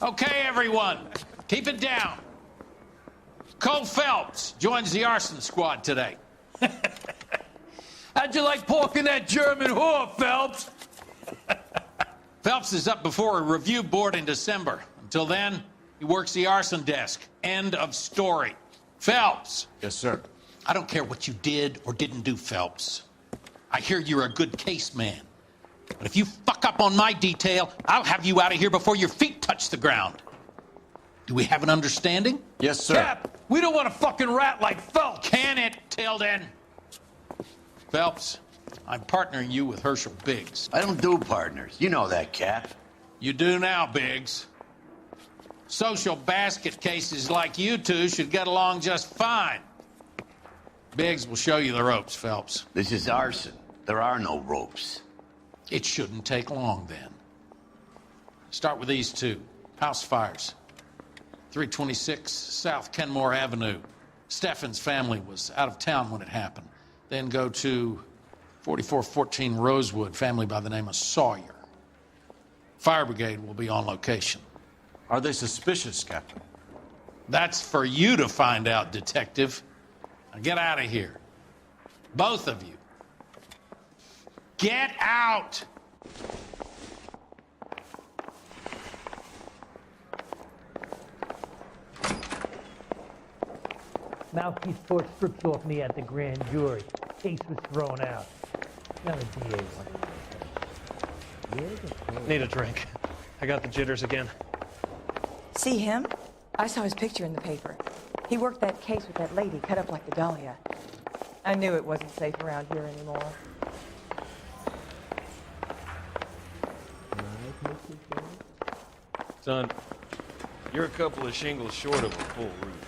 Okay, everyone, keep it down. Cole Phelps joins the arson squad today. How'd you like porking that German whore, Phelps? Phelps is up before a review board in December. Until then, he works the arson desk. End of story. Phelps. Yes, sir. I don't care what you did or didn't do, Phelps. I hear you're a good case man. But if you fuck up on my detail, I'll have you out of here before your feet touch the ground. Do we have an understanding? Yes, sir. Cap, we don't want a fucking rat like Phelps. Can it, Tilden? Phelps, I'm partnering you with Herschel Biggs. I don't do partners. You know that, Cap. You do now, Biggs. Social basket cases like you two should get along just fine. Biggs will show you the ropes, Phelps. This is arson. There are no ropes. It shouldn't take long, then. Start with these two. House fires. 326 South Kenmore Avenue. Steffen's family was out of town when it happened. Then go to 4414 Rosewood, family by the name of Sawyer. Fire brigade will be on location. Are they suspicious, Captain? That's for you to find out, Detective. Now get out of here. Both of you. Get out! Mouthpiece tore strips off me at the grand jury. Case was thrown out. Now the DA wants. Need a drink. I got the jitters again. See him? I saw his picture in the paper. He worked that case with that lady cut up like the Dahlia. I knew it wasn't safe around here anymore. Son, you're a couple of shingles short of a full roof.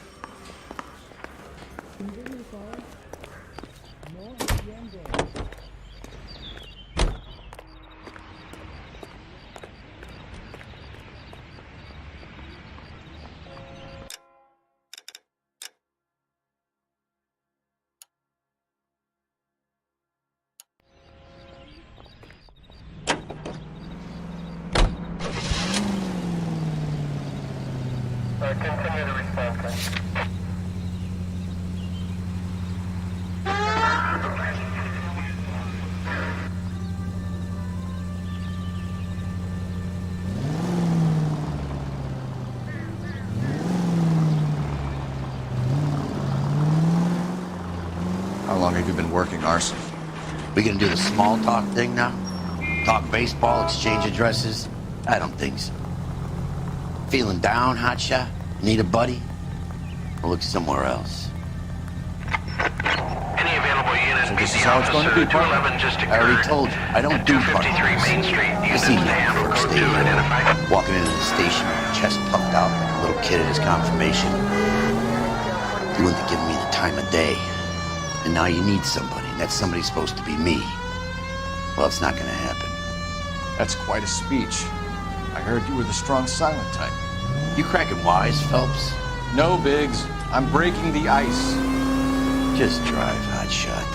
Continue to respond, please. How long have you been working arson? We gonna do the small talk thing now? Talk baseball, exchange addresses? I don't think so. Feeling down, hotshot? Need a buddy? Or look somewhere else? Any available units, So this is how it's going to be, partner. 211 just I already told you, I don't do 253 partners. Main Street. I Units seen to you handle first code day, 2 identified. walking into the station, chest puffed out like a little kid at his confirmation. You wouldn't have given me the time of day. And now you need somebody, and that somebody's supposed to be me. Well, it's not gonna happen. That's quite a speech. I heard you were the strong silent type. You cracking wise, Phelps? No, Biggs. I'm breaking the ice. Just drive, hotshot.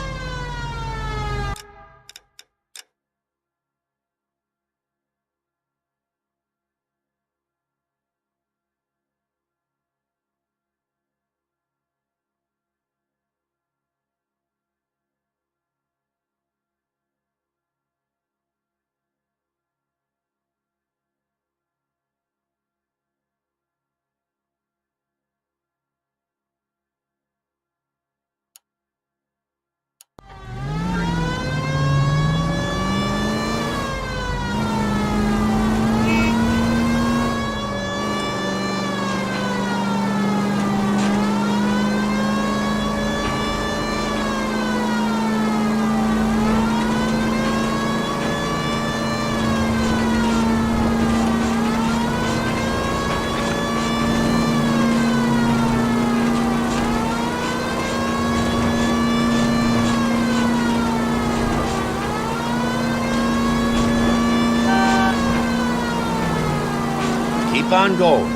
Keep on going.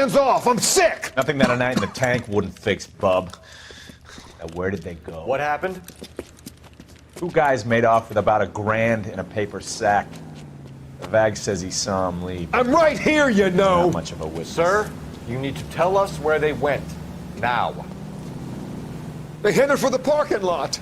hands off! I'm sick! Nothing that a night in the tank wouldn't fix, bub. Now, where did they go? What happened? Two guys made off with about $1,000 in a paper sack. The Vag says he saw him leave. I'm right here, you know! Not much of a witness. Sir, you need to tell us where they went. Now. They headed for the parking lot.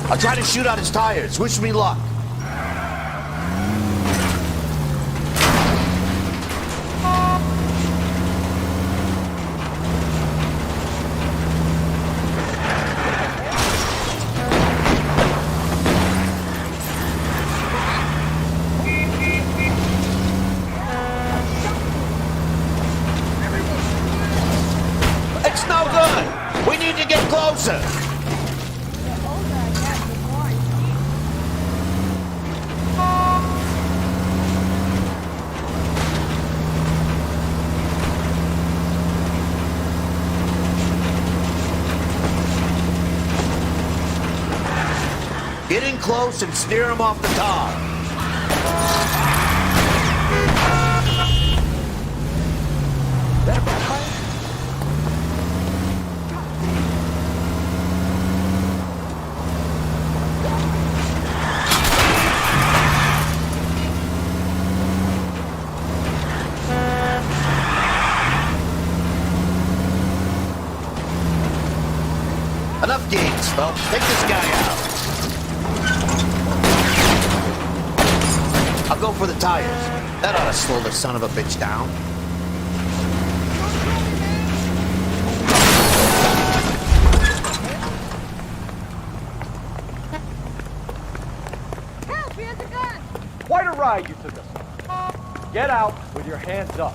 I'll try to shoot out his tires. Wish me luck. It's no good. We need to get closer. Get in close and steer him off the tar. Enough games, folks. Take this guy out. I'll go for the tires. That ought to slow the son of a bitch down. Help! He has a gun! Quite a ride you took us on. Get out with your hands up.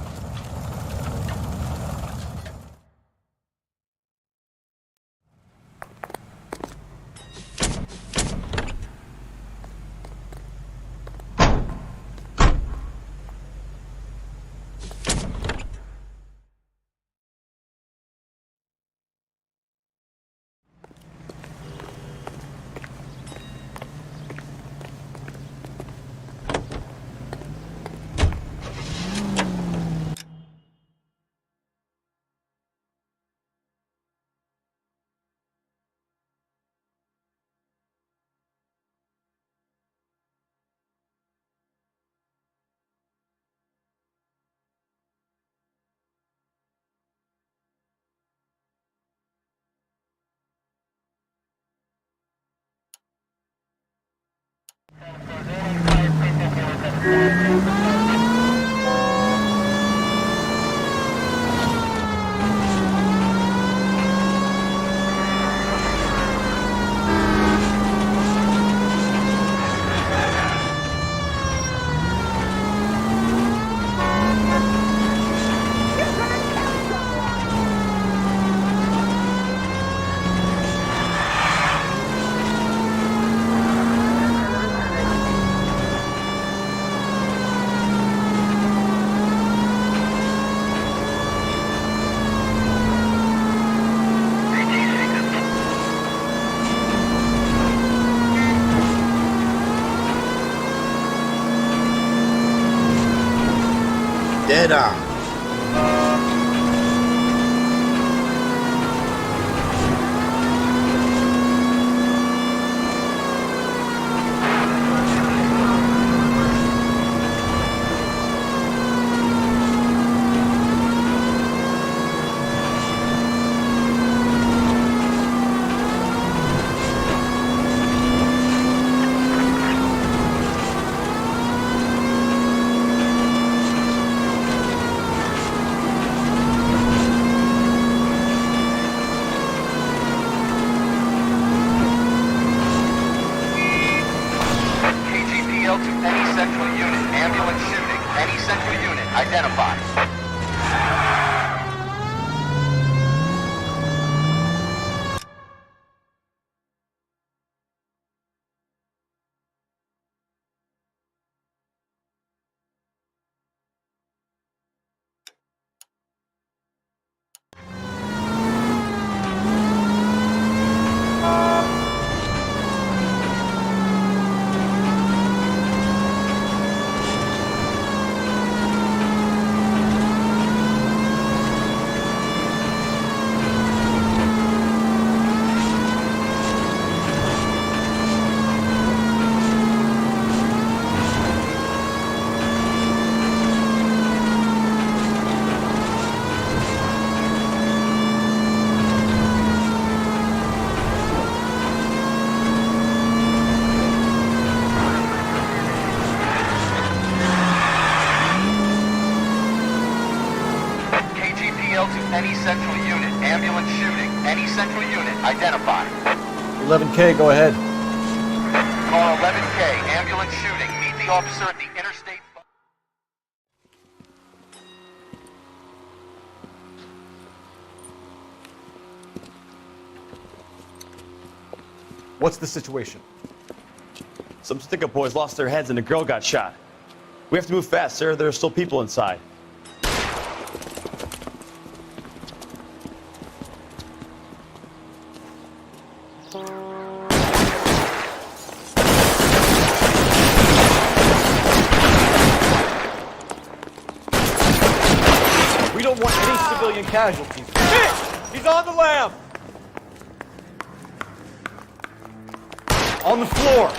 Dead on. Central Unit. Identify. 11K, go ahead. Car 11K. Ambulance shooting. Meet the officer at the interstate. What's the situation? Some stick-up boys lost their heads and a girl got shot. We have to move fast, sir. There are still people inside. We don't want any civilian casualties. Shit! He's on the lam! On the floor!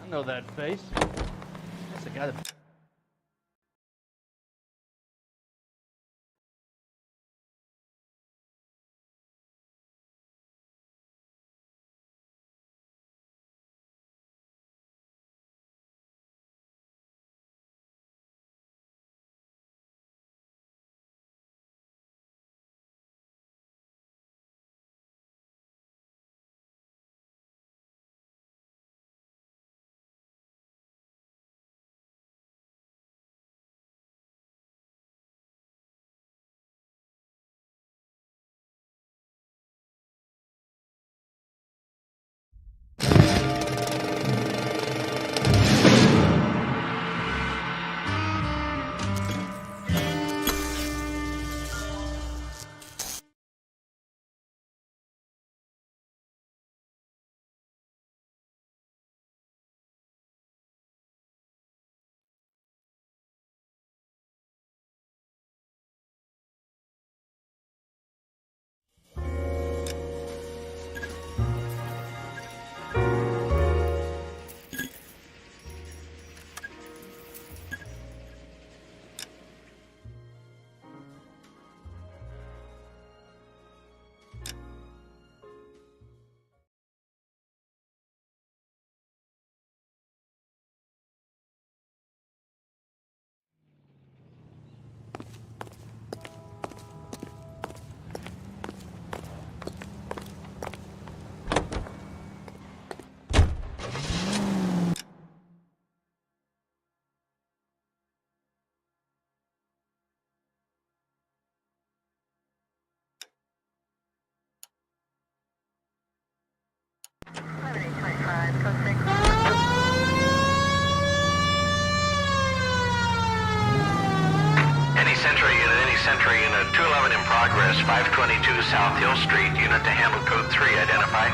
I know that face. That's the guy that... Sentry Unit 211 in progress, 522 South Hill Street, unit to handle code 3, identify.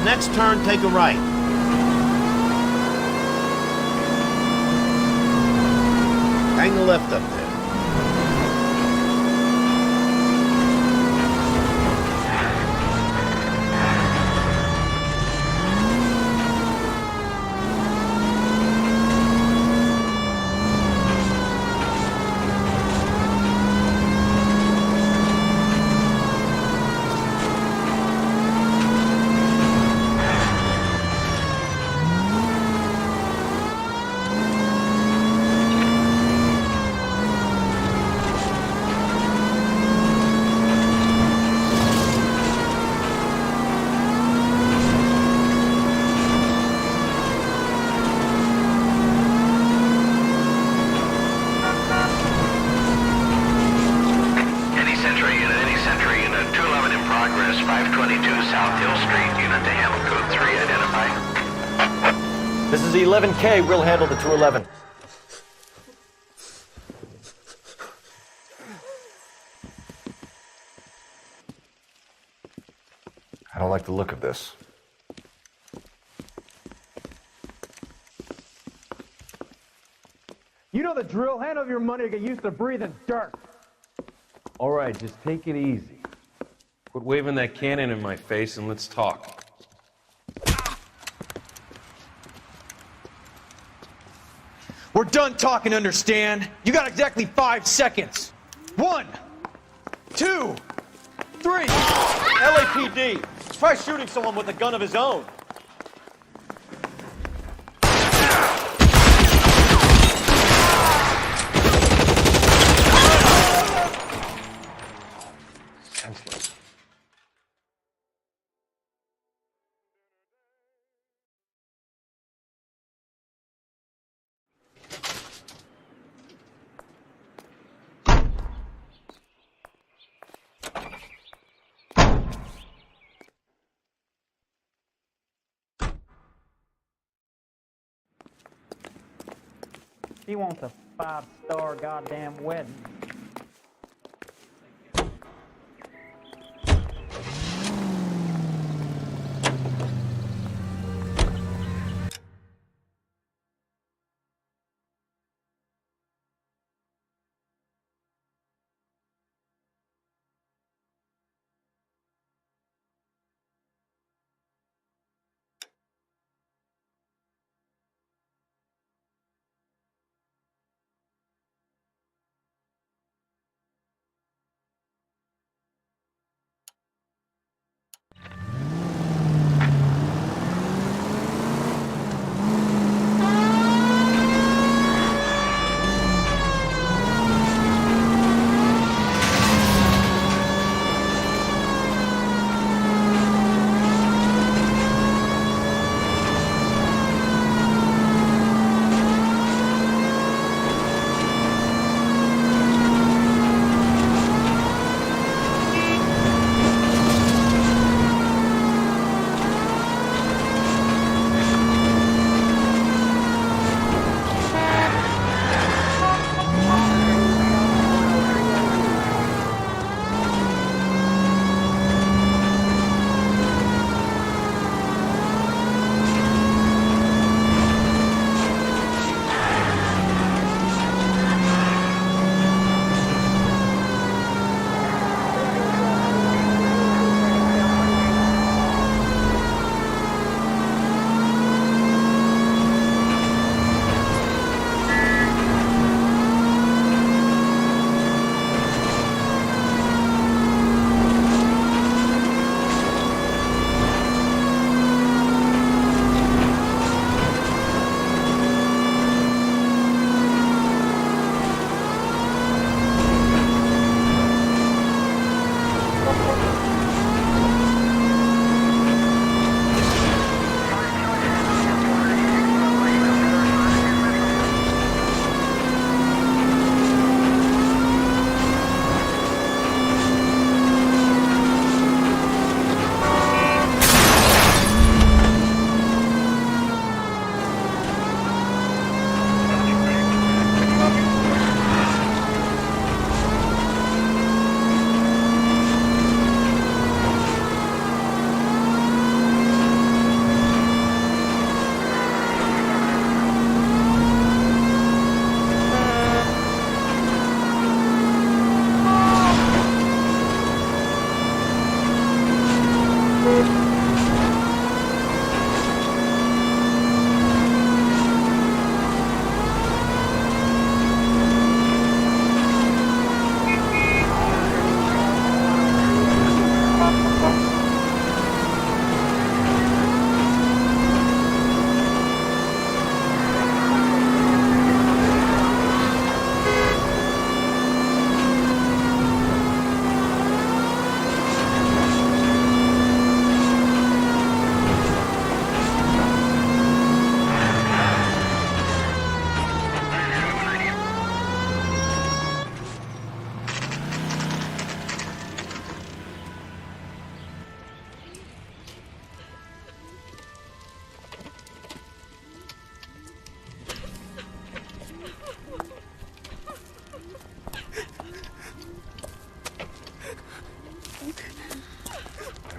Next turn, take a right. Hang the left up there. 11K, we'll handle the 211. I don't like the look of this. You know the drill. Hand over your money or get used to breathing dirt. All right, just take it easy. Quit waving that cannon in my face and let's talk. We're done talking, understand? You got exactly 5 seconds. 1, 2, 3. LAPD. Try shooting someone with a gun of his own. Senseless. He wants a 5-star goddamn wedding.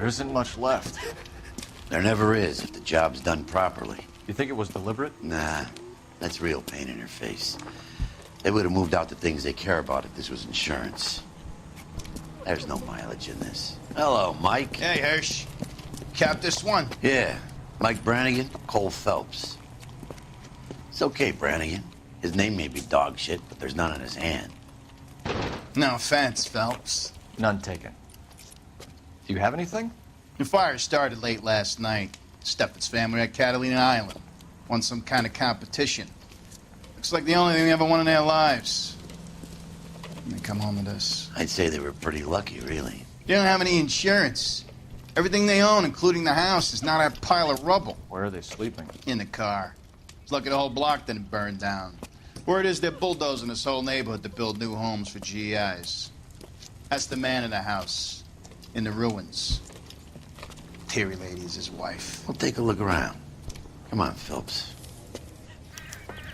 There isn't much left. There never is if the job's done properly. You think it was deliberate? Nah, that's real pain in her face. They would have moved out the things they care about if this was insurance. There's no mileage in this. Hello, Mike. Hey, Hirsch. Cap this one. Yeah, Mike Brannigan, Cole Phelps. It's okay, Brannigan. His name may be dog shit, but there's none in his hand. No offense, Phelps. None taken. Do you have anything? The fire started late last night. Steffen's family at Catalina Island. Won some kind of competition. Looks like the only thing they ever won in their lives. And they come home with us. I'd say they were pretty lucky, really. They don't have any insurance. Everything they own, including the house, is not a pile of rubble. Where are they sleeping? In the car. It's lucky the whole block didn't burn down. Word is they're bulldozing this whole neighborhood to build new homes for GIs. That's the man in the house. In the ruins. Terry lady is his wife. We'll take a look around. Come on, Phelps.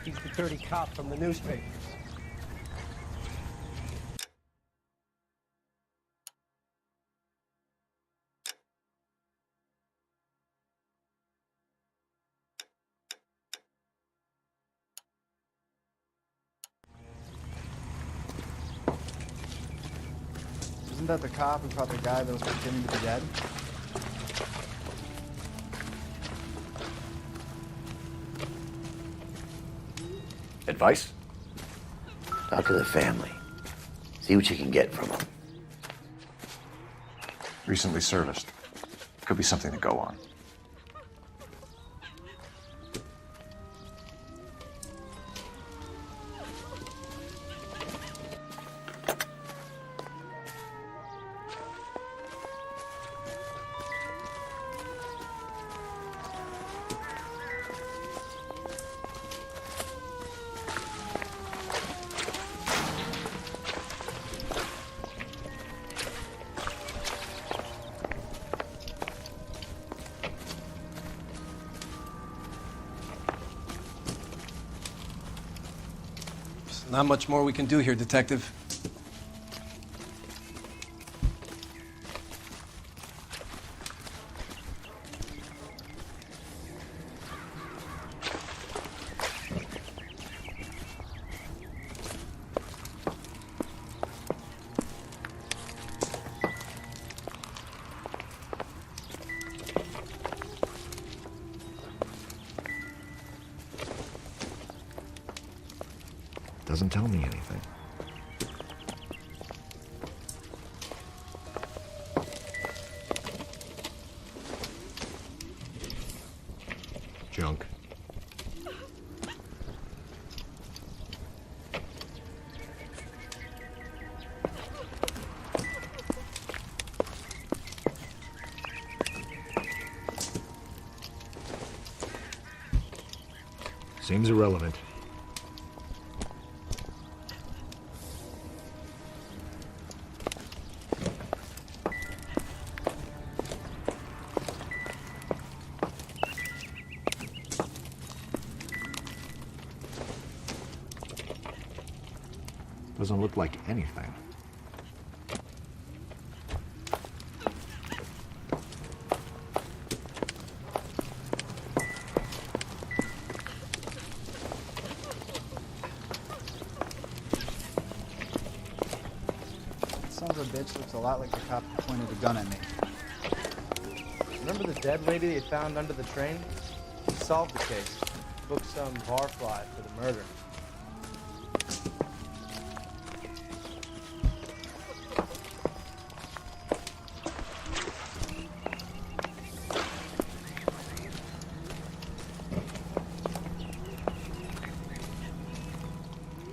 He's the dirty cop from the newspapers. Isn't that the cop who caught the guy that was pretending to be dead? Advice? Talk to the family. See what you can get from them. Recently serviced. Could be something to go on. Not much more we can do here, Detective. Doesn't tell me anything. Junk. Seems irrelevant. Doesn't look like anything. Son of a bitch looks a lot like the cop who pointed a gun at me. Remember the dead lady they found under the train? He solved the case. Booked some barfly for the murder.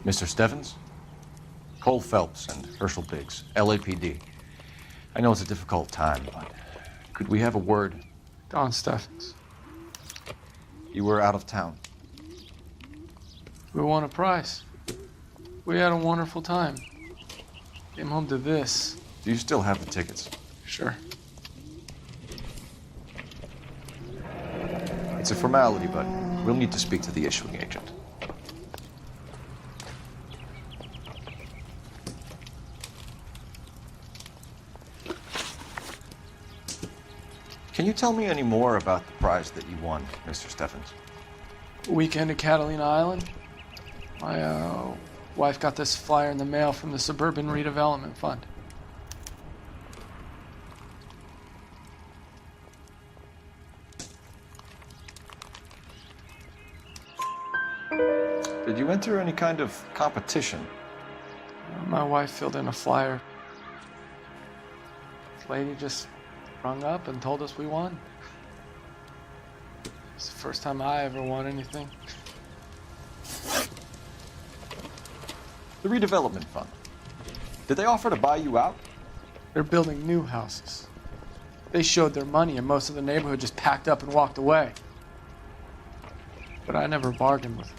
Mr. Steffens? Cole Phelps and Herschel Biggs, LAPD. I know it's a difficult time, but could we have a word? Don Steffens. You were out of town. We won a prize. We had a wonderful time. Came home to this. Do you still have the tickets? Sure. It's a formality, but we'll need to speak to the issuing agent. Can you tell me any more about the prize that you won, Mr. Steffens? Weekend at Catalina Island. My wife got this flyer in the mail from the Suburban Redevelopment Fund. Did you enter any kind of competition? My wife filled in a flyer. This lady just rung up and told us we won. It's the first time I ever won anything. The redevelopment fund. Did they offer to buy you out? They're building new houses. They showed their money and most of the neighborhood just packed up and walked away. But I never bargained with them.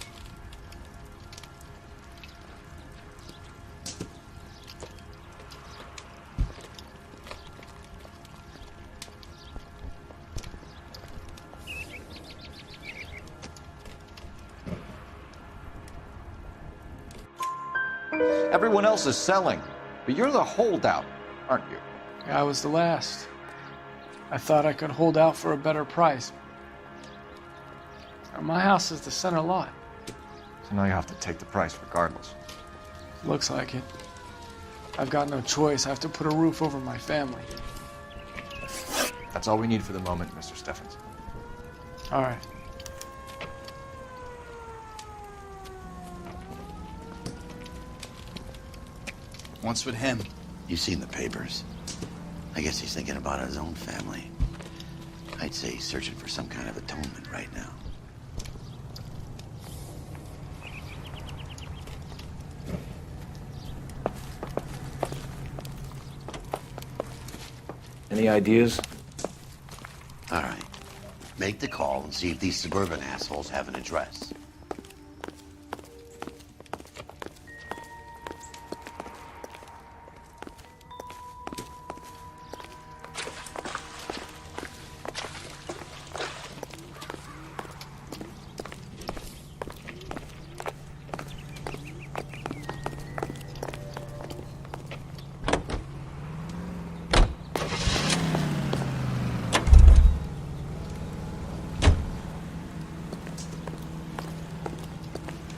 Everyone else is selling, but you're the holdout, aren't you? I was the last. I thought I could hold out for a better price. My house is the center lot. So now you have to take the price regardless. Looks like it. I've got no choice. I have to put a roof over my family. That's all we need for the moment, Mr. Steffens. All right. What's with him? You've seen the papers. I guess he's thinking about his own family. I'd say he's searching for some kind of atonement right now. Any ideas? All right. Make the call and see if these suburban assholes have an address.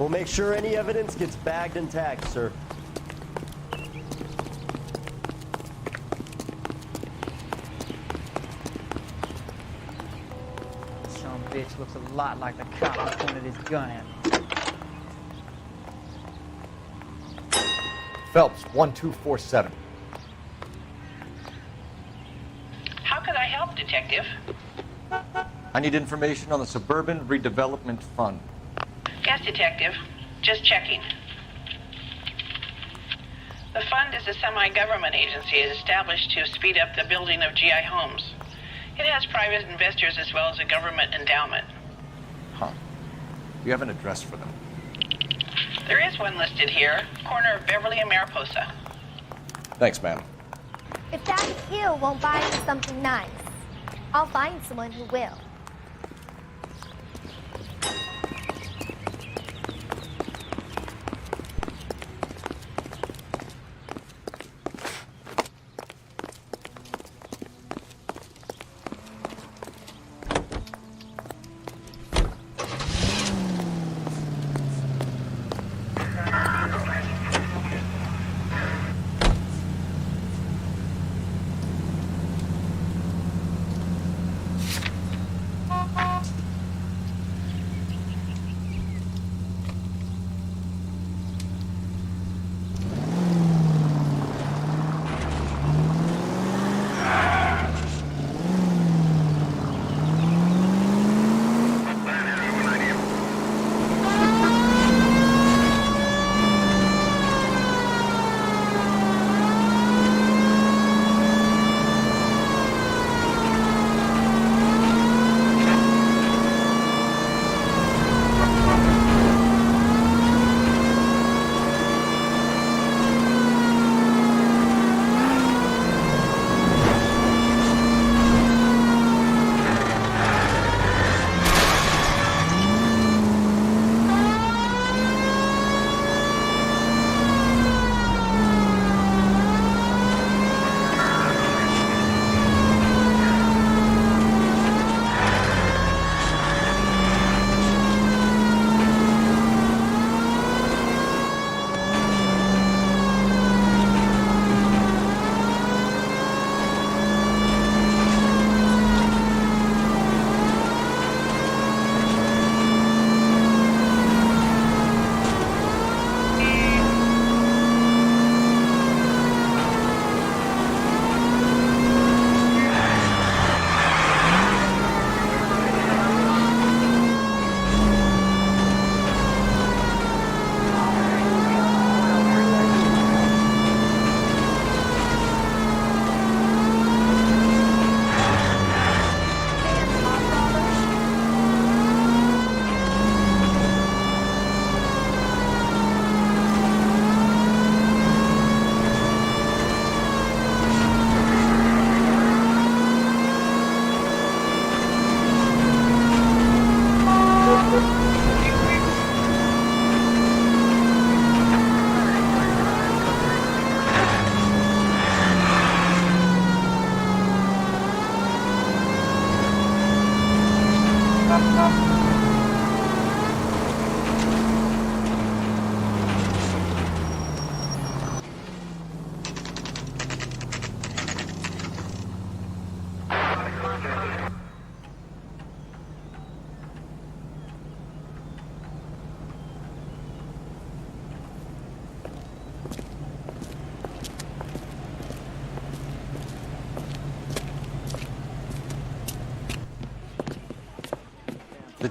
We'll make sure any evidence gets bagged and tagged, sir. Some bitch looks a lot like the cop who pointed his gun at me. Phelps, 1247. How can I help, Detective? I need information on the Suburban Redevelopment Fund. Yes, Detective. Just checking. The fund is a semi-government agency established to speed up the building of GI homes. It has private investors as well as a government endowment. Huh. You have an address for them? There is one listed here, corner of Beverly and Mariposa. Thanks, ma'am. If Daddy Hill won't buy me something nice, I'll find someone who will.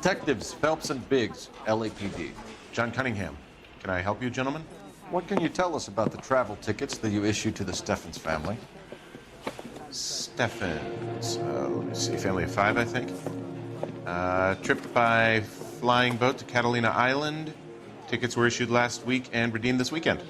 Detectives Phelps and Biggs, LAPD. John Cunningham. Can I help you, gentlemen? What can you tell us about the travel tickets that you issued to the Steffens family? Steffens, let me see, family of 5, I think. Trip by flying boat to Catalina Island. Tickets were issued last week and redeemed this weekend.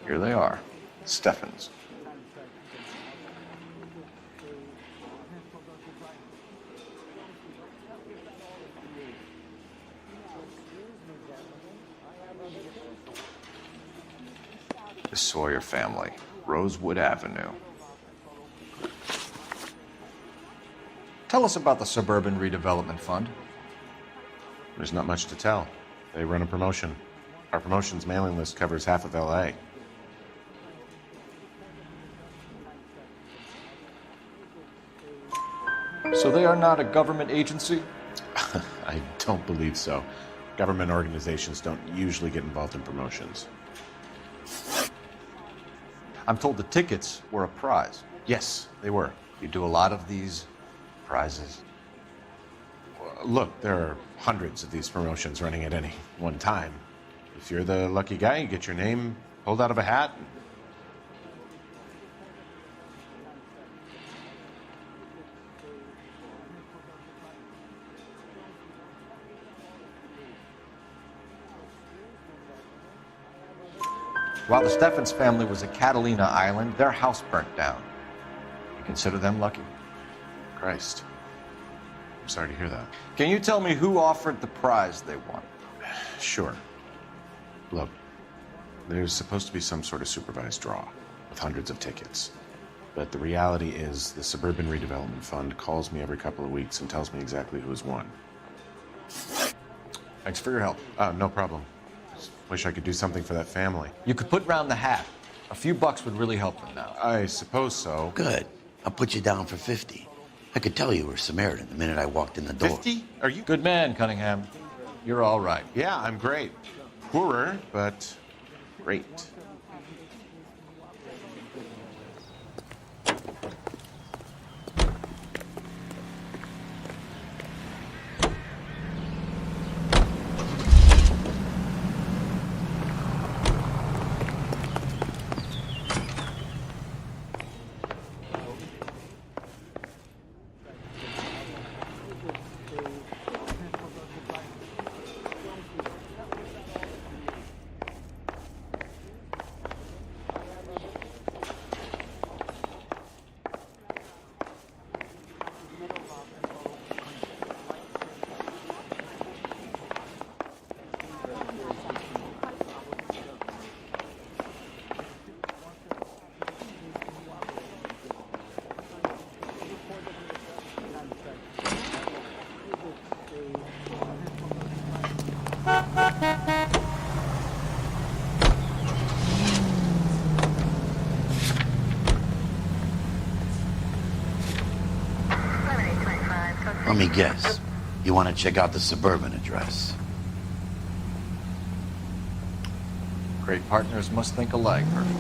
Here they are, Steffens. The Sawyer family, Rosewood Avenue. Tell us about the Suburban Redevelopment Fund. There's not much to tell. They run a promotion. Our promotion's mailing list covers half of LA. So they are not a government agency? I don't believe so. Government organizations don't usually get involved in promotions. I'm told the tickets were a prize. Yes, they were. You do a lot of these prizes. Look, there are hundreds of these promotions running at any one time. If you're the lucky guy, you get your name pulled out of a hat. While the Steffens family was at Catalina Island, their house burnt down. You consider them lucky? Christ. I'm sorry to hear that. Can you tell me who offered the prize they won? Sure. Look, there's supposed to be some sort of supervised draw with hundreds of tickets. But the reality is the Suburban Redevelopment Fund calls me every couple of weeks and tells me exactly who's won. Thanks for your help. No problem. Just wish I could do something for that family. You could put round the hat. A few bucks would really help them now. I suppose so. Good. I'll put you down for 50. I could tell you were Samaritan the minute I walked in the door. 50? Are you? Good man, Cunningham. You're all right. Yeah, I'm great. Poorer, but great. Let me guess. You want to check out the Suburban address? Great partners must think alike, Murphy.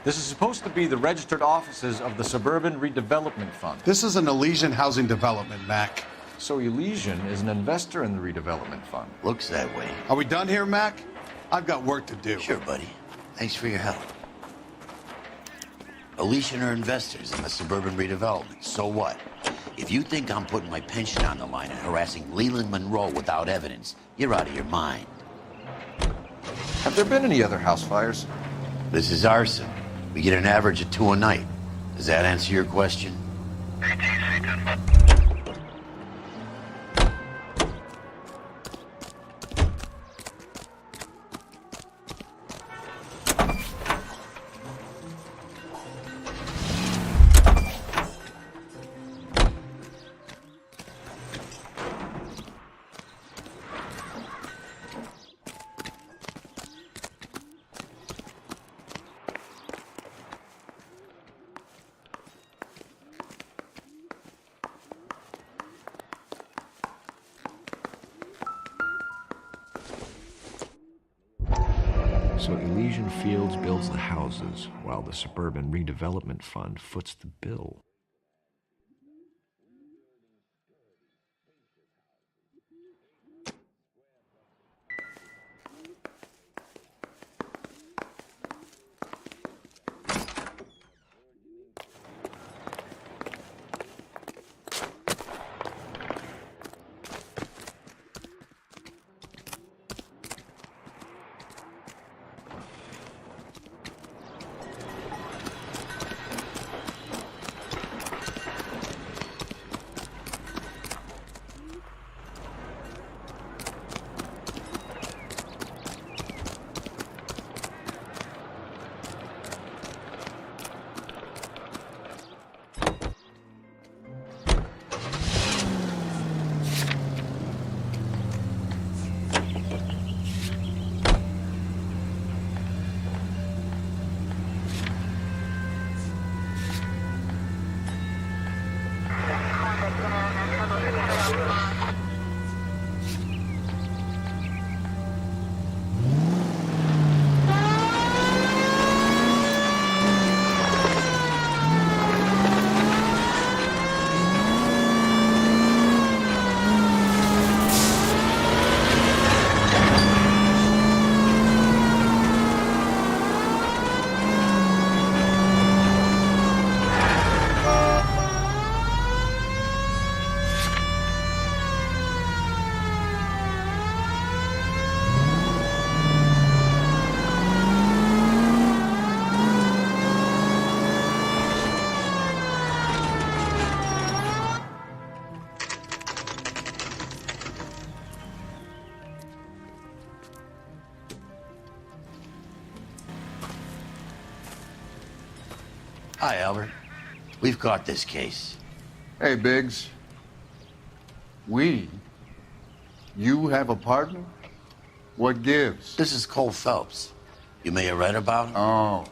This is supposed to be the registered offices of the Suburban Redevelopment Fund. This is an Elysian housing development, Mac. So Elysian is an investor in the redevelopment fund. Looks that way. Are we done here, Mac? I've got work to do. Sure, buddy. Thanks for your help. Elysian are investors in the suburban redevelopment. So what? If you think I'm putting my pension on the line and harassing Leland Monroe without evidence, you're out of your mind. Have there been any other house fires? This is arson. We get an average of 2 a night. Does that answer your question? So Elysian Fields builds the houses, while the Suburban Redevelopment Fund foots the bill. Hi, Albert. We've got this case. Hey, Biggs. You have a partner? What gives? This is Cole Phelps. You may have read about him. Oh,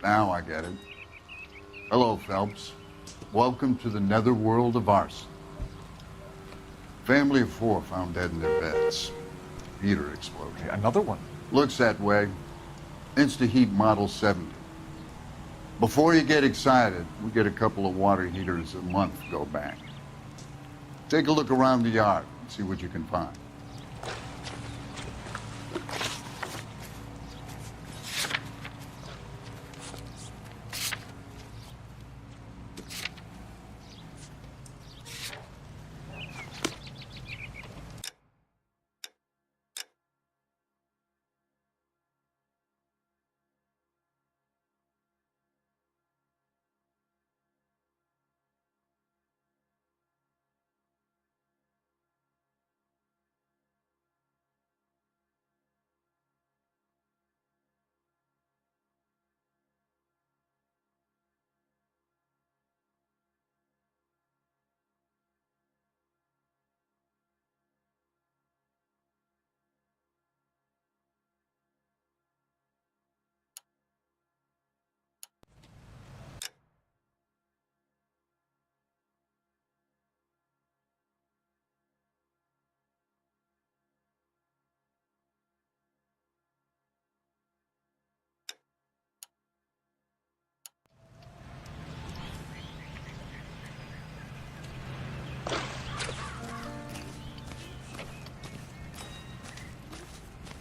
now I get it. Hello, Phelps. Welcome to the netherworld of arson. Family of 4 found dead in their beds. Heater explosion. Another one? Looks that way. Insta-heat Model 70. Before you get excited, we get a couple of water heaters a month go back. Take a look around the yard and see what you can find.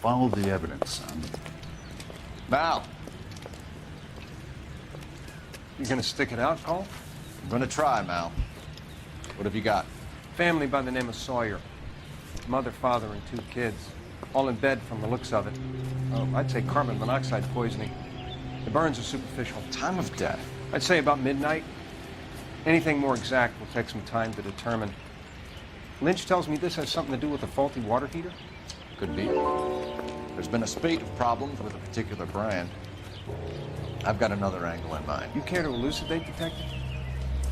Follow the evidence, son. Mal, You gonna stick it out, Cole? I'm gonna try, Mal. What have you got? Family by the name of Sawyer. Mother, father, and 2 kids. All in bed from the looks of it. I'd say carbon monoxide poisoning. The burns are superficial. Time of death? I'd say about midnight. Anything more exact will take some time to determine. Lynch tells me this has something to do with a faulty water heater. Could be. There's been a spate of problems with a particular brand. I've got another angle in mind. You care to elucidate, Detective?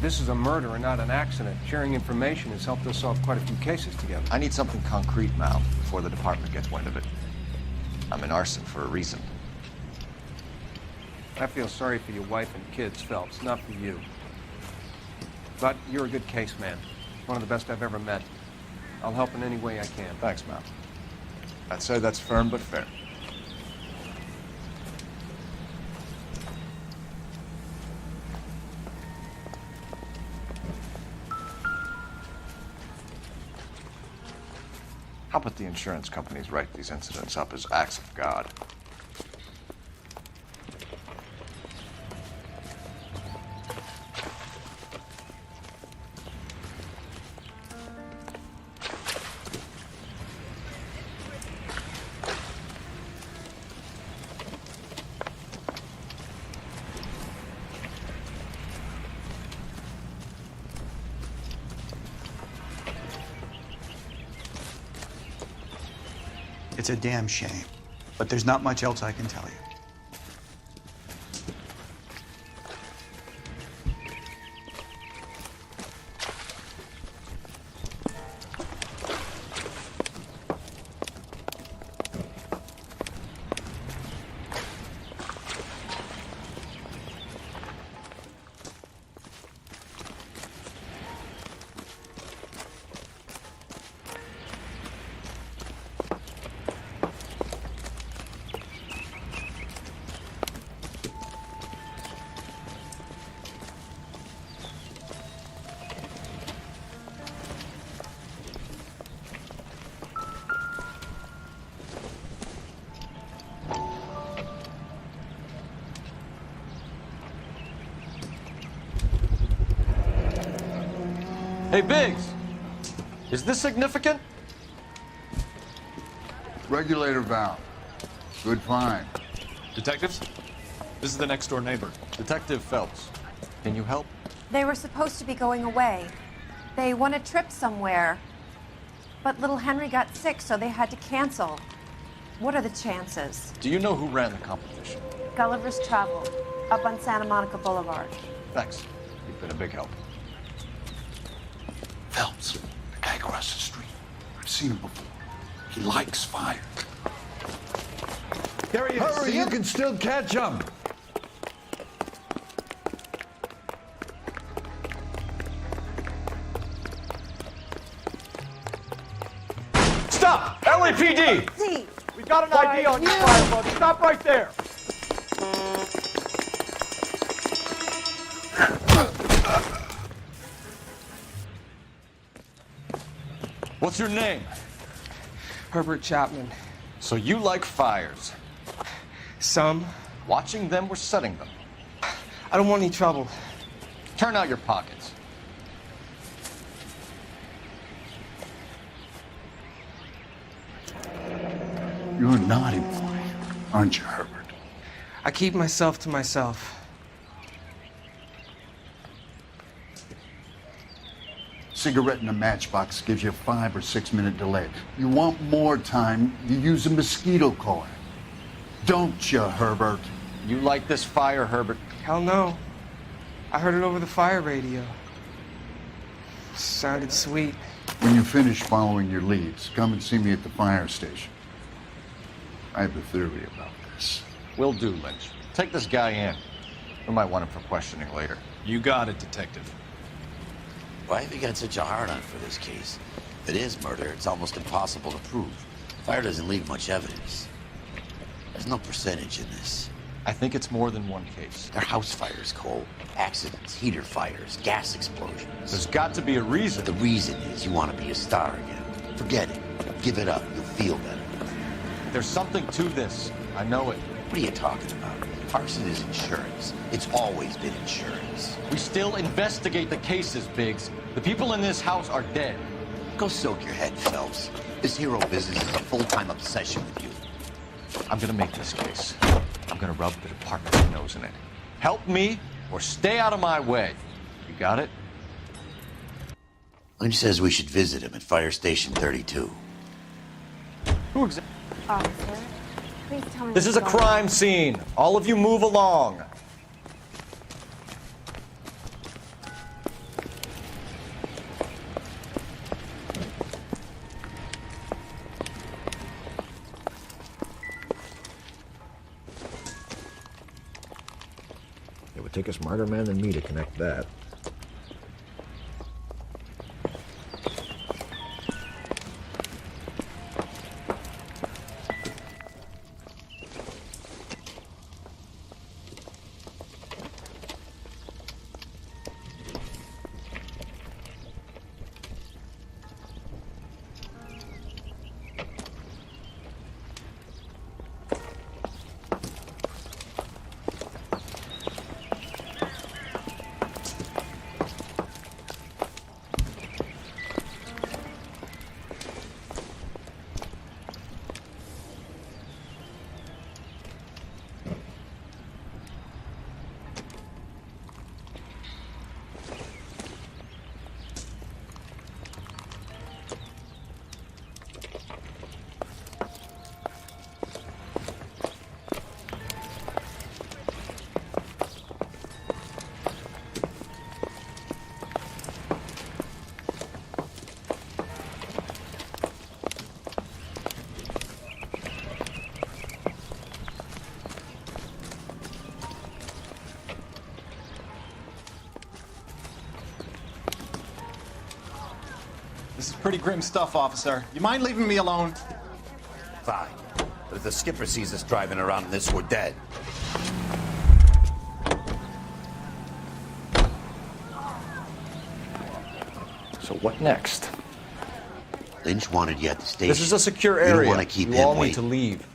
This is a murder and not an accident. Sharing information has helped us solve quite a few cases together. I need something concrete, Mal, before the department gets wind of it. I'm in arson for a reason. I feel sorry for your wife and kids, Phelps, not for you. But you're a good case man. One of the best I've ever met. I'll help in any way I can. Thanks, Mal. I'd say that's firm but fair. How about the insurance companies write these incidents up as acts of God? It's a damn shame, but there's not much else I can tell you. Hey, Biggs! Is this significant? Regulator valve. Good find. Detectives? This is the next door neighbor. Detective Phelps. Can you help? They were supposed to be going away. They won a trip somewhere. But little Henry got sick, so they had to cancel. What are the chances? Do you know who ran the competition? Gulliver's Travel, up on Santa Monica Boulevard. Thanks. You've been a big help. Phelps, the guy across the street. I've seen him before. He likes fire. There he is. Hurry, you can still catch him. Stop! LAPD! See. We've got an ID on your file, bud. Stop right there. What's your name? Herbert Chapman. So you like fires? Some. Watching them or setting them? I don't want any trouble. Turn out your pockets. You're a naughty boy, aren't you, Herbert? I keep myself to myself. Cigarette in a matchbox gives you a 5 or 6 minute delay. You want more time, you use a mosquito coil. Don't you, Herbert? You like this fire, Herbert? Hell no. I heard it over the fire radio. Sounded sweet. When you finish following your leads, come and see me at the fire station. I have a theory about this. Will do, Lynch. Take this guy in. We might want him for questioning later. You got it, Detective. Why have you got such a hard-on for this case? If it is murder, it's almost impossible to prove. Fire doesn't leave much evidence. There's no percentage in this. I think it's more than one case. They're house fires, Cole. Accidents, heater fires, gas explosions. There's got to be a reason. The reason is you want to be a star again. Forget it. Give it up. You'll feel better. There's something to this. I know it. What are you talking about? Arson is insurance. It's always been insurance. We still investigate the cases, Biggs. The people in this house are dead. Go soak your head, Phelps. This hero business is a full-time obsession with you. I'm gonna make this case. I'm gonna rub the department's nose in it. Help me or stay out of my way. You got it? Lynch says we should visit him at Fire Station 32. Who exactly? Officer, please tell me. This is a crime scene. All of you move along. It would take a smarter man than me to connect that. This is pretty grim stuff, officer. You mind leaving me alone? Fine. But if the skipper sees us driving around in this, we're dead. So what next? Lynch wanted you at the station. This is a secure area. You don't want to keep you him all need waiting. to leave.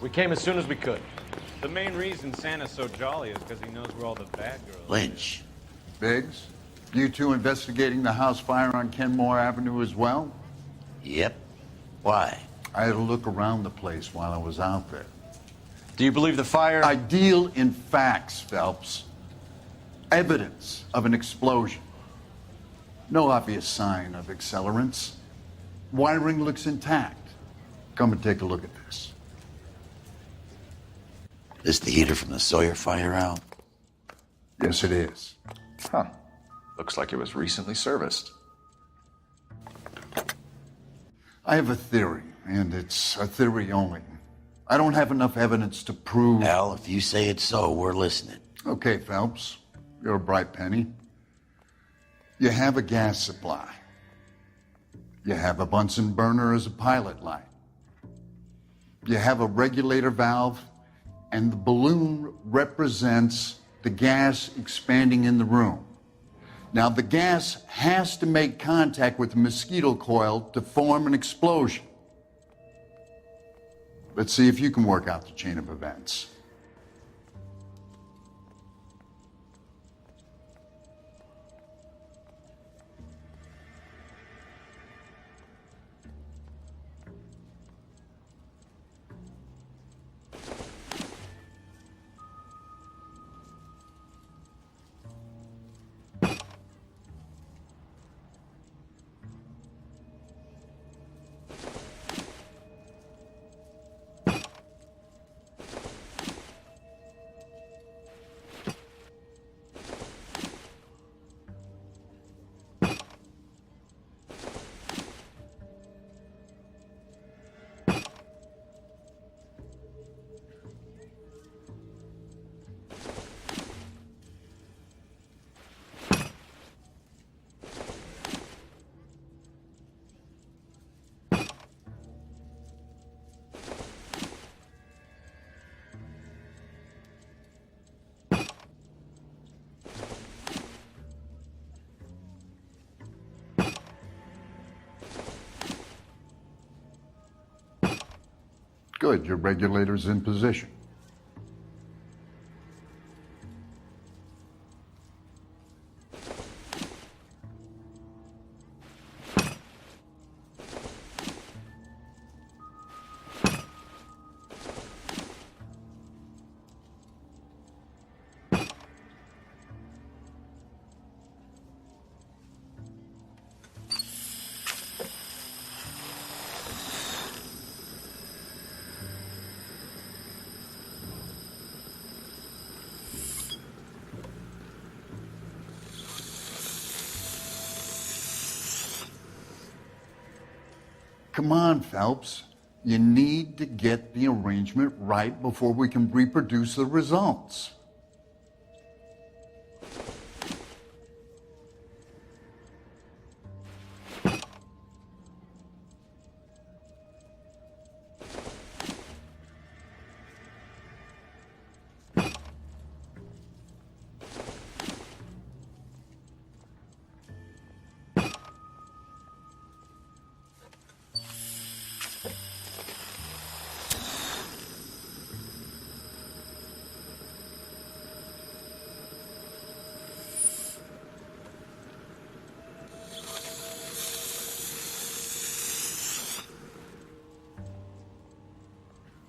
We came as soon as we could. The main reason Santa's so jolly is because he knows where all the bad girls Lynch. Biggs, you two investigating the house fire on Kenmore Avenue as well? Yep. Why? I had a look around the place while I was out there. Do you believe the fire? I deal in facts, Phelps. Evidence of an explosion. No obvious sign of accelerants. Wiring looks intact. Come and take a look at this. This the heater from the Sawyer fire out? Yes, it is. Huh. Looks like it was recently serviced. I have a theory, and it's a theory only. I don't have enough evidence to prove... Al, if you say it's so, we're listening. Okay, Phelps. You're a bright penny. You have a gas supply. You have a Bunsen burner as a pilot light. You have a regulator valve, and the balloon represents the gas expanding in the room. Now, the gas has to make contact with the mosquito coil to form an explosion. Let's see if you can work out the chain of events. Good, your regulator's in position. Come on, Phelps. You need to get the arrangement right before we can reproduce the results.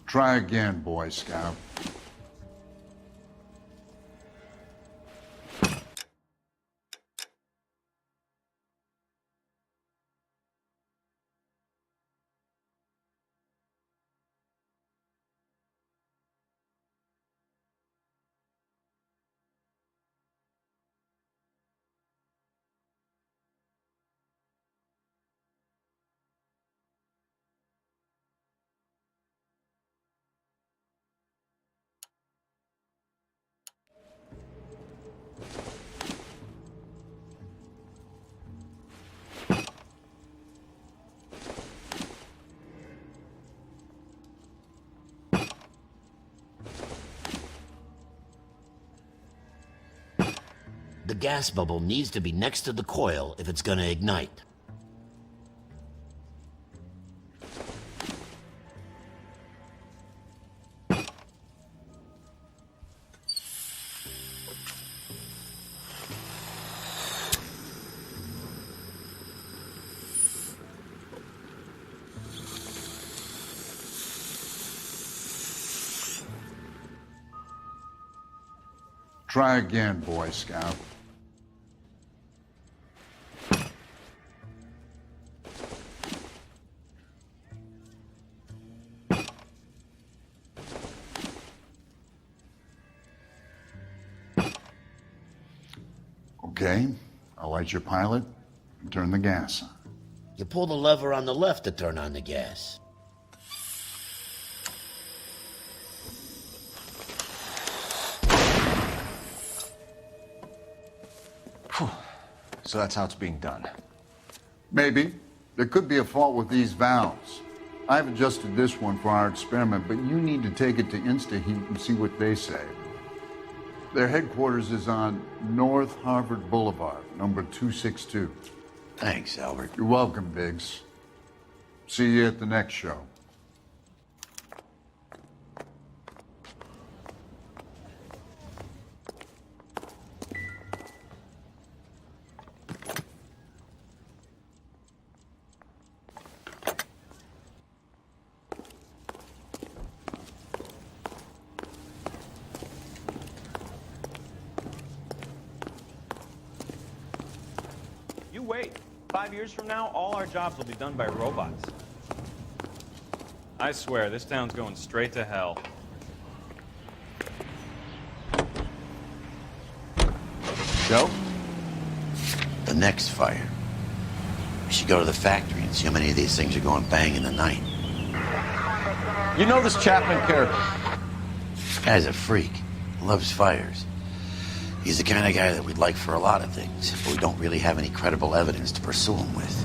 Try again, Boy Scout. The gas bubble needs to be next to the coil if it's gonna ignite. Try again, Boy Scout. Okay, I'll light your pilot and turn the gas on. You pull the lever on the left to turn on the gas. So that's how it's being done. Maybe. There could be a fault with these valves. I've adjusted this one for our experiment, but you need to take it to InstaHeat and see what they say. Their headquarters is on North Harvard Boulevard, number 262. Thanks, Albert. You're welcome, Biggs. See you at the next show. You wait. 5 years from now, all our jobs will be done by robots. I swear, this town's going straight to hell. Joe? The next fire. We should go to the factory and see how many of these things are going bang in the night. You know this Chapman character? Guy's a freak. Loves fires. He's the kind of guy that we'd like for a lot of things, but we don't really have any credible evidence to pursue him with.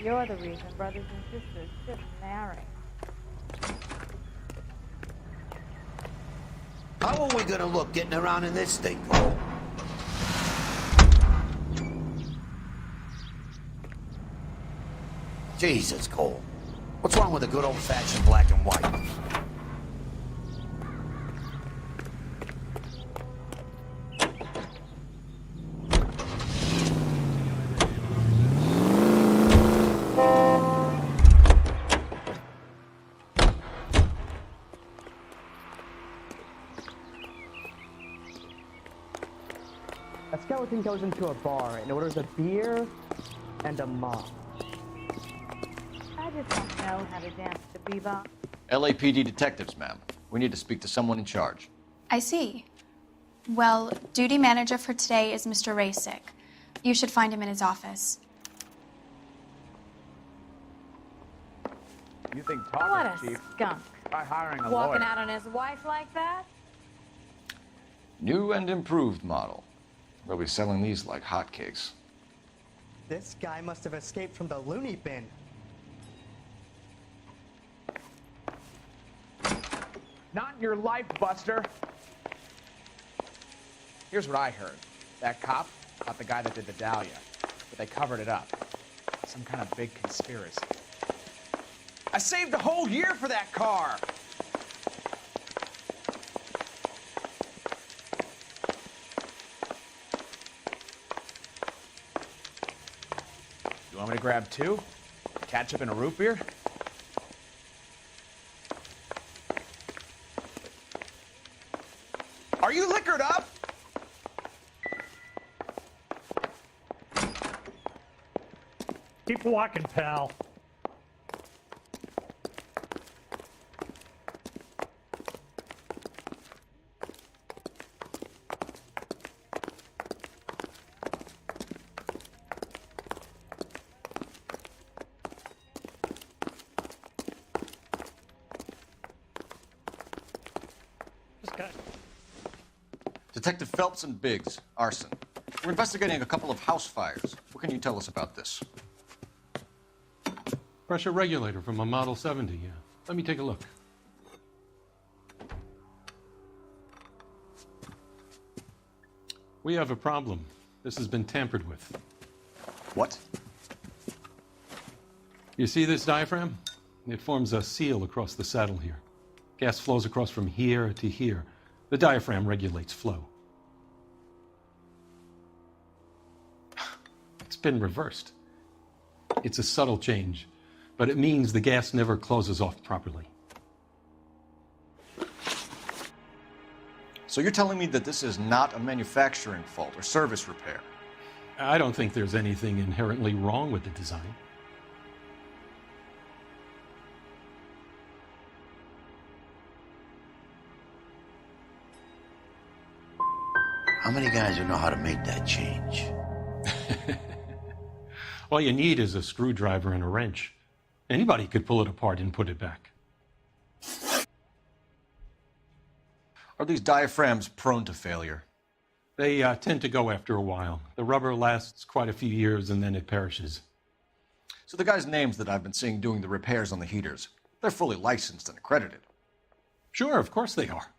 You're the reason brothers and sisters shouldn't marry. How are we gonna look getting around in this thing, Cole? Jesus, Cole. What's wrong with a good old-fashioned black and white? A skeleton goes into a bar and orders a beer and a mop. I just don't know how to dance the bebop. LAPD detectives, ma'am. We need to speak to someone in charge. I see. Well, duty manager for today is Mr. Rasick. You should find him in his office. You think What talking, a Chief? skunk. By hiring a Walking lawyer. out on his wife like that? New and improved model. We'll be selling these like hotcakes. This guy must have escaped from the loony bin. Not in your life, Buster. Here's what I heard. That cop got the guy that did the Dahlia, but they covered it up. Some kind of big conspiracy. I saved a whole year for that car! You want me to grab two? Ketchup and a root beer? Are you liquored up? Keep walking, pal. Detective Phelps and Biggs, arson. We're investigating a couple of house fires. What can you tell us about this? Pressure regulator from a Model 70, yeah. Let me take a look. We have a problem. This has been tampered with. What? You see this diaphragm? It forms a seal across the saddle here. Gas flows across from here to here. The diaphragm regulates flow. It's been reversed. It's a subtle change, but it means the gas never closes off properly. So you're telling me that this is not a manufacturing fault or service repair? I don't think there's anything inherently wrong with the design. How many guys would know how to make that change? All you need is a screwdriver and a wrench. Anybody could pull it apart and put it back. Are these diaphragms prone to failure? They tend to go after a while. The rubber lasts quite a few years and then it perishes. So the guys' names that I've been seeing doing the repairs on the heaters, they're fully licensed and accredited. Sure, of course they are.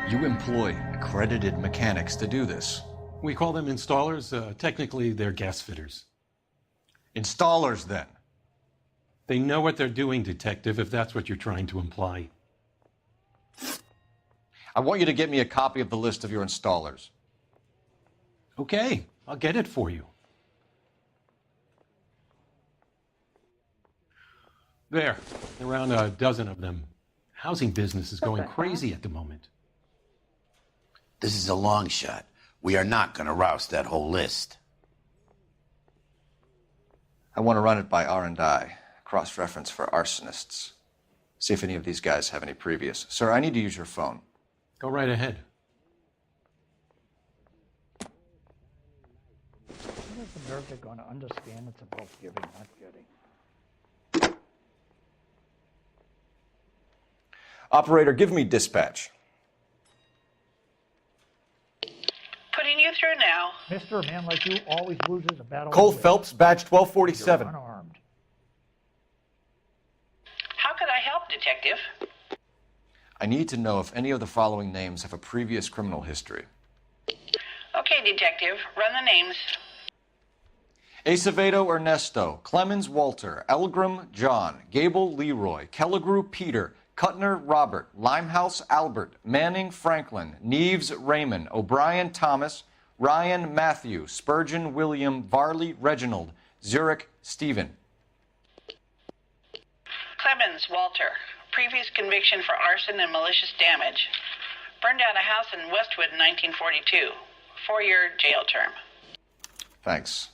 You employ accredited mechanics to do this. We call them installers. Technically, they're gas fitters. Installers, then? They know what they're doing, Detective, if that's what you're trying to imply. I want you to get me a copy of the list of your installers. Okay, I'll get it for you. There, around a dozen of them. Housing business is going crazy at the moment. This is a long shot. We are not going to rouse that whole list. I want to run it by R&I, cross-reference for arsonists. See if any of these guys have any previous. Sir, I need to use your phone. Go right ahead. When is America going to understand it's about giving, not getting? Operator, give me dispatch. Putting you through now. Mister, a man like you always loses a battle. Cole Phelps, badge 1247. You're unarmed. How could I help, Detective? I need to know if any of the following names have a previous criminal history. Okay, Detective, run the names. Acevedo Ernesto, Clemens Walter, Elgram John, Gable Leroy, Kelligrew Peter, Kuttner Robert, Limehouse Albert, Manning Franklin, Neves Raymond, O'Brien Thomas, Ryan Matthew, Spurgeon William, Varley Reginald, Zurich Stephen. Clemens Walter, previous conviction for arson and malicious damage. Burned down a house in Westwood in 1942. 4-year jail term. Thanks.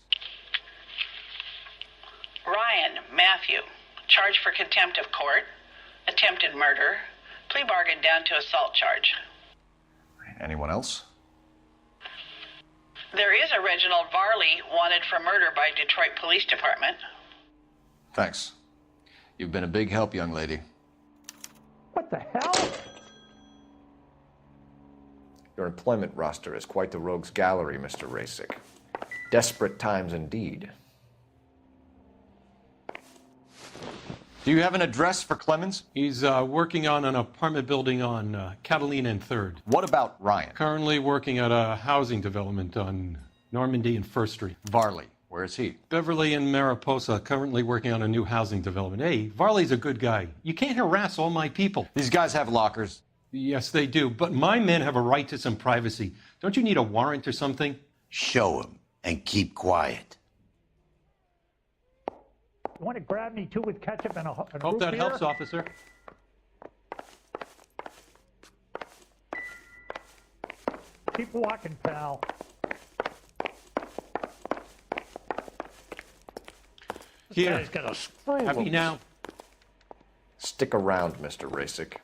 Ryan Matthew, charged for contempt of court, attempted murder, plea bargain down to assault charge. Anyone else? There is a Reginald Varley wanted for murder by Detroit Police Department. Thanks. You've been a big help, young lady. What the hell? Your employment roster is quite the rogues gallery, Mr. Rasick. Desperate times indeed. Do you have an address for Clemens? He's working on an apartment building on Catalina and 3rd. What about Ryan? Currently working at a housing development on Normandy and 1st Street. Varley, where is he? Beverly and Mariposa, currently working on a new housing development. Hey, Varley's a good guy. You can't harass all my people. These guys have lockers. Yes, they do, but my men have a right to some privacy. Don't you need a warrant or something? Show him and keep quiet. You want to grab me too with ketchup and a Hope root that beer? helps, officer. Keep walking, pal. Here, This guy's got a screw happy loose. now. Stick around, Mr. Rasick.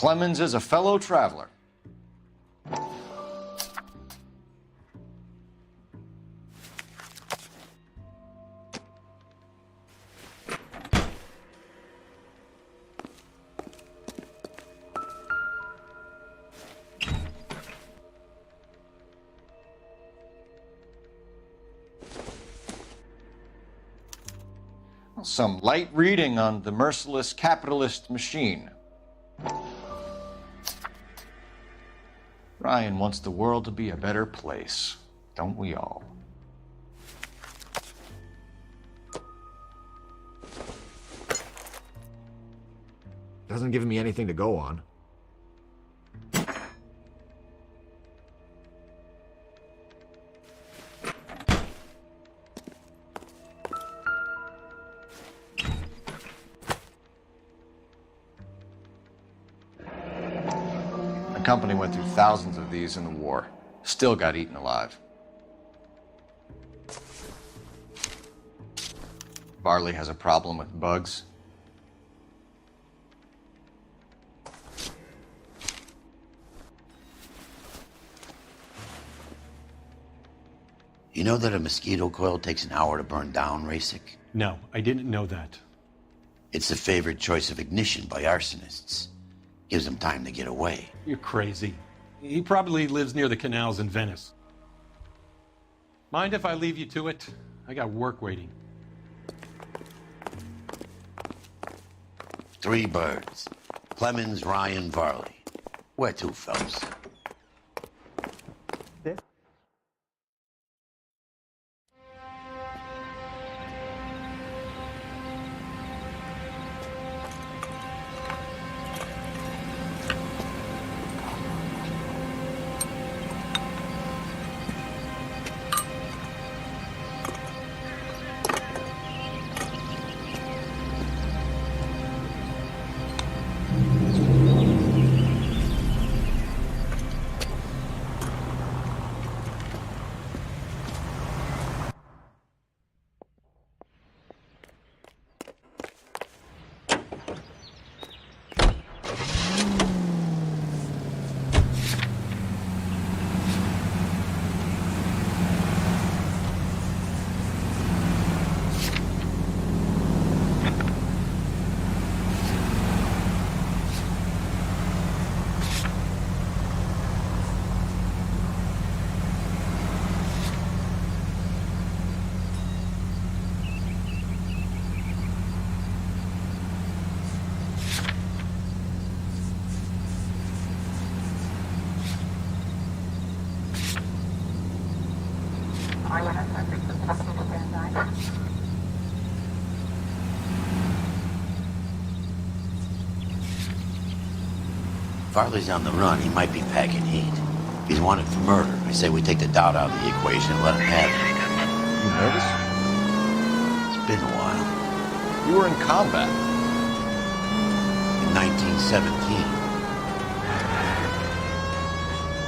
Clemens is a fellow traveler. Some light reading on the merciless capitalist machine. Ryan wants the world to be a better place, don't we all? Doesn't give me anything to go on. The company went through thousands of these in the war. Still got eaten alive. Varley has a problem with bugs. You know that a mosquito coil takes an hour to burn down, Rasic? No, I didn't know that. It's the favorite choice of ignition by arsonists. Gives them time to get away. You're crazy. He probably lives near the canals in Venice. Mind if I leave you to it? I got work waiting. 3 birds. Clemens, Ryan, Varley. Where to, Phelps? Varley's on the run. He might be packing heat. He's wanted for murder. I say we take the doubt out of the equation and let him have it. You nervous? It's been a while. You were in combat. In 1917.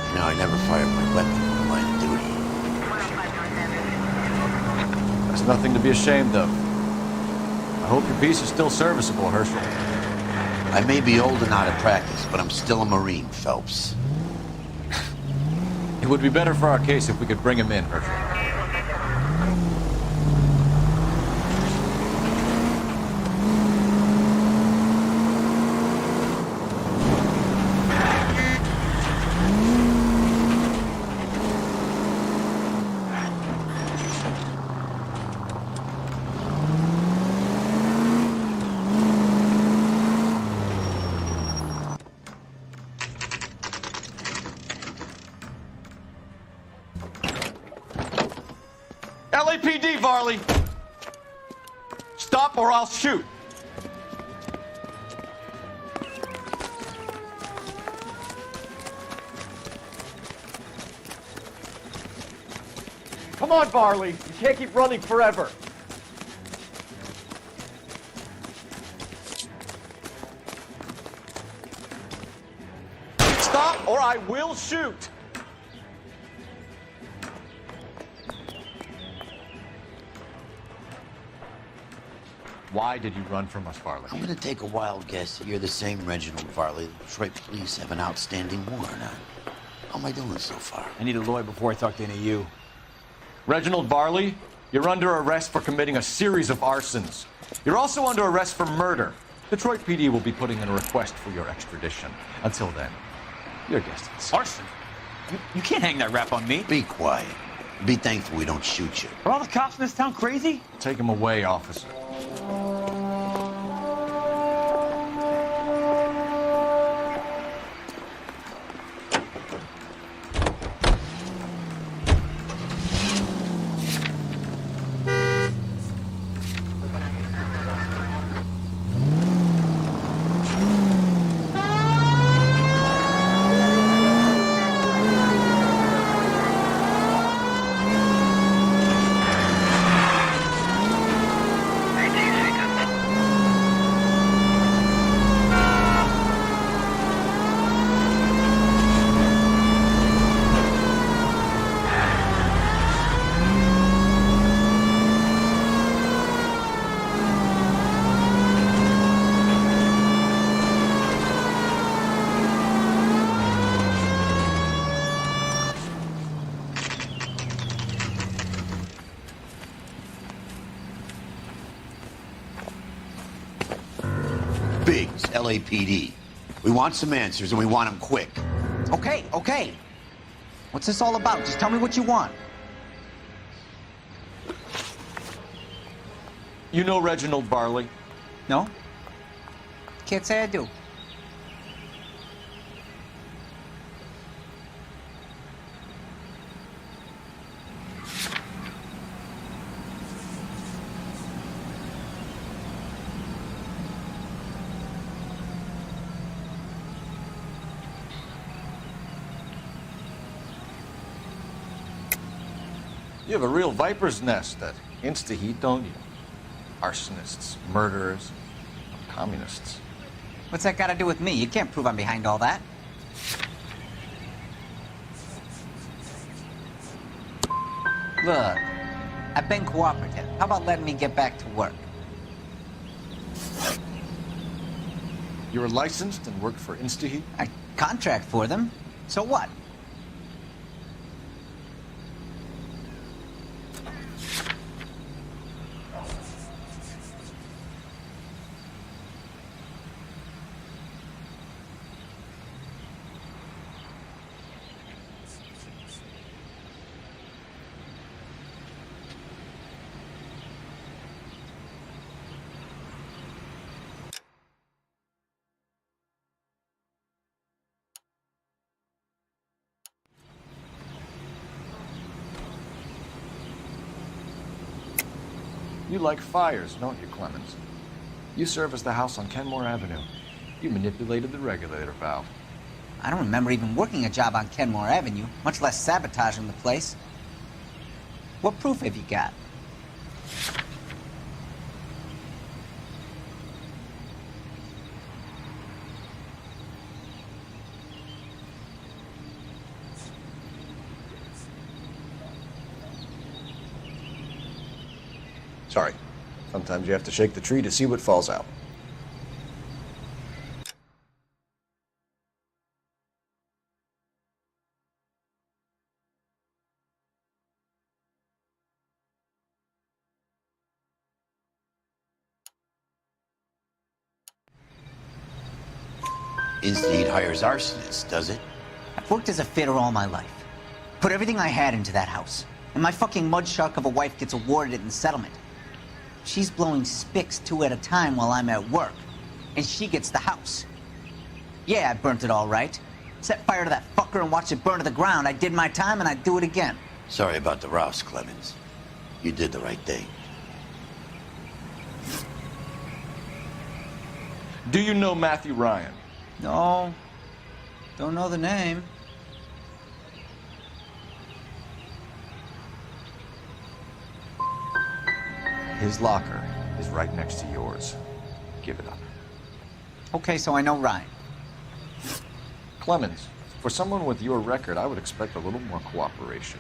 You know, I never fired my weapon on the line of duty. That's nothing to be ashamed of. I hope your piece is still serviceable, Herschel. I may be old and out of practice, but I'm still a Marine, Phelps. It would be better for our case if we could bring him in, Herschel. LAPD, Varley! Stop or I'll shoot! Come on, Varley. You can't keep running forever. Stop or I will shoot! Why did you run from us, Farley? I'm gonna take a wild guess that you're the same Reginald Farley the Detroit police have an outstanding warrant on. How am I doing so far? I need a lawyer before I talk to any of you. Reginald Varley, you're under arrest for committing a series of arsons. You're also under arrest for murder. Detroit PD will be putting in a request for your extradition. Until then, your distance. Arson? You can't hang that rap on me. Be quiet. Be thankful we don't shoot you. Are all the cops in this town crazy? Take him away, officer. Biggs, LAPD. We want some answers, and we want them quick. Okay. What's this all about? Just tell me what you want. You know Reginald Varley? No? Can't say I do. You have a real viper's nest at Insta-Heat, don't you? Arsonists, murderers, communists. What's that got to do with me? You can't prove I'm behind all that. Look, I've been cooperative. How about letting me get back to work? You're licensed and work for Insta-Heat? I contract for them. So what? You like fires, don't you, Clemens? You serve as the house on Kenmore Avenue. You manipulated the regulator valve. I don't remember even working a job on Kenmore Avenue, much less sabotaging the place. What proof have you got? Sorry. Sometimes you have to shake the tree to see what falls out. Insta-Heat hires arsonists, does it? I've worked as a fitter all my life. Put everything I had into that house. And my fucking mud shark of a wife gets awarded it in settlement. She's blowing spics 2 at a time while I'm at work. And she gets the house. Yeah, I burnt it all right. Set fire to that fucker and watched it burn to the ground. I did my time and I'd do it again. Sorry about the rouse, Clemens. You did the right thing. Do you know Matthew Ryan? No. Don't know the name. His locker is right next to yours. Give it up. Okay, so I know Ryan. Clemens, for someone with your record, I would expect a little more cooperation.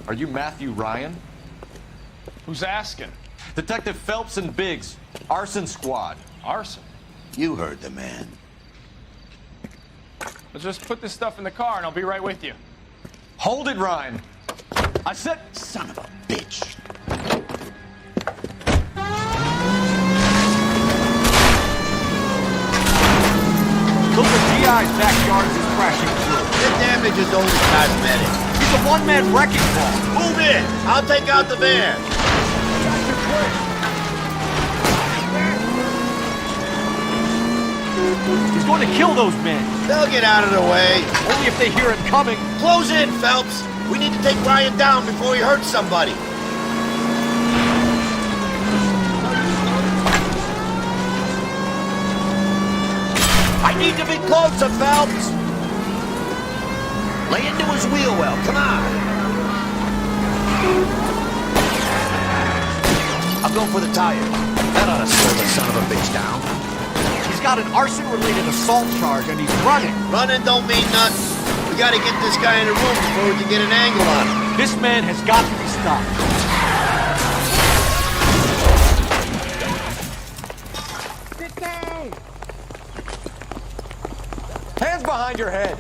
Are you Matthew Ryan? Who's asking? Detective Phelps and Biggs, arson squad. Arson? You heard the man. Let's just put this stuff in the car and I'll be right with you. Hold it, Ryan. I said... Son of a bitch. Look at GI's backyard is crashing through. The damage is only cosmetic. He's a one-man wrecking ball. Move in. I'll take out the van. He's going to kill those men. They'll get out of the way. Only if they hear him coming. Close in, Phelps. We need to take Ryan down before he hurts somebody. I need to be closer, Phelps. Lay into his wheel well. Come on. I'll go for the tire. That ought to slow the son of a bitch down. He's got an arson-related assault charge, and he's running. Running don't mean nothing. We gotta get this guy in the room before we can get an angle on him. This man has got to be stopped. Hands behind your head.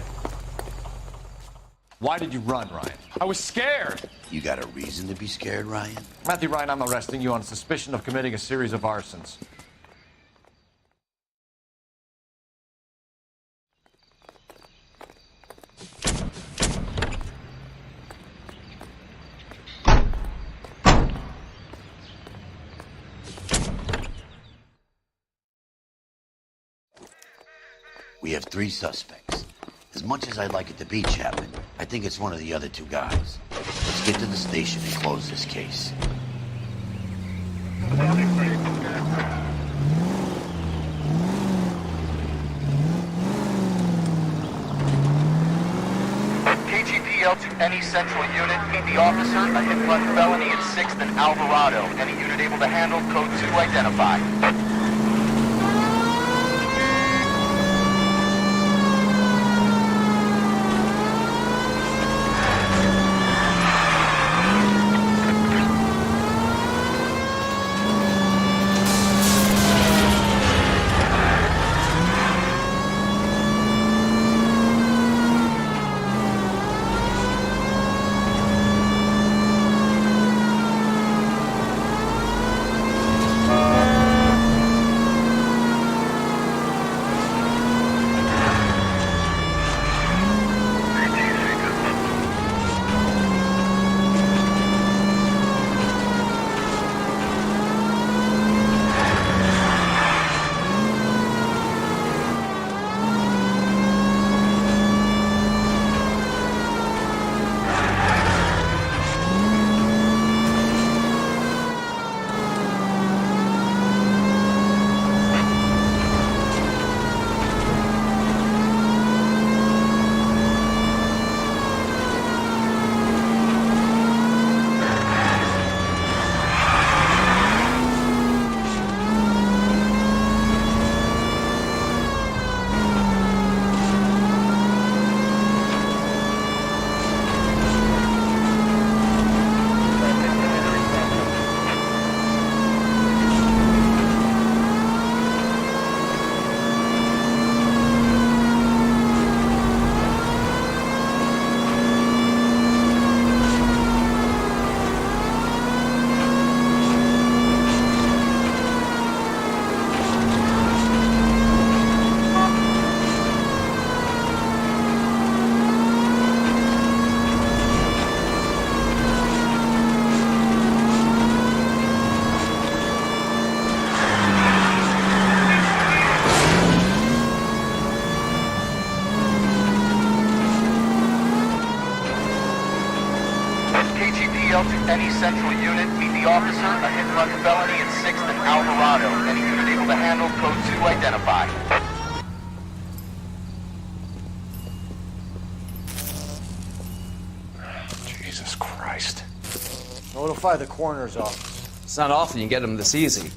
Why did you run, Ryan? I was scared. You got a reason to be scared, Ryan? Matthew Ryan, I'm arresting you on suspicion of committing a series of arsons. We have 3 suspects. As much as I'd like it to be Chapman, I think it's one of the other 2 guys. Let's get to the station and close this case. KGPL to any central unit. Meet the officer, a hit-run felony at 6th and Alvarado. Any unit able to handle code 2 identified. Any central unit, meet the officer, a hit-run felony at 6th and Alvarado. Any unit able to handle code 2 identified. Jesus Christ. Notify the coroner's office. It's not often you get them this easy.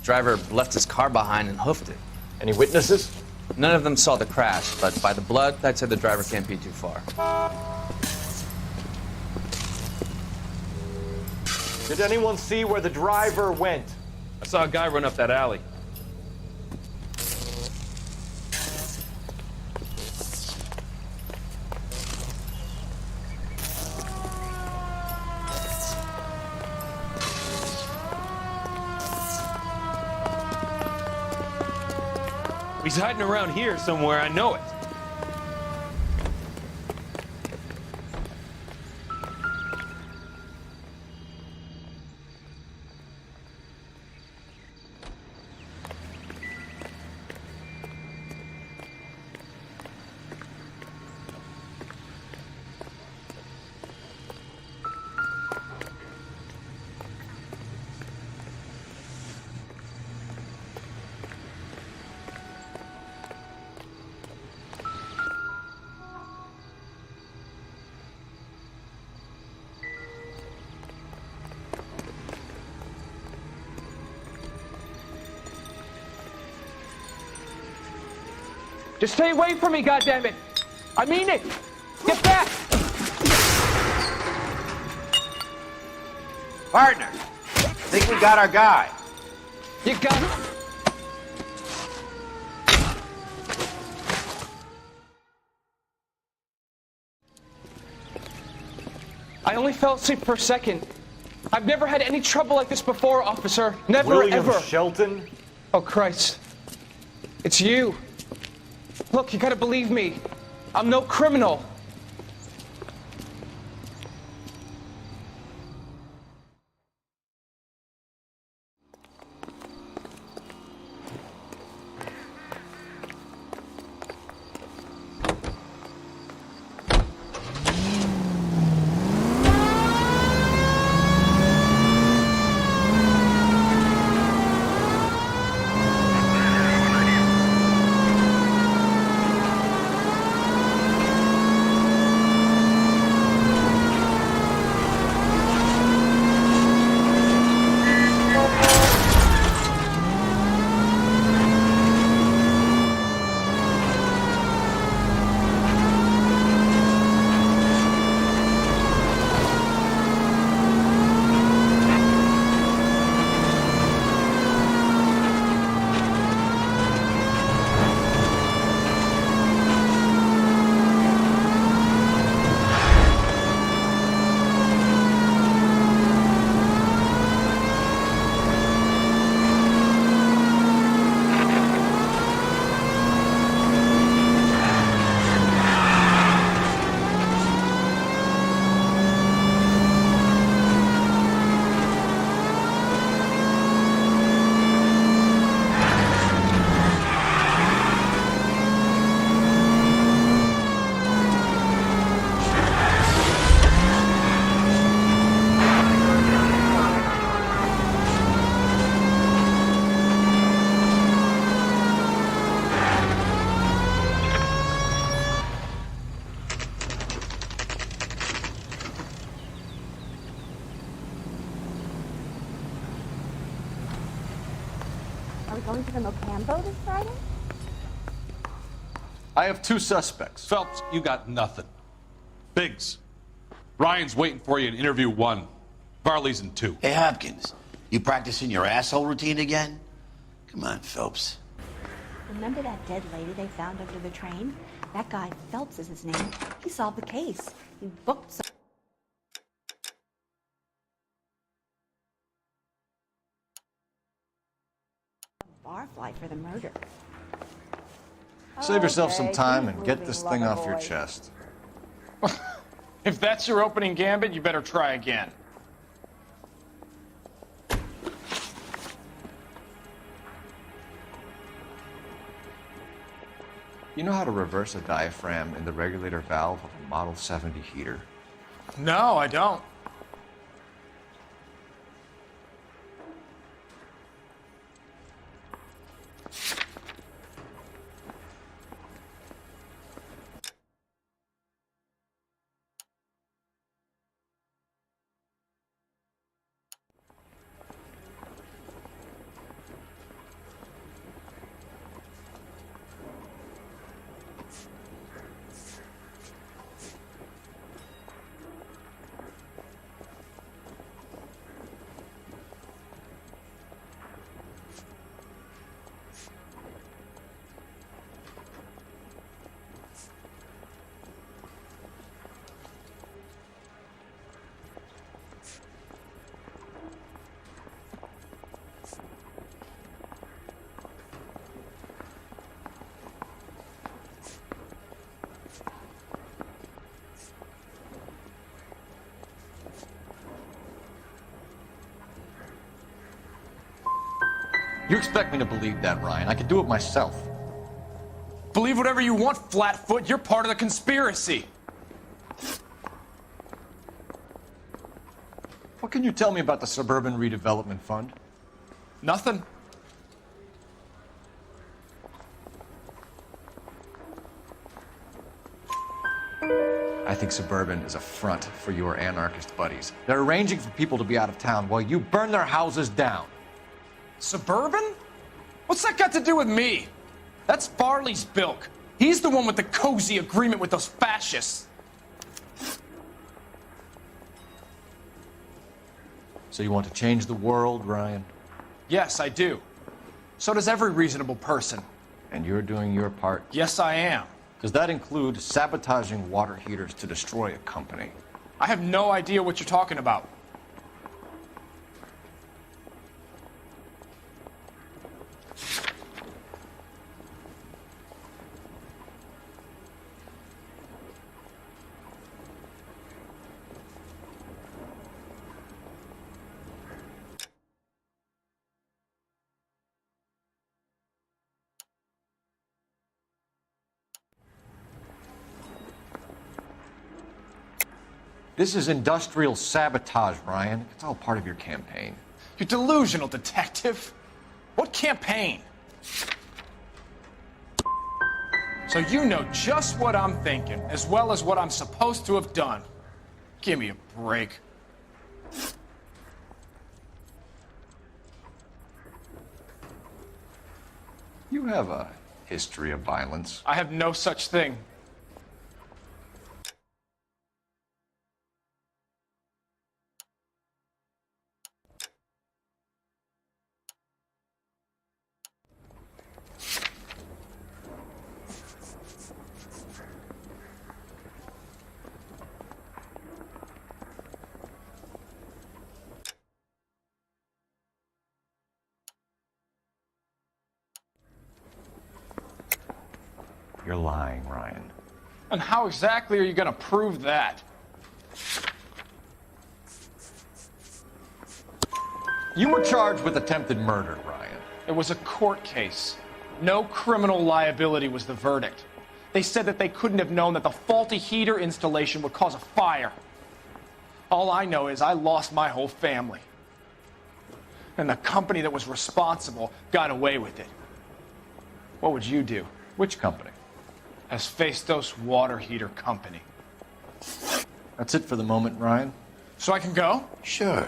Driver left his car behind and hoofed it. Any witnesses? None of them saw the crash, but by the blood, I'd say the driver can't be too far. Did anyone see where the driver went? I saw a guy run up that alley. He's hiding around here somewhere, I know it. Just stay away from me, goddammit! I mean it! Get back! Partner, think we got our guy. You got it. I only fell asleep for a second. I've never had any trouble like this before, officer. Never, William ever. Shelton? Oh, Christ. It's you. Look, you gotta believe me. I'm no criminal. Are we going to the Mocambo this Friday? I have 2 suspects. Phelps, you got nothing. Biggs, Ryan's waiting for you in interview 1. Varley's in 2. Hey, Hopkins, you practicing your asshole routine again? Come on, Phelps. Remember that dead lady they found under the train? That guy, Phelps is his name. He solved the case. He booked some... barfly for the murder. Save yourself some time and get this thing off your chest. If that's your opening gambit, you better try again. You know how to reverse a diaphragm in the regulator valve of a Model 70 heater? No, I don't. You expect me to believe that, Ryan? I could do it myself. Believe whatever you want, Flatfoot. You're part of the conspiracy. What can you tell me about the Suburban Redevelopment Fund? Nothing. I think Suburban is a front for your anarchist buddies. They're arranging for people to be out of town while you burn their houses down. Suburban? What's that got to do with me? That's Farley's bilk. He's the one with the cozy agreement with those fascists. So you want to change the world, Ryan? Yes, I do. So does every reasonable person. And you're doing your part? Yes, I am. Does that include sabotaging water heaters to destroy a company? I have no idea what you're talking about. This is industrial sabotage, Ryan. It's all part of your campaign. You're delusional, detective. What campaign? So you know just what I'm thinking, as well as what I'm supposed to have done. Give me a break. You have a history of violence. I have no such thing. You're lying, Ryan. And how exactly are you going to prove that? You were charged with attempted murder, Ryan. It was a court case. No criminal liability was the verdict. They said that they couldn't have known that the faulty heater installation would cause a fire. All I know is I lost my whole family. And the company that was responsible got away with it. What would you do? Which company? Hephaestus Water Heater Company. That's it for the moment, Ryan. So I can go? Sure.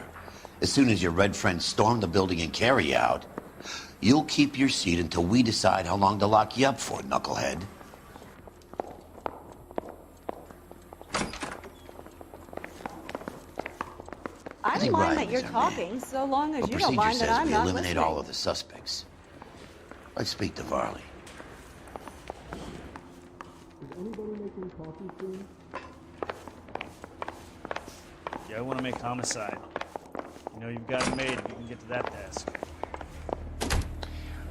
As soon as your red friends storm the building and carry out, you'll keep your seat until we decide how long to lock you up for, knucklehead. I don't mind that you're talking, so long as you don't mind that I'm not listening. Eliminate all of the suspects. Let's speak to Varley. Yeah, I want to make homicide. You know you've got it made if you can get to that desk.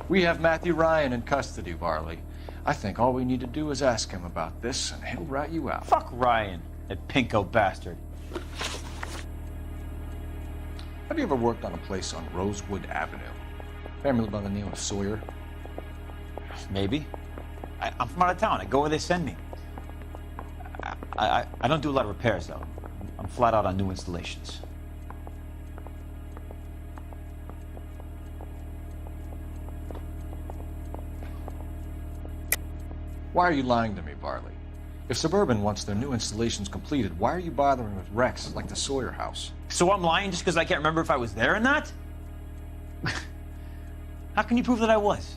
We have Matthew Ryan in custody, Varley. I think all we need to do is ask him about this, and he'll rat you out. Fuck Ryan, that pinko bastard. Have you ever worked on a place on Rosewood Avenue? Family by the name of Sawyer? Maybe. I'm from out of town. I go where they send me. I don't do a lot of repairs, though. I'm flat out on new installations. Why are you lying to me, Varley? If Suburban wants their new installations completed, why are you bothering with wrecks like the Sawyer house? So I'm lying just because I can't remember if I was there or not? How can you prove that I was?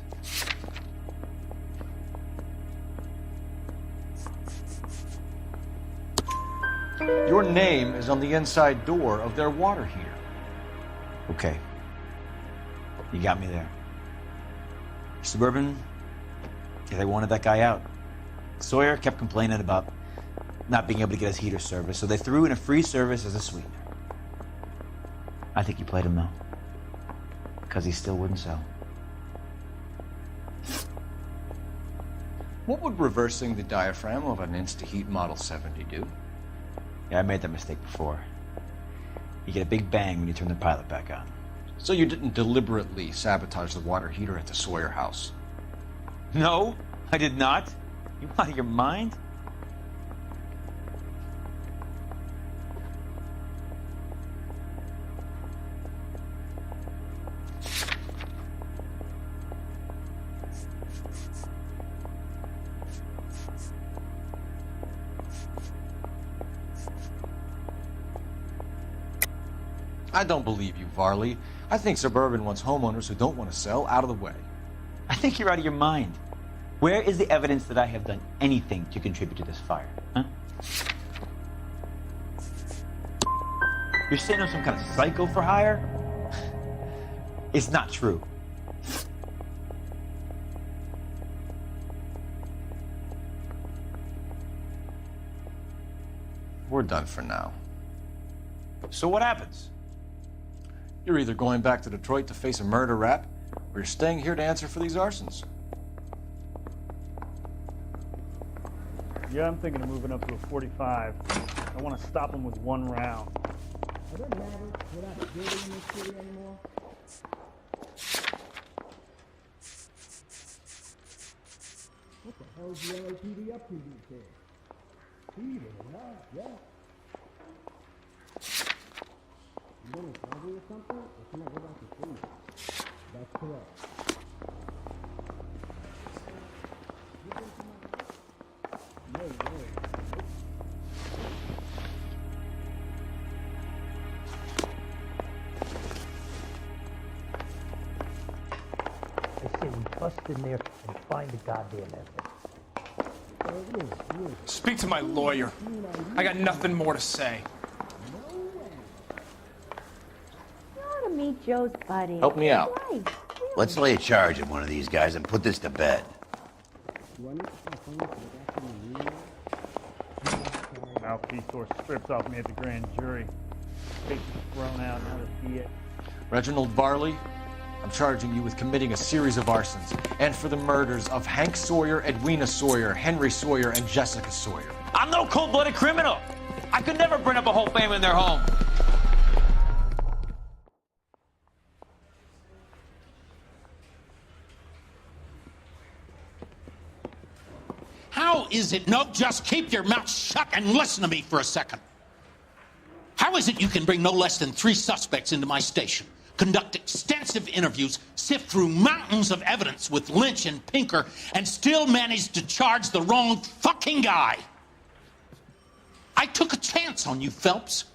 Your name is on the inside door of their water heater. Okay. You got me there. Suburban, yeah, they wanted that guy out. Sawyer kept complaining about not being able to get his heater service, so they threw in a free service as a sweetener. I think you played him, though. Because he still wouldn't sell. What would reversing the diaphragm of an Insta-Heat Model 70 do? Yeah, I made that mistake before. You get a big bang when you turn the pilot back on. So you didn't deliberately sabotage the water heater at the Sawyer house? No, I did not. You out of your mind? I don't believe you, Varley. I think Suburban wants homeowners who don't want to sell out of the way. I think you're out of your mind. Where is the evidence that I have done anything to contribute to this fire? Huh? You're saying I'm some kind of psycho for hire? It's not true. We're done for now. So what happens? You're either going back to Detroit to face a murder rap, or you're staying here to answer for these arsons. Yeah, I'm thinking of moving up to a 45. I want to stop him with one round. Are there matters without a building in this city anymore? What the hell is the LAPD up to these days? Speeding, huh? Yeah. You going to robbery or something? Or can I go back to sleep? That's correct. No way. I say we bust in there and find the goddamn evidence. Speak to my lawyer. I got nothing more to say. You ought to meet Joe's buddy. Help me out. Right. Let's lay a charge at one of these guys and put this to bed. Mouthpiece tore strips off me at the grand jury. Face thrown out, now to see it. Reginald Varley, I'm charging you with committing a series of arsons and for the murders of Hank Sawyer, Edwina Sawyer, Henry Sawyer, and Jessica Sawyer. I'm no cold-blooded criminal. I could never burn up a whole family in their home. How is it? No, just keep your mouth shut and listen to me for a second. How is it you can bring no less than 3 suspects into my station, conduct extensive interviews, sift through mountains of evidence with Lynch and Pinker, and still manage to charge the wrong fucking guy? I took a chance on you, Phelps.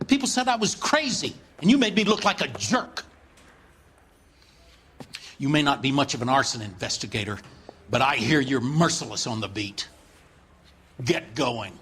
People said I was crazy, and you made me look like a jerk. You may not be much of an arson investigator, but I hear you're merciless on the beat. Get going.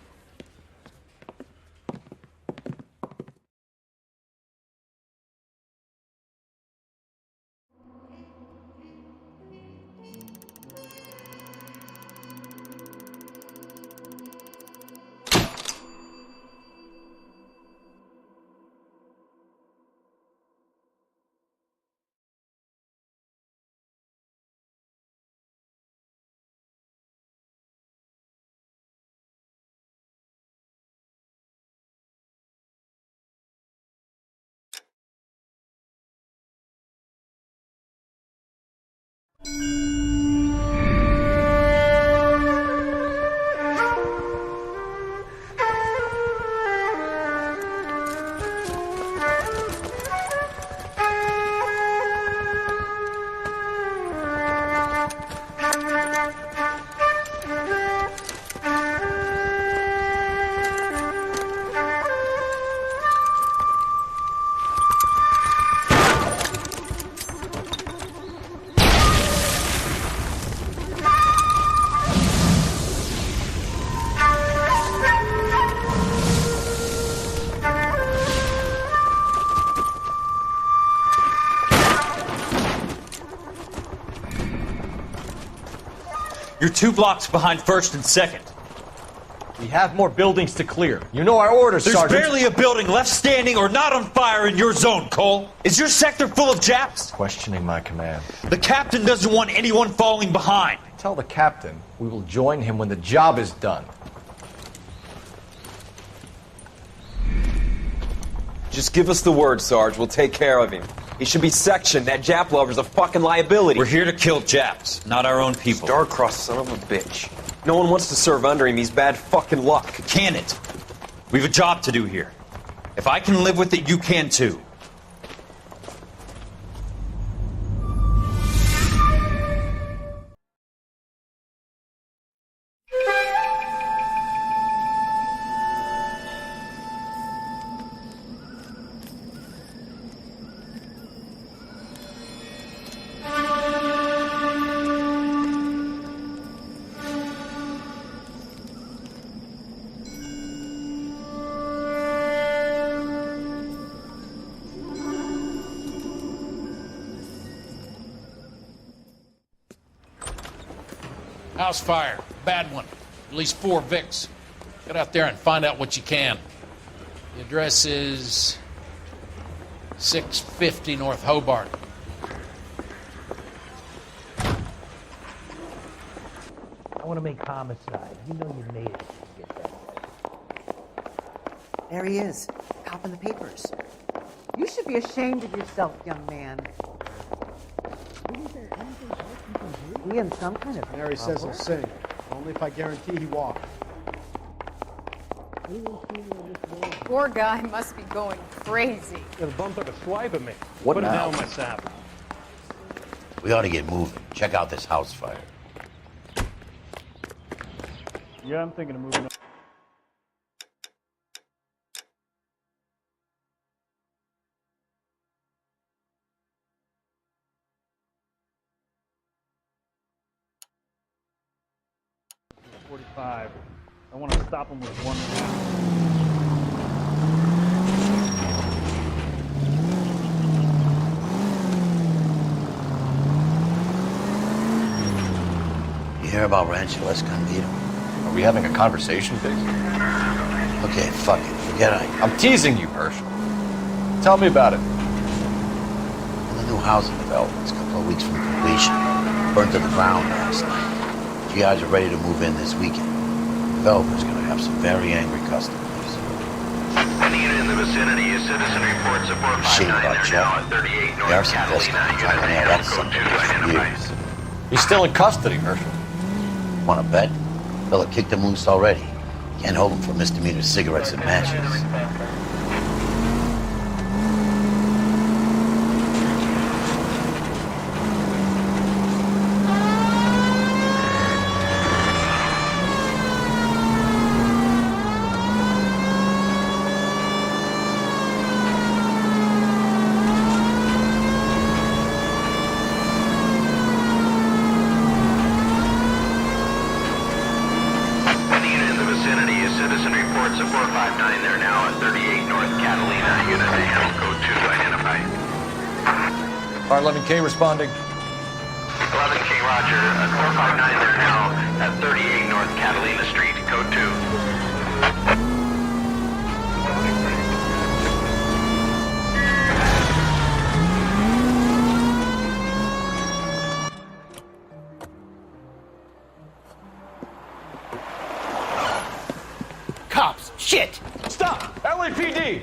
You're 2 blocks behind 1st and 2nd. We have more buildings to clear. You know our orders, There's Sergeant. barely a building left standing or not on fire in your zone, Cole. Is your sector full of Japs? Questioning my command. The captain doesn't want anyone falling behind. Tell the captain we will join him when the job is done. Just give us the word, Sarge. We'll take care of him. He should be sectioned. That Jap lover's a fucking liability. We're here to kill Japs, not our own people. Star-crossed son of a bitch. No one wants to serve under him. He's bad fucking luck. Can it? We have a job to do here. If I can live with it, you can too. House fire. Bad one. At least 4 Vicks. Get out there and find out what you can. The address is 650 North Hobart. I want to make homicide. You know you made it. Get that guy. There he is, cop in the papers. You should be ashamed of yourself, young man. He in some kind of Mary says he'll sing, only if I guarantee he walks. Poor guy must be going crazy. The bum took a swipe at me. What Put it now? down my saddle. We ought to get moving. Check out this house fire. Yeah, I'm thinking of moving on. I want to stop him with one round. You hear about Rancho Escondido? Are we having a conversation, Biggs? Okay, fuck it. Forget I. I'm teasing you, Herschel. Tell me about it. The new housing development's a couple of weeks from completion. Burned to the ground last night. You guys are ready to move in this weekend. The developer's gonna have some very angry customers. Any unit in the vicinity is citizen report support Shit 59 about there now Jeff. at 38 The North arson Catalina. investigator trying to Unit nail that handle son code 2 for identified. years. He's still in custody, Herschel. Wanna bet? Fella kicked him loose already. Can't hold him for misdemeanor cigarettes and matches. Any unit in the vicinity is citizen report support 59 there now at 38 North Catalina. Unit handle code 2 identified. R11K responding. 11K Roger, 459 there now at 38 North Catalina Street, code 2. Cops! Shit! Stop! LAPD!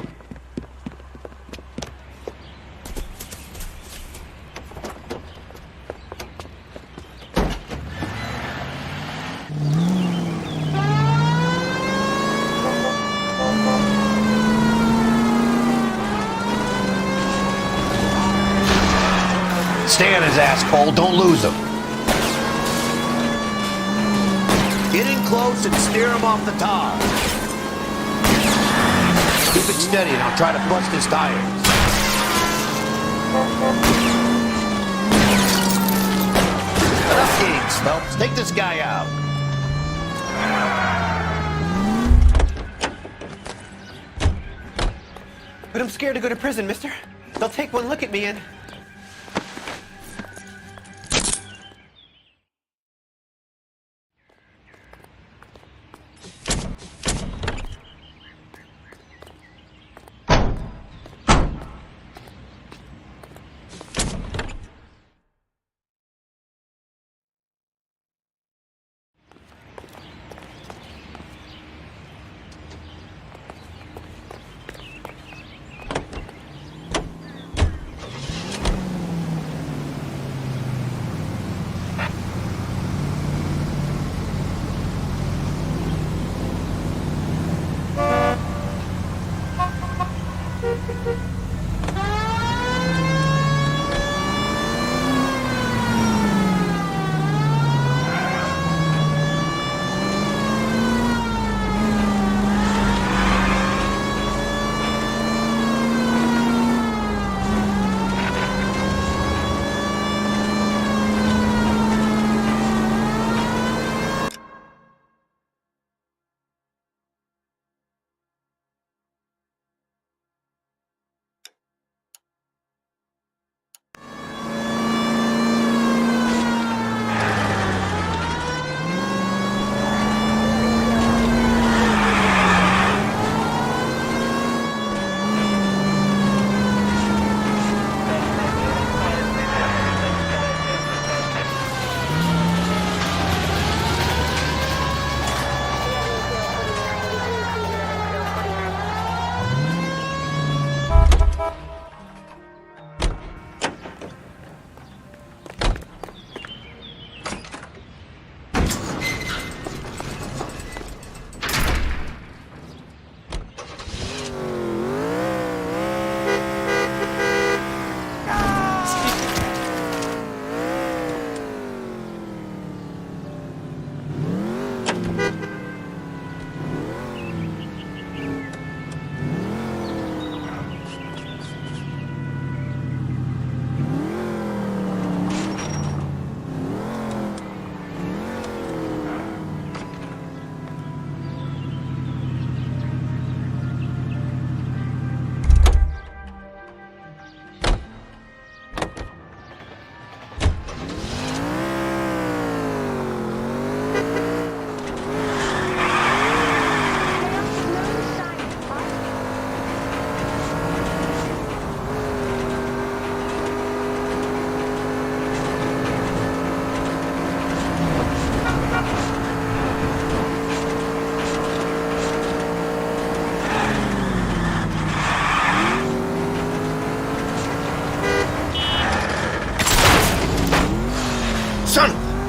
Stay on his ass, Cole. Don't lose him. Get in close and steer him off the tar. Keep it steady and I'll try to bust his tires. Enough games, Phelps. Take this guy out. But I'm scared to go to prison, mister. They'll take one look at me and...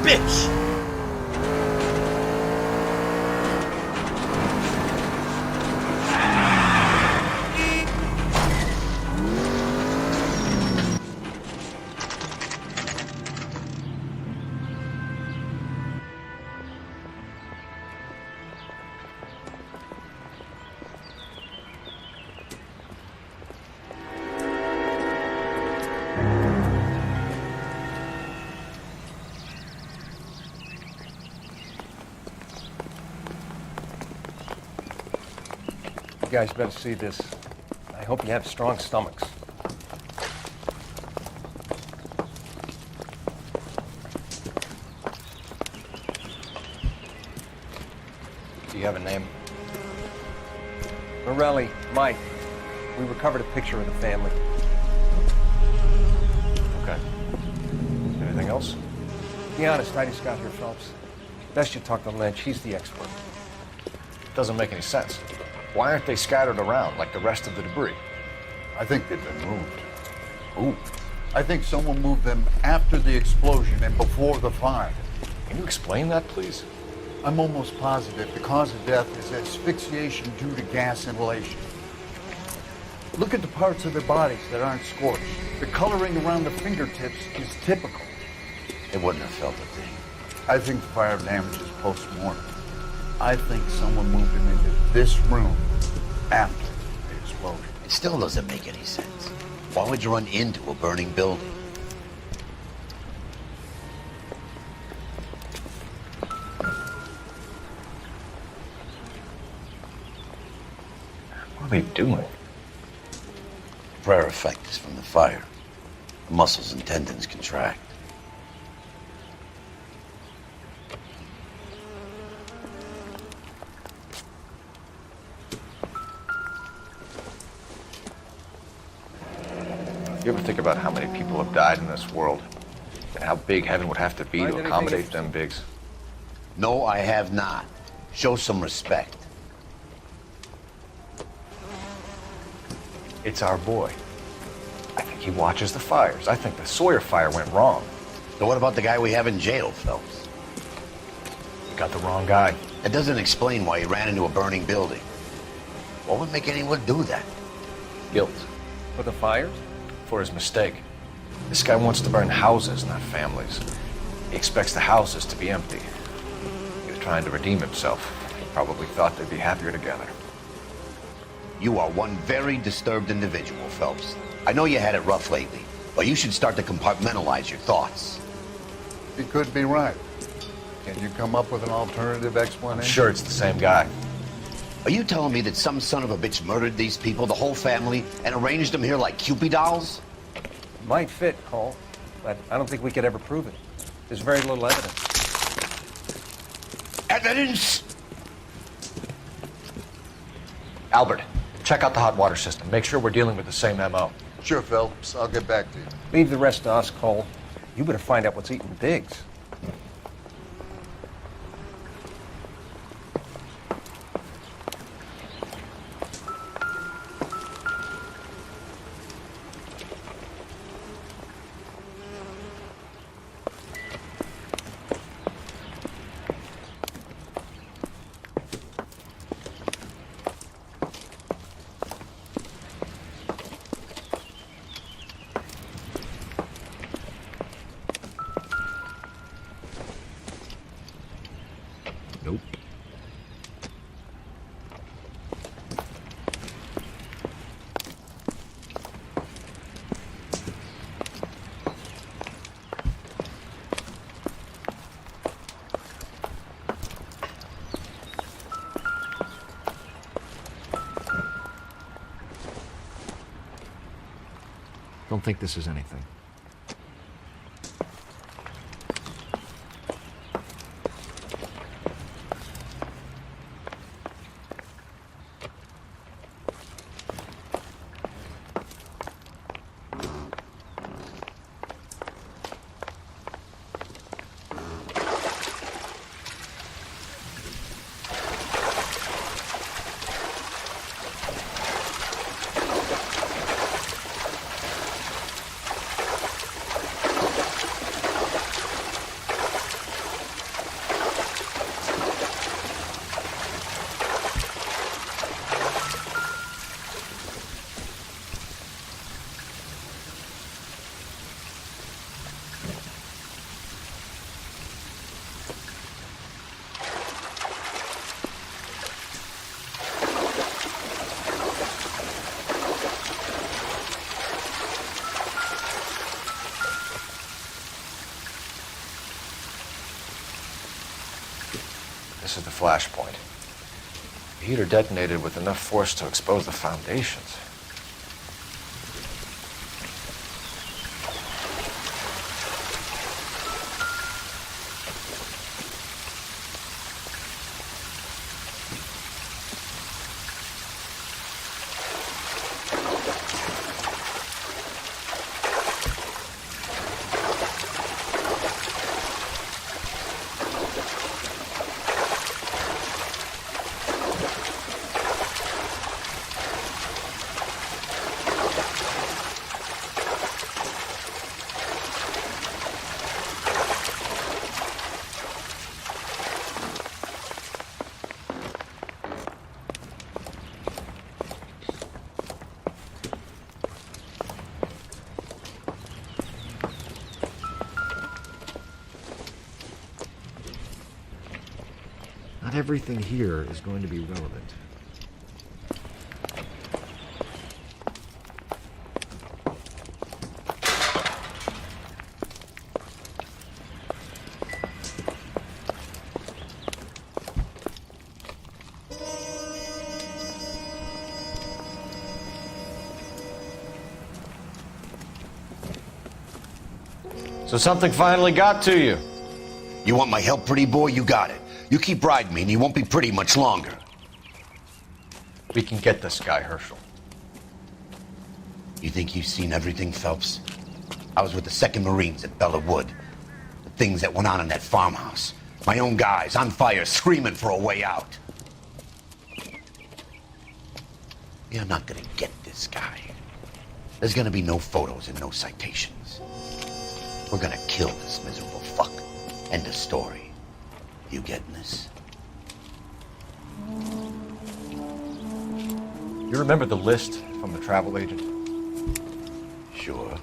bitch! You guys better see this. I hope you have strong stomachs. Do you have a name? Morelli, Mike. We recovered a picture of the family. Okay. Anything else? Be honest, I just got here, Phelps. Best you talk to Lynch. He's the expert. Doesn't make any sense. Why aren't they scattered around like the rest of the debris? I think they've been moved. Who? I think someone moved them after the explosion and before the fire. Can you explain that, please? I'm almost positive the cause of death is asphyxiation due to gas inhalation. Look at the parts of their bodies that aren't scorched. The coloring around the fingertips is typical. They wouldn't have felt a thing. I think the fire damage is post-mortem. I think someone moved them into this room after the explosion. It still doesn't make any sense. Why would you run into a burning building? What are they doing? Prayer effect is from the fire. The muscles and tendons contract. You ever think about how many people have died in this world? And how big heaven would have to be to accommodate them bigs? No, I have not. Show some respect. It's our boy. I think he watches the fires. I think the Sawyer fire went wrong. So what about the guy we have in jail, Phelps? You got the wrong guy. That doesn't explain why he ran into a burning building. What would make anyone do that? Guilt. For the fires? For his mistake. This guy wants to burn houses, not families. He expects the houses to be empty. He was trying to redeem himself. He probably thought they'd be happier together. You are one very disturbed individual, Phelps. I know you had it rough lately, but you should start to compartmentalize your thoughts. You could be right. Can you come up with an alternative explanation? I'm sure it's the same guy. Are you telling me that some son of a bitch murdered these people, the whole family, and arranged them here like Cupid dolls? Might fit, Cole, but I don't think we could ever prove it. There's very little evidence. Evidence? Albert, check out the hot water system. Make sure we're dealing with the same MO. Sure, Phelps. I'll get back to you. Leave the rest to us, Cole. You better find out what's eating Biggs. Nope. Don't think this is anything. This is the flashpoint. The heater detonated with enough force to expose the foundations. Not everything here is going to be relevant. So something finally got to you. You want my help, pretty boy? You got it. You keep riding me and you won't be pretty much longer. We can get this guy, Herschel. You think you've seen everything, Phelps? I was with the 2nd Marines at Bella Wood. The things that went on in that farmhouse. My own guys on fire, screaming for a way out. You're not gonna get this guy. There's gonna be no photos and no citations. We're gonna kill this miserable fuck. End of story. You getting this? You remember the list from the travel agent? Sure.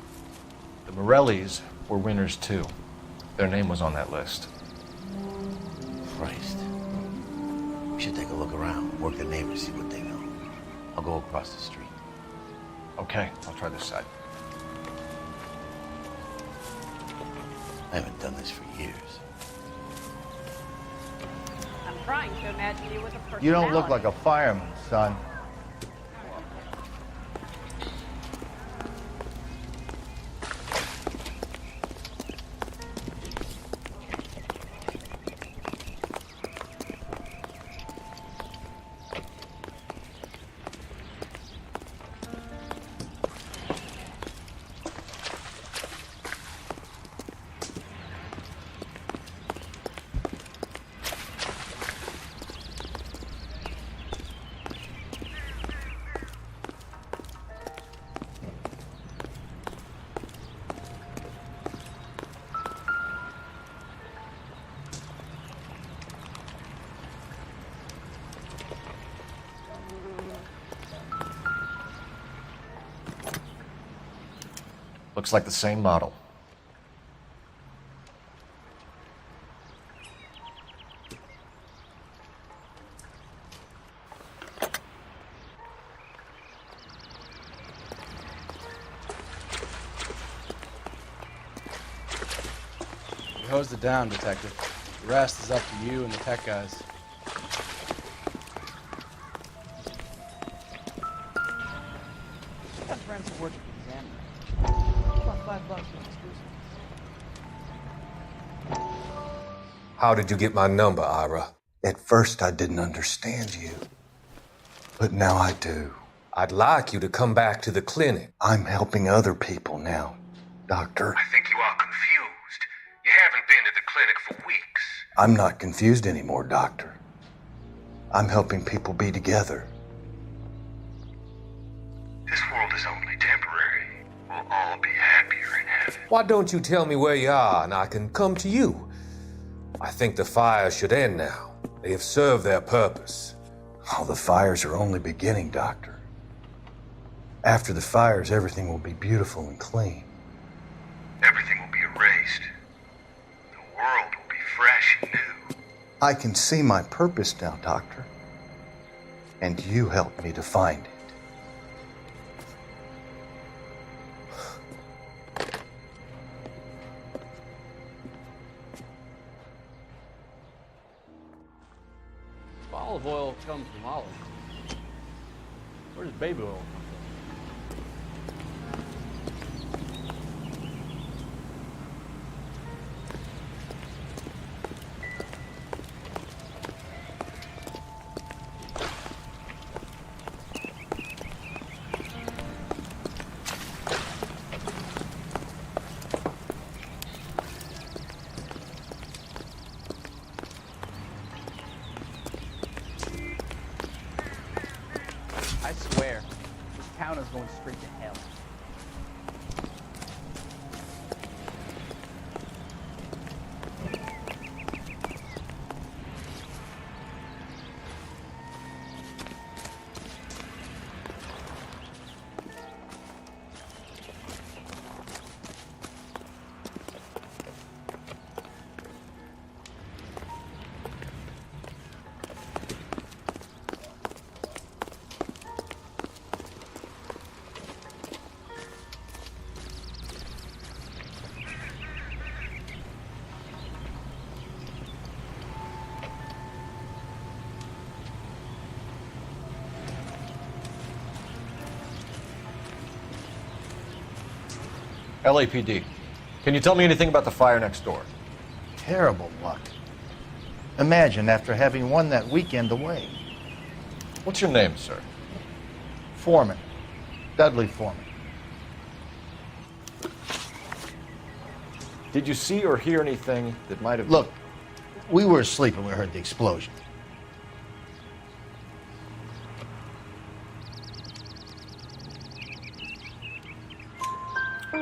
The Morellis were winners too. Their name was on that list. Christ. We should take a look around, work the neighbors, see what they know. I'll go across the street. Okay, I'll try this side. I haven't done this for years. I'm trying to imagine you with a personality. You don't look like a fireman, son. Looks like the same model. You hosed it down, Detective. The rest is up to you and the tech guys. Got friends who work at the examiner. About $5 for exclusive. How did you get my number, Ira? At first, I didn't understand you. But now I do. I'd like you to come back to the clinic. I'm helping other people now, Doctor. I think you are confused. You haven't been to the clinic for weeks. I'm not confused anymore, Doctor. I'm helping people be together. This world is only temporary. We'll all be happier in heaven. Why don't you tell me where you are and I can come to you? I think the fires should end now. They have served their purpose. Oh, the fires are only beginning, Doctor. After the fires, everything will be beautiful and clean. Everything will be erased. The world will be fresh and new. I can see my purpose now, Doctor. And you helped me to find it. Olive oil comes from olives. Where does baby oil come I swear, this town is going straight to hell. LAPD. Can you tell me anything about the fire next door? Terrible luck. Imagine after having won that weekend away. What's your name, sir? Foreman. Dudley Foreman. Did you see or hear anything that might have... Look, we were asleep when we heard the explosion.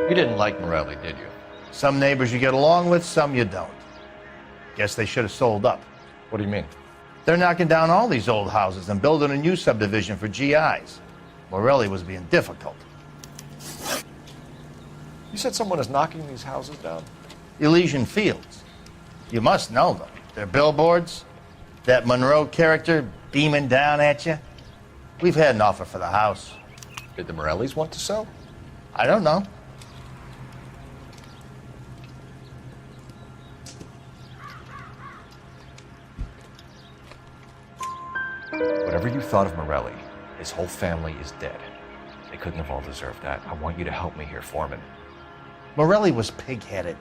You didn't like Morelli, did you? Some neighbors you get along with, some you don't. Guess they should have sold up. What do you mean? They're knocking down all these old houses and building a new subdivision for GIs. Morelli was being difficult. You said someone is knocking these houses down? Elysian Fields. You must know them. They're billboards. That Monroe character beaming down at you. We've had an offer for the house. Did the Morellis want to sell? I don't know. Whatever you thought of Morelli, his whole family is dead. They couldn't have all deserved that. I want you to help me here, Foreman. Morelli was pig-headed.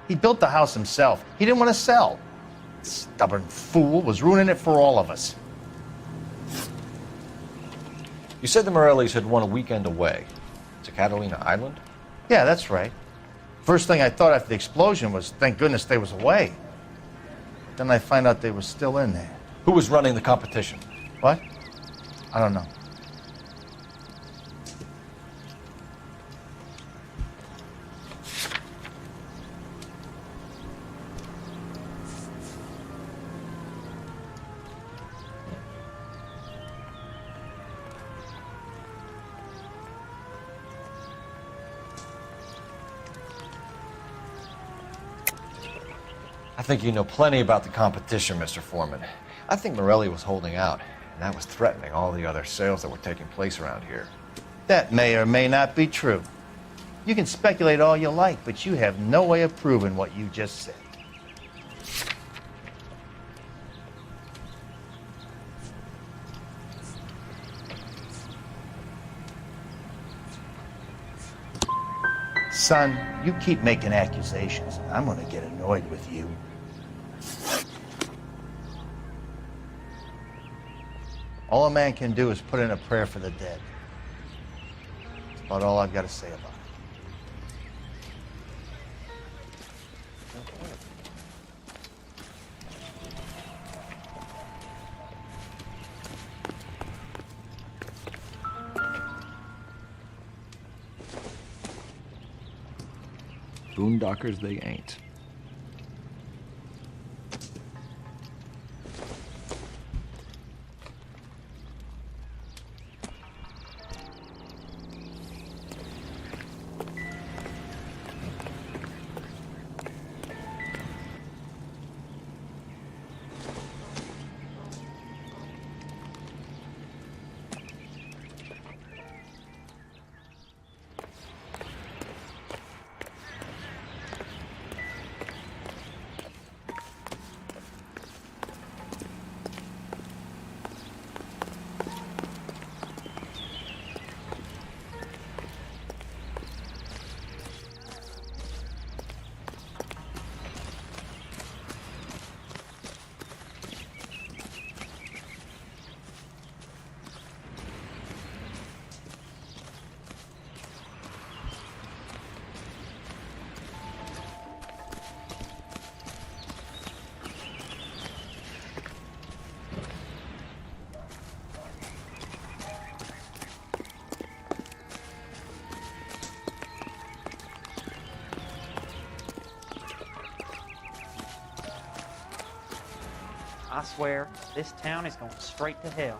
He built the house himself. He didn't want to sell. Stubborn fool was ruining it for all of us. You said the Morellis had won a weekend away to Catalina Island? Yeah, that's right. First thing I thought after the explosion was, thank goodness they was away. Then I find out they were still in there. Who was running the competition? What? I don't know. I think you know plenty about the competition, Mr. Foreman. I think Morelli was holding out, and that was threatening all the other sales that were taking place around here. That may or may not be true. You can speculate all you like, but you have no way of proving what you just said. Son, you keep making accusations, and I'm going to get annoyed with you. All a man can do is put in a prayer for the dead. That's about all I've got to say about it. Boondockers they ain't. I swear, this town is going straight to hell.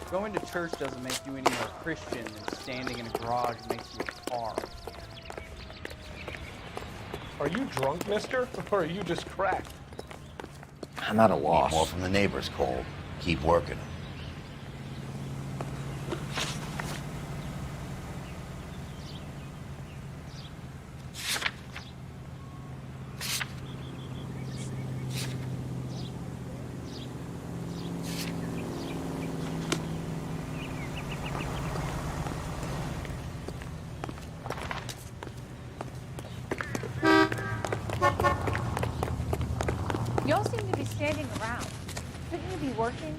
Going to church doesn't make you any more Christian than standing in a garage makes you a car. Are you drunk, mister? Or are you just cracked? I'm at a loss. Need more from the neighbors, Cole. Keep working. You all seem to be standing around. Couldn't you be working?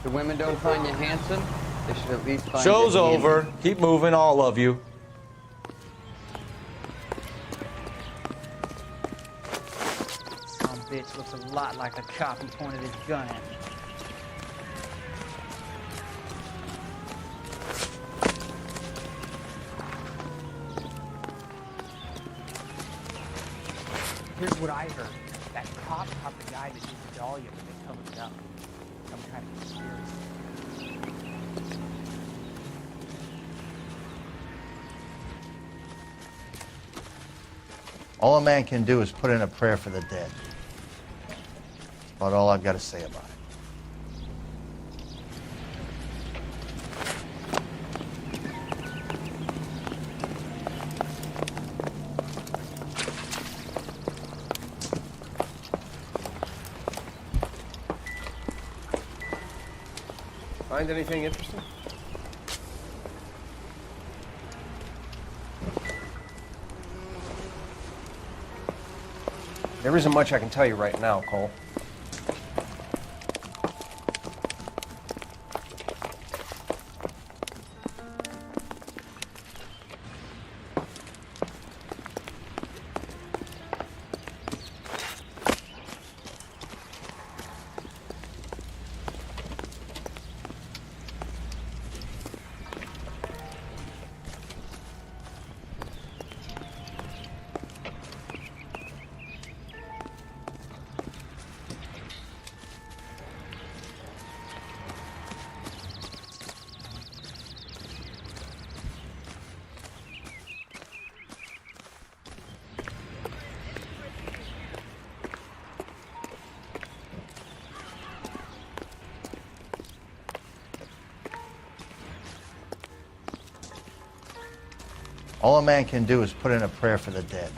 The women don't find you handsome, they should at least find Show's you handy. over. Keep moving, all of you. Some bitch looks a lot like a cop he pointed his gun at me. Here's what I heard. That cop caught the guy that did the dahlia, but they covered it up. Some kind of conspiracy. All a man can do is put in a prayer for the dead. That's about all I've got to say about it. Find anything interesting? There isn't much I can tell you right now, Cole. All a man can do is put in a prayer for the dead.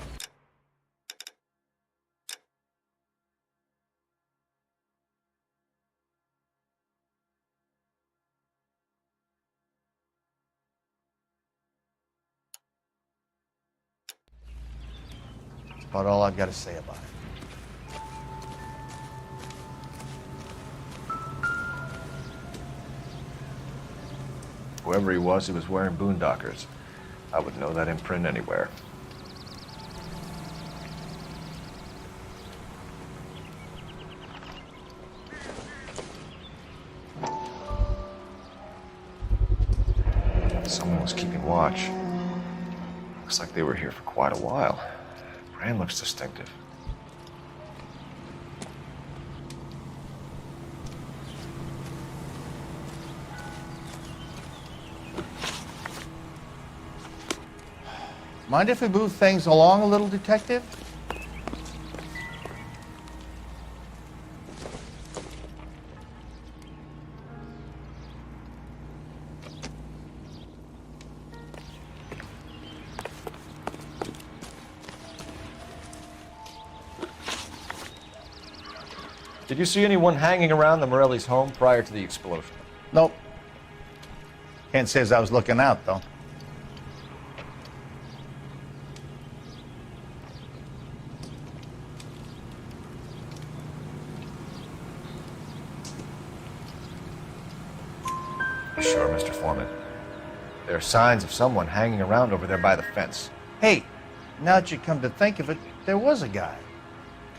That's about all I've got to say about it. Whoever he was wearing boondockers. I would know that imprint anywhere. Someone was keeping watch. Looks like they were here for quite a while. Brand looks distinctive. Mind if we move things along a little, Detective? Did you see anyone hanging around the Morelli's home prior to the explosion? Nope. Can't say as I was looking out, though. You sure, Mr. Foreman? There are signs of someone hanging around over there by the fence. Hey, now that you come to think of it, there was a guy.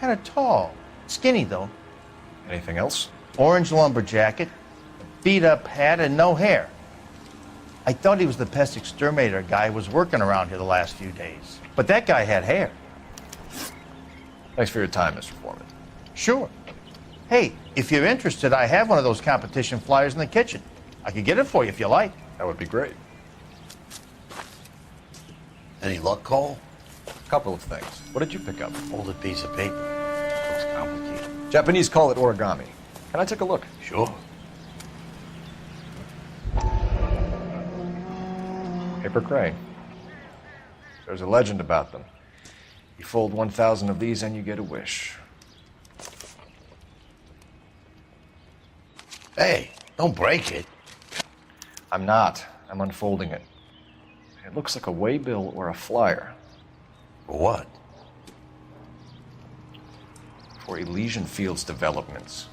Kind of tall. Skinny, though. Anything else? Orange lumber jacket, a beat-up hat, and no hair. I thought he was the pest exterminator guy who was working around here the last few days. But that guy had hair. Thanks for your time, Mr. Foreman. Sure. Hey, if you're interested, I have one of those competition flyers in the kitchen. I could get it for you if you like. That would be great. Any luck, Cole? A couple of things. What did you pick up? Folded piece of paper. Looks complicated. Japanese call it origami. Can I take a look? Sure. Paper crane. There's a legend about them. You fold 1,000 of these and you get a wish. Hey, don't break it. I'm not. I'm unfolding it. It looks like a waybill or a flyer. For what? For Elysian Fields developments.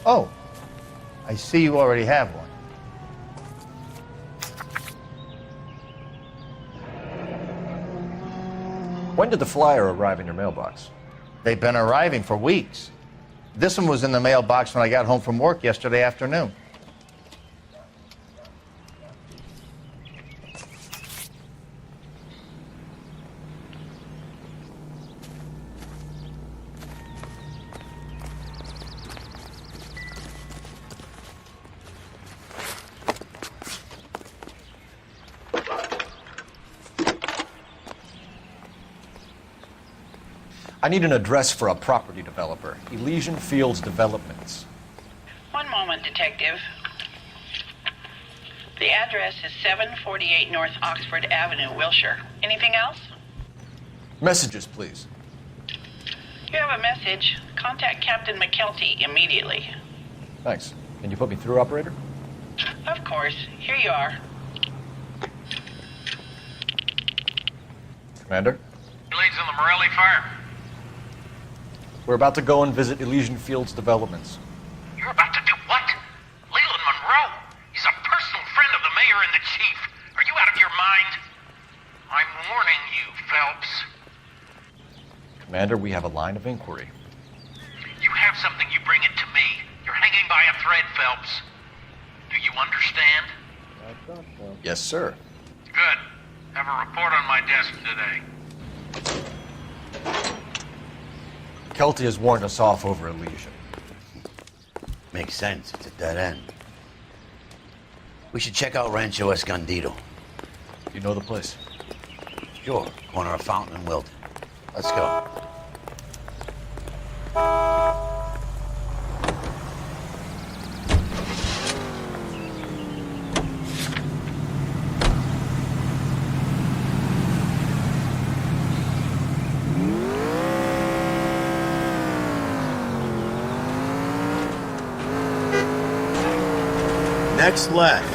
Oh, I see you already have one. When did the flyer arrive in your mailbox? They've been arriving for weeks. This one was in the mailbox when I got home from work yesterday afternoon. I need an address for a property developer. Elysian Fields Developments. One moment, Detective. The address is 748 North Oxford Avenue, Wilshire. Anything else? Messages, please. You have a message. Contact Captain McKelty immediately. Thanks. Can you put me through, operator? Of course. Here you are. Commander? Leads in the Morelli fire. We're about to go and visit Elysian Fields Developments. You're about to do what? Leland Monroe? He's a personal friend of the mayor and the chief. Are you out of your mind? I'm warning you, Phelps. Commander, we have a line of inquiry. You have something, you bring it to me. You're hanging by a thread, Phelps. Do you understand? Yes, sir. Good. Have a report on my desk today. Kelty has warned us off over Elysian. Makes sense. It's a dead end. We should check out Rancho Escondido. You know the place? Sure. Corner of Fountain and Wilton. Let's go. Next left.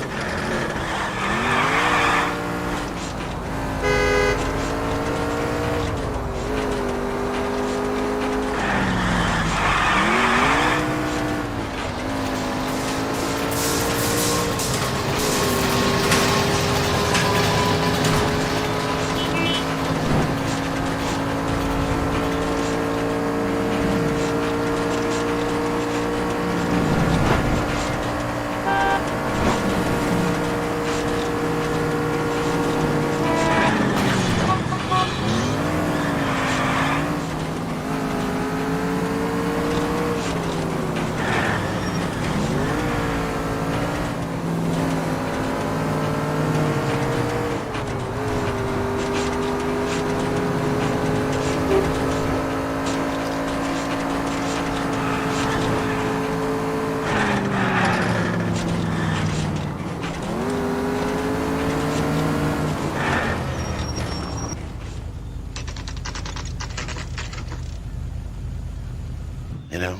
You know,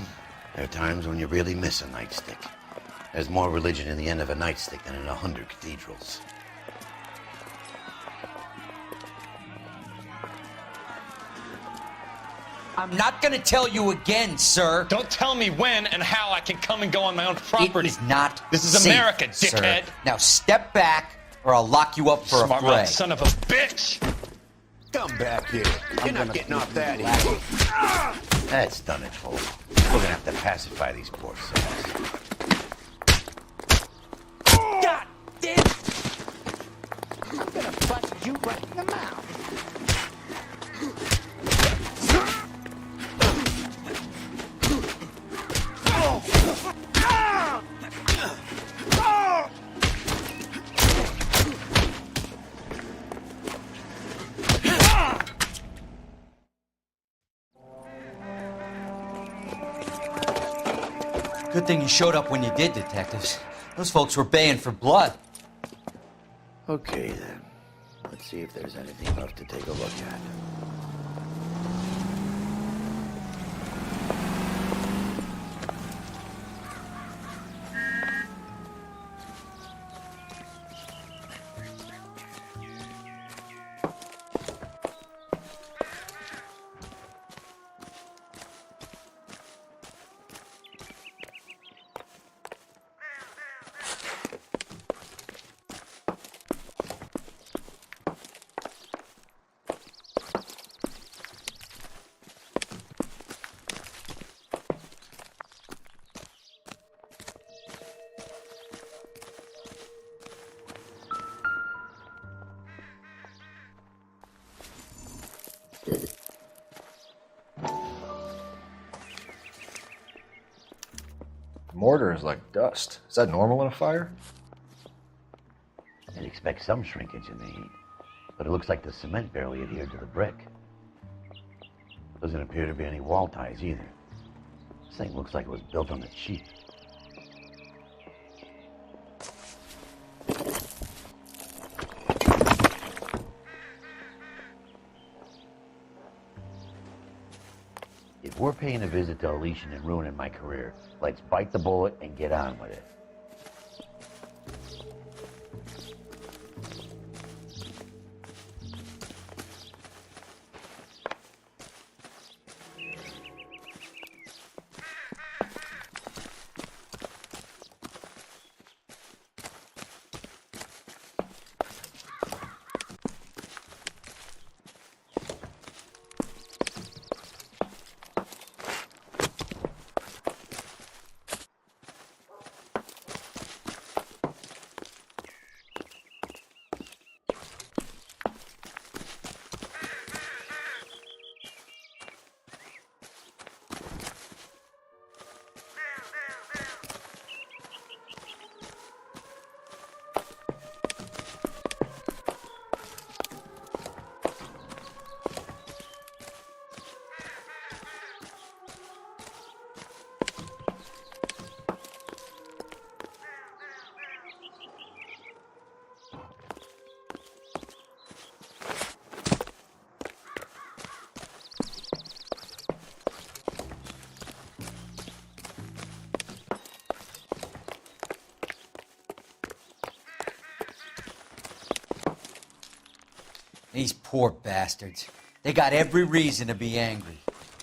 there are times when you really miss a nightstick. There's more religion in the end of a nightstick than in 100 cathedrals. I'm not gonna tell you again, sir. Don't tell me when and how I can come and go on my own property. It is not This is safe, America, dickhead. Sir. Now step back, or I'll lock you up for Smart a fray. mouth son of a bitch! Come back here. You're not getting off that easy. That's done it, Cole. We're gonna have to pacify these poor souls. God damn! I'm gonna bust you right in the mouth. Good thing you showed up when you did, detectives. Those folks were baying for blood. Okay, then. Let's see if there's anything left to take a look at. Mortar is like dust. Is that normal in a fire? I'd expect some shrinkage in the heat, but it looks like the cement barely adhered to the brick. Doesn't appear to be any wall ties either. This thing looks like it was built on the cheap. If we're paying a visit to Elysian and ruining my career, let's bite the bullet and get on with it. These poor bastards. They got every reason to be angry.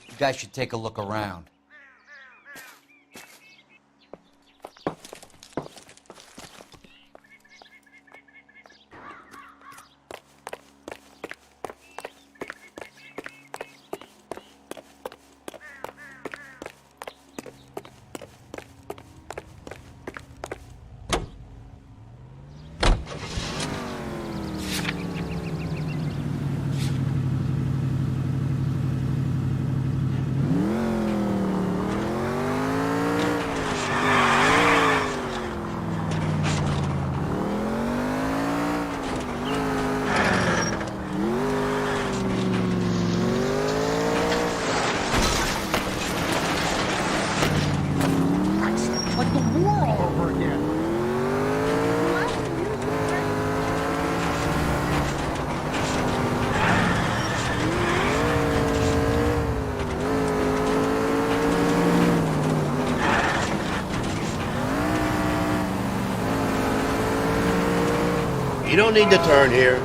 You guys should take a look around. You don't need to turn here.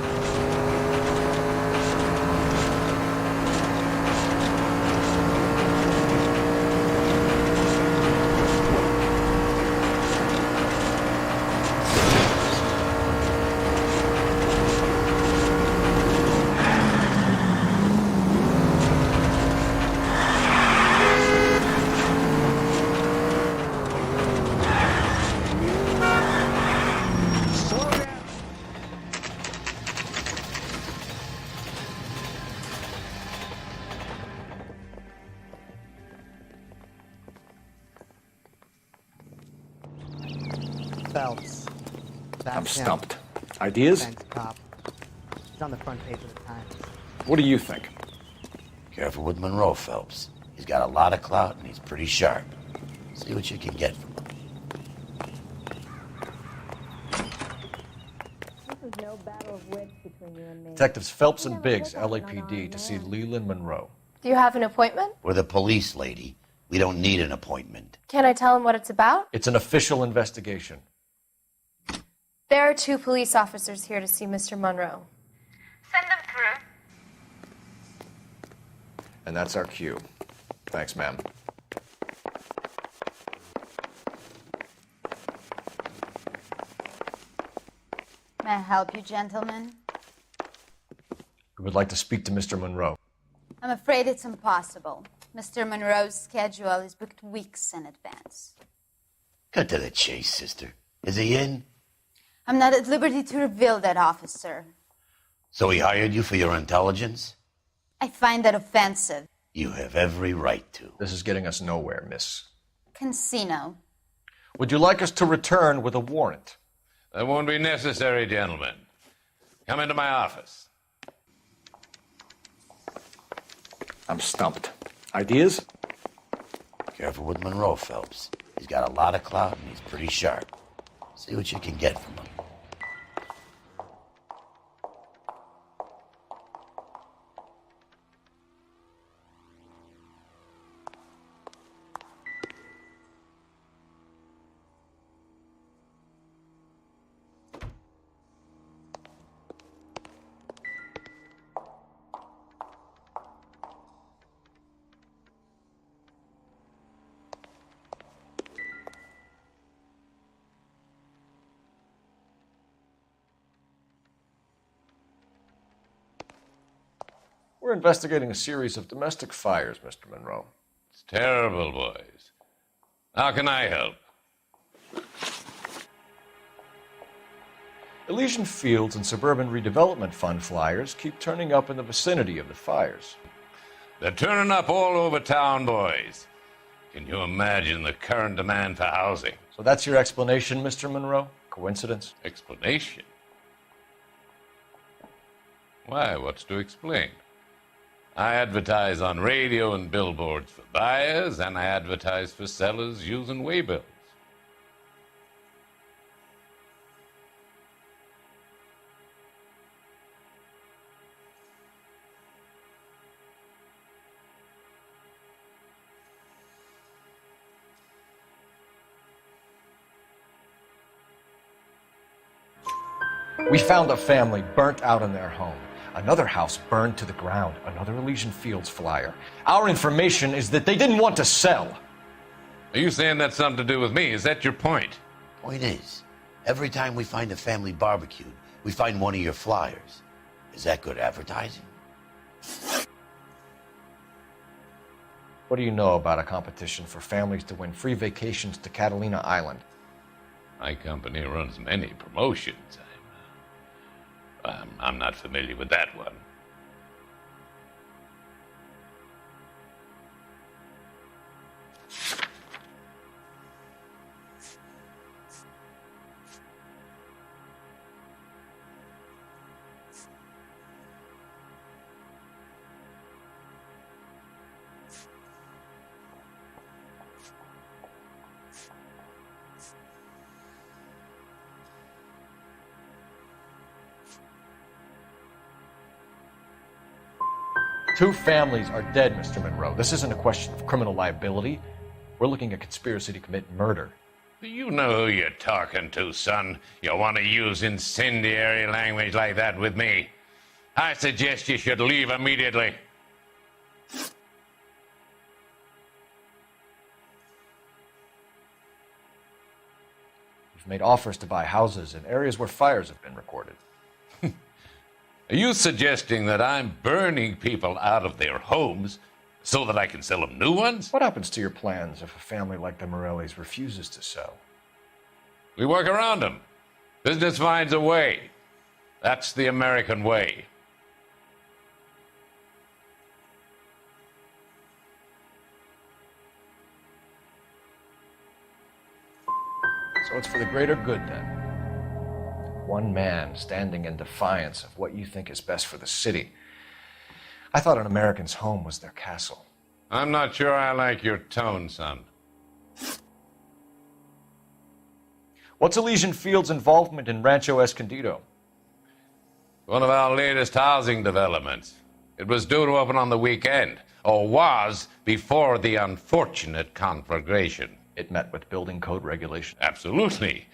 Phelps. I'm stumped. Ideas? Thanks, cop. He's on the front page of the Times. What do you think? Careful with Monroe, Phelps. He's got a lot of clout and he's pretty sharp. See what you can get from him. This is no battle of wits between you and me. Detectives Phelps and Biggs, LAPD, to see Leland Monroe. Do you have an appointment? We're the police, lady. We don't need an appointment. Can I tell him what it's about? It's an official investigation. There are 2 police officers here to see Mr. Monroe. Send them through. And that's our cue. Thanks, ma'am. May I help you, gentlemen? We would like to speak to Mr. Monroe. I'm afraid it's impossible. Mr. Monroe's schedule is booked weeks in advance. Cut to the chase, sister. Is he in? I'm not at liberty to reveal that, officer. So he hired you for your intelligence? I find that offensive. You have every right to. This is getting us nowhere, miss. Casino. Would you like us to return with a warrant? That won't be necessary, gentlemen. Come into my office. I'm stumped. Ideas? Careful with Monroe, Phelps. He's got a lot of clout and he's pretty sharp. See what you can get from him. We're investigating a series of domestic fires, Mr. Monroe. It's terrible, boys. How can I help? Elysian Fields and Suburban Redevelopment Fund flyers keep turning up in the vicinity of the fires. They're turning up all over town, boys. Can you imagine the current demand for housing? So that's your explanation, Mr. Monroe? Coincidence? Explanation? Why, what's to explain? I advertise on radio and billboards for buyers, and I advertise for sellers using waybills. We found a family burnt out in their home. Another house burned to the ground. Another Elysian Fields flyer. Our information is that they didn't want to sell. Are you saying that's something to do with me? Is that your point? Point is, every time we find a family barbecued, we find one of your flyers. Is that good advertising? What do you know about a competition for families to win free vacations to Catalina Island? My company runs many promotions. I'm not familiar with that one. Two families are dead, Mr. Monroe. This isn't a question of criminal liability. We're looking at conspiracy to commit murder. Do you know who you're talking to, son? You want to use incendiary language like that with me? I suggest you should leave immediately. We've made offers to buy houses in areas where fires have been recorded. Are you suggesting that I'm burning people out of their homes so that I can sell them new ones? What happens to your plans if a family like the Morellis refuses to sell? We work around them. Business finds a way. That's the American way. So it's for the greater good, then. One man standing in defiance of what you think is best for the city. I thought an American's home was their castle. I'm not sure I like your tone, son. What's Elysian Field's involvement in Rancho Escondido? One of our latest housing developments. It was due to open on the weekend, or was before the unfortunate conflagration. It met with building code regulations. Absolutely.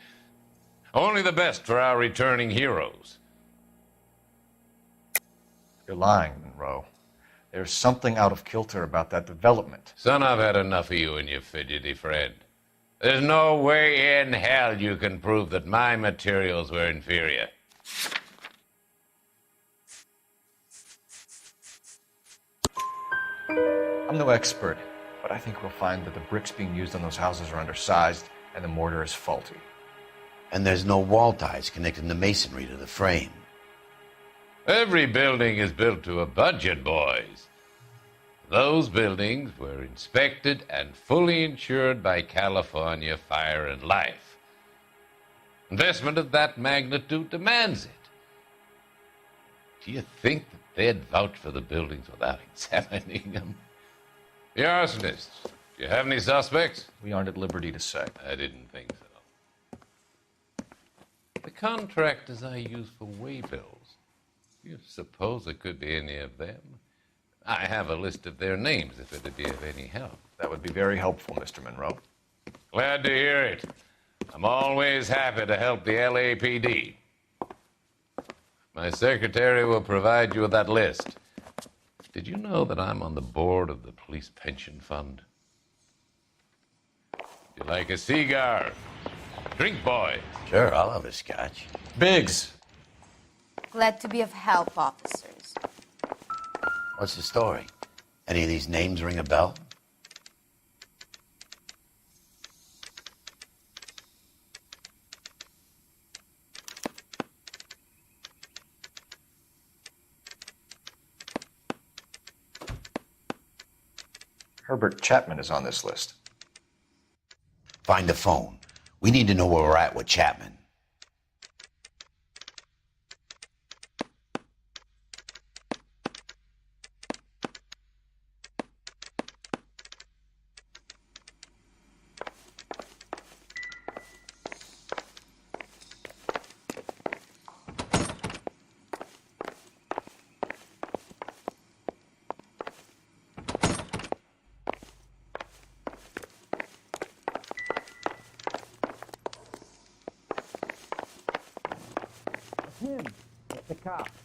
Only the best for our returning heroes. You're lying, Monroe. There's something out of kilter about that development. Son, I've had enough of you and your fidgety friend. There's no way in hell you can prove that my materials were inferior. I'm no expert, but I think we'll find that the bricks being used on those houses are undersized and the mortar is faulty. And there's no wall ties connecting the masonry to the frame. Every building is built to a budget, boys. Those buildings were inspected and fully insured by California Fire and Life. Investment of that magnitude demands it. Do you think that they'd vouch for the buildings without examining them? The arsonists, do you have any suspects? We aren't at liberty to say. I didn't think so. The contractors I use for waybills. Do you suppose it could be any of them? I have a list of their names if it'd be of any help. That would be very helpful, Mr. Monroe. Glad to hear it. I'm always happy to help the LAPD. My secretary will provide you with that list. Did you know that I'm on the board of the police pension fund? Would you like a cigar? Drink, boys. Sure, I'll have a scotch. Biggs. Glad to be of help, officers. What's the story? Any of these names ring a bell? Herbert Chapman is on this list. Find the phone. We need to know where we're at with Chapman.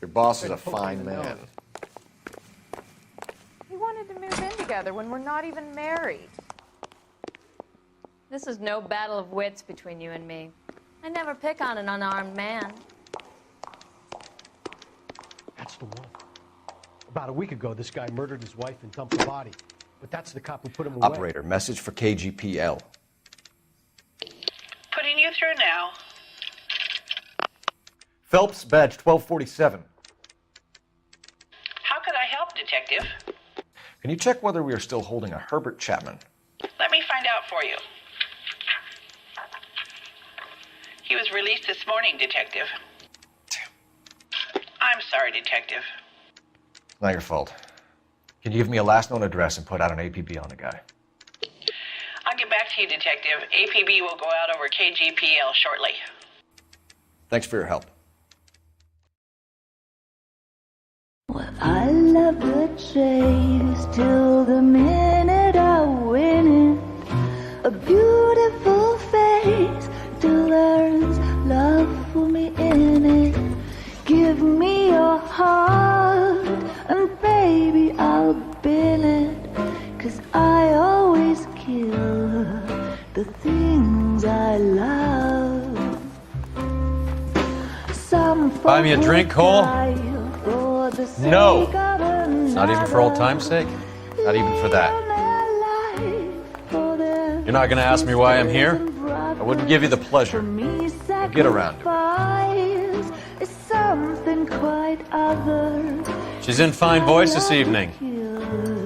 Your boss is a fine man. He wanted to move in together when we're not even married. This is no battle of wits between you and me. I never pick on an unarmed man. That's the one. About a week ago, this guy murdered his wife and dumped the body. But that's the cop who put him away. Operator, message for KGPL. Putting you through now. Phelps, badge 1247. How could I help, Detective? Can you check whether we are still holding a Herbert Chapman? Let me find out for you. He was released this morning, Detective. I'm sorry, Detective. Not your fault. Can you give me a last known address and put out an APB on the guy? I'll get back to you, Detective. APB will go out over KGPL shortly. Thanks for your help. I love the chase till the minute I win it. A beautiful face. 'cause I always kill the things I love. Some Buy me a drink, Cole? No. Not even for old time's sake? Not even for that. You're not going to ask me why I'm here? I wouldn't give you the pleasure. I'll get around to it. Something quite other. She's in fine voice this evening.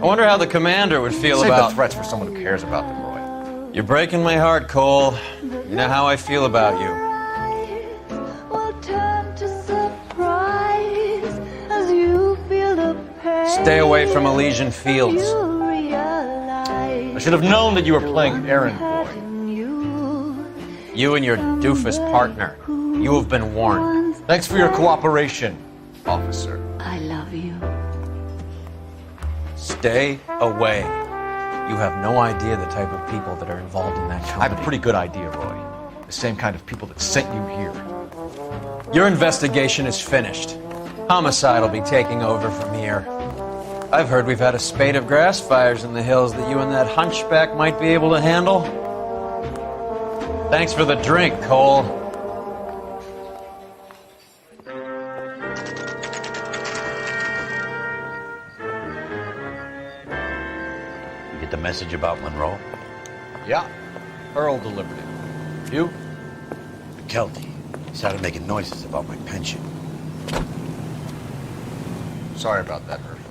I wonder how the commander would feel Save about... the threats for someone who cares about them, Roy. You're breaking my heart, Cole. You know how I feel about you. Stay away from Elysian Fields. I should have known that you were playing errand boy. You and your doofus partner. You have been warned. Thanks for your cooperation, officer. I love you. Stay away. You have no idea the type of people that are involved in that company. I have a pretty good idea, Roy. The same kind of people that sent you here. Your investigation is finished. Homicide will be taking over from here. I've heard we've had a spate of grass fires in the hills that you and that hunchback might be able to handle. Thanks for the drink, Cole. You get the message about Monroe? Yeah. Earl delivered it. You? McKelty. He started making noises about my pension. Sorry about that, Herschel.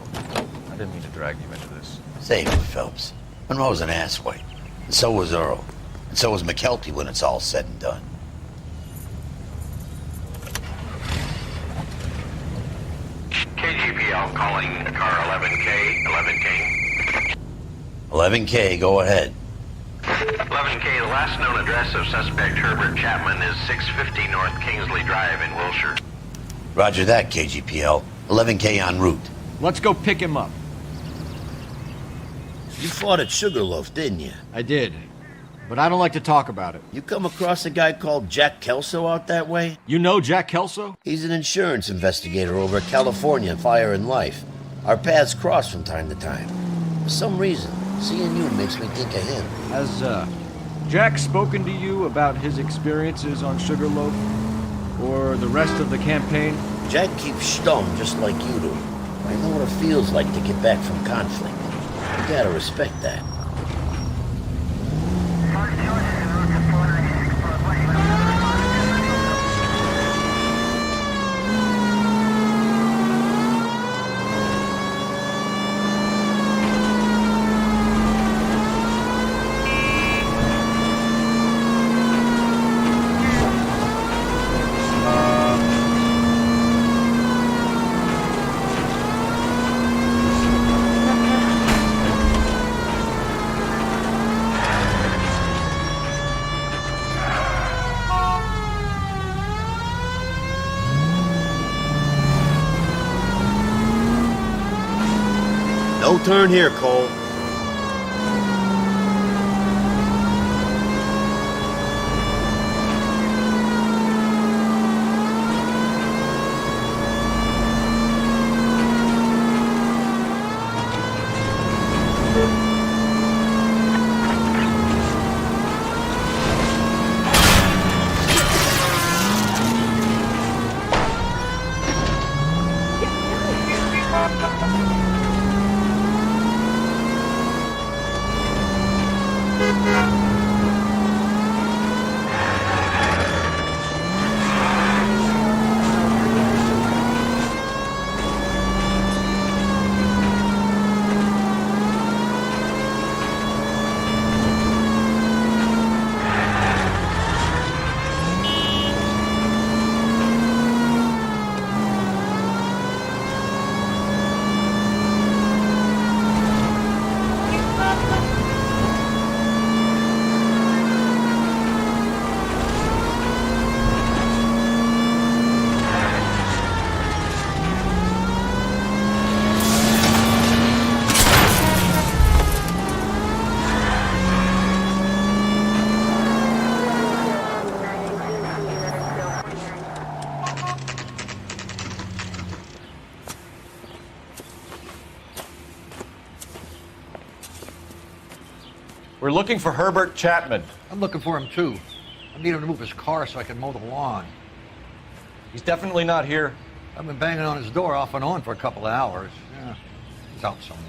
I didn't mean to drag you into this. Save it, Phelps. Monroe's an asswipe. And so was Earl. And so was McKelty when it's all said and done. KGPL calling car 11K. 11K, go ahead. 11K, the last known address of suspect Herbert Chapman is 650 North Kingsley Drive in Wilshire. Roger that, KGPL. 11K en route. Let's go pick him up. You fought at Sugarloaf, didn't you? I did. But I don't like to talk about it. You come across a guy called Jack Kelso out that way? You know Jack Kelso? He's an insurance investigator over at California Fire and Life. Our paths cross from time to time. For some reason, seeing you makes me think of him. Has, Jack spoken to you about his experiences on Sugarloaf? Or the rest of the campaign? Jack keeps stum just like you do. I know what it feels like to get back from conflict. You gotta respect that. No turn here, Cole. We're looking for Herbert Chapman. I'm looking for him, too. I need him to move his car so I can mow the lawn. He's definitely not here. I've been banging on his door off and on for a couple of hours. Yeah, he's out somewhere.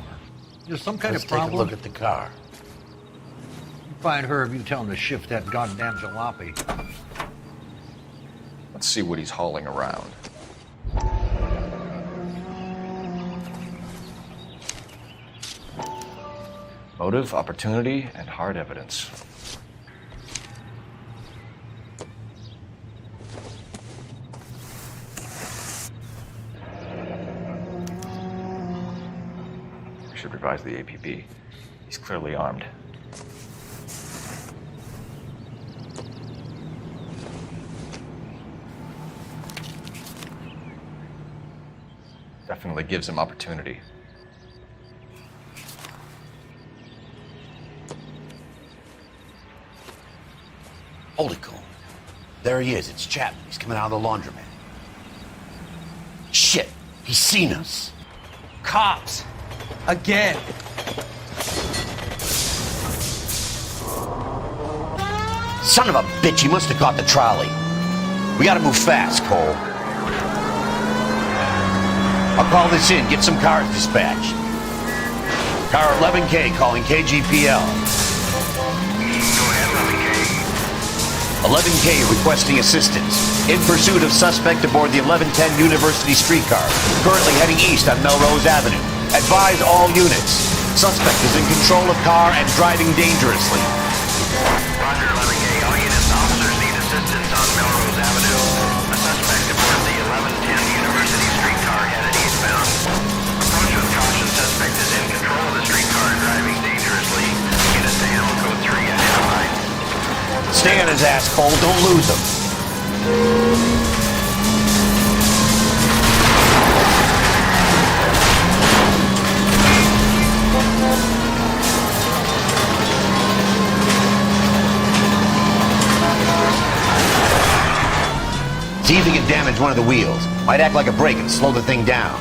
There's some kind Let's of problem. take a look at the car. You find Herb, you tell him to shift that goddamn jalopy. Let's see what he's hauling around. Motive, opportunity, and hard evidence. We should revise the APB. He's clearly armed. Definitely gives him opportunity. Hold it, Cole. There he is. It's Chapman. He's coming out of the laundromat. Shit! He's seen us. Cops! Again! Son of a bitch, he must have caught the trolley. We gotta move fast, Cole. I'll call this in. Get some cars dispatched. Car 11K calling KGPL. 11K requesting assistance. In pursuit of suspect aboard the 1110 University streetcar. Currently heading east on Melrose Avenue. Advise all units. Suspect is in control of car and driving dangerously. Roger, 11K. All units, officers need assistance on Melrose Avenue. A suspect aboard the 1110 University streetcar headed eastbound. Approach with caution. Suspect is in control of the streetcar and driving dangerously. Units to handle code 3 identified. Stay on his ass, Cole. Don't lose him. See if he can damage one of the wheels. Might act like a brake and slow the thing down.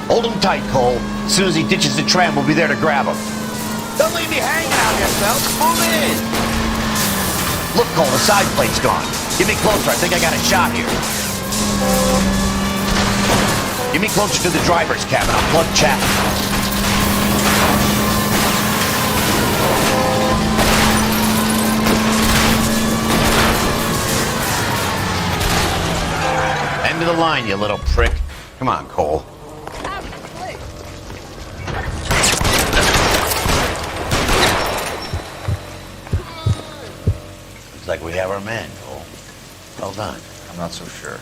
Hold him tight, Cole. As soon as he ditches the tram, we'll be there to grab him. Don't leave me hanging out here, Phelps. Move in. Look, Cole, the side plate's gone. Get me closer. I think I got a shot here. Get me closer to the driver's cabin. I'll plug Chapman. End of the line, you little prick. Come on, Cole. Looks like we have our man, Cole. Well done. I'm not so sure.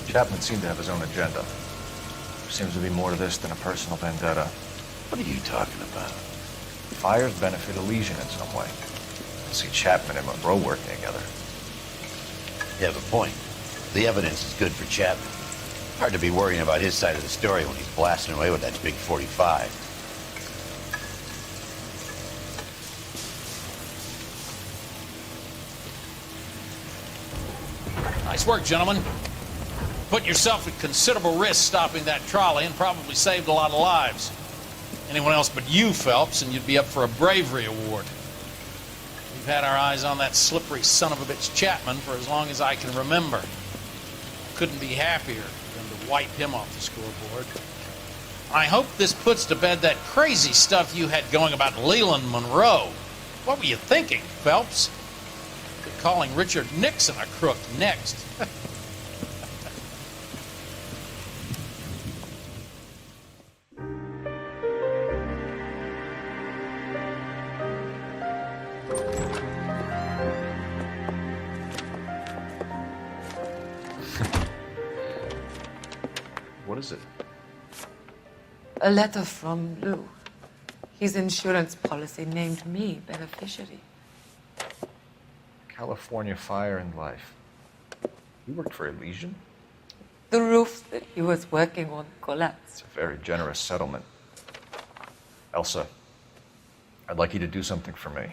Chapman seemed to have his own agenda. There seems to be more to this than a personal vendetta. What are you talking about? Fires benefit Elysian in some way. I see Chapman and Monroe working together. You have a point. The evidence is good for Chapman. Hard to be worrying about his side of the story when he's blasting away with that big 45. Nice work, gentlemen. Put yourself at considerable risk stopping that trolley and probably saved a lot of lives. Anyone else but you, Phelps, and you'd be up for a bravery award. We've had our eyes on that slippery son of a bitch Chapman for as long as I can remember. Couldn't be happier than to wipe him off the scoreboard. I hope this puts to bed that crazy stuff you had going about Leland Monroe. What were you thinking, Phelps? You're calling Richard Nixon a crook next. What is it? A letter from Lou. His insurance policy named me beneficiary. California Fire and Life. You worked for Elysian? The roof that he was working on collapsed. It's a very generous settlement. Elsa, I'd like you to do something for me.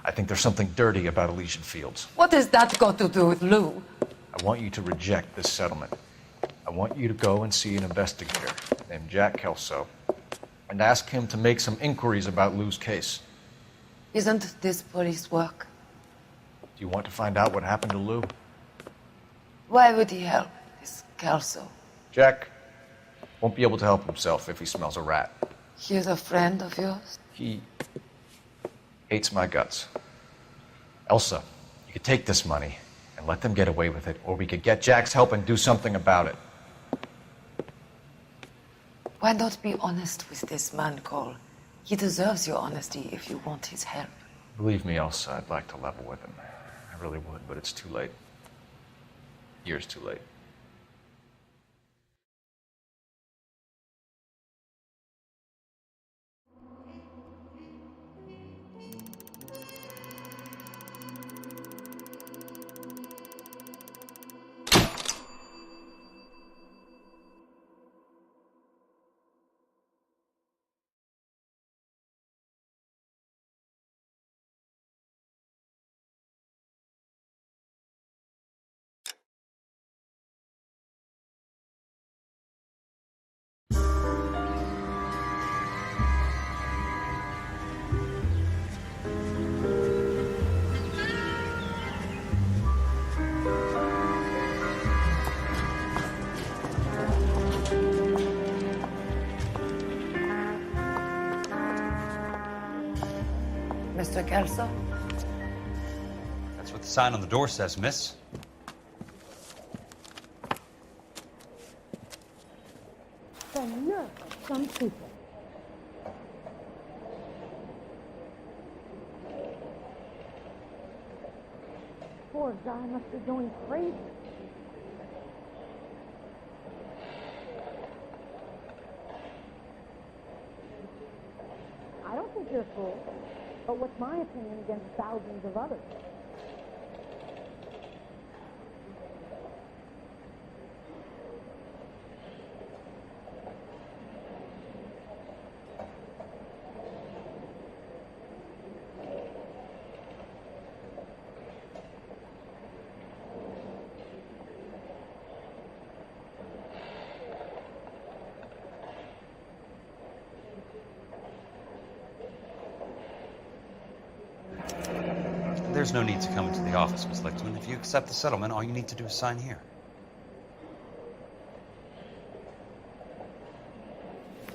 I think there's something dirty about Elysian Fields. What has that got to do with Lou? I want you to reject this settlement. I want you to go and see an investigator named Jack Kelso and ask him to make some inquiries about Lou's case. Isn't this police work? Do you want to find out what happened to Lou? Why would he help this Kelso? Jack won't be able to help himself if he smells a rat. He's a friend of yours? He hates my guts. Elsa, you could take this money and let them get away with it, or we could get Jack's help and do something about it. Why not be honest with this man, Cole? He deserves your honesty if you want his help. Believe me, Elsa, I'd like to level with him. I really would, but it's too late. Years too late. Mr. Kelso? That's what the sign on the door says, miss. The nerve of some people. Poor guy must be going crazy. I don't think you're a fool. But what's my opinion against thousands of others? There's no need to come into the office, Miss Lichtman. If you accept the settlement, all you need to do is sign here.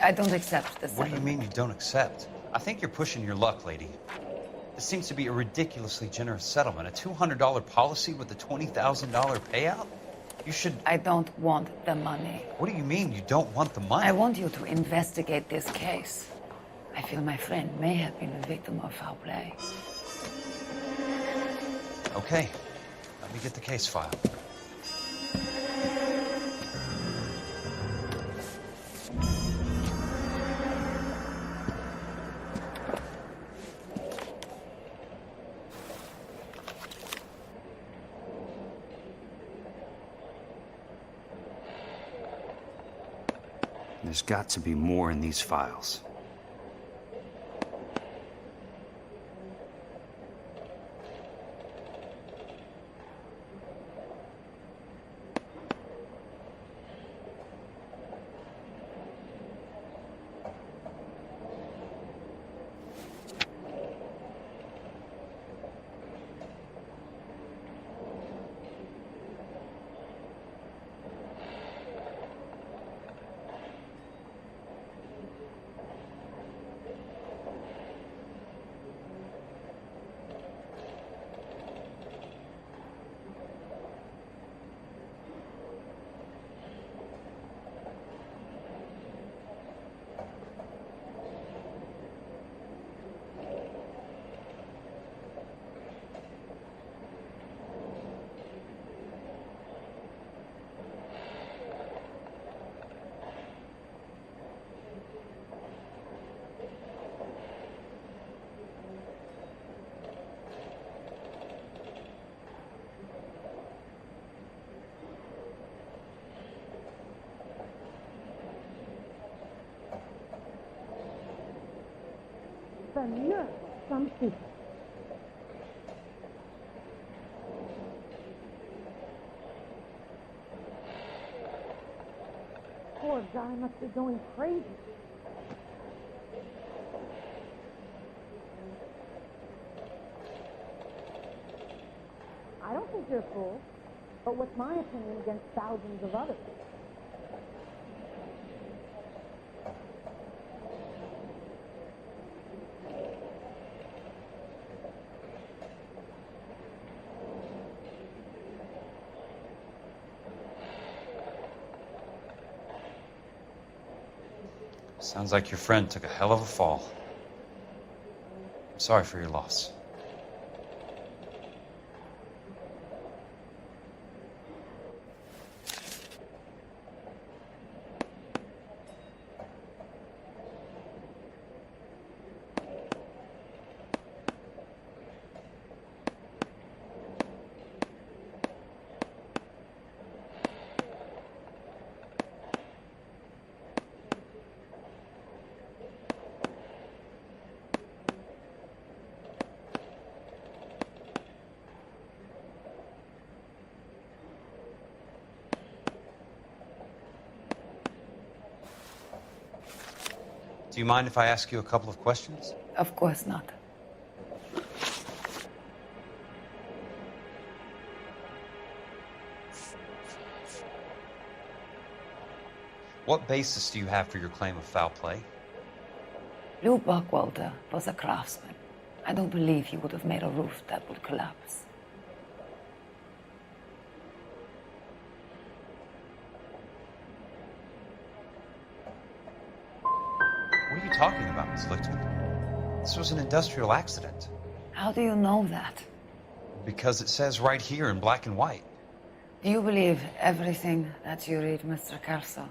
I don't accept the What do you settlement. mean you don't accept? I think you're pushing your luck, lady. This seems to be a ridiculously generous settlement. A $200 policy with a $20,000 payout? You should... I don't want the money. What do you mean you don't want the money? I want you to investigate this case. I feel my friend may have been a victim of foul play. Okay. Let me get the case file. There's got to be more in these files. The nerve of some people. Poor guy must be going crazy. I don't think you're a fool, but what's my opinion against thousands of others? Sounds like your friend took a hell of a fall. I'm sorry for your loss. Do you mind if I ask you a couple of questions? Of course not. What basis do you have for your claim of foul play? Lou Buckwalter was a craftsman. I don't believe he would have made a roof that would collapse. What are you talking about, Miss Lichtman? This was an industrial accident. How do you know that? Because it says right here in black and white. Do you believe everything that you read, Mr. Kelso?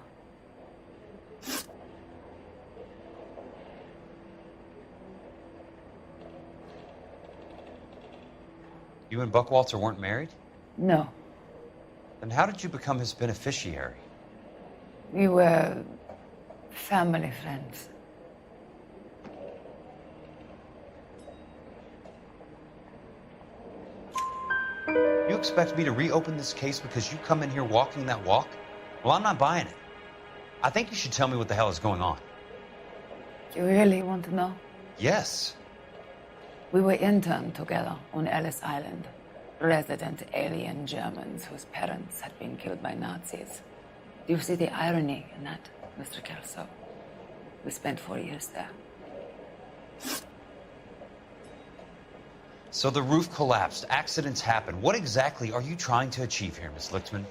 You and Buckwalter weren't married? No. Then how did you become his beneficiary? We were family friends. You expect me to reopen this case because you come in here walking that walk? Well, I'm not buying it. I think you should tell me what the hell is going on. You really want to know? Yes. We were interned together on Ellis Island, resident alien Germans whose parents had been killed by Nazis. Do you see the irony in that, Mr. Kelso? We spent 4 years there. So the roof collapsed, accidents happen. What exactly are you trying to achieve here, Miss Lichtman?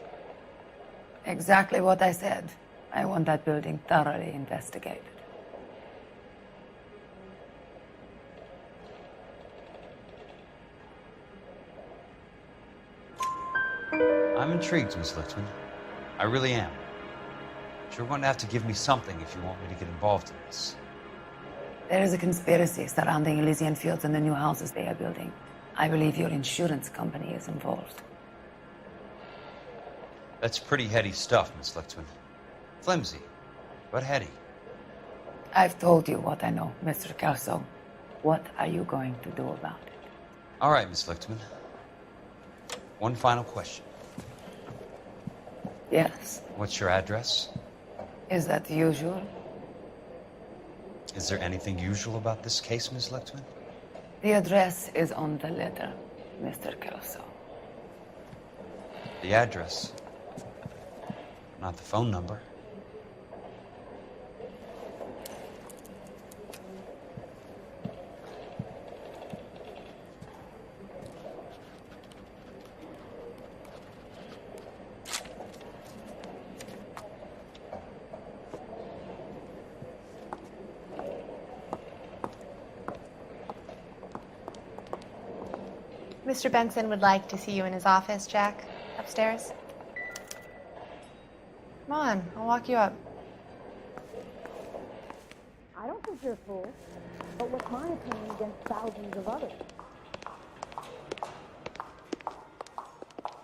Exactly what I said. I want that building thoroughly investigated. I'm intrigued, Miss Lichtman. I really am. But you're going to have to give me something if you want me to get involved in this. There is a conspiracy surrounding Elysian fields and the new houses they are building. I believe your insurance company is involved. That's pretty heady stuff, Miss Lichtman. Flimsy, but heady. I've told you what I know, Mr. Kelso. What are you going to do about it? All right, Miss Lichtman. One final question. Yes. What's your address? Is that usual? Is there anything usual about this case, Miss Lichtman? The address is on the letter, Mr. Kelso. The address, not the phone number. Mr. Benson would like to see you in his office, Jack. Upstairs. Come on, I'll walk you up. I don't think you're a fool, but what's my opinion against thousands of others?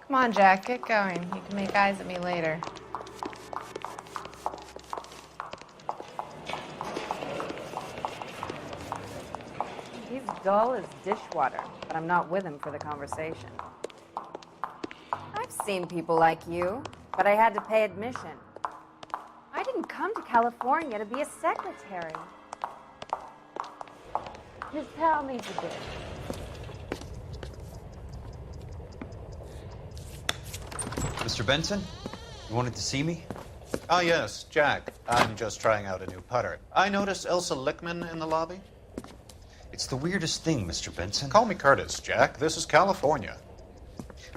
Come on, Jack, get going. You can make eyes at me later. He's dull as dishwater, but I'm not with him for the conversation. I've seen people like you, but I had to pay admission. I didn't come to California to be a secretary. Miss Powell needs a bit. Mr. Benson, you wanted to see me? Ah, yes, Jack. I'm just trying out a new putter. I noticed Elsa Lickman in the lobby. It's the weirdest thing, Mr. Benson. Call me Curtis, Jack. This is California.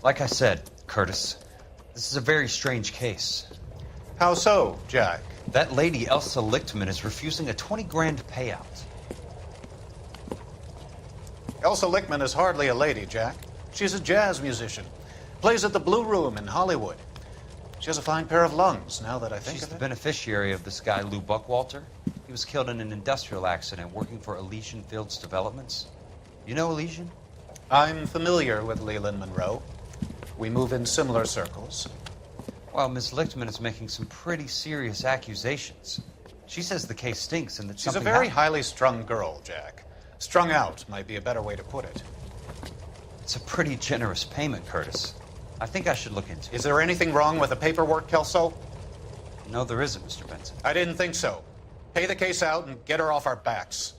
Like I said, Curtis, this is a very strange case. How so, Jack? That lady, Elsa Lichtman, is refusing a 20 grand payout. Elsa Lickman is hardly a lady, Jack. She's a jazz musician. Plays at the Blue Room in Hollywood. She has a fine pair of lungs, now that I think She's of the it. beneficiary of this guy, Lou Buckwalter. He was killed in an industrial accident working for Elysian Fields Developments. You know Elysian? I'm familiar with Leland Monroe. We move in similar circles. Well, Miss Lichtman is making some pretty serious accusations. She says the case stinks and that She's a something very happened. highly strung girl, Jack. Strung out might be a better way to put it. It's a pretty generous payment, Curtis. I think I should look into it. Is there anything wrong with the paperwork, Kelso? No, there isn't, Mr. Benson. I didn't think so. Pay the case out and get her off our backs.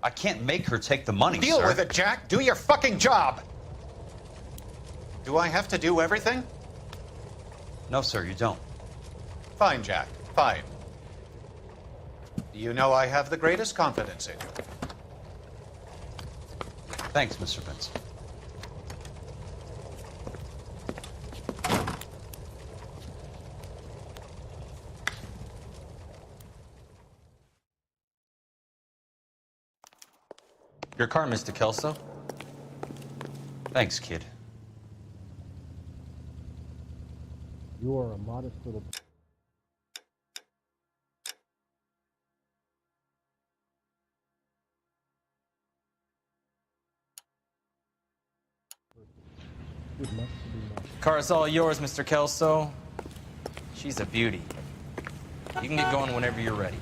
I can't make her take the money, Deal sir. with it, Jack. Do your fucking job. Do I have to do everything? No, sir, you don't. Fine, Jack. Fine. You know I have the greatest confidence in you. Thanks, Mr. Benson. Your car, Mr. Kelso. Thanks, kid. You are a modest little... Car's all yours, Mr. Kelso. She's a beauty. You can get going whenever you're ready.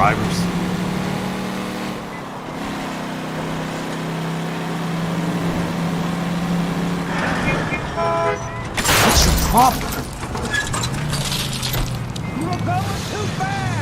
drivers. What's your problem? You're going too fast!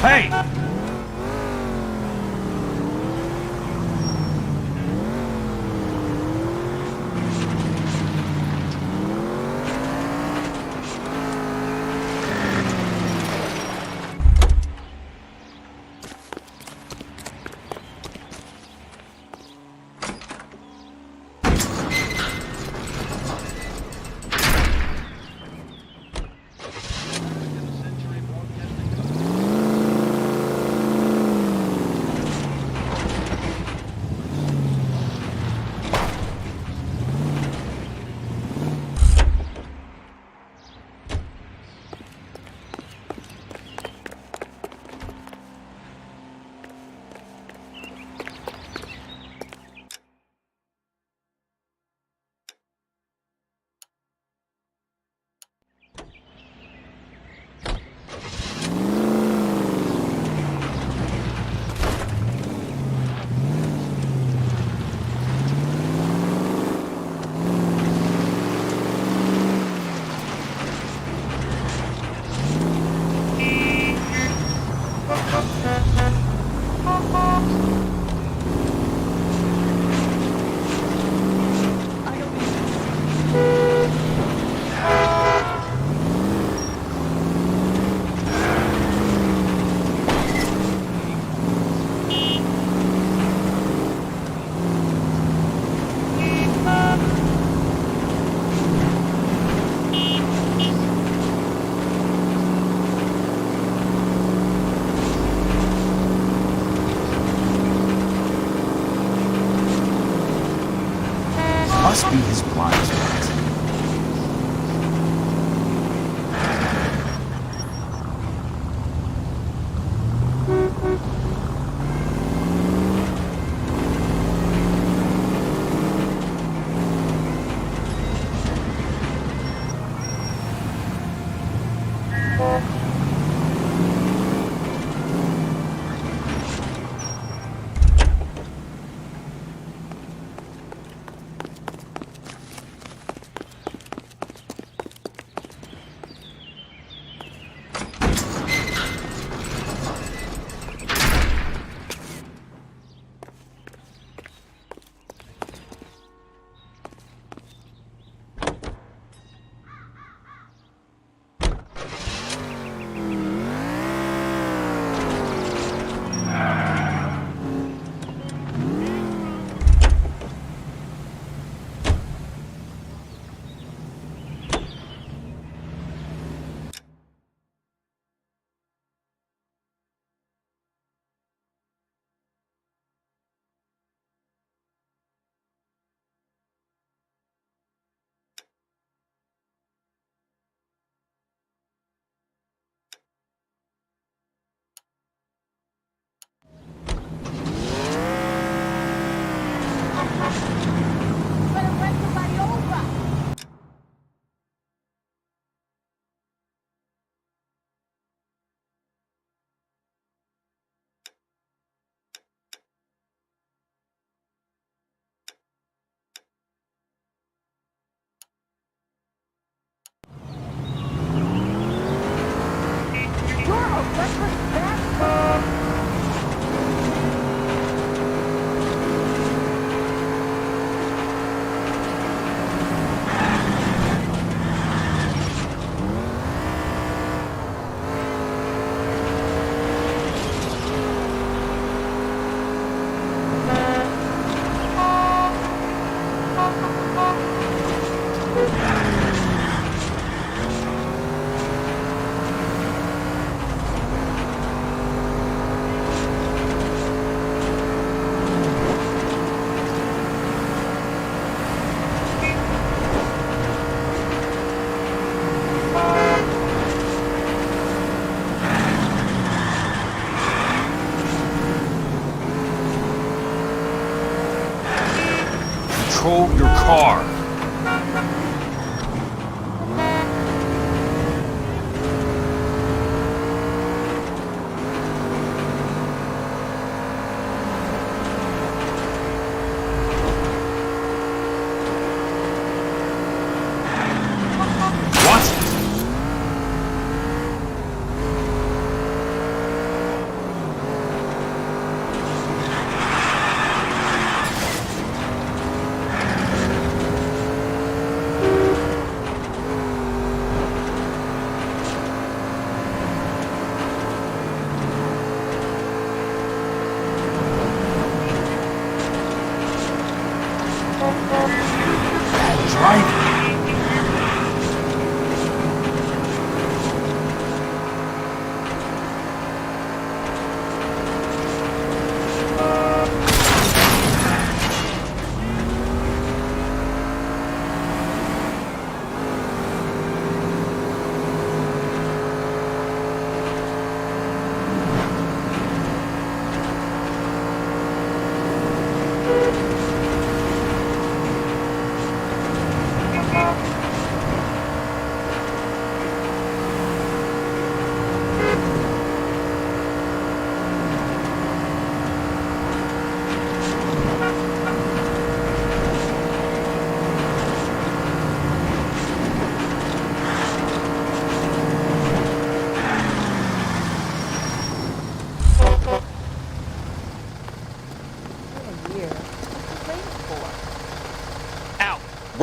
Hey!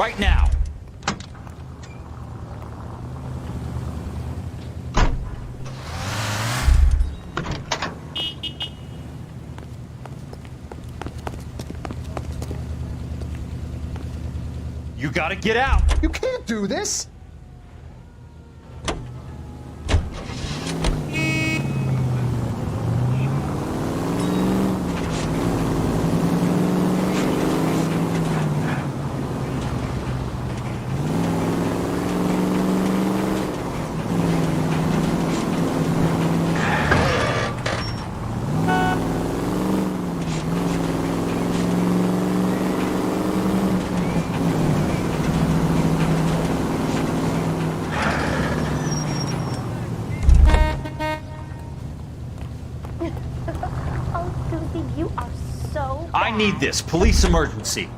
Right now. You gotta get out. You can't do this. I need this. Police emergency.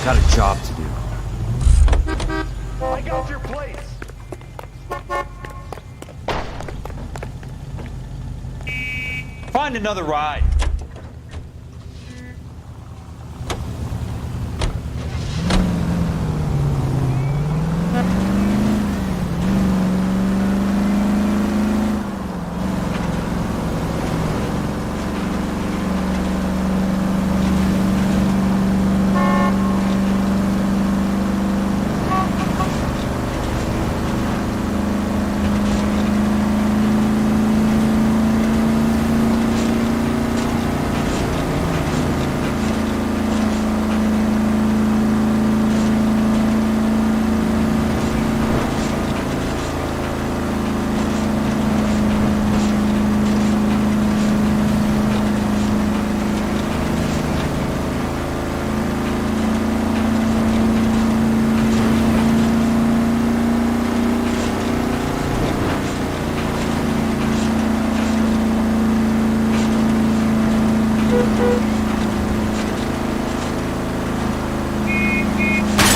Got a job to do. I got your place. Find another ride.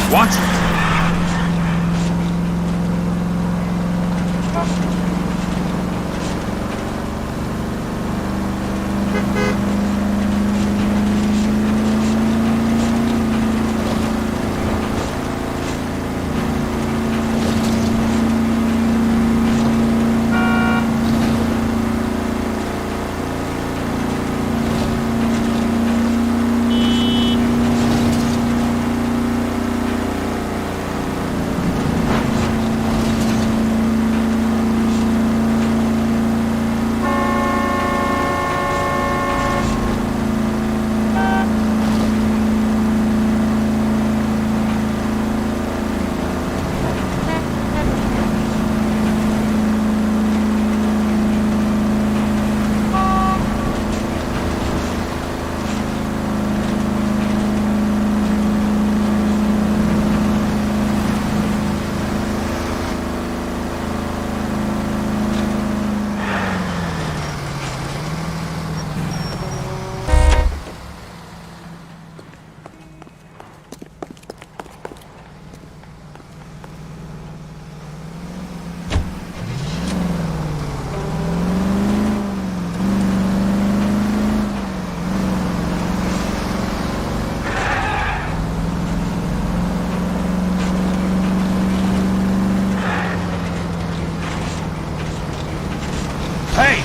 Watch it. Hey!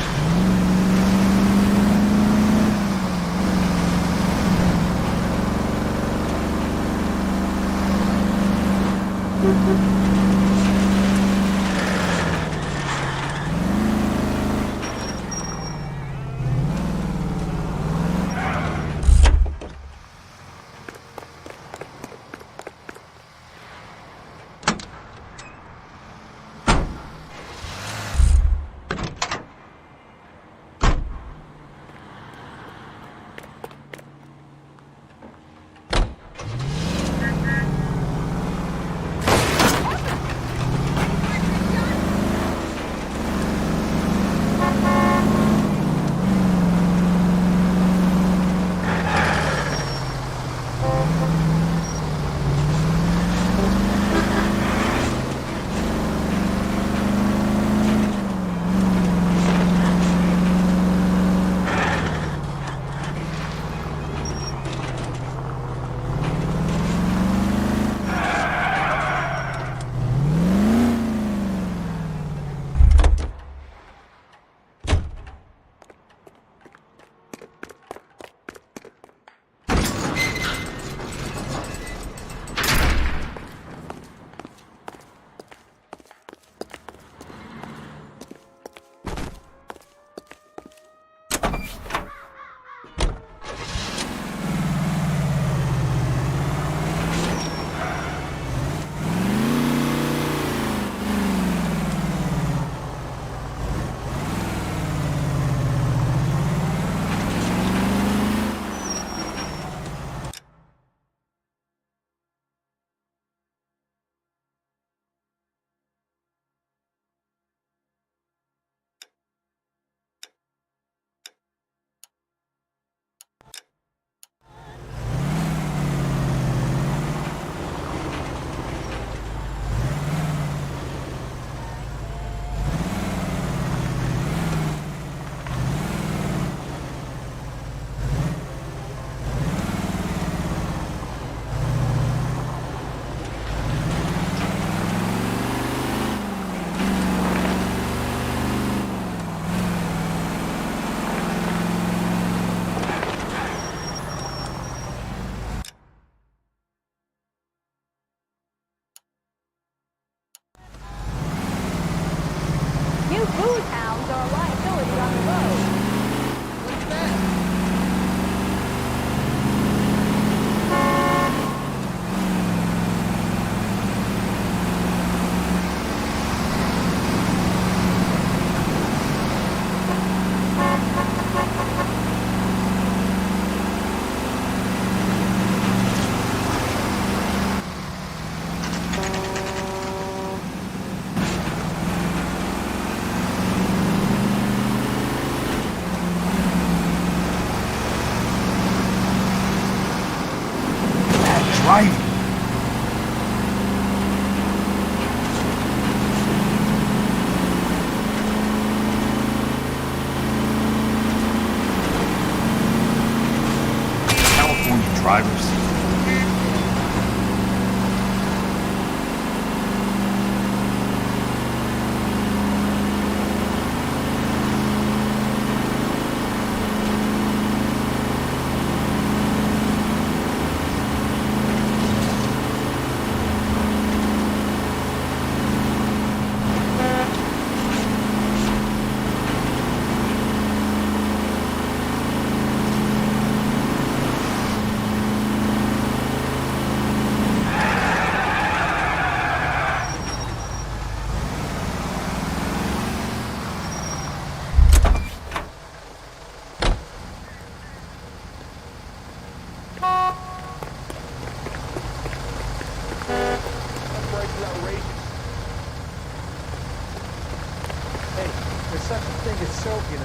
driver's seat.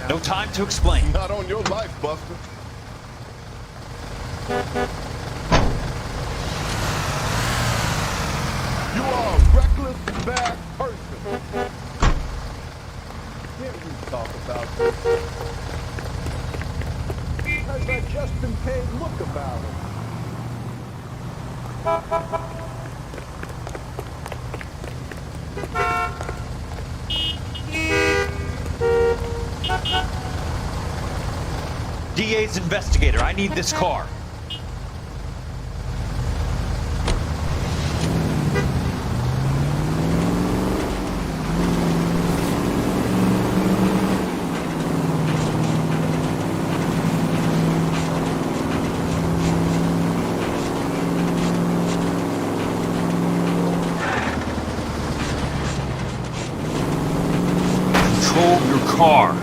No time to explain. Not on your life, Buster. You are a reckless, bad person. Can't we talk about this? Has that just-in-case look about it? DA's investigator, I need this car. Control your car.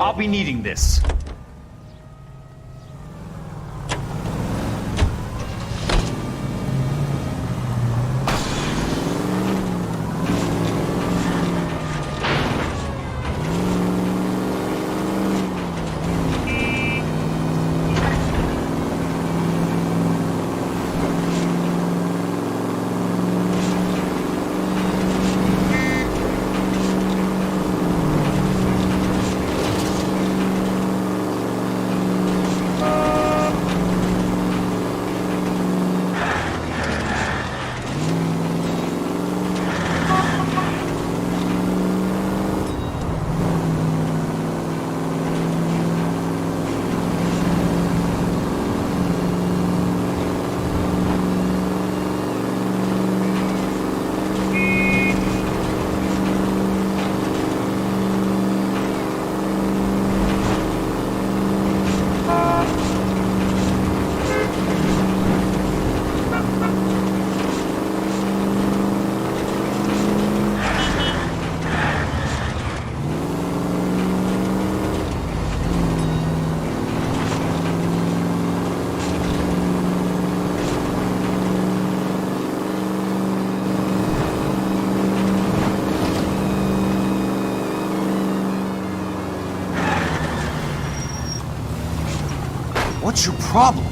I'll be needing this. What's your problem?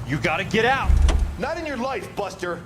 You gotta get out! Not in your life, Buster.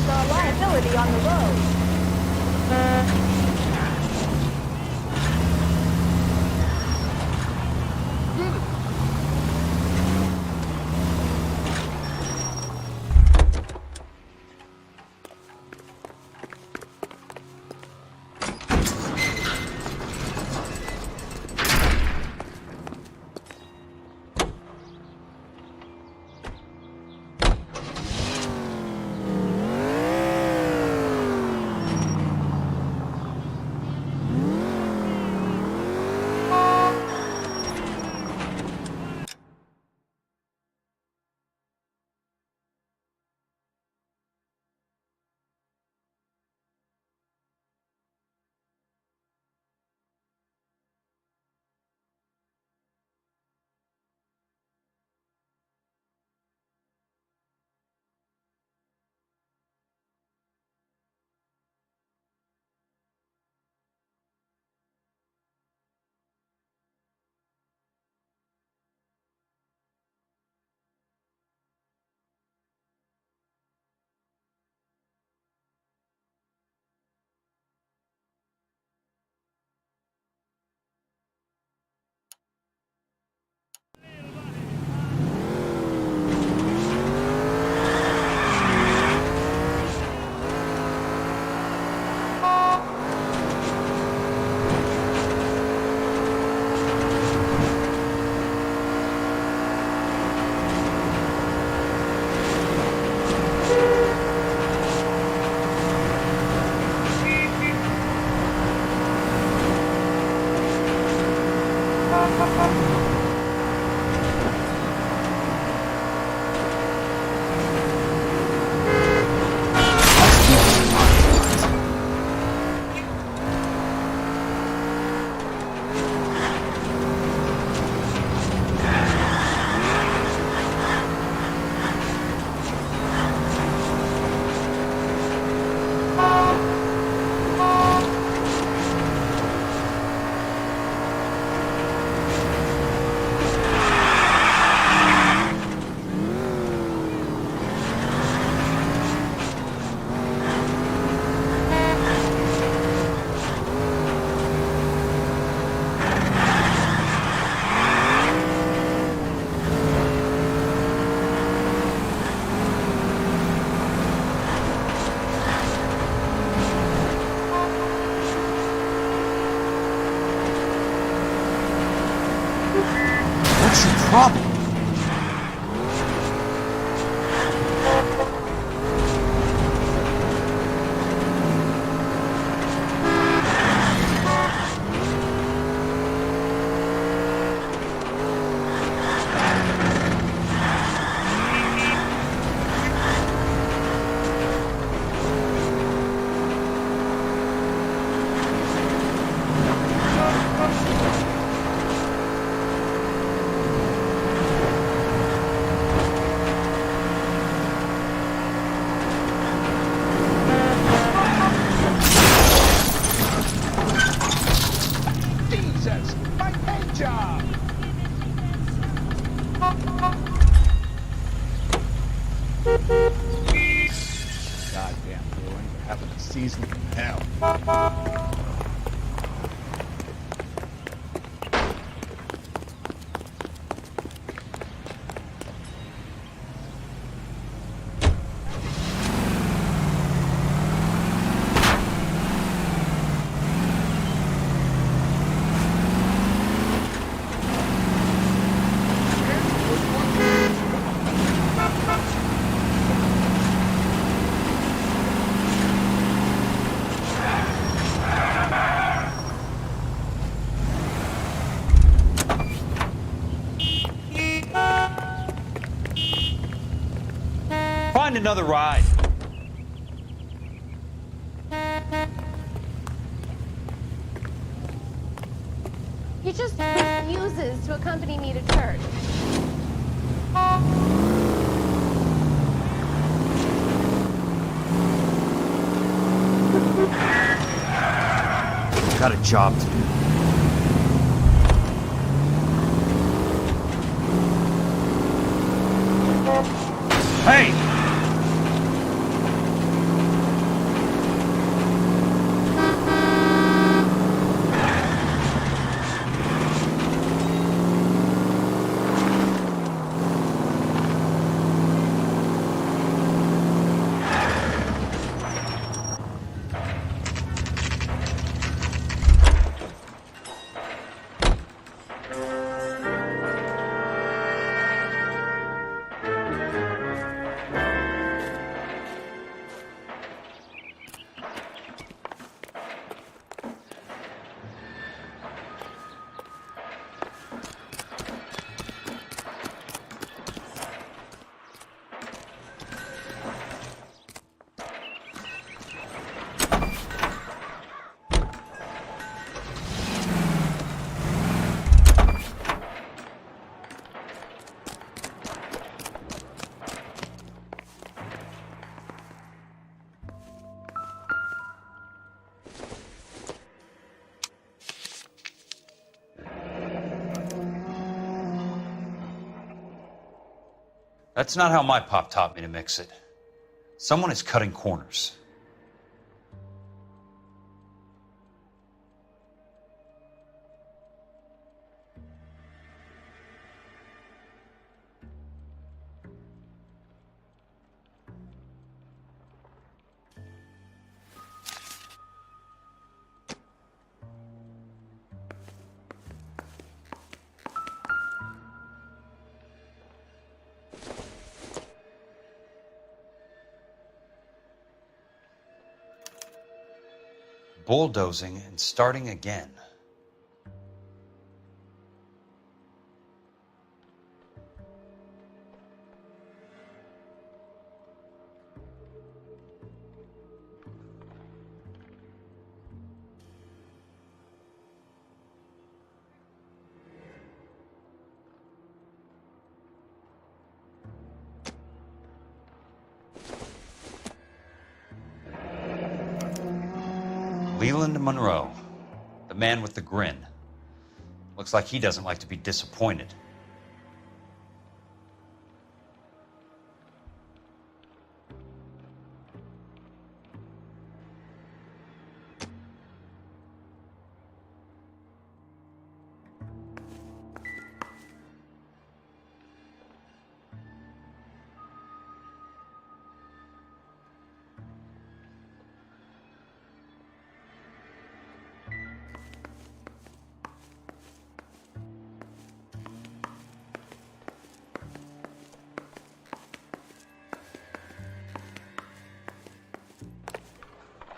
a liability on the road. What's your problem? Goddamn ruins are having a season from hell. Find another ride. He just refuses to accompany me to church. Got a job to do. Hey! That's not how my pop taught me to mix it. Someone is cutting corners. Bulldozing and starting again. Leland Monroe, the man with the grin. Looks like he doesn't like to be disappointed.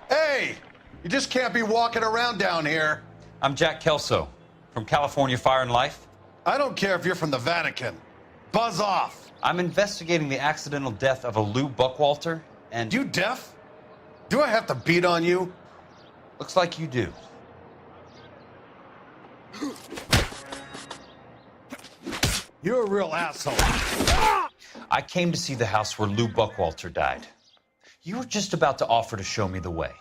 Hey! You just can't be walking around down here. I'm Jack Kelso, from California Fire and Life. I don't care if you're from the Vatican. Buzz off. I'm investigating the accidental death of a Lou Buckwalter, and... You deaf? Do I have to beat on you? Looks like you do. You're a real asshole. I came to see the house where Lou Buckwalter died. You were just about to offer to show me the way.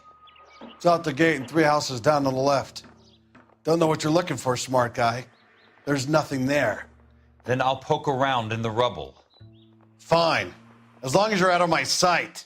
It's out the gate and 3 houses down on the left. Don't know what you're looking for, smart guy. There's nothing there. Then I'll poke around in the rubble. Fine. As long as you're out of my sight.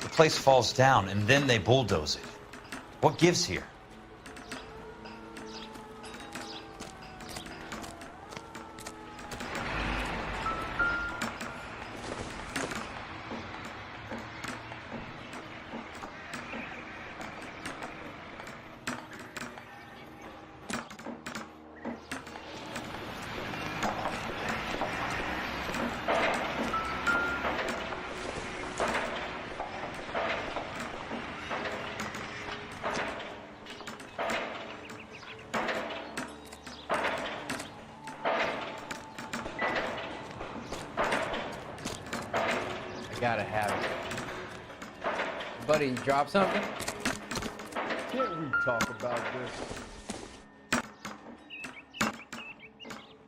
The place falls down, and then they bulldoze it. What gives here? Gotta have it. Buddy, you drop something? Can't we talk about this?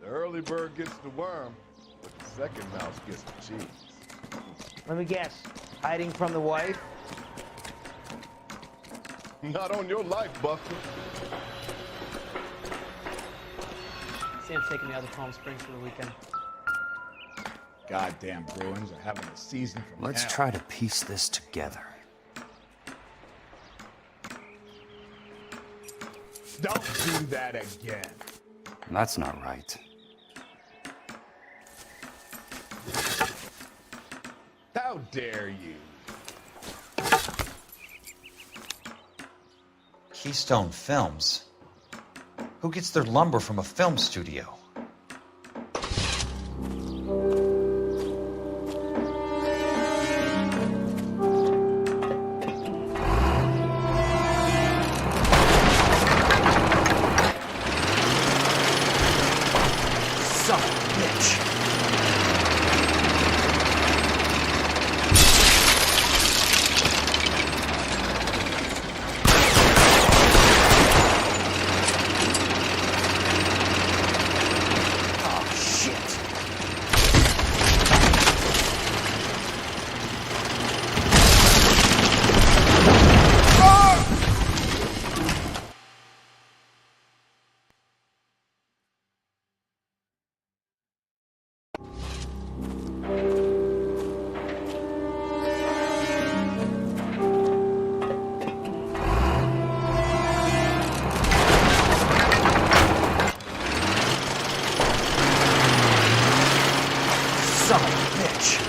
The early bird gets the worm, but the second mouse gets the cheese. Let me guess. Hiding from the wife? Not on your life, Buster. Sam's taking me out to Palm Springs for the weekend. Goddamn Bruins are having a season from Let's hell. try to piece this together. Don't do that again. That's not right. How dare you? Keystone Films? Who gets their lumber from a film studio? Son of a bitch.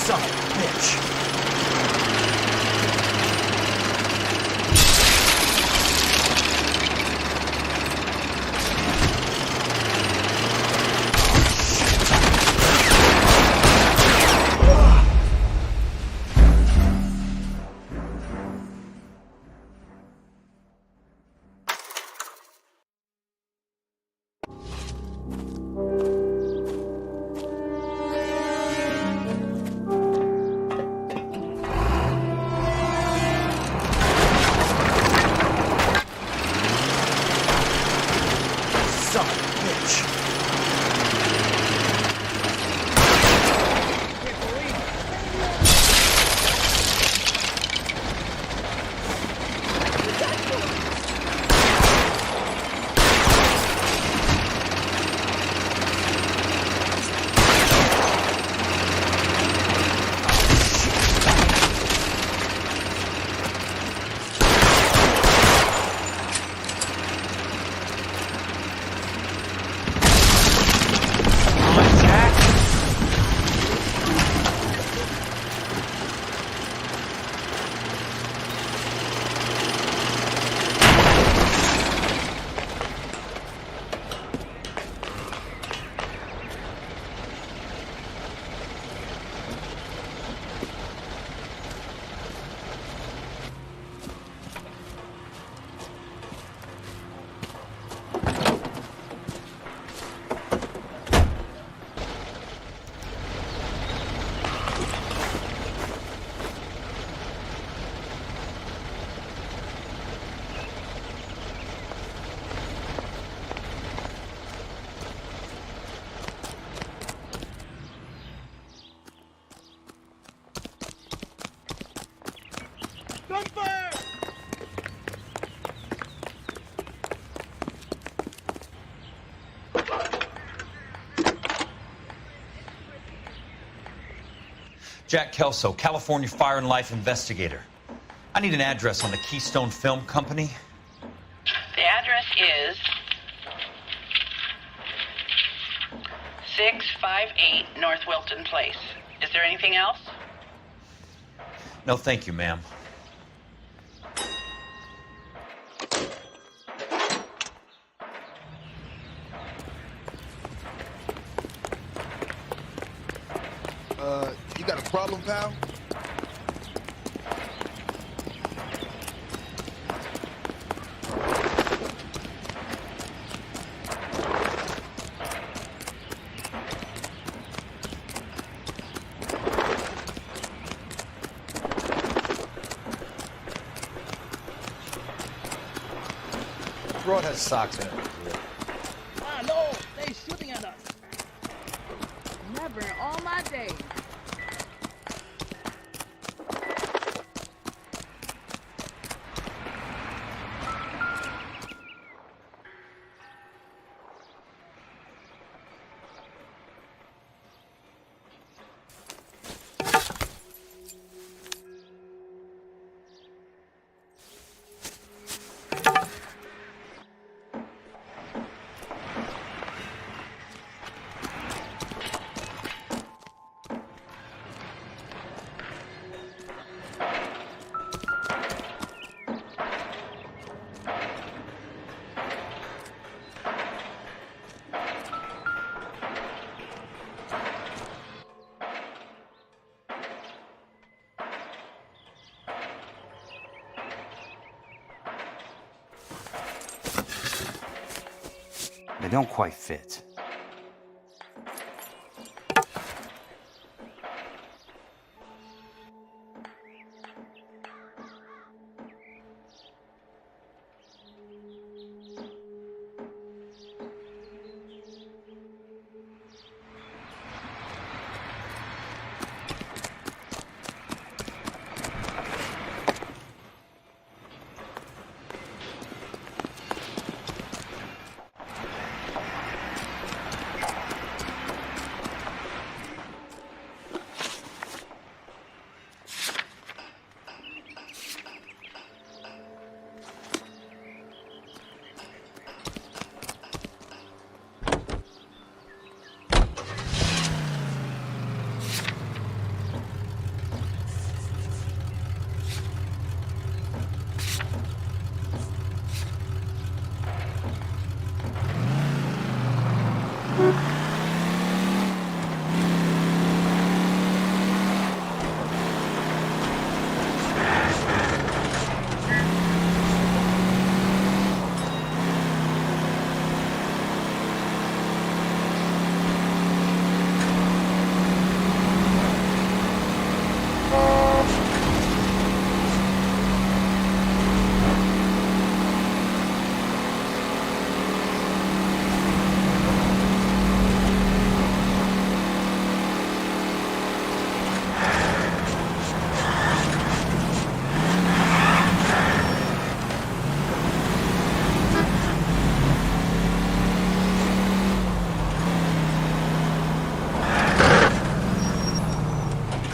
Son of a bitch. Son of a bitch. Jack Kelso, California Fire and Life investigator. I need an address on the Keystone Film Company. The address is 658 North Wilton Place. Is there anything else? No, thank you, ma'am. You got a problem, pal? Broad has socks in it. Ah, no, they shooting at us. Never in all my days. They don't quite fit.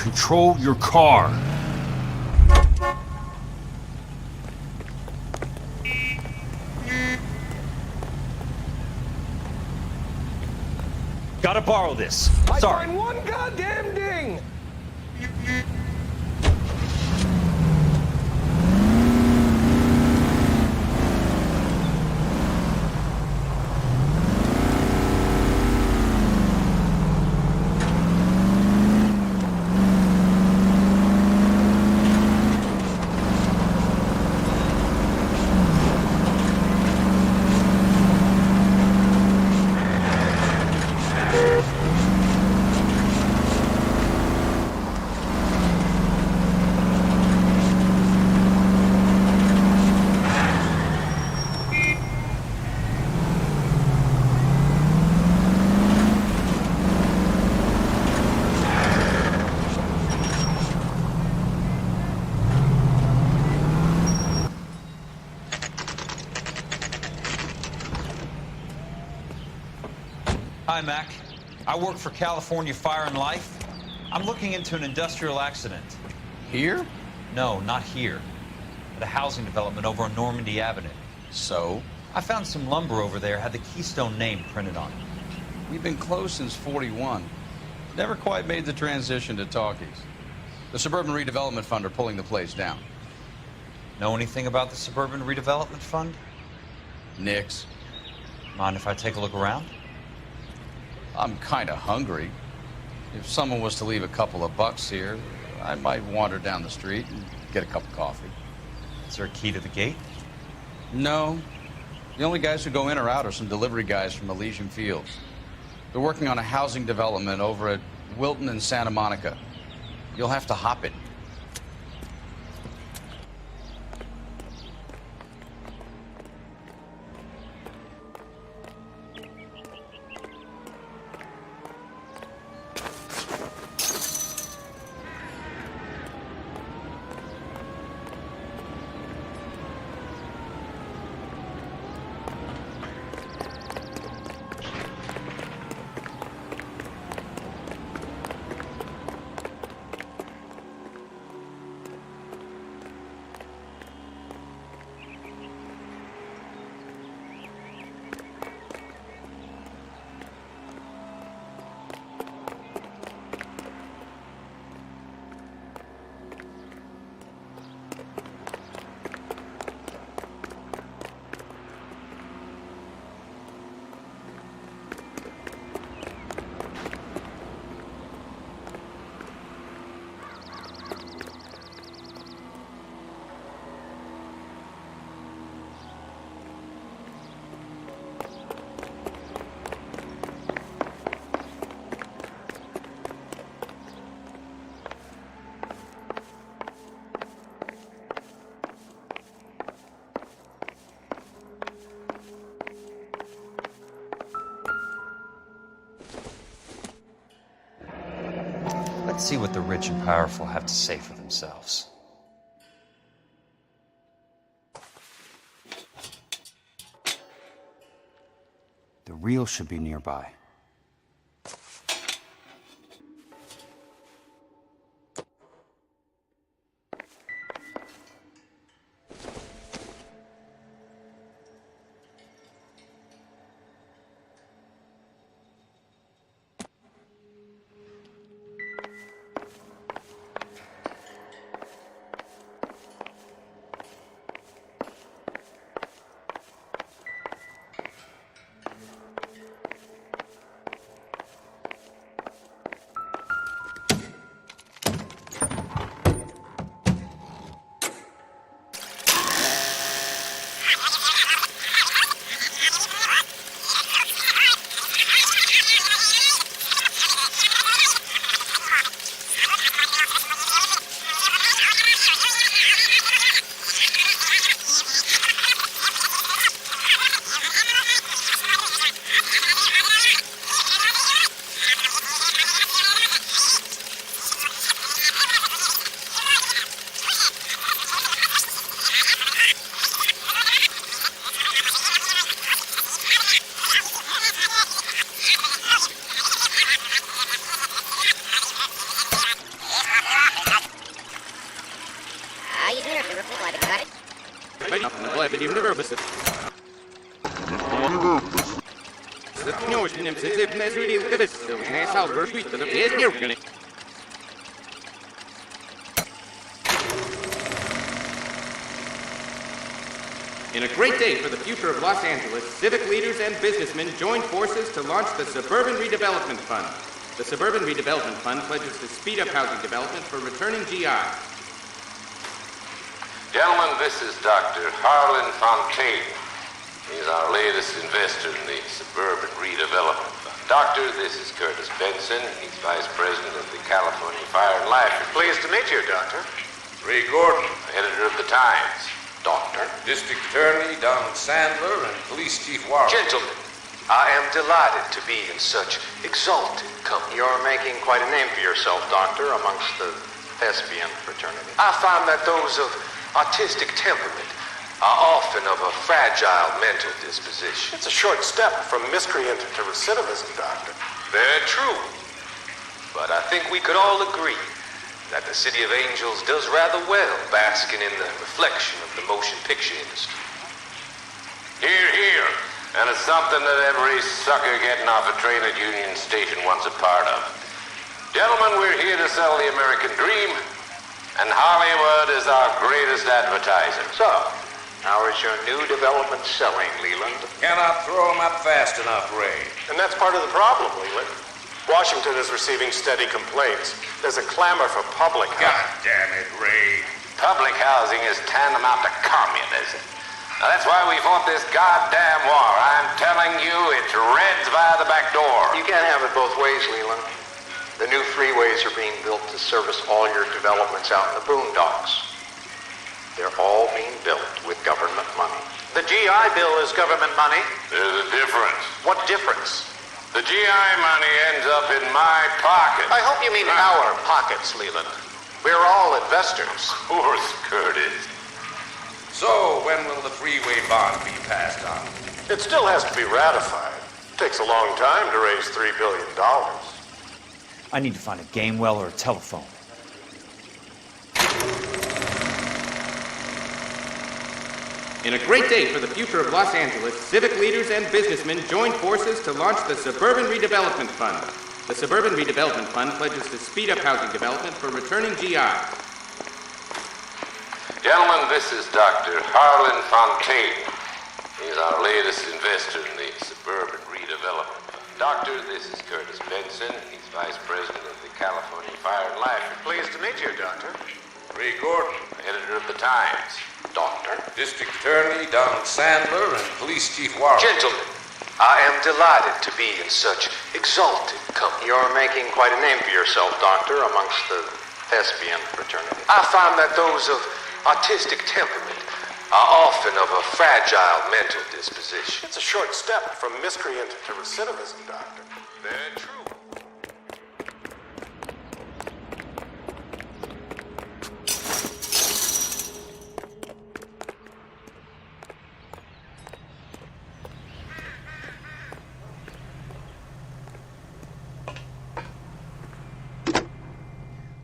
control your car. Gotta borrow this. Sorry. Find one goddamn ding! Hi, Mac. I work for California Fire and Life. I'm looking into an industrial accident. Here? No, not here. At a housing development over on Normandy Avenue. So? I found some lumber over there, had the Keystone name printed on it. We've been closed since '41. Never quite made the transition to talkies. The Suburban Redevelopment Fund are pulling the place down. Know anything about the Suburban Redevelopment Fund? Nix. Mind if I take a look around? I'm kind of hungry. If someone was to leave a couple of bucks here, I might wander down the street and get a cup of coffee. Is there a key to the gate? No. The only guys who go in or out are some delivery guys from Elysian Fields. They're working on a housing development over at Wilton and Santa Monica. You'll have to hop it. Let's see what the rich and powerful have to say for themselves. The real should be nearby. In a great day for the future of Los Angeles, civic leaders and businessmen joined forces to launch the Suburban Redevelopment Fund. The Suburban Redevelopment Fund pledges to speed up housing development for returning GI. Gentlemen, this is Dr. Harlan Fontaine. He's our latest investor in the Suburban Redevelopment Fund. Doctor, this is Curtis Benson. He's Vice President of the California Fire and Life. Pleased to meet you, Doctor. Ray Gordon, editor of the Times. Doctor. District Attorney Donald Sandler and Police Chief Warren. Gentlemen, I am delighted to be in such exalted company. You're making quite a name for yourself, Doctor, amongst the thespian fraternity. I find that those of artistic temperament are often of a fragile mental disposition. It's a short step from miscreant to recidivism, Doctor. Very true. But I think we could all agree that the City of Angels does rather well basking in the reflection of the motion picture industry. Hear, hear. And it's something that every sucker getting off a train at Union Station wants a part of. Gentlemen, we're here to sell the American dream, and Hollywood is our greatest advertiser. So, how is your new development selling, Leland? Cannot throw them up fast enough, Ray. And that's part of the problem, Leland. Washington is receiving steady complaints. There's a clamor for public housing. God damn it, Ray. Public housing is tantamount to communism. Now, that's why we fought this goddamn war. I'm telling you, it's Reds via the back door. You can't have it both ways, Leland. The new freeways are being built to service all your developments out in the boondocks. They're all being built with government money. The GI Bill is government money. There's a difference. What difference? The GI money ends up in my pocket. I hope you mean our pockets, Leland. We're all investors. Of course, Curtis. So, when will the freeway bond be passed on? It still has to be ratified. It takes a long time to raise $3 billion. I need to find a game well or a telephone. In a great day for the future of Los Angeles, civic leaders and businessmen joined forces to launch the Suburban Redevelopment Fund. The Suburban Redevelopment Fund pledges to speed up housing development for returning GI. Gentlemen, this is Dr. Harlan Fontaine. He's our latest investor in the Suburban Redevelopment Fund. Doctor, this is Curtis Benson. He's Vice President of the California Fire and Life. Pleased to meet you, Doctor. Ray Gordon, editor of the Times. Doctor. District Attorney Donald Sandler and Police Chief Warren. Gentlemen, I am delighted to be in such exalted company. You're making quite a name for yourself, Doctor, amongst the thespian fraternity. I find that those of artistic temperament are often of a fragile mental disposition. It's a short step from miscreant to recidivism, Doctor. Very true.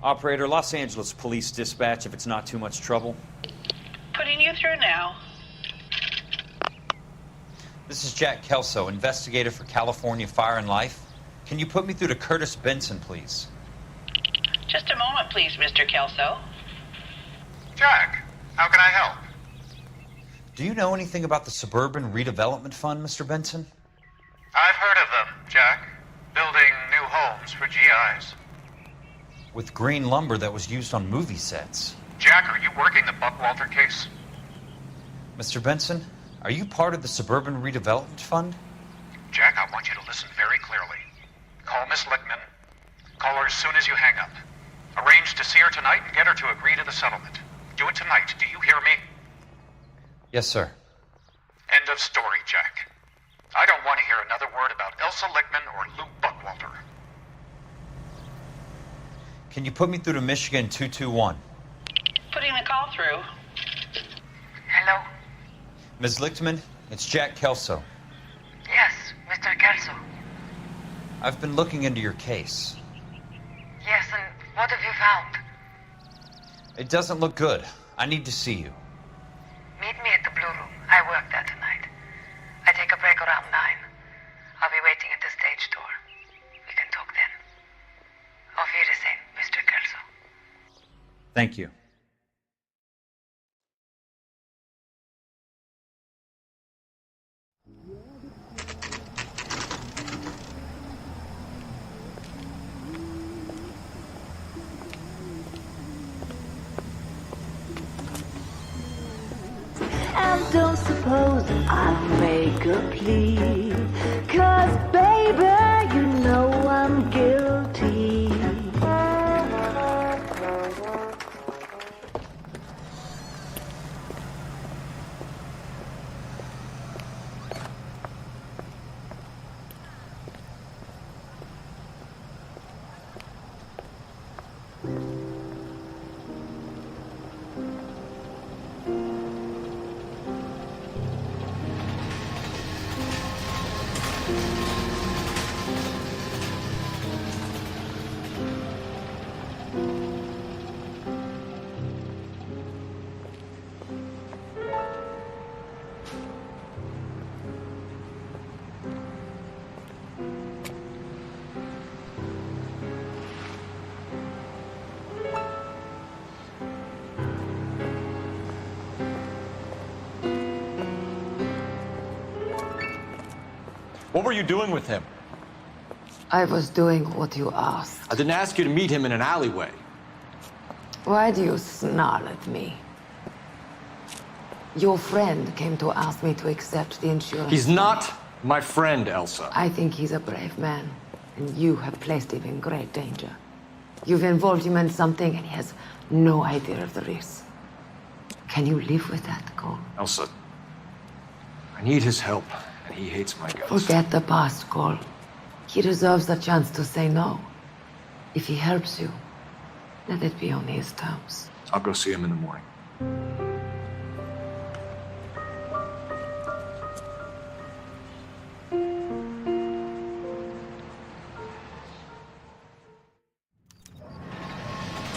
Operator, Los Angeles Police Dispatch, if it's not too much trouble. Putting you through now. This is Jack Kelso, investigator for California Fire and Life. Can you put me through to Curtis Benson, please? Just a moment, please, Mr. Kelso. Jack, how can I help? Do you know anything about the Suburban Redevelopment Fund, Mr. Benson? I've heard of them, Jack. Building new homes for GIs. With green lumber that was used on movie sets. Jack, are you working the Buckwalter case? Mr. Benson, are you part of the Suburban Redevelopment Fund? Jack, I want you to listen very clearly. Call Miss Lickman. Call her as soon as you hang up. Arrange to see her tonight and get her to agree to the settlement. Do it tonight. Do you hear me? Yes, sir. End of story, Jack. I don't want to hear another word about Elsa Lickman or Lou Buckwalter. Can you put me through to Michigan 221? Putting the call through. Hello? Ms. Lichtman, it's Jack Kelso. Yes, Mr. Kelso. I've been looking into your case. Yes, and what have you found? It doesn't look good. I need to see you. Meet me at the Blue Room. I will. Thank you. And don't suppose I'll make a plea, 'cause baby, you know I'm guilty. What were you doing with him? I was doing what you asked. I didn't ask you to meet him in an alleyway. Why do you snarl at me? Your friend came to ask me to accept the insurance. He's not my friend, Elsa. I think he's a brave man, and you have placed him in great danger. You've involved him in something, and he has no idea of the risk. Can you live with that, Cole? Elsa, I need his help, and he hates my guts. Forget the past, Cole. He deserves a chance to say no. If he helps you, let it be on his terms. I'll go see him in the morning.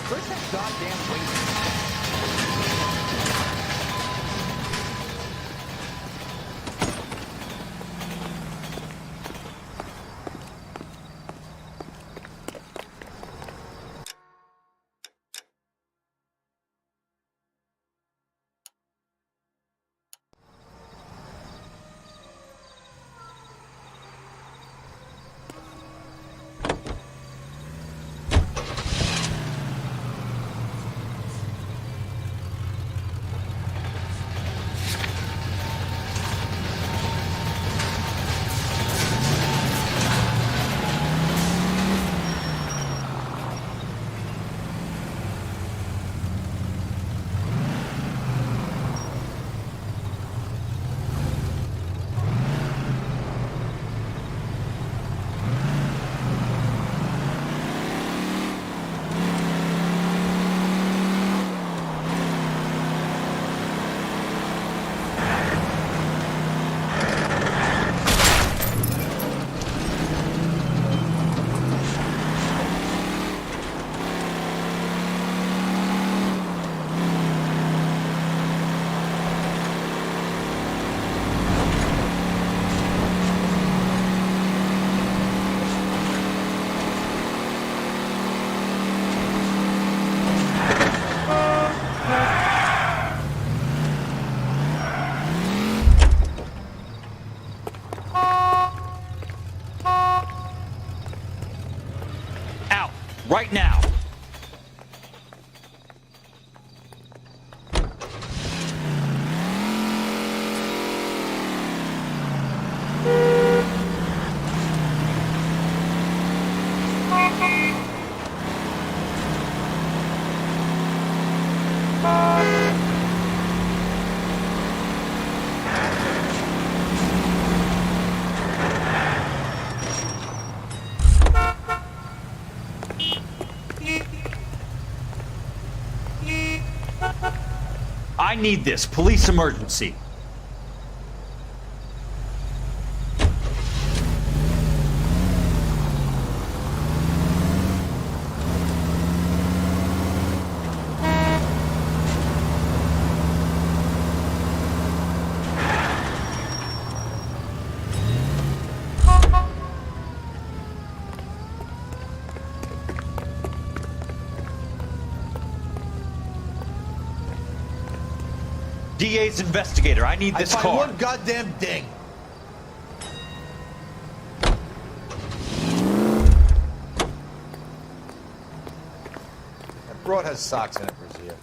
Where's that goddamn wing? Right now. I need this. Police emergency. DA's investigator. I need this I find car. one goddamn ding. That broad has socks in it, Brazil.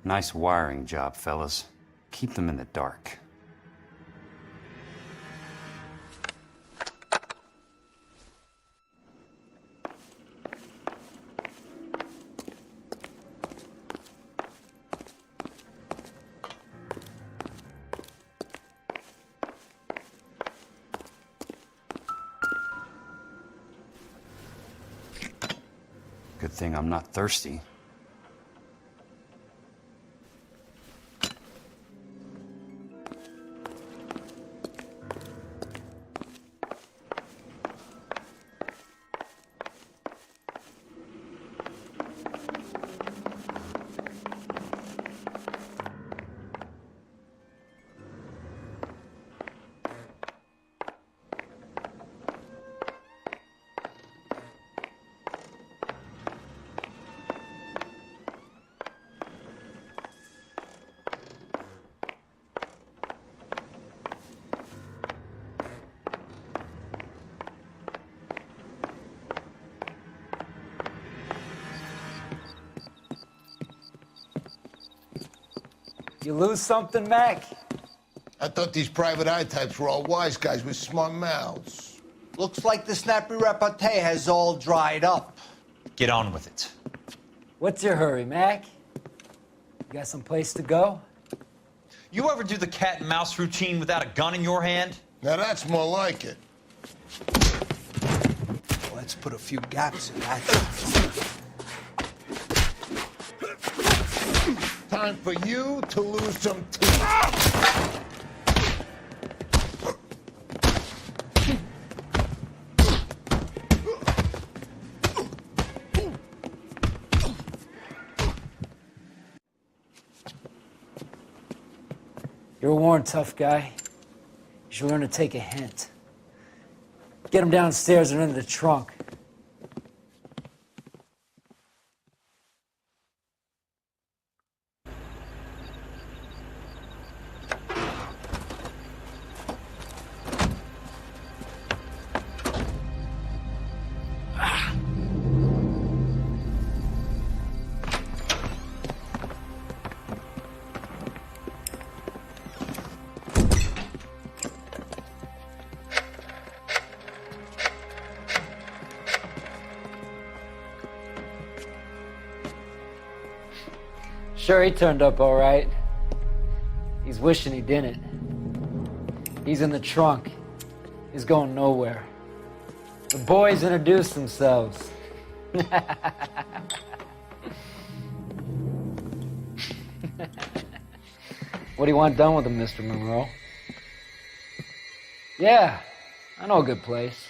Nice wiring job, fellas. Keep them in the dark. Good thing I'm not thirsty. You lose something, Mac? I thought these private eye types were all wise guys with smart mouths. Looks like the snappy repartee has all dried up. Get on with it. What's your hurry, Mac? You got some place to go? You ever do the cat and mouse routine without a gun in your hand? Now that's more like it. Let's put a few gaps in that. Time for you to lose some teeth. You're a worn, tough guy. You should learn to take a hint. Get him downstairs and into the trunk. Sure, he turned up all right. He's wishing he didn't. He's in the trunk. He's going nowhere. The boys introduced themselves. What do you want done with him, Mr. Monroe? Yeah, I know a good place.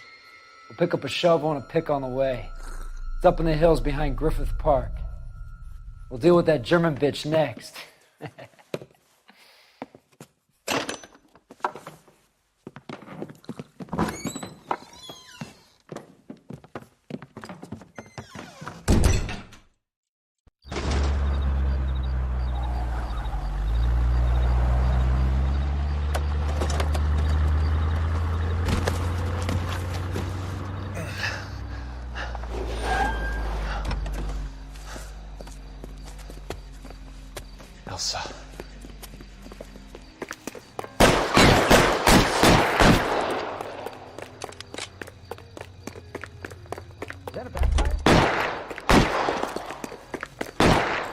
We'll pick up a shovel and a pick on the way. It's up in the hills behind Griffith Park. We'll deal with that German bitch next. Elsa. Is that a backfire?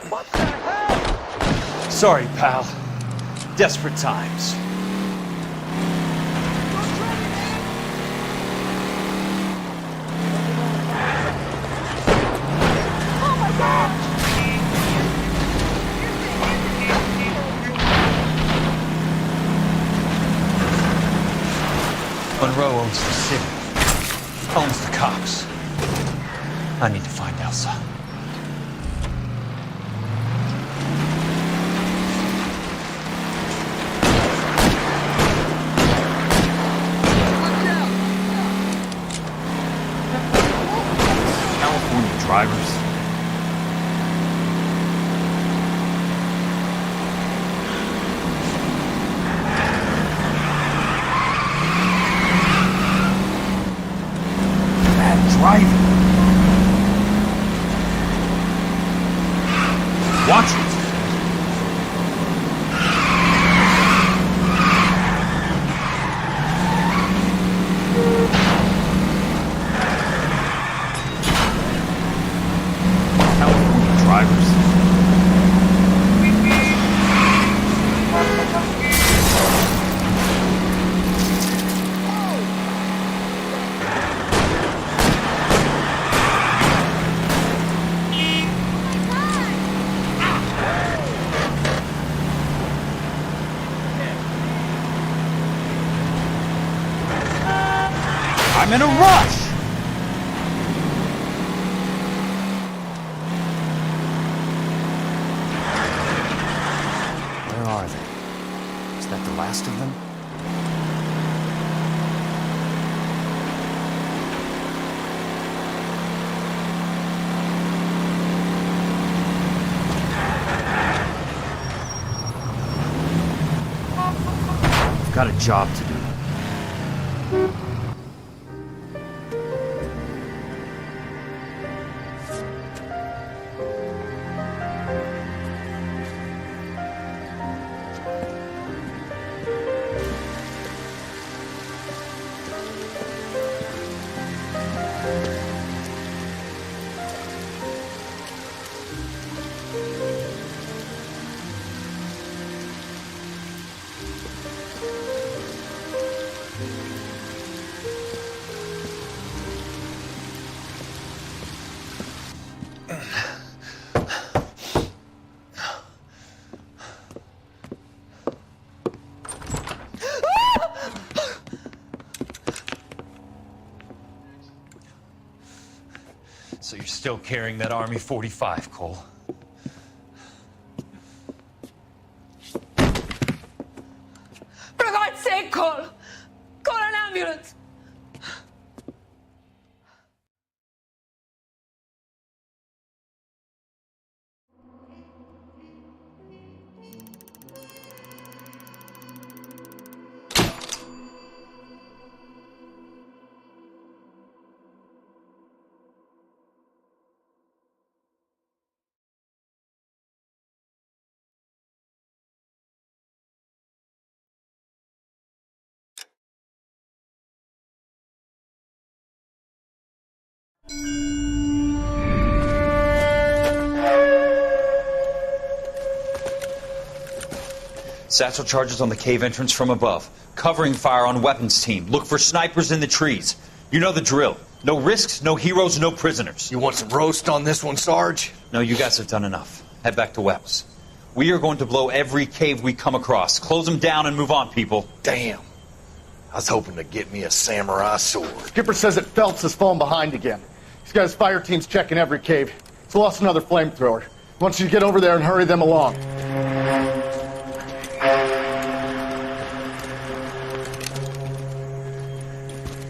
What the hell? Sorry, pal. Desperate times. Oh my God! Monroe owns the city. Owns the cops. I need to find Elsa. California drivers. Driving. Watch it. California drivers. I'm in a rush! Where are they? Is that the last of them? I've got a job to do. So you're still carrying that Army 45, Cole? For God's sake, Cole! Call an ambulance! Satchel charges on the cave entrance from above. Covering fire on weapons team. Look for snipers in the trees. You know the drill. No risks, no heroes, no prisoners. You want some roast on this one, Sarge? No, you guys have done enough. Head back to Webs. We are going to blow every cave we come across. Close them down and move on, people. Damn. I was hoping to get me a samurai sword. Skipper says that Phelps has fallen behind again. He's got his fire teams checking every cave. He's lost another flamethrower. He wants you to get over there and hurry them along.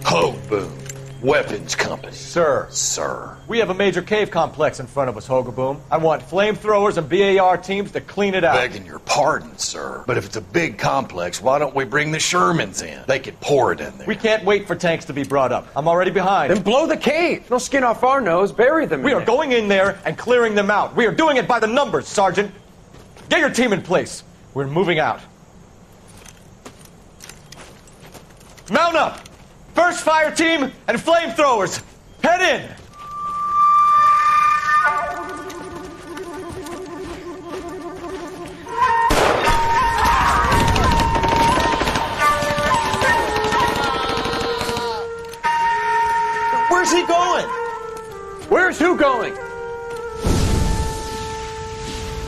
Ho, boom. Weapons company. Sir. Sir. We have a major cave complex in front of us, Hogaboom. I want flamethrowers and BAR teams to clean it out. Begging your pardon, sir. But if it's a big complex, why don't we bring the Shermans in? They could pour it in there. We can't wait for tanks to be brought up. I'm already behind. Then blow the cave. No skin off our nose. Bury them. We are going in there and clearing them out. We are doing it by the numbers, Sergeant. Get your team in place. We're moving out. Mount up! First fire team and flamethrowers! Head in! Where's he going? Where's who going?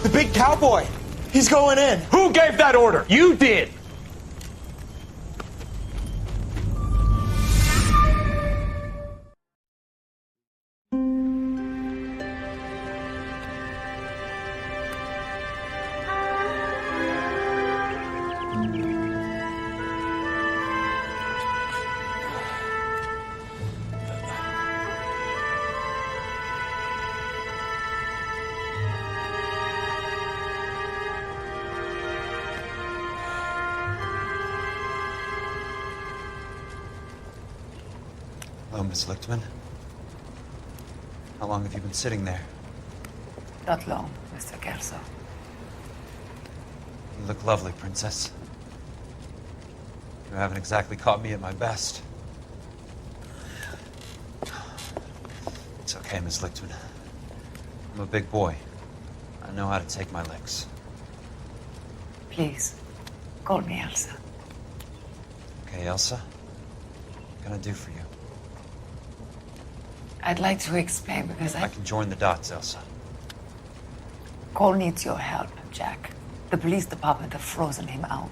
The big cowboy. He's going in. Who gave that order? You did. Hello, Miss Lichtman. How long have you been sitting there? Not long, Mr. Kelso. You look lovely, Princess. You haven't exactly caught me at my best. It's okay, Miss Lichtman. I'm a big boy. I know how to take my licks. Please, call me Elsa. Okay, Elsa? What can I do for you? I'd like to explain because I can join the dots, Elsa. Cole needs your help, Jack. The police department have frozen him out.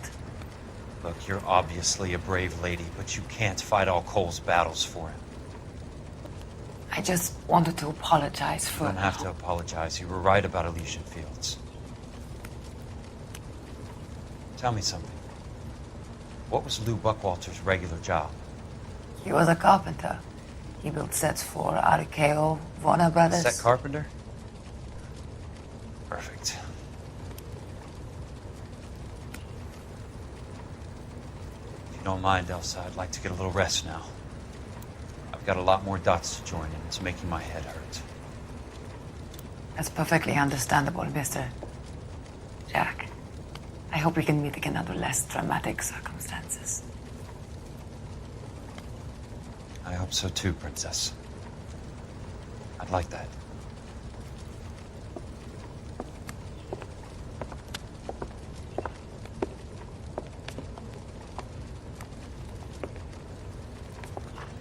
Look, you're obviously a brave lady, but you can't fight all Cole's battles for him. I just wanted to apologize for... You don't have to apologize. You were right about Elysian Fields. Tell me something. What was Lou Buckwalter's regular job? He was a carpenter. He built sets for RKO, Warner Brothers. Set carpenter? Perfect. If you don't mind, Elsa, I'd like to get a little rest now. I've got a lot more dots to join, and it's making my head hurt. That's perfectly understandable, Mr. Jack. I hope we can meet again under less dramatic circumstances. I hope so too, Princess. I'd like that.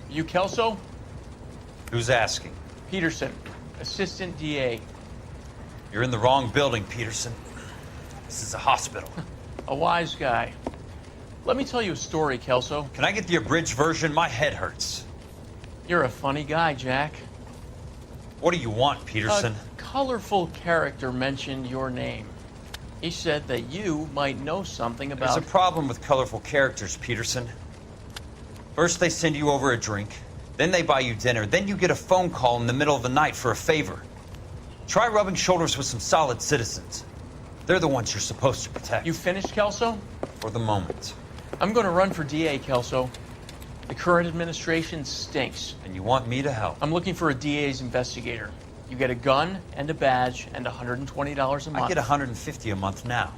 You Kelso? Who's asking? Peterson, assistant DA. You're in the wrong building, Peterson. This is a hospital. A wise guy. Let me tell you a story, Kelso. Can I get the abridged version? My head hurts. You're a funny guy, Jack. What do you want, Peterson? A colorful character mentioned your name. He said that you might know something about... There's a problem with colorful characters, Peterson. First they send you over a drink, then they buy you dinner, then you get a phone call in the middle of the night for a favor. Try rubbing shoulders with some solid citizens. They're the ones you're supposed to protect. You finished, Kelso? For the moment. I'm going to run for DA, Kelso. The current administration stinks. And you want me to help? I'm looking for a DA's investigator. You get a gun and a badge and $120 a month. I get $150 a month now.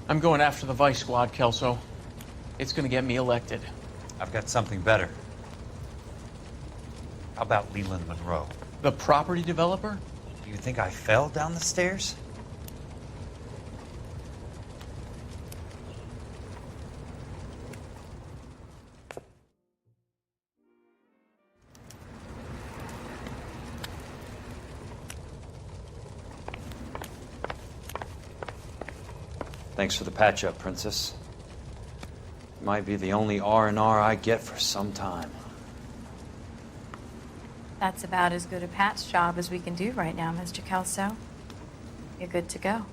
I'm going after the Vice Squad, Kelso. It's going to get me elected. I've got something better. How about Leland Monroe? The property developer? Do you think I fell down the stairs? Thanks for the patch-up, Princess. Might be the only R&R I get for some time. That's about as good a patch job as we can do right now, Mr. Kelso. You're good to go.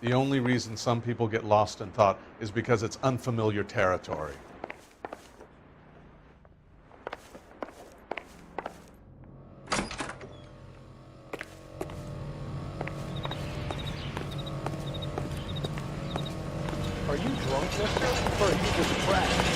The only reason some people get lost in thought is because it's unfamiliar territory. Are you drunk, mister? Or are you just trash?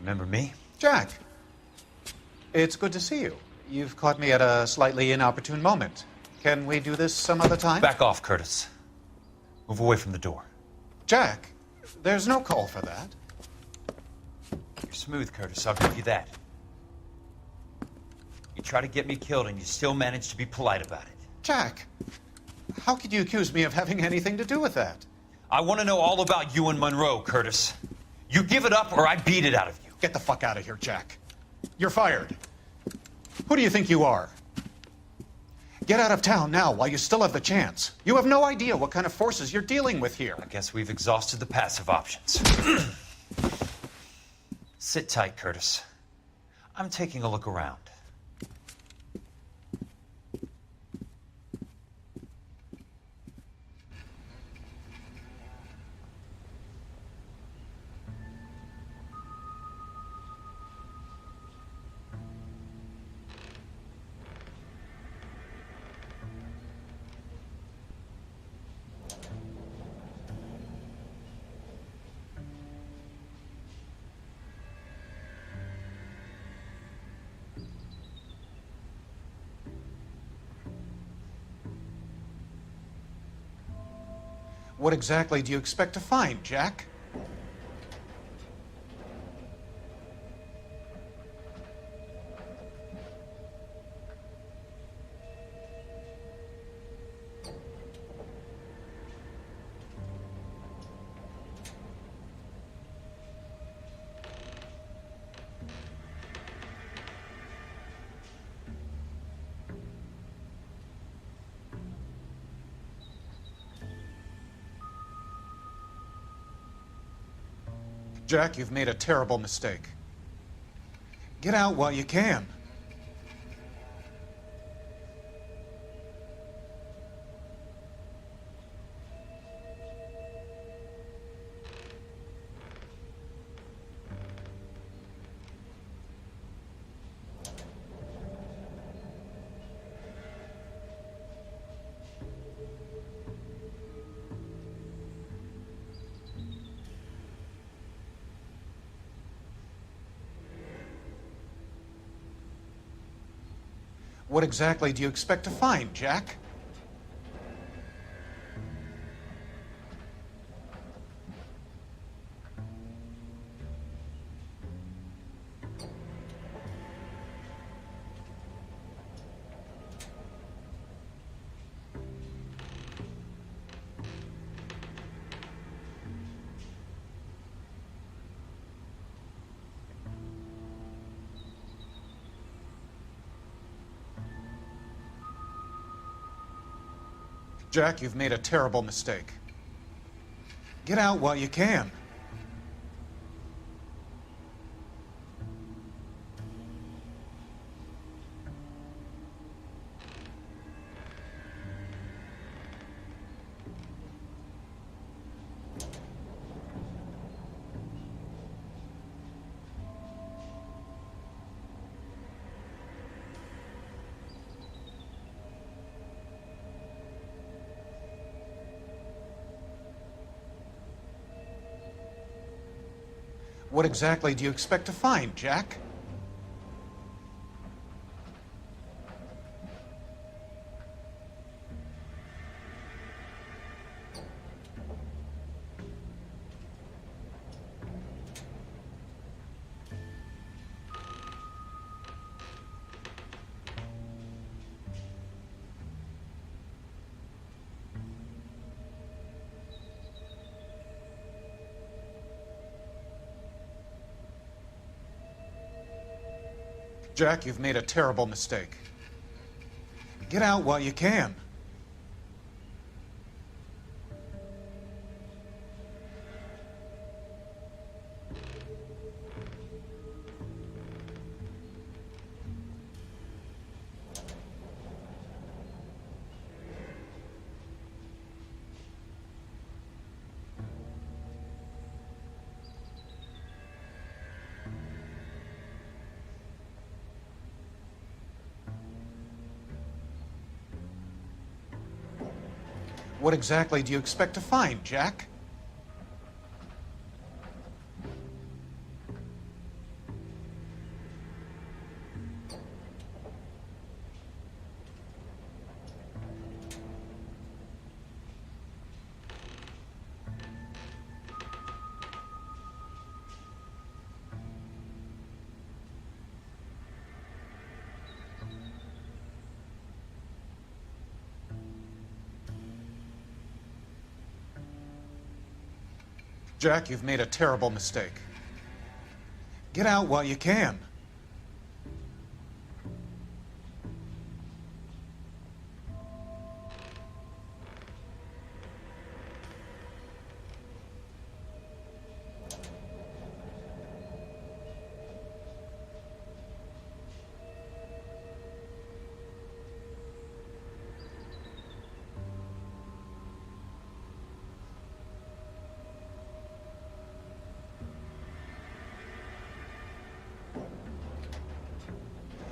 Remember me? Jack, it's good to see you. You've caught me at a slightly inopportune moment. Can we do this some other time? Back off, Curtis. Move away from the door. Jack, there's no call for that. You're smooth, Curtis, I'll give you that. You try to get me killed and you still manage to be polite about it. Jack, how could you accuse me of having anything to do with that? I want to know all about you and Monroe, Curtis. You give it up or I beat it out of you. Get the fuck out of here, Jack. You're fired. Who do you think you are? Get out of town now while you still have the chance. You have no idea what kind of forces you're dealing with here. I guess we've exhausted the passive options. Sit tight, Curtis. I'm taking a look around. What exactly do you expect to find, Jack? Jack, you've made a terrible mistake. Get out while you can. What exactly do you expect to find, Jack? Jack, you've made a terrible mistake. Get out while you can. What exactly do you expect to find, Jack? Jack, you've made a terrible mistake. Get out while you can. What exactly do you expect to find, Jack? Jack, you've made a terrible mistake. Get out while you can.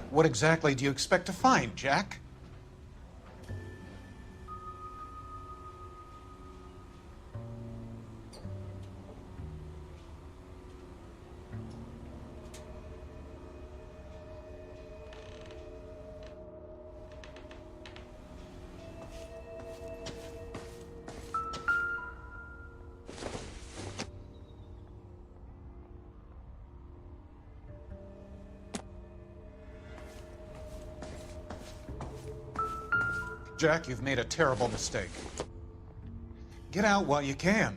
What exactly do you expect to find, Jack? Jack, you've made a terrible mistake. Get out while you can.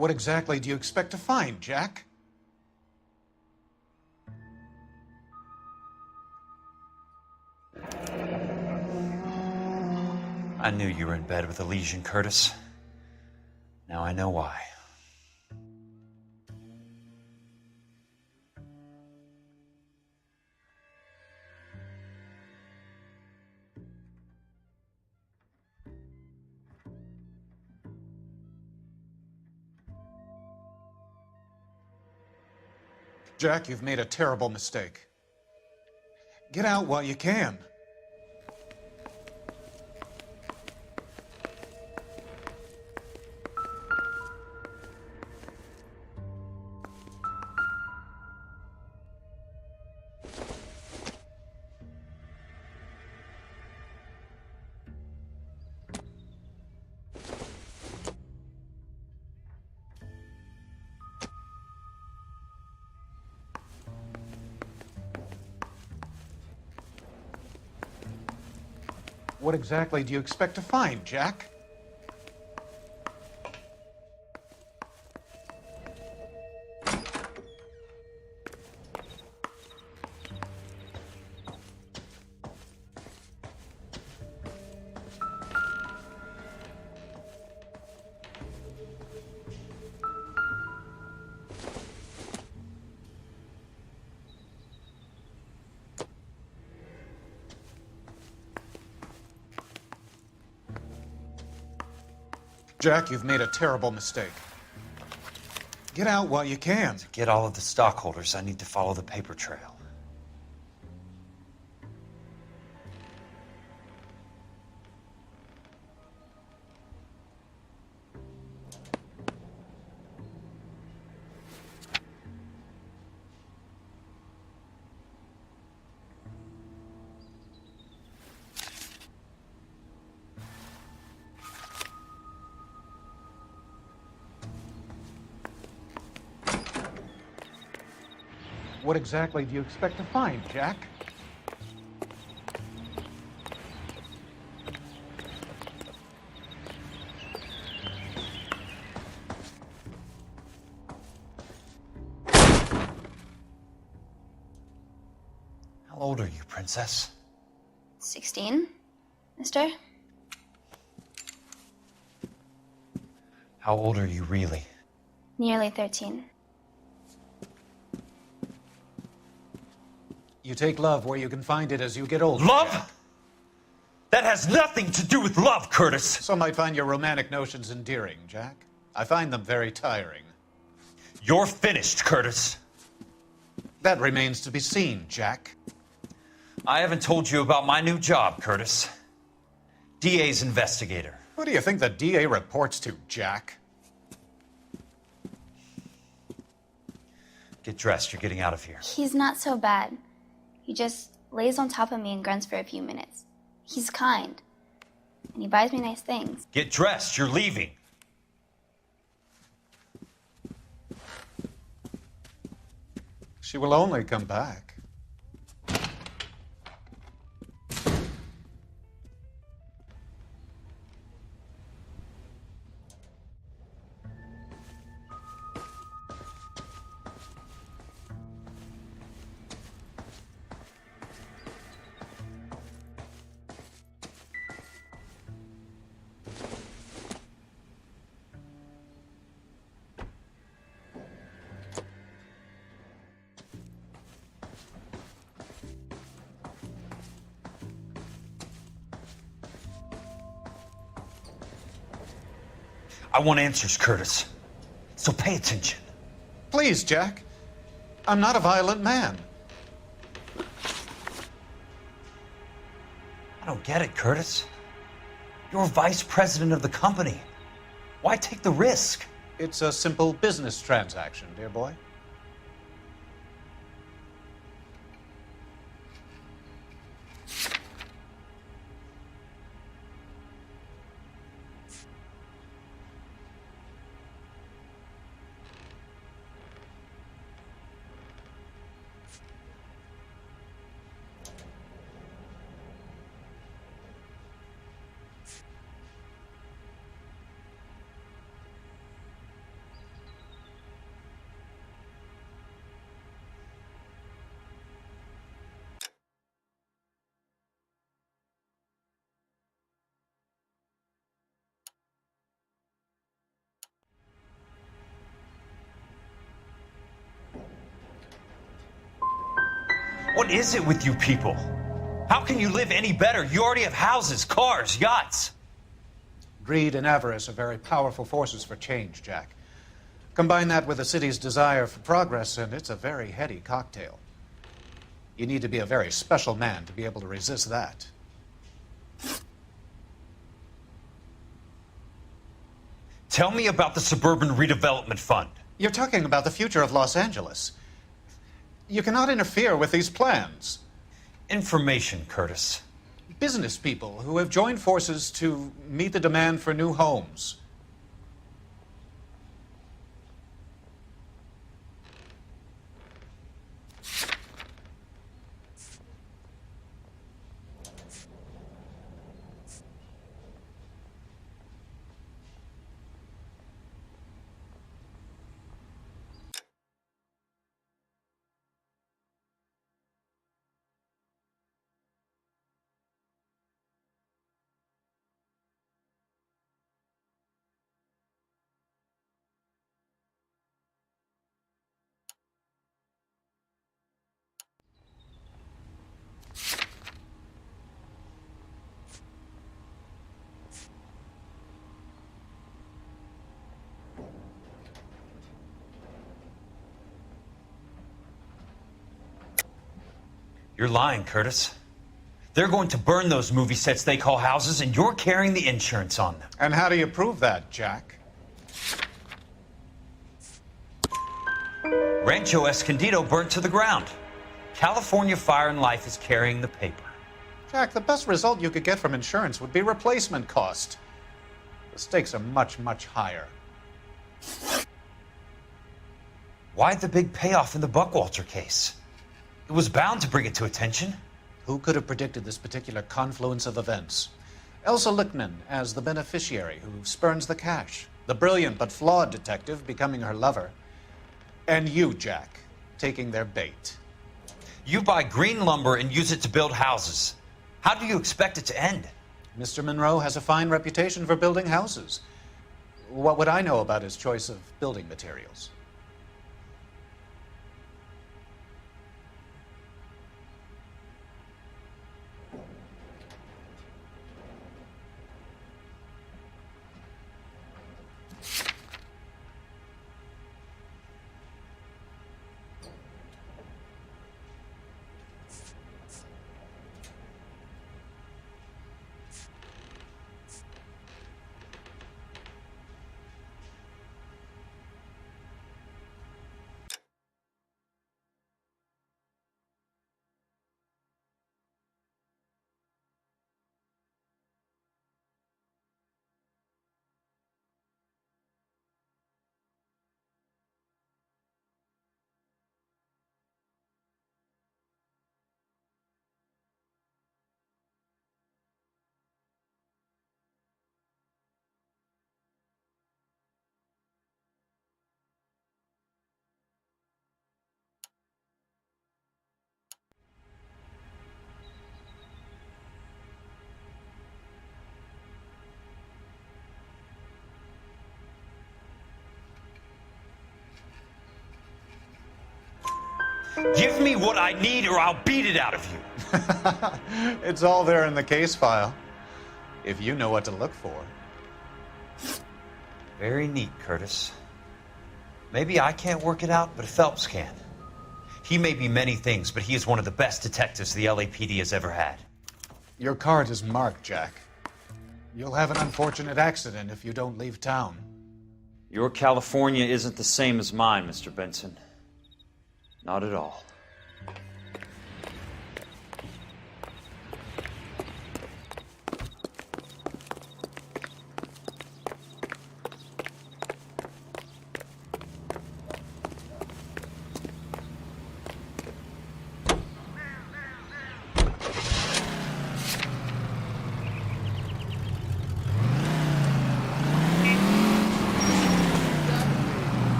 What exactly do you expect to find, Jack? I knew you were in bed with Elysian, Curtis. Now I know why. Jack, you've made a terrible mistake. Get out while you can. What exactly do you expect to find, Jack? Jack, you've made a terrible mistake. Get out while you can. To get all of the stockholders, I need to follow the paper trail. What exactly do you expect to find, Jack? How old are you, Princess? 16, mister? How old are you really? Nearly 13. You take love where you can find it as you get older. Love? Jack. That has nothing to do with love, Curtis. Some might find your romantic notions endearing, Jack. I find them very tiring. You're finished, Curtis. That remains to be seen, Jack. I haven't told you about my new job, Curtis. DA's investigator. Who do you think the DA reports to, Jack? Get dressed. You're getting out of here. He's not so bad. He just lays on top of me and grunts for a few minutes. He's kind. And he buys me nice things. Get dressed. You're leaving. She will only come back. I want answers, Curtis. So pay attention. Please, Jack. I'm not a violent man. I don't get it, Curtis. You're vice president of the company. Why take the risk? It's a simple business transaction, dear boy. What is it with you people? How can you live any better? You already have houses, cars, yachts. Greed and avarice are very powerful forces for change, Jack. Combine that with the city's desire for progress, and it's a very heady cocktail. You need to be a very special man to be able to resist that. Tell me about the Suburban Redevelopment Fund. You're talking about the future of Los Angeles. You cannot interfere with these plans. Information, Curtis. Business people who have joined forces to meet the demand for new homes. You're lying, Curtis. They're going to burn those movie sets they call houses, and you're carrying the insurance on them. And how do you prove that, Jack? Rancho Escondido burnt to the ground. California Fire and Life is carrying the paper. Jack, the best result you could get from insurance would be replacement cost. The stakes are much, much higher. Why the big payoff in the Buckwalter case? It was bound to bring it to attention. Who could have predicted this particular confluence of events? Elsa Lichtman as the beneficiary who spurns the cash, the brilliant but flawed detective becoming her lover, and you, Jack, taking their bait. You buy green lumber and use it to build houses. How do you expect it to end? Mr. Monroe has a fine reputation for building houses. What would I know about his choice of building materials? Give me what I need or I'll beat it out of you. It's all there in the case file, if you know what to look for. Very neat, Curtis. Maybe I can't work it out, but Phelps can. He may be many things, but he is one of the best detectives the LAPD has ever had. Your card is marked, Jack. You'll have an unfortunate accident if you don't leave town. Your California isn't the same as mine, Mr. Benson. Not at all.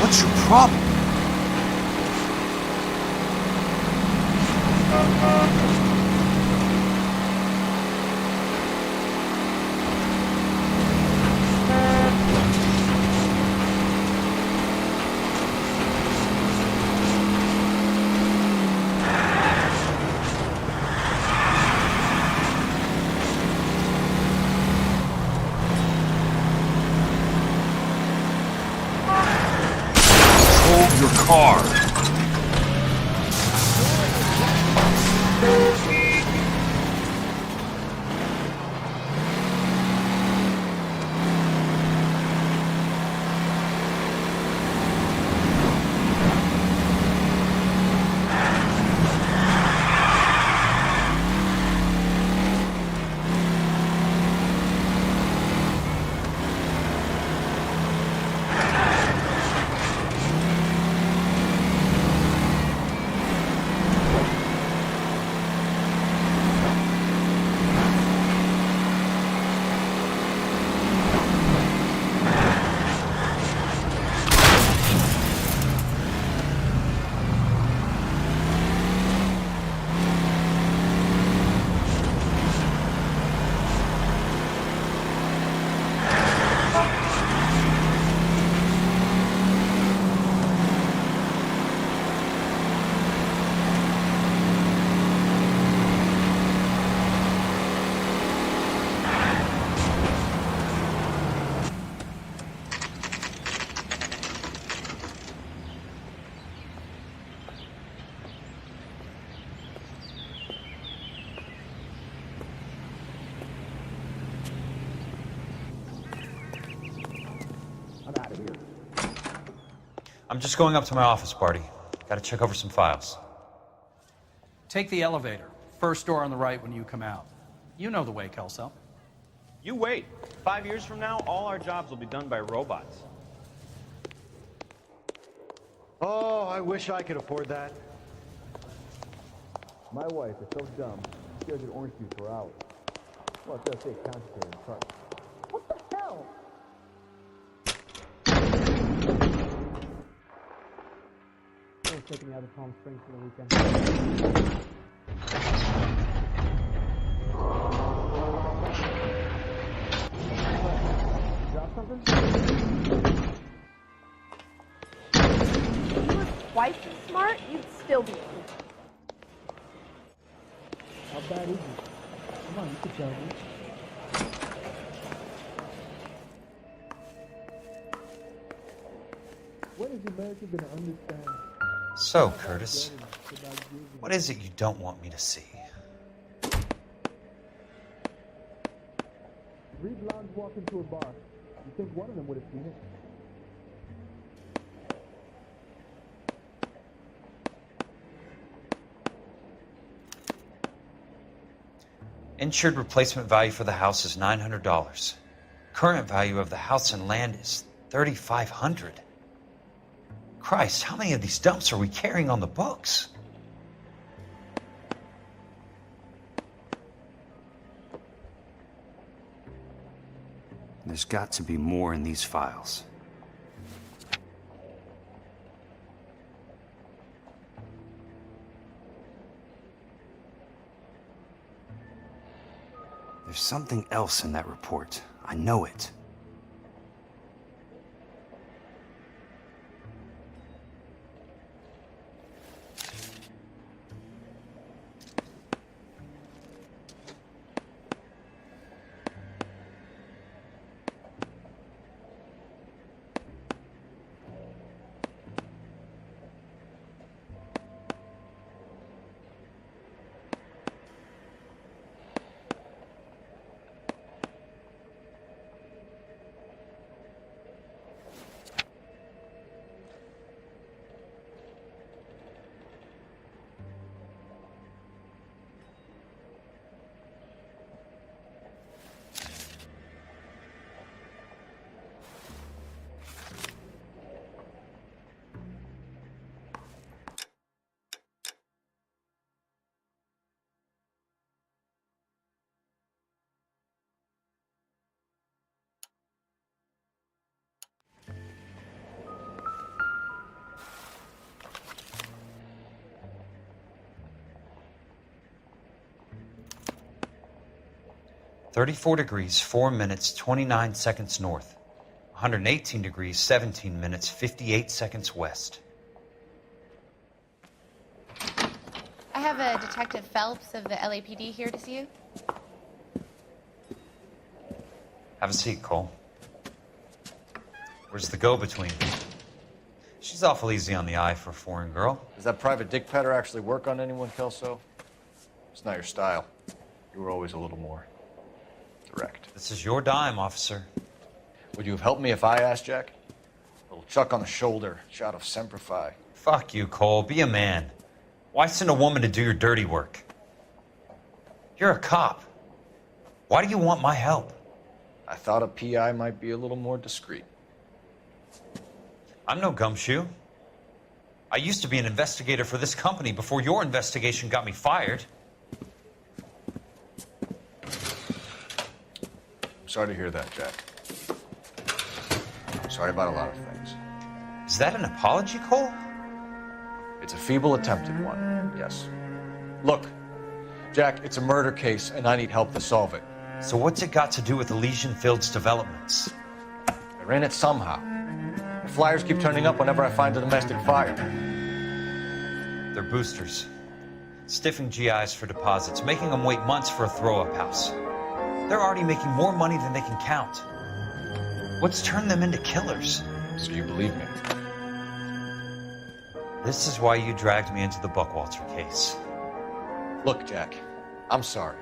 What's your problem? Your car. I'm just going up to my office, Barty. Gotta check over some files. Take the elevator. First door on the right when you come out. You know the way, Kelso. You wait. 5 years from now, all our jobs will be done by robots. Oh, I wish I could afford that. My wife is so dumb, she stares at orange juice for hours. Well, it does say concentrate and trust. What the hell? Taking me out of Palm Springs for the weekend. Drop something? If you were twice as smart, you'd still be cool. How bad is it? Come on, you can tell me. When is America going to understand? So, Curtis, what is it you don't want me to see? 3 blondes walk into a bar. You think one of them would have seen it? Insured replacement value for the house is $900. Current value of the house and land is $3,500. Christ, how many of these dumps are we carrying on the books? There's got to be more in these files. There's something else in that report. I know it. (34 degrees, 4 minutes, 29 seconds north. 118 degrees, 17 minutes, 58 seconds west. I have a Detective Phelps of the LAPD here to see you. Have a seat, Cole. Where's the go-between? She's awful easy on the eye for a foreign girl. Does that private dick petter actually work on anyone, Kelso? It's not your style. You were always a little more direct. This is your dime, officer. Would you have helped me if I asked, Jack? A little chuck on the shoulder, shot of Semper Fi. Fuck you, Cole. Be a man. Why send a woman to do your dirty work? You're a cop. Why do you want my help? I thought a PI might be a little more discreet. I'm no gumshoe. I used to be an investigator for this company before your investigation got me fired. Sorry to hear that, Jack. Sorry about a lot of things. Is that an apology, Cole? It's a feeble attempted one, yes. Look, Jack, it's a murder case, and I need help to solve it. So what's it got to do with Elysian Field's developments? They're in it somehow. The flyers keep turning up whenever I find a domestic fire. They're boosters. Stiffing GIs for deposits, making them wait months for a throw-up house. They're already making more money than they can count. What's turned them into killers? So you believe me? This is why you dragged me into the Buckwalter case. Look, Jack, I'm sorry.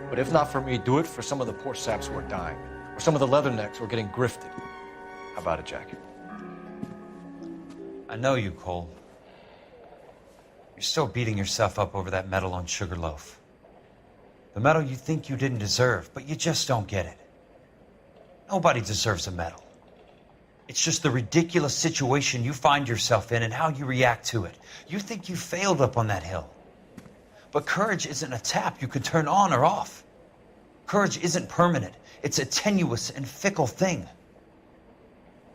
But if not for me, do it for some of the poor saps who are dying. Or some of the leathernecks who are getting grifted. How about it, Jack? I know you, Cole. You're still beating yourself up over that medal on Sugarloaf. The medal you think you didn't deserve, but you just don't get it. Nobody deserves a medal. It's just the ridiculous situation you find yourself in and how you react to it. You think you failed up on that hill. But courage isn't a tap you can turn on or off. Courage isn't permanent. It's a tenuous and fickle thing.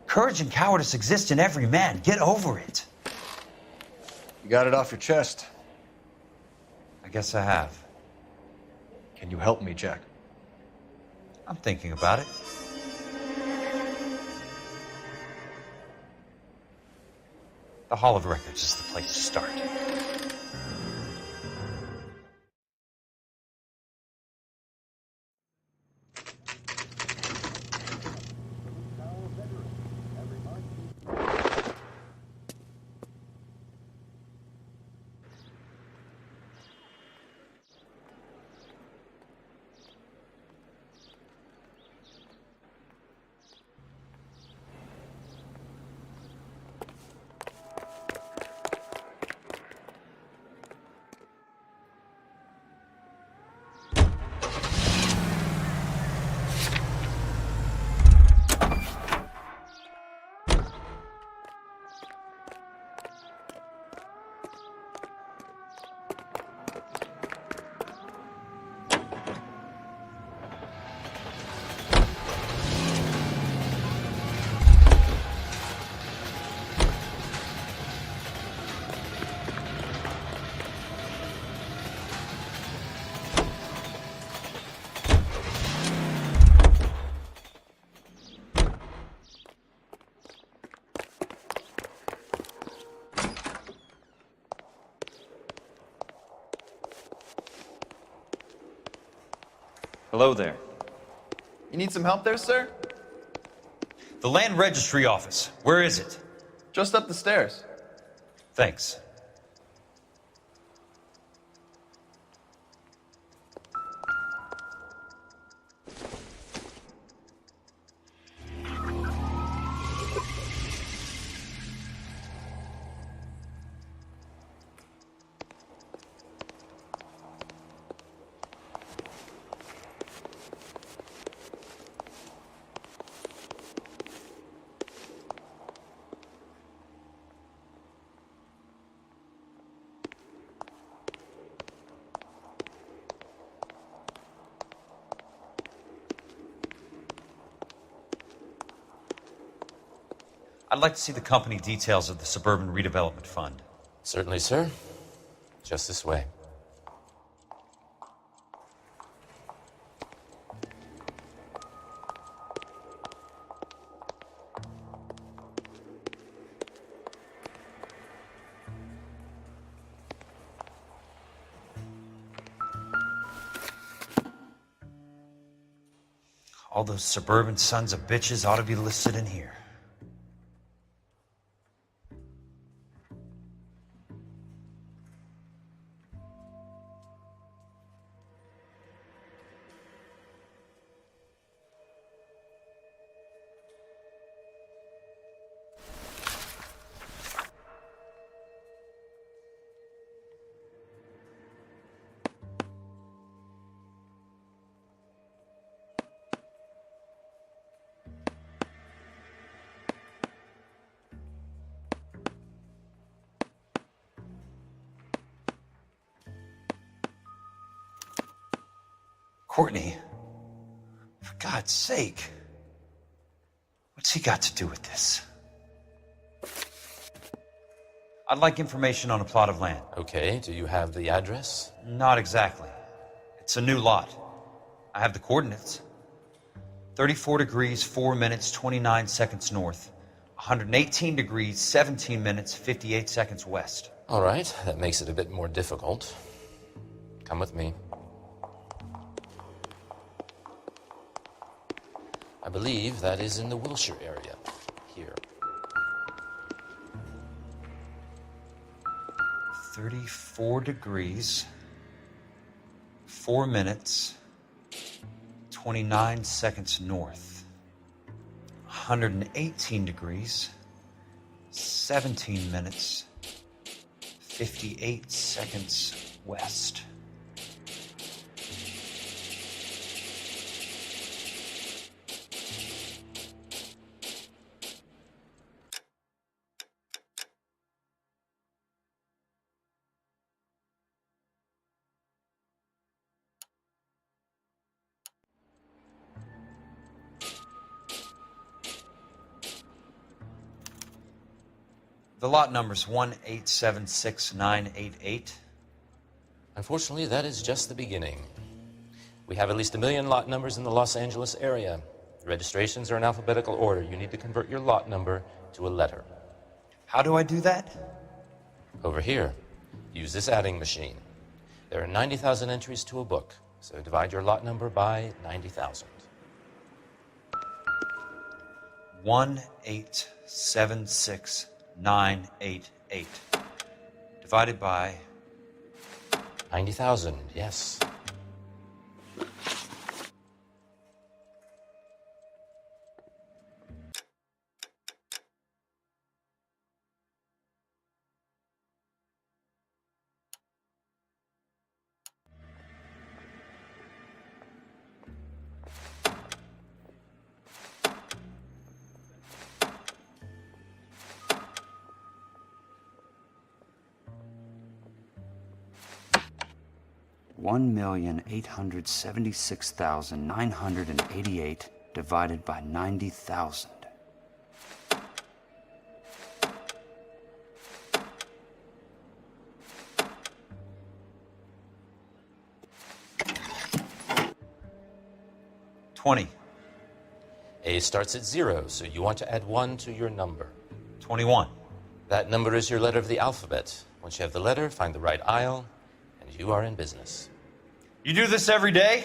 Courage and cowardice exist in every man. Get over it. You got it off your chest. I guess I have. Can you help me, Jack? I'm thinking about it. The Hall of Records is the place to start. Hello there. You need some help there, sir? The land registry office. Where is it? Just up the stairs. Thanks. I'd like to see the company details of the Suburban Redevelopment Fund. Certainly, sir. Just this way. All those suburban sons of bitches ought to be listed in here. Courtney, for God's sake, what's he got to do with this? I'd like information on a plot of land. Okay, do you have the address? Not exactly. It's a new lot. I have the coordinates. 34 degrees, 4 minutes, 29 seconds north. 118 degrees, 17 minutes, 58 seconds west. All right, that makes it a bit more difficult. Come with me. I believe that is in the Wilshire area, here. 34 degrees, 4 minutes, 29 seconds north. 118 degrees, 17 minutes, 58 seconds west. The lot number's 1876988. Unfortunately, that is just the beginning. We have at least 1 million lot numbers in the Los Angeles area. The registrations are in alphabetical order. You need to convert your lot number to a letter. How do I do that? Over here. Use this adding machine. There are 90,000 entries to a book, so divide your lot number by 90,000. 1876988 divided by 90,000, yes. $1,876,988 divided by 90,000. $20. A starts at 0, so you want to add 1 to your number. 21. That number is your letter of the alphabet. Once you have the letter, find the right aisle, and you are in business. You do this every day?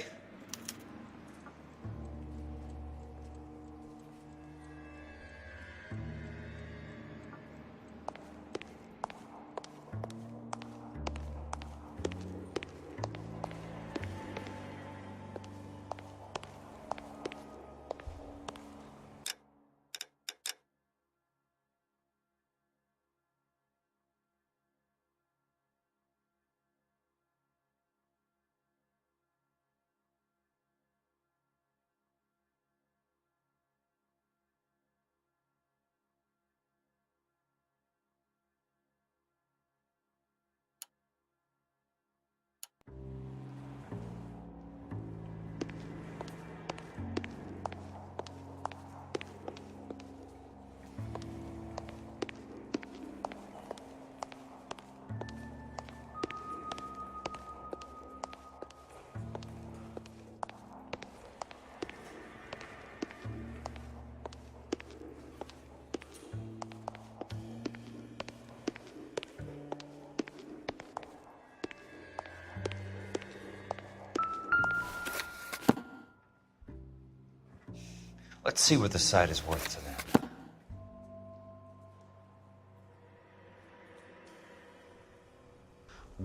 Let's see what the site is worth to them.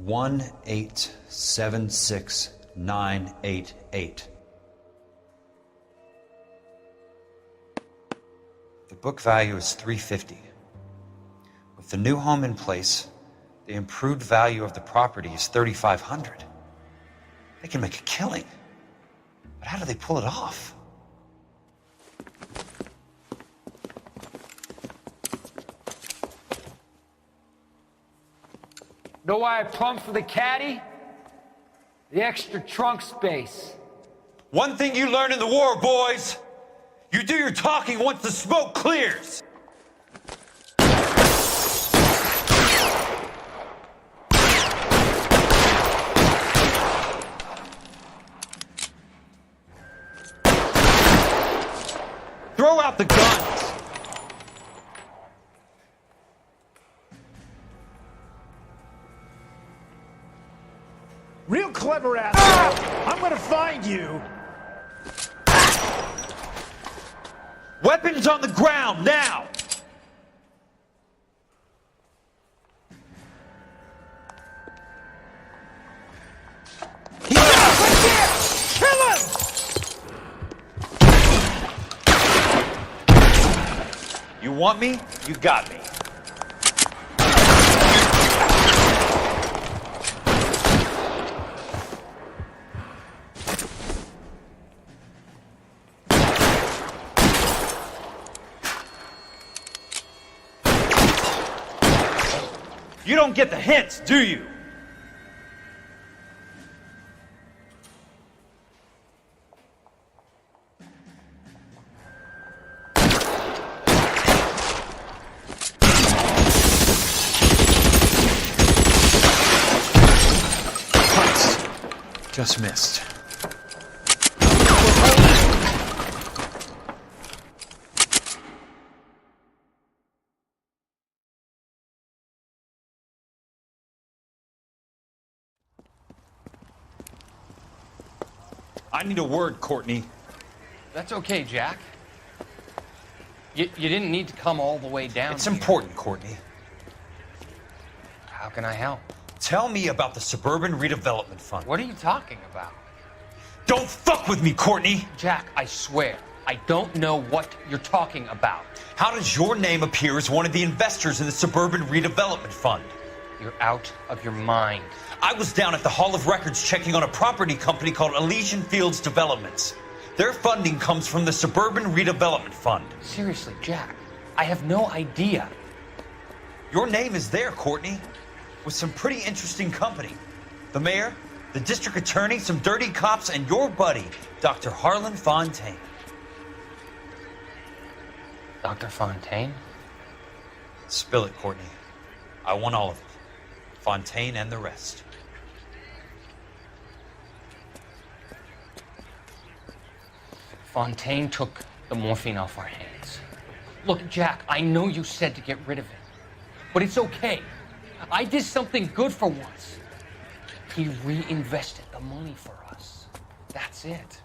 $1,876,988. The book value is $350. With the new home in place, the improved value of the property is $3,500. They can make a killing. But how do they pull it off? Know why I pumped for the caddy? The extra trunk space. One thing you learn in the war, boys. You do your talking once the smoke clears. Throw out the guns. Real clever asshole. I'm gonna find you. Weapons on the ground, now! Kill him! You want me? You got me. You don't get the hints, do you? Just missed. I need a word, Courtney. That's okay, Jack. You didn't need to come all the way down. It's important, Courtney. How can I help? Tell me about the Suburban Redevelopment Fund. What are you talking about? Don't fuck with me, Courtney! Jack, I swear, I don't know what you're talking about. How does your name appear as one of the investors in the Suburban Redevelopment Fund? You're out of your mind. I was down at the Hall of Records checking on a property company called Elysian Fields Developments. Their funding comes from the Suburban Redevelopment Fund. Seriously, Jack, I have no idea. Your name is there, Courtney, with some pretty interesting company. The mayor, the district attorney, some dirty cops, and your buddy, Dr. Harlan Fontaine. Dr. Fontaine? Spill it, Courtney. I want all of it. Fontaine and the rest. Fontaine took the morphine off our hands. Look, Jack, I know you said to get rid of it, but it's okay. I did something good for once. He reinvested the money for us. That's it.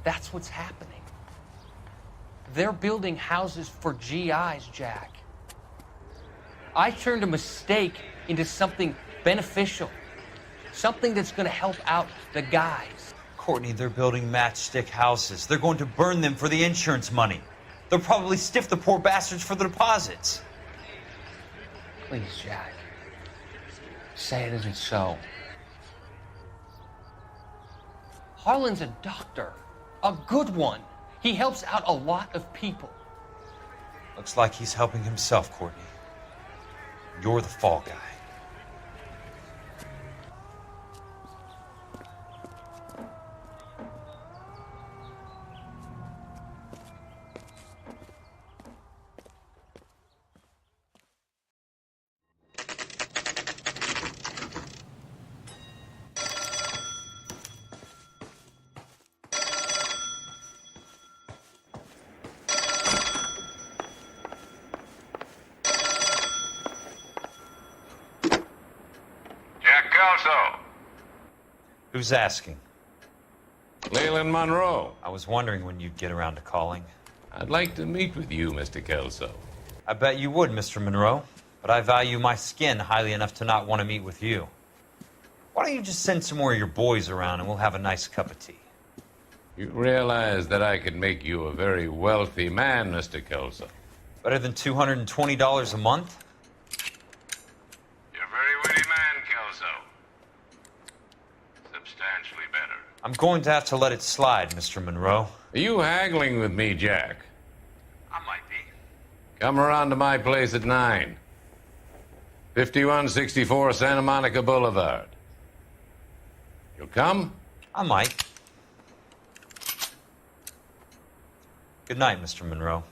That's what's happening. They're building houses for GIs, Jack. I turned a mistake into something beneficial. Something that's going to help out the guys. Courtney, they're building matchstick houses. They're going to burn them for the insurance money. They'll probably stiff the poor bastards for the deposits. Please, Jack. Say it isn't so. Harlan's a doctor. A good one. He helps out a lot of people. Looks like he's helping himself, Courtney. You're the fall guy. Jack Kelso. Who's asking? Me. Leyland Monroe. I was wondering when you'd get around to calling. I'd like to meet with you, Mr. Kelso. I bet you would, Mr. Monroe. But I value my skin highly enough to not want to meet with you. Why don't you just send some more of your boys around and we'll have a nice cup of tea? You realize that I could make you a very wealthy man, Mr. Kelso. Better than $220 a month? You're a very witty man, Kelso. Substantially better. I'm going to have to let it slide, Mr. Monroe. Are you haggling with me, Jack? I might be. Come around to my place at 9. 5164 Santa Monica Boulevard. You'll come? I might. Good night, Mr. Monroe.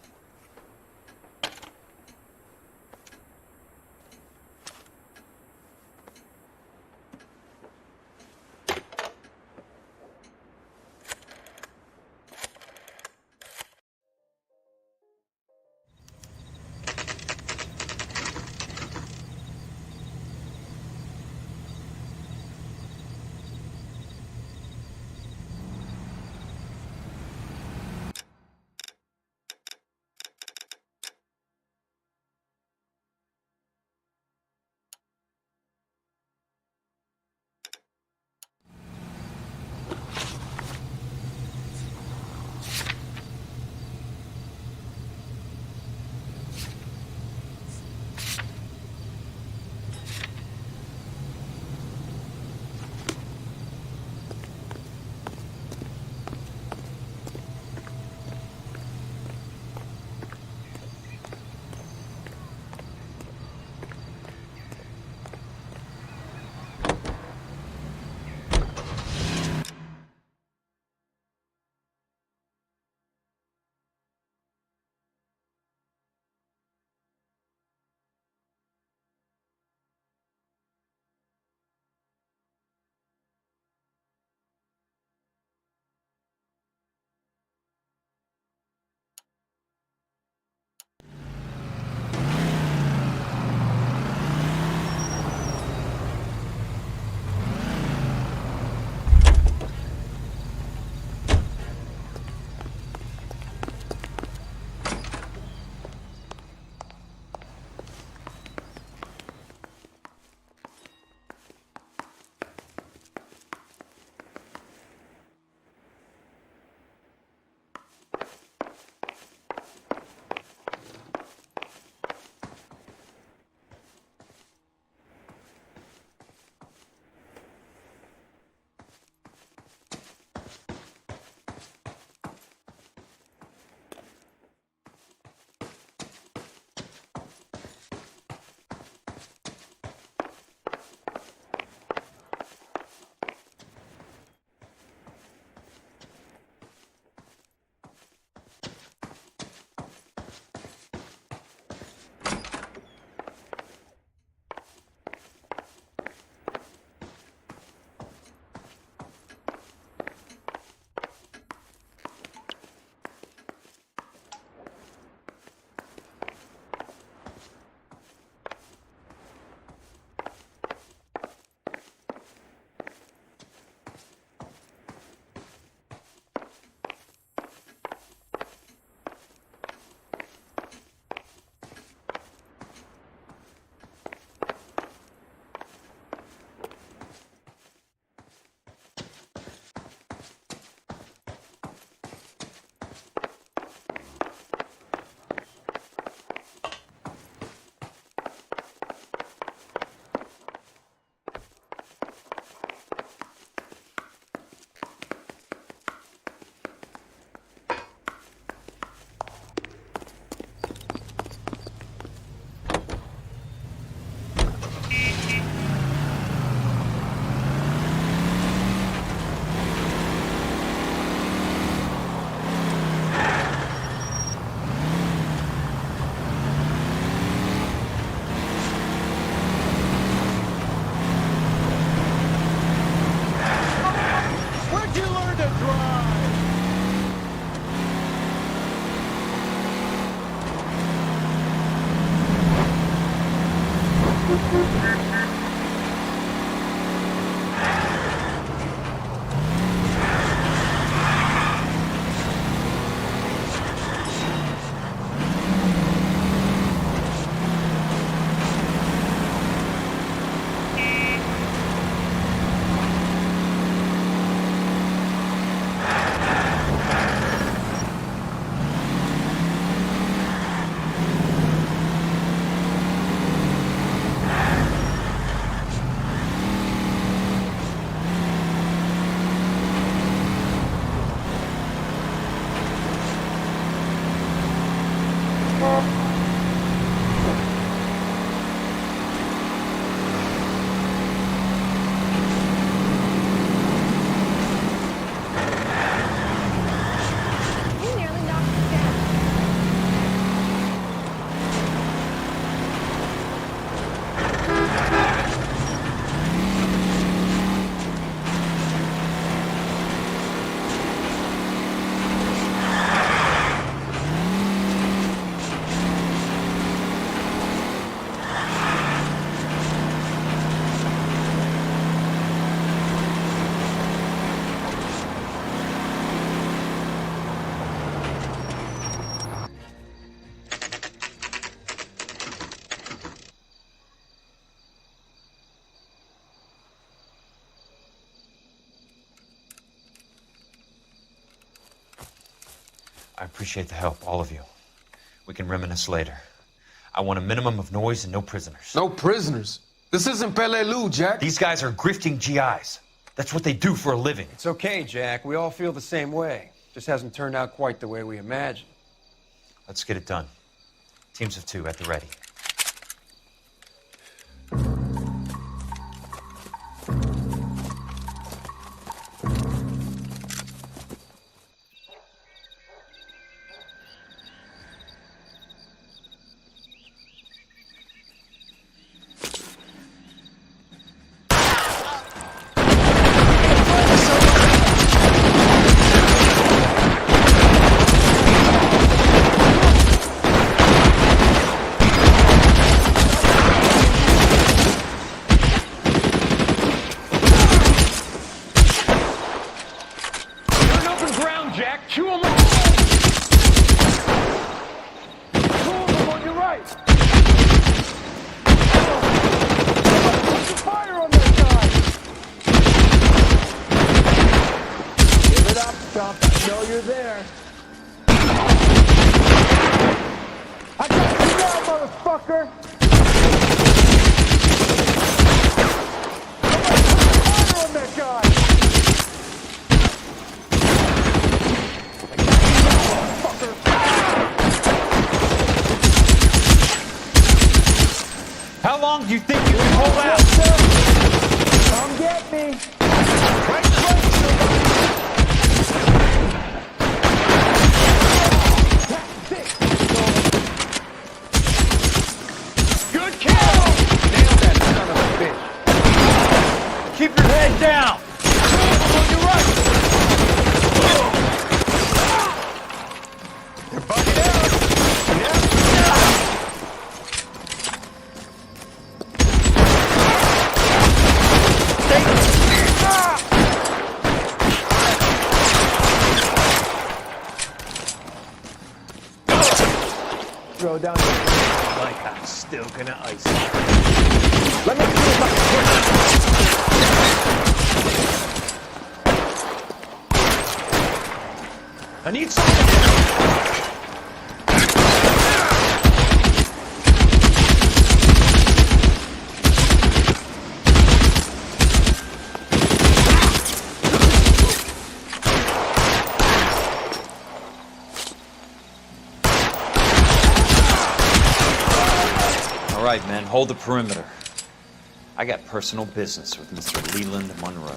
I appreciate the help, all of you. We can reminisce later. I want a minimum of noise and no prisoners. No prisoners? This isn't Peleliu, Jack. These guys are grifting GIs. That's what they do for a living. It's okay, Jack. We all feel the same way. Just hasn't turned out quite the way we imagined. Let's get it done. Teams of 2 at the ready. How long do you think you can hold out? Come get me. Good kill! Nailed that son of a bitch. Keep your head down. On your right. They're bugging out. Throw down your Like I'm still gonna ice it. Let me see if I can I need something. All right, men, hold the perimeter. I got personal business with Mr. Leland Monroe.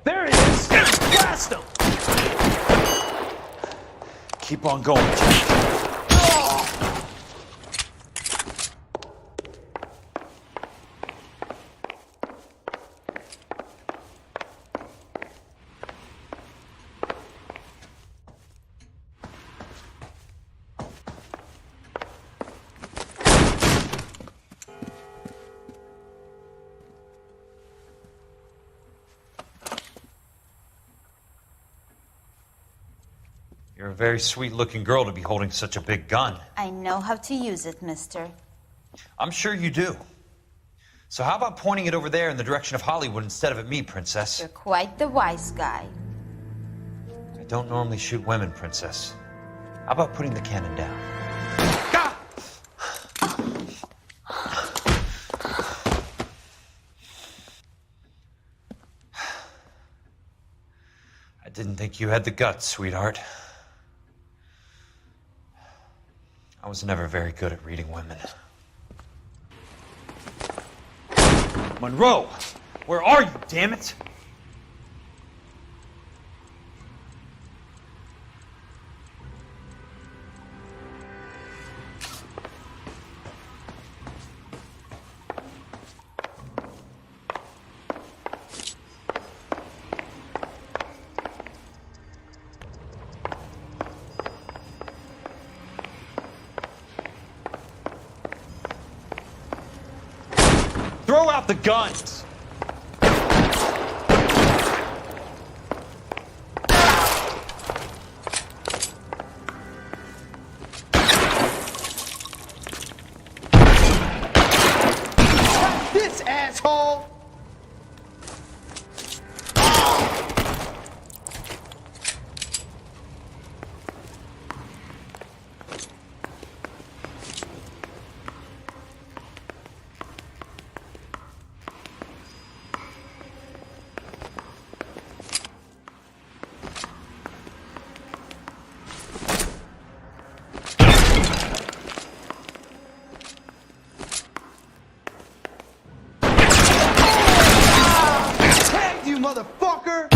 There he is! Blast him! Keep on going, Jack. You're a very sweet-looking girl to be holding such a big gun. I know how to use it, mister. I'm sure you do. So how about pointing it over there in the direction of Hollywood instead of at me, Princess? You're quite the wise guy. I don't normally shoot women, Princess. How about putting the cannon down? I didn't think you had the guts, sweetheart. I was never very good at reading women. Monroe! Where are you, damn it? Throw out the guns! This asshole! You motherfucker!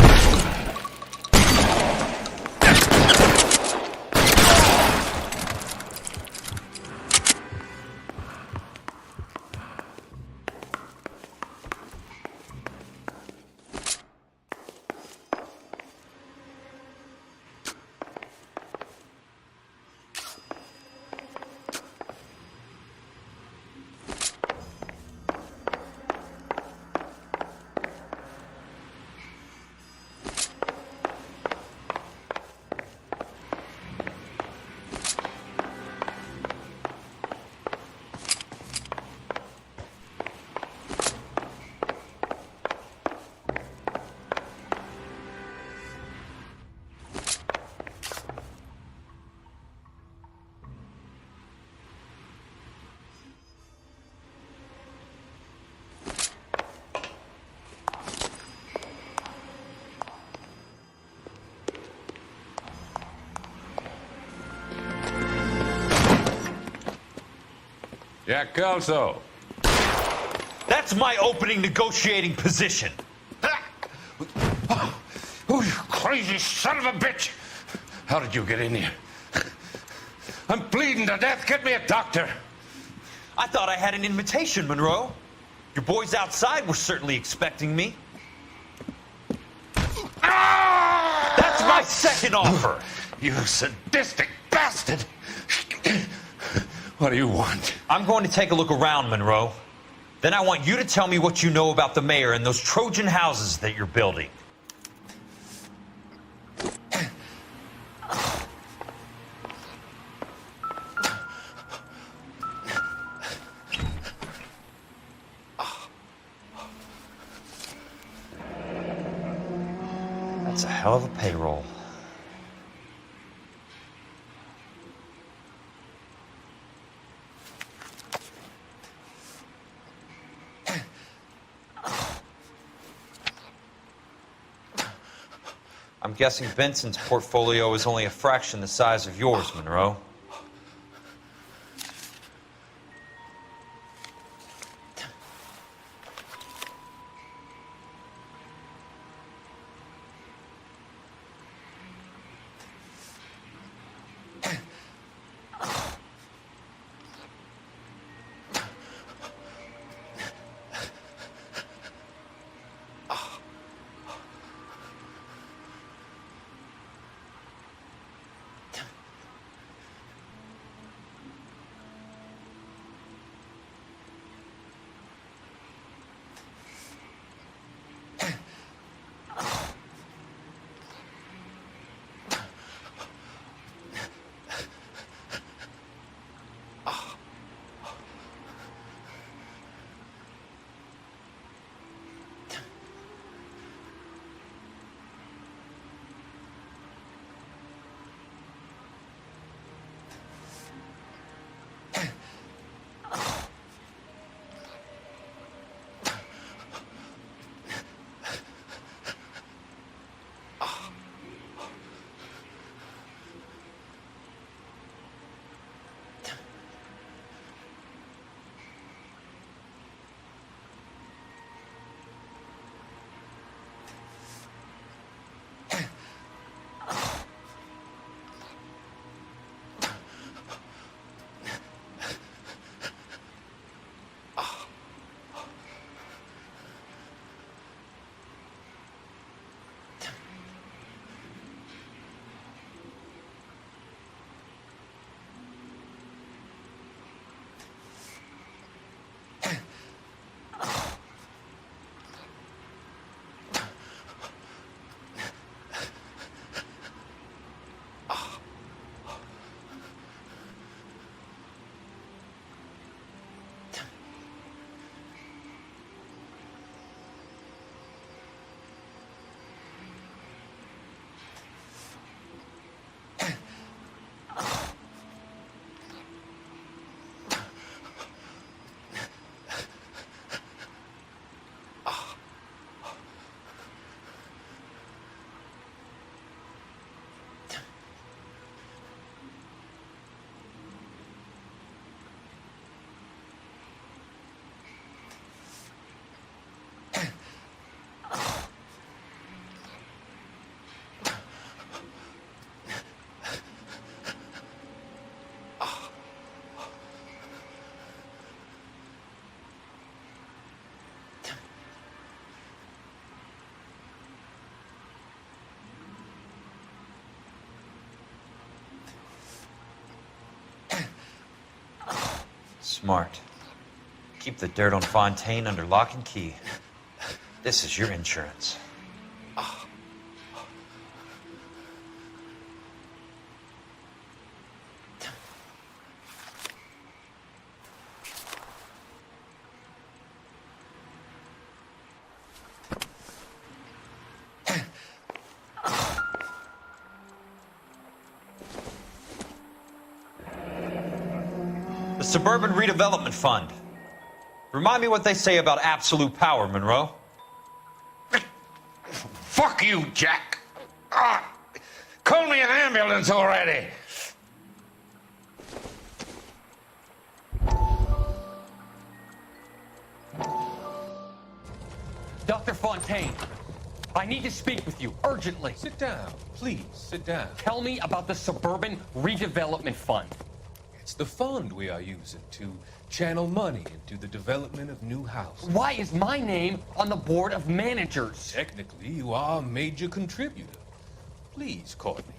Jack Kelso. That's my opening negotiating position. Oh, you crazy son of a bitch! How did you get in here? I'm bleeding to death. Get me a doctor. I thought I had an invitation, Monroe. Your boys outside were certainly expecting me. That's my second offer. You sadistic bastard! What do you want? I'm going to take a look around, Monroe. Then I want you to tell me what you know about the mayor and those Trojan houses that you're building. That's a hell of a payroll. I'm guessing Benson's portfolio is only a fraction the size of yours, Monroe. Smart. Keep the dirt on Fontaine under lock and key. This is your insurance. The Suburban Redevelopment Fund. Remind me what they say about absolute power, Monroe. Fuck you, Jack. Call me an ambulance already. Dr. Fontaine, I need to speak with you urgently. Sit down. Please, sit down. Tell me about the Suburban Redevelopment Fund. It's the fund we are using to channel money into the development of new houses. Why is my name on the board of managers? Technically, you are a major contributor. Please, Courtney.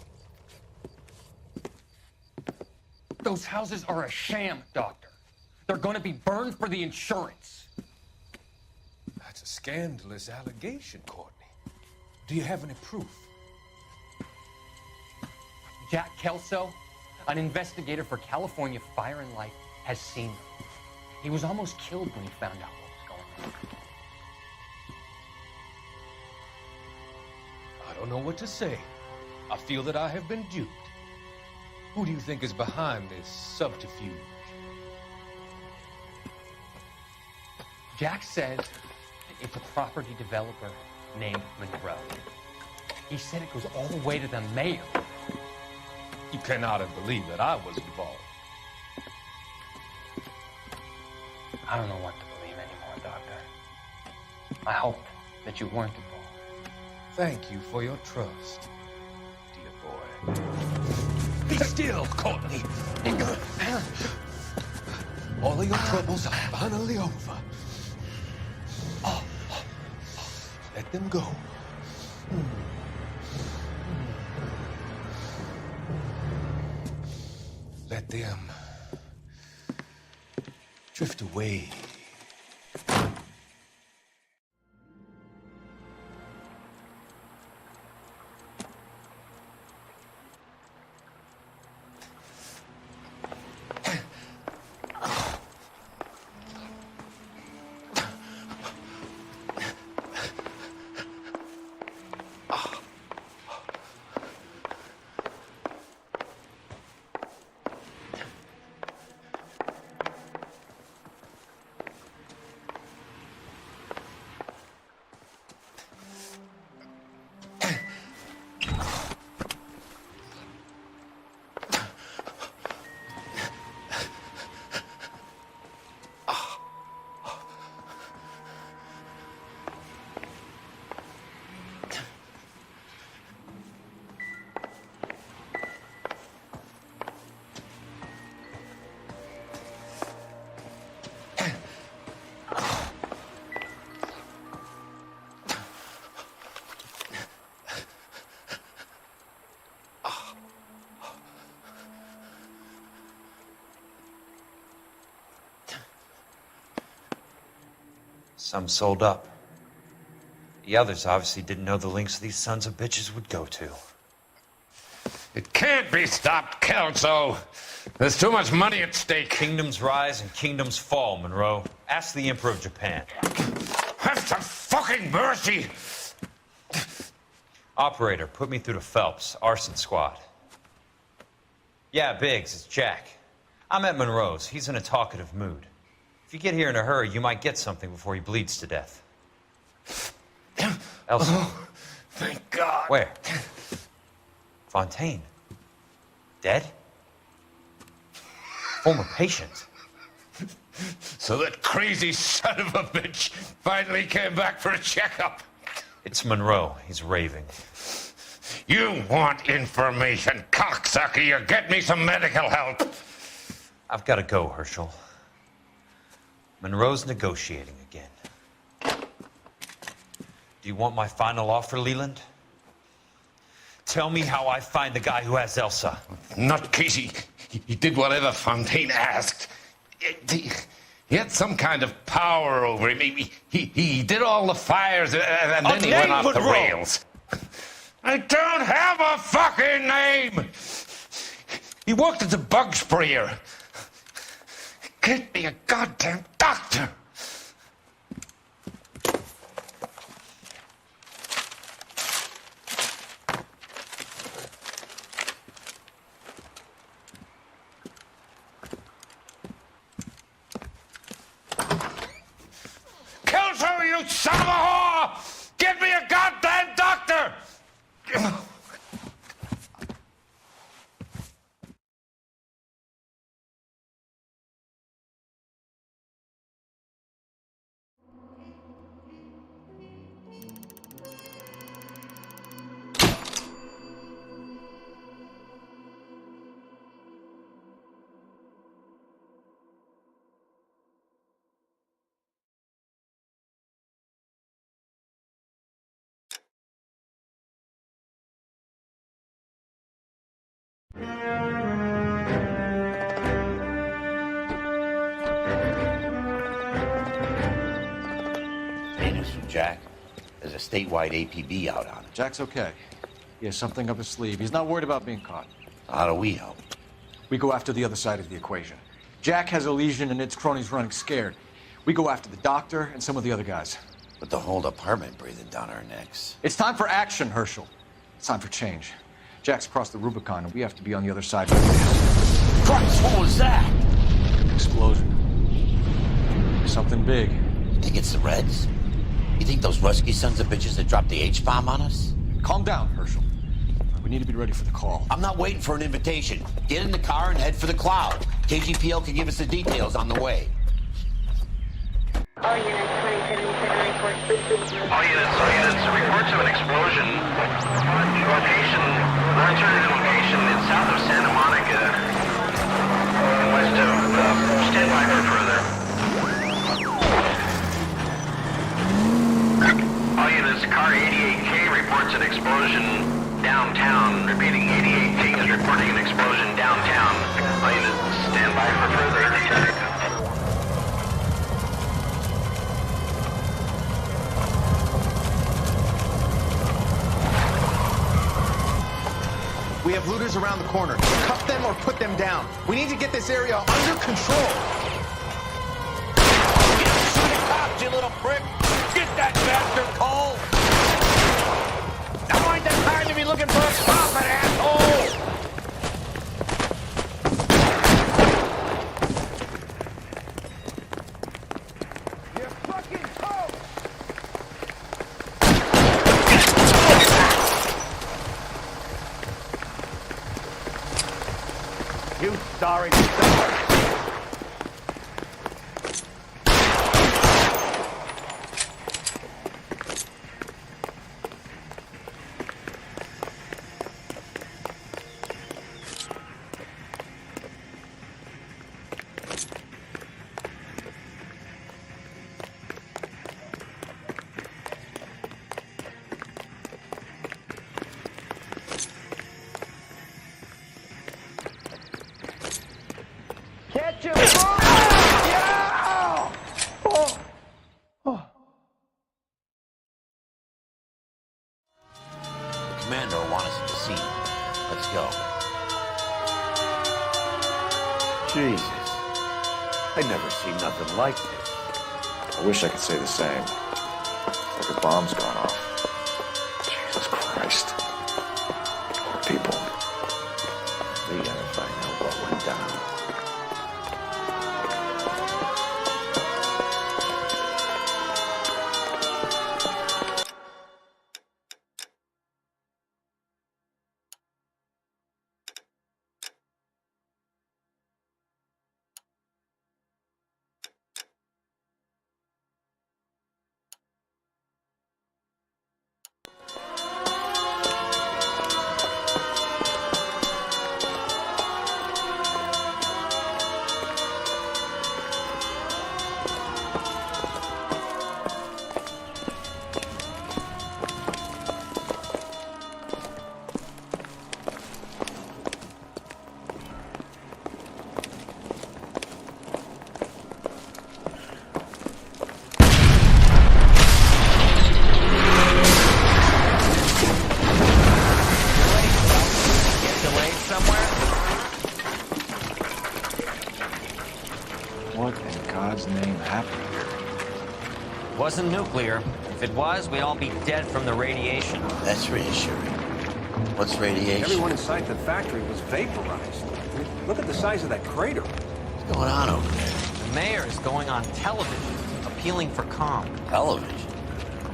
Those houses are a sham, Doctor. They're going to be burned for the insurance. That's a scandalous allegation, Courtney. Do you have any proof? Jack Kelso, an investigator for California Fire and Life, has seen them. He was almost killed when he found out what was going on. I don't know what to say. I feel that I have been duped. Who do you think is behind this subterfuge? Jack says it's a property developer named Monroe. He said it goes all the way to the mayor. You cannot believe that I was involved. I don't know what to believe anymore, Doctor. I hope that you weren't involved. Thank you for your trust, dear boy. Be still, Courtney. All of your troubles are finally over. Let them go. Let them drift away. Some sold up. The others obviously didn't know the lengths these sons of bitches would go to. It can't be stopped, Kelso. There's too much money at stake. Kingdoms rise and kingdoms fall, Monroe. Ask the Emperor of Japan. Have some fucking mercy! Operator, put me through to Phelps, arson squad. Yeah, Biggs, it's Jack. I'm at Monroe's. He's in a talkative mood. If you get here in a hurry, you might get something before he bleeds to death. Elsa. Oh, thank God. Where? Fontaine. Dead? Former patient. So that crazy son of a bitch finally came back for a checkup. It's Monroe. He's raving. You want information, cocksucker. You get me some medical help. I've got to go, Herschel. Monroe's negotiating again. Do you want my final offer, Leland? Tell me how I find the guy who has Elsa. Not Casey. He did whatever Fontaine asked. He had some kind of power over him. He did all the fires, and then he went off the rails. I don't have a fucking name! He worked as a bug sprayer. Get me a goddamn doctor! Kelso, you son of a whore! Get me a goddamn doctor! Hey, news from Jack. There's a statewide APB out on it. Jack's okay. He has something up his sleeve. He's not worried about being caught. How do we help? We go after the other side of the equation. Jack has Elysian and its cronies running scared. We go after the doctor and some of the other guys. With the whole department breathing down our necks. It's time for action, Herschel. It's time for change. Jack's crossed the Rubicon, and we have to be on the other side. Christ, what was that? Explosion. Something big. You think it's the Reds? You think those Rusky sons of bitches that dropped the H-bomb on us? Calm down, Herschel. We need to be ready for the call. I'm not waiting for an invitation. Get in the car and head for the cloud. KGPL can give us the details on the way. All units, reports of an explosion. Location, alternative location is south of Santa Monica, west of, stand by for further. All units, car 88K reports an explosion downtown. Repeating, 88K is reporting an explosion downtown. All units, stand by for further. We have looters around the corner. Cuff them or put them down. We need to get this area under control. Shoot the cops, you little prick! Get that bastard, Cole! Now ain't the time to be looking for a profit, asshole! You're fucking cold! You sorry son. Catch him! Yeah! Oh. Oh. The commander will want us at the scene. Let's go. Jesus. I'd never seen nothing like this. I wish I could say the same. It's like a bomb's gone off. Jesus Christ. Poor people. We gotta find out what went down. happened here. It wasn't nuclear. If it was, we'd all be dead from the radiation. That's reassuring. What's radiation? Everyone inside the factory was vaporized. I mean, look at the size of that crater. What's going on over there? The mayor is going on television, appealing for calm. Television?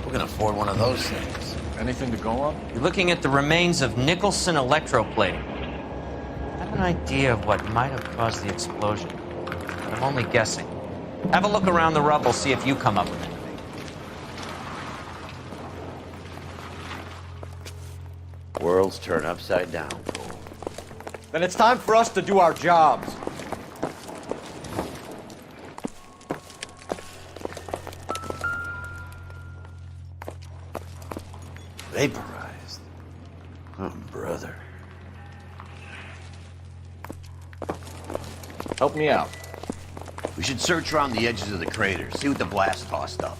Who can afford one of those things? Anything to go on? You're looking at the remains of Nicholson electroplating. I have an idea of what might have caused the explosion, but I'm only guessing. Have a look around the rubble, see if you come up with anything. Worlds turn upside down. Then it's time for us to do our jobs. Vaporized. Oh, brother. Help me out. We should search around the edges of the crater, see what the blast tossed up.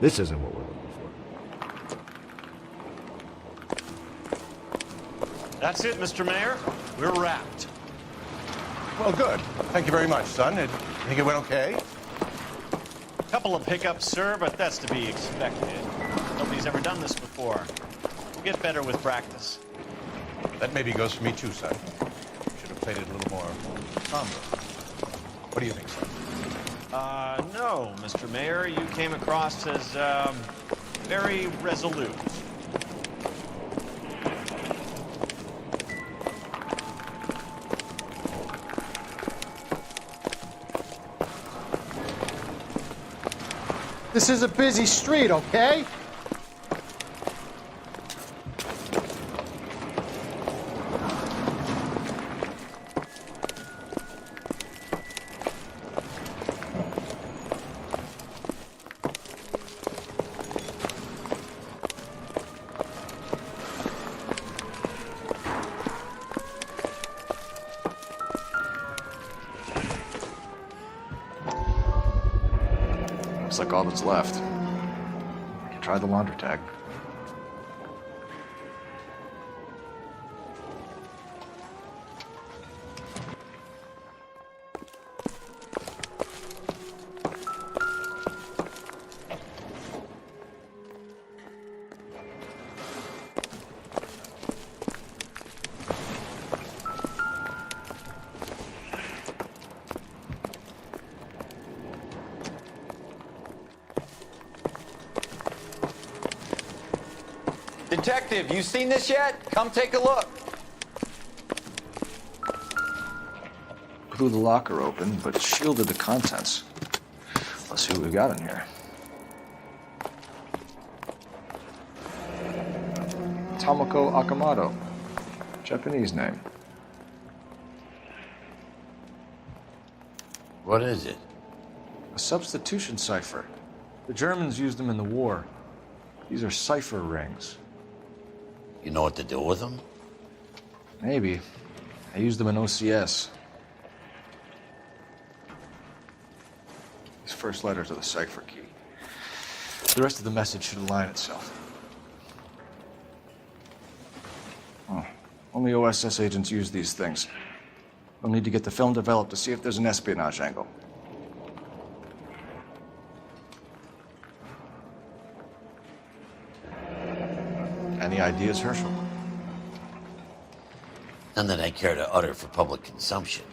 This isn't what we're looking for. That's it, Mr. Mayor. We're wrapped. Well, good. Thank you very much, son. I think it went okay. Couple of hiccups, sir, but that's to be expected. Nobody's ever done this before. We'll get better with practice. That maybe goes for me too, son. Should have played it a little more somber. What do you think, son? No, Mr. Mayor. You came across as, very resolute. This is a busy street, okay? Looks like all that's left. We can try the laundry tag. Detective, you seen this yet? Come take a look. Blew the locker open, but shielded the contents. Let's see what we got in here. Tomoko Akamoto. Japanese name. What is it? A substitution cipher. The Germans used them in the war. These are cipher rings. You know what to do with them? Maybe. I used them in OCS. These first letters are the cipher key. The rest of the message should align itself. Oh, only OSS agents use these things. We'll need to get the film developed to see if there's an espionage angle. Any ideas, Herschel? None that I care to utter for public consumption.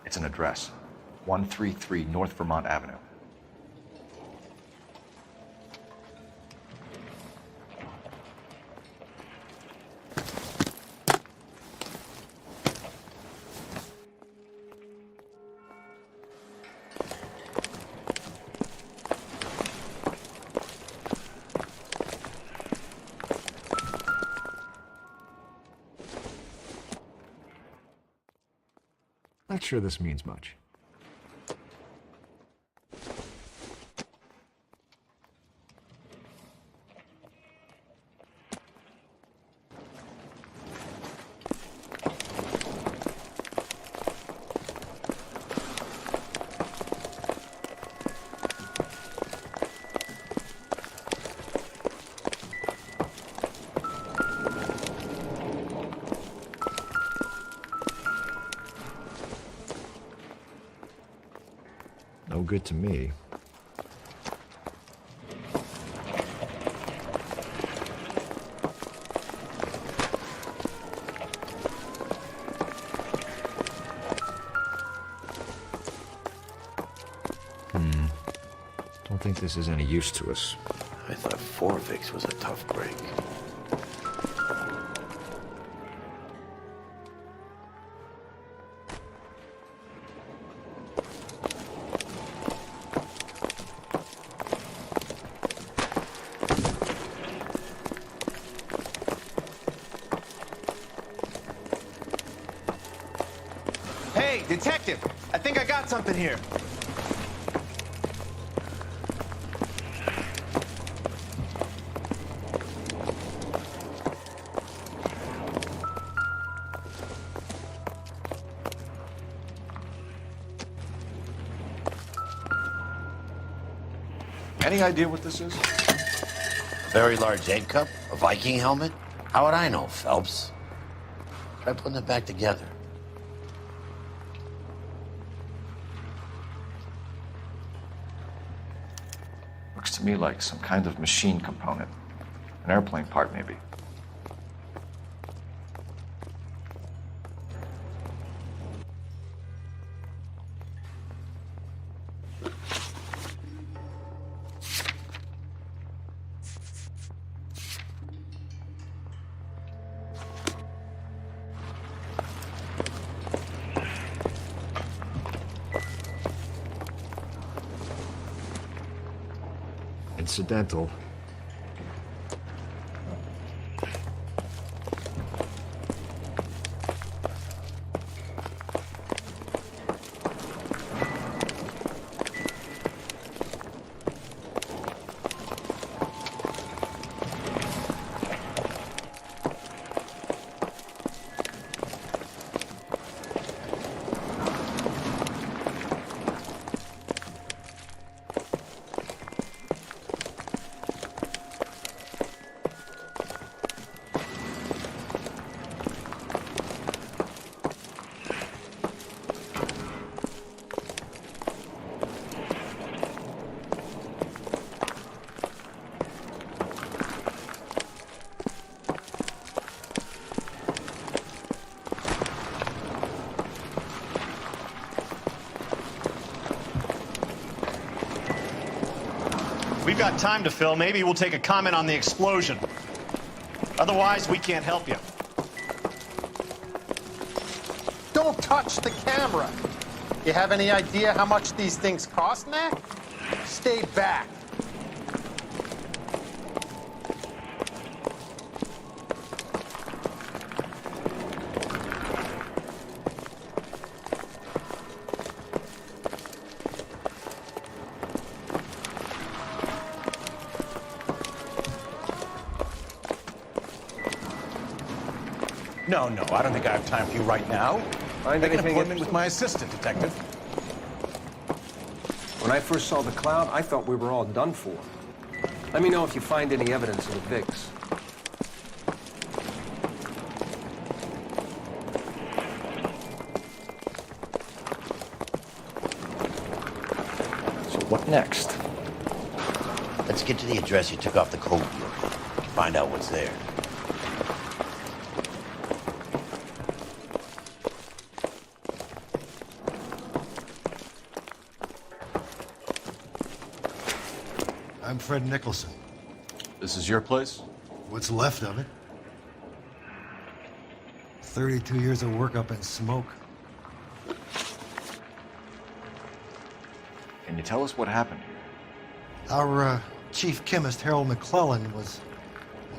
It's an address. 133 North Vermont Avenue. Not sure this means much. No good to me. Don't think this is any use to us. I thought Forvix was a tough break. Hey, detective! I think I got something here. Any idea what this is? Very large egg cup? A Viking helmet? How would I know, Phelps? Try putting it back together. Looks to me like some kind of machine component. An airplane part, maybe. Incidental. We've got time to fill. Maybe we'll take a comment on the explosion. Otherwise, we can't help you. Don't touch the camera. You have any idea how much these things cost, Mac? Stay back. No, I don't think I have time for you right now. Find Make an anything appointment with my assistant, detective. When I first saw the cloud, I thought we were all done for. Let me know if you find any evidence of the Vigs. So what next? Let's get to the address you took off the code book. Find out what's there. I'm Fred Nicholson. This is your place? What's left of it. 32 years of work up in smoke. Can you tell us what happened here? Our chief chemist, Harold McClellan, was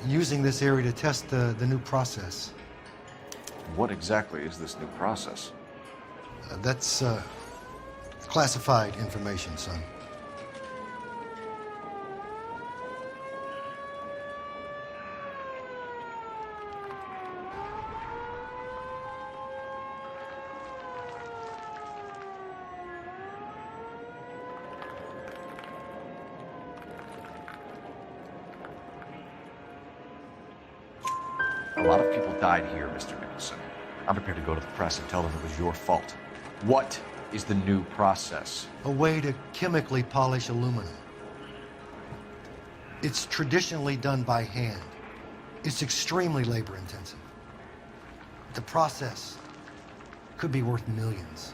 using this area to test the new process. What exactly is this new process? That's classified information, son. A lot of people died here, Mr. Nicholson. I'm prepared to go to the press and tell them it was your fault. What is the new process? A way to chemically polish aluminum. It's traditionally done by hand. It's extremely labor intensive. The process could be worth millions.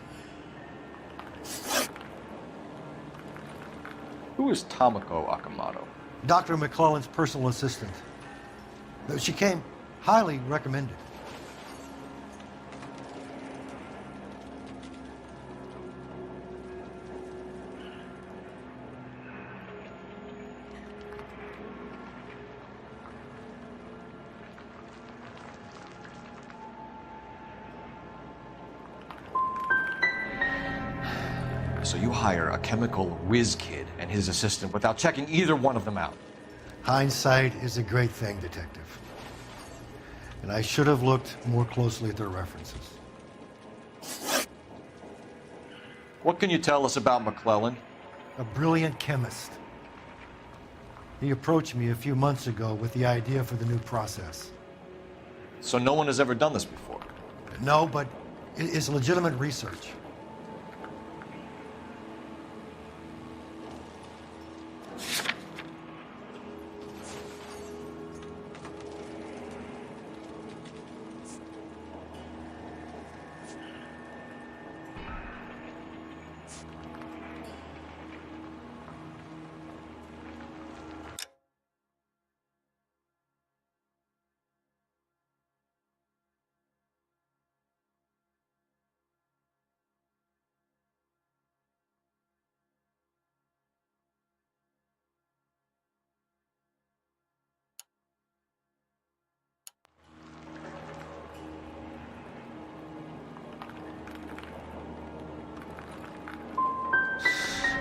Who is Tomoko Akamoto? Dr. McClellan's personal assistant. She came highly recommended. So you hire a chemical whiz kid and his assistant without checking either one of them out? Hindsight is a great thing, Detective. And I should have looked more closely at their references. What can you tell us about McClellan? A brilliant chemist. He approached me a few months ago with the idea for the new process. So no one has ever done this before? No, but it's legitimate research.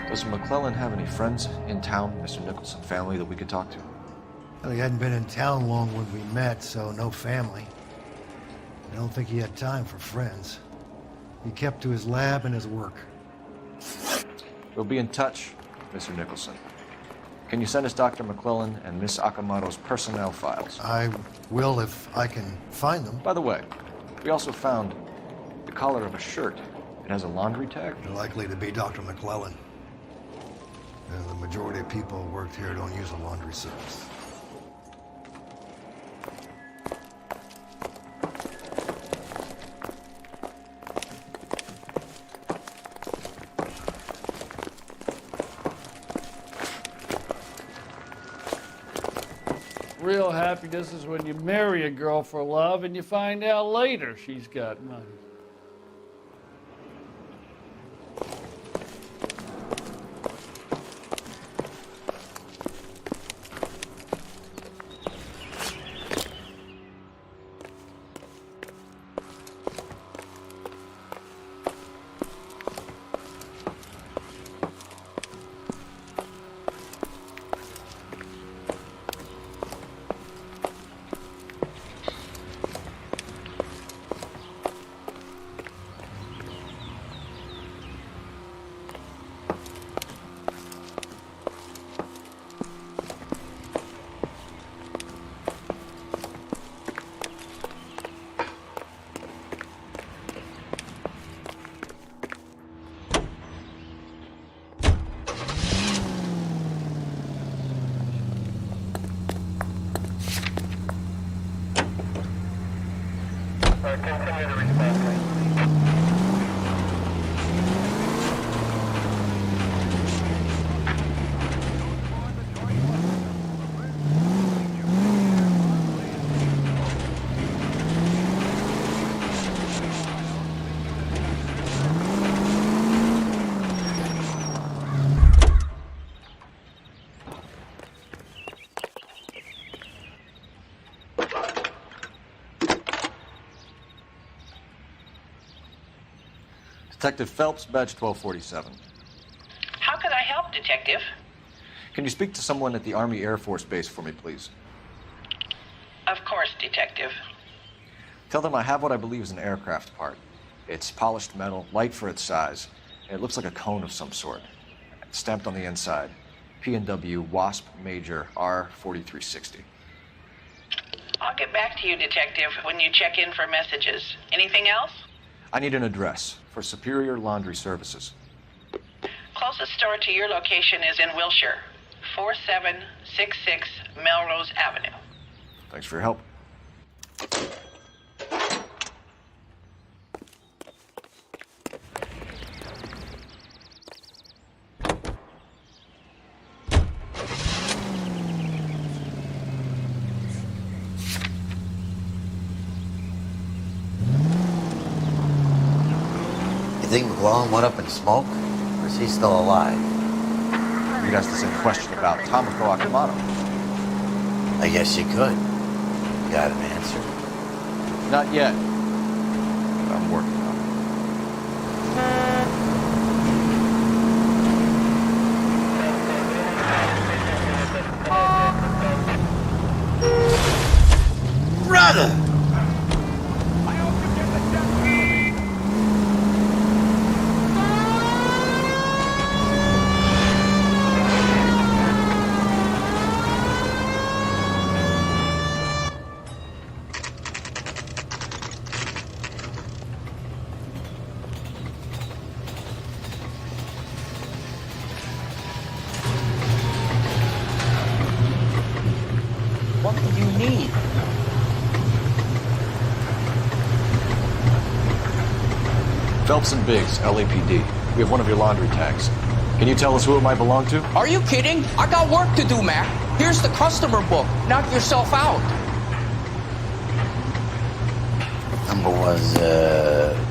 Does McClellan have any friends in town, Mr. Nicholson family, that we could talk to? Well, he hadn't been in town long when we met, so no family. I don't think he had time for friends. He kept to his lab and his work. We'll be in touch, Mr. Nicholson. Can you send us Dr. McClellan and Miss Akamoto's personnel files? I will if I can find them. By the way, we also found the collar of a shirt. It has a laundry tag. Likely to be Dr. McClellan. The majority of people who worked here don't use a laundry service. Real happiness is when you marry a girl for love and you find out later she's got money. Detective Phelps, badge 1247. How could I help, Detective? Can you speak to someone at the Army Air Force Base for me, please? Of course, Detective. Tell them I have what I believe is an aircraft part. It's polished metal, light for its size, and it looks like a cone of some sort. It's stamped on the inside. P&W Wasp Major R4360. I'll get back to you, Detective, when you check in for messages. Anything else? I need an address for Superior Laundry Services. Closest store to your location is in Wilshire, 4766 Melrose Avenue. Thanks for your help. You think McClellan went up in smoke? Or is he still alive? You could ask the same question about Tomoko Akamato. I guess you could. You got an answer? Not yet. But I'm working on it. Brother! What do you need? Phelps and Biggs, LAPD. We have one of your laundry tags. Can you tell us who it might belong to? Are you kidding? I got work to do, Mac. Here's the customer book. Knock yourself out. Number was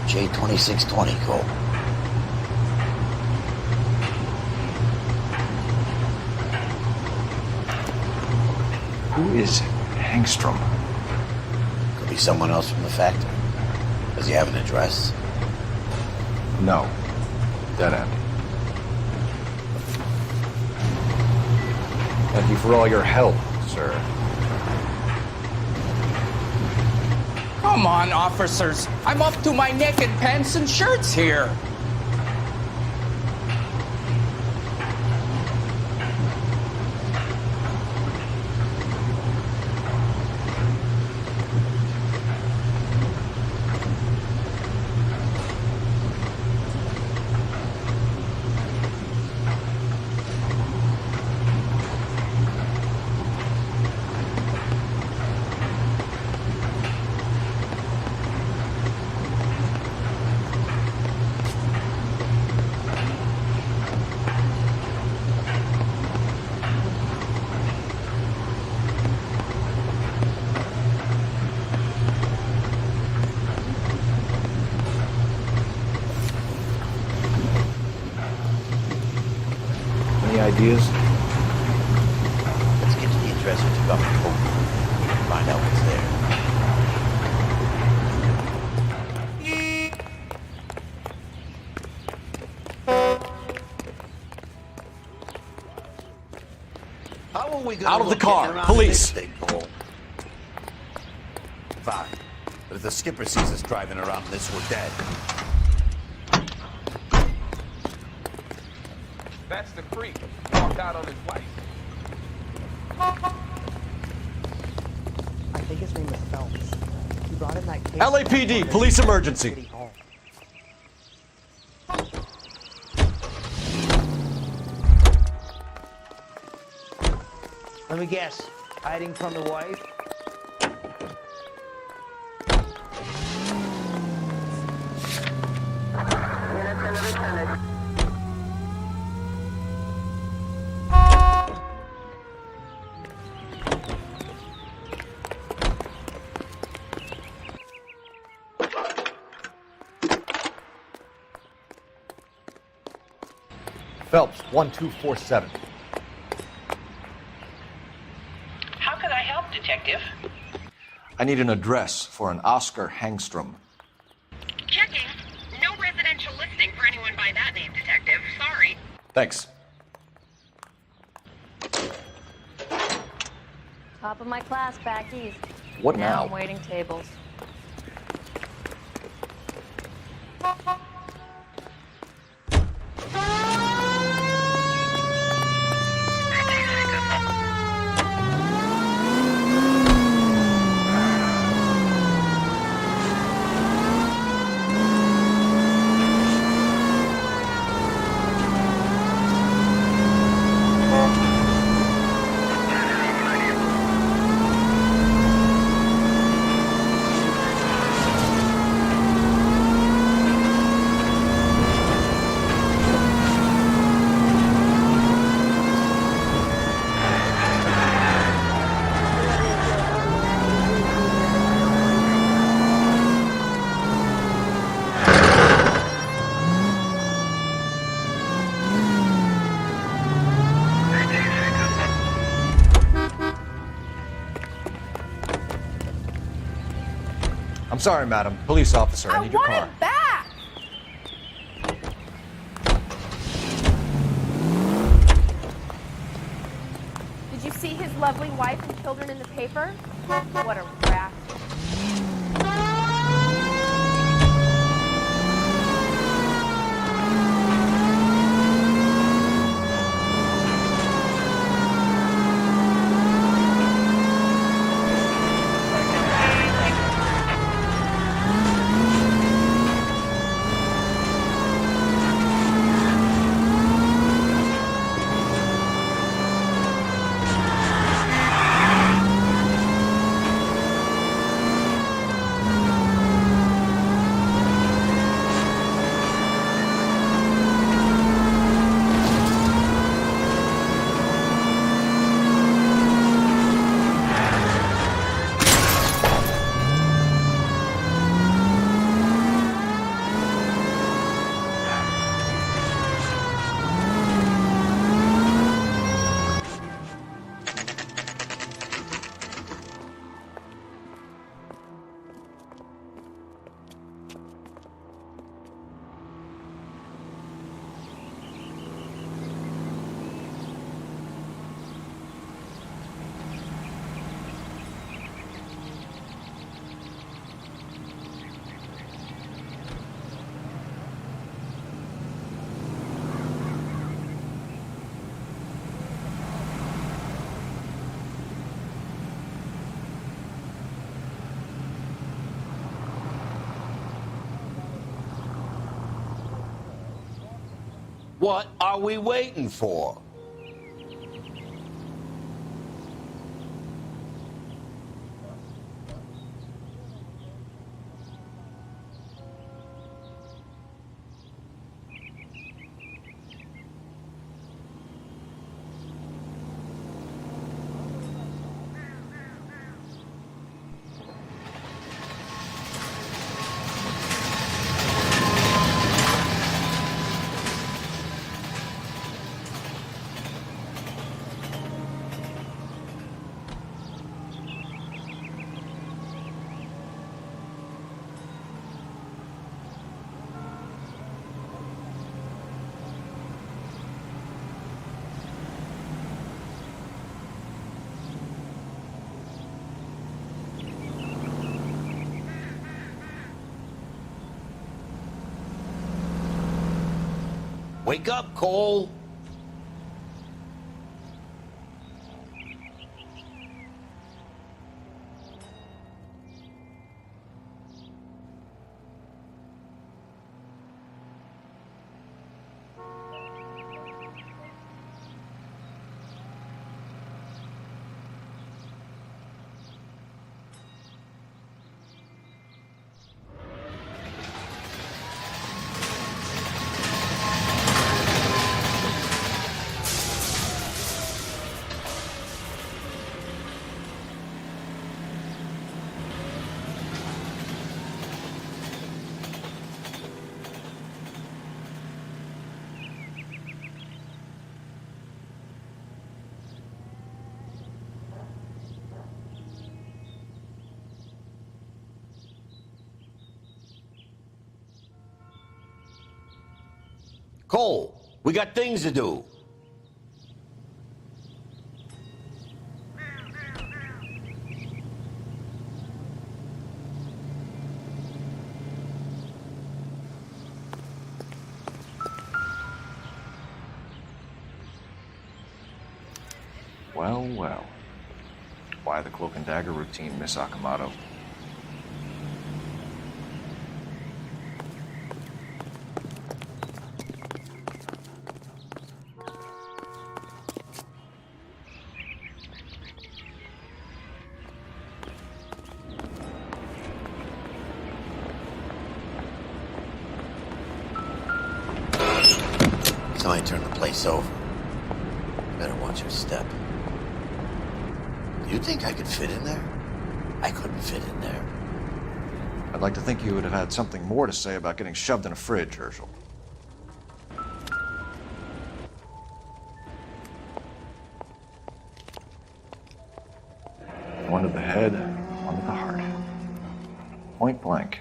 J2620, Cole. Who is Hangstrom? Could be someone else from the factory. Does he have an address? No. Dead end. Thank you for all your help, sir. Come on, officers. I'm up to my neck in pants and shirts here. Any ideas? Let's get to the address you took off the phone. Find out what's there. How are we gonna Out of the look car. getting around Police. this thing, Cole? Fine. But if the skipper sees us driving around this, we're dead. That's the creep. Walked out on his wife. I think his name is Phelps. He brought in that case. LAPD, police emergency. Let me guess. Hiding from the wife? Phelps, 1247. How could I help, Detective? I need an address for an Oscar Hangstrom. Checking. No residential listing Thanks. Top of my class, back east. What now? I'm waiting tables. I'm sorry, madam. Police officer, I need your car. Back! Did you see his lovely wife and children in the paper? What a rat. What are we waiting for? Wake up, Cole. Cole, We got things to do. Well, well. Why the cloak and dagger routine, Miss Akamoto? Somebody turned the place over. Better watch your step. You think I could fit in there? I couldn't fit in there. I'd like to think you would have had something more to say about getting shoved in a fridge, Herschel. One to the head, one to the heart. Point blank.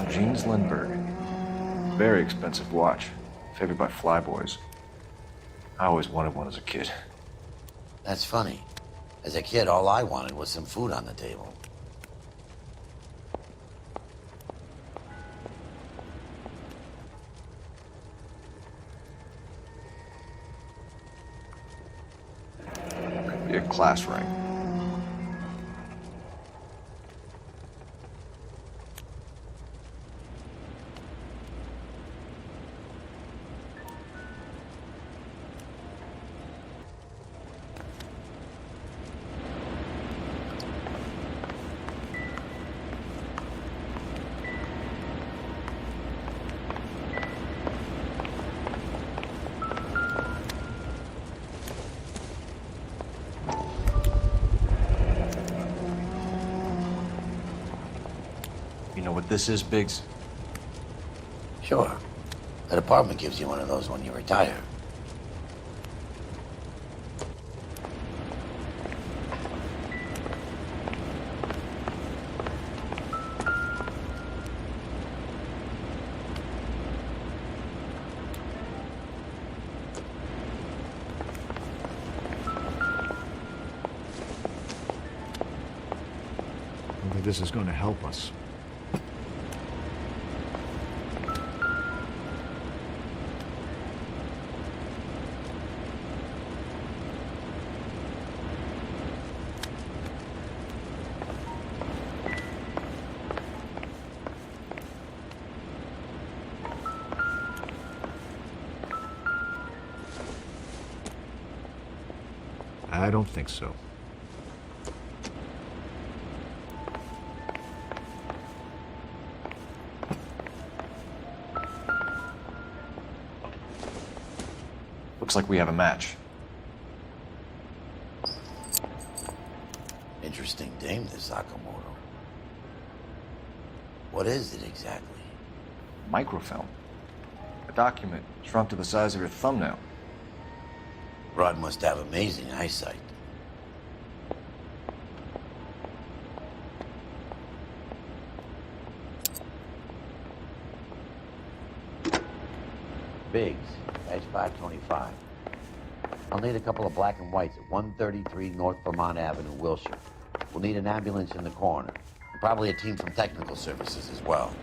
Jeans Lindbergh. Very expensive watch. Favored by flyboys. I always wanted one as a kid. That's funny. As a kid, all I wanted was some food on the table. Could be a class ring. You know what this is, Biggs? Sure. The department gives you one of those when you retire. I don't think this is going to help us. I don't think so. Looks like we have a match. Interesting dame, this Sakamoto. What is it exactly? Microfilm. A document shrunk to the size of your thumbnail. Rod must have amazing eyesight. Biggs, edge 525. I'll need a couple of black and whites at 133 North Vermont Avenue, Wilshire. We'll need an ambulance in the corner. And probably a team from technical services as well.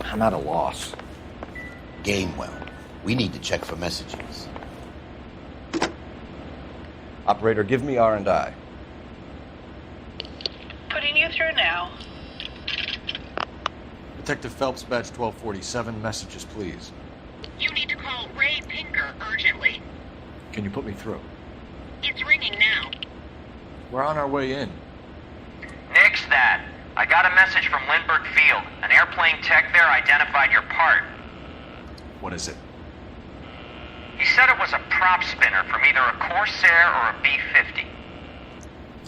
I'm at a loss. Gainwell. We need to check for messages. Operator, give me R&I. Putting you through now. Detective Phelps, badge 1247, messages, please. You need to call Ray Pinker urgently. Can you put me through? It's ringing now. We're on our way in. Nix that. I got a message from Lindbergh Field. An airplane tech there identified your part. What is it? He said it was a prop spinner from either a Corsair or a B-50.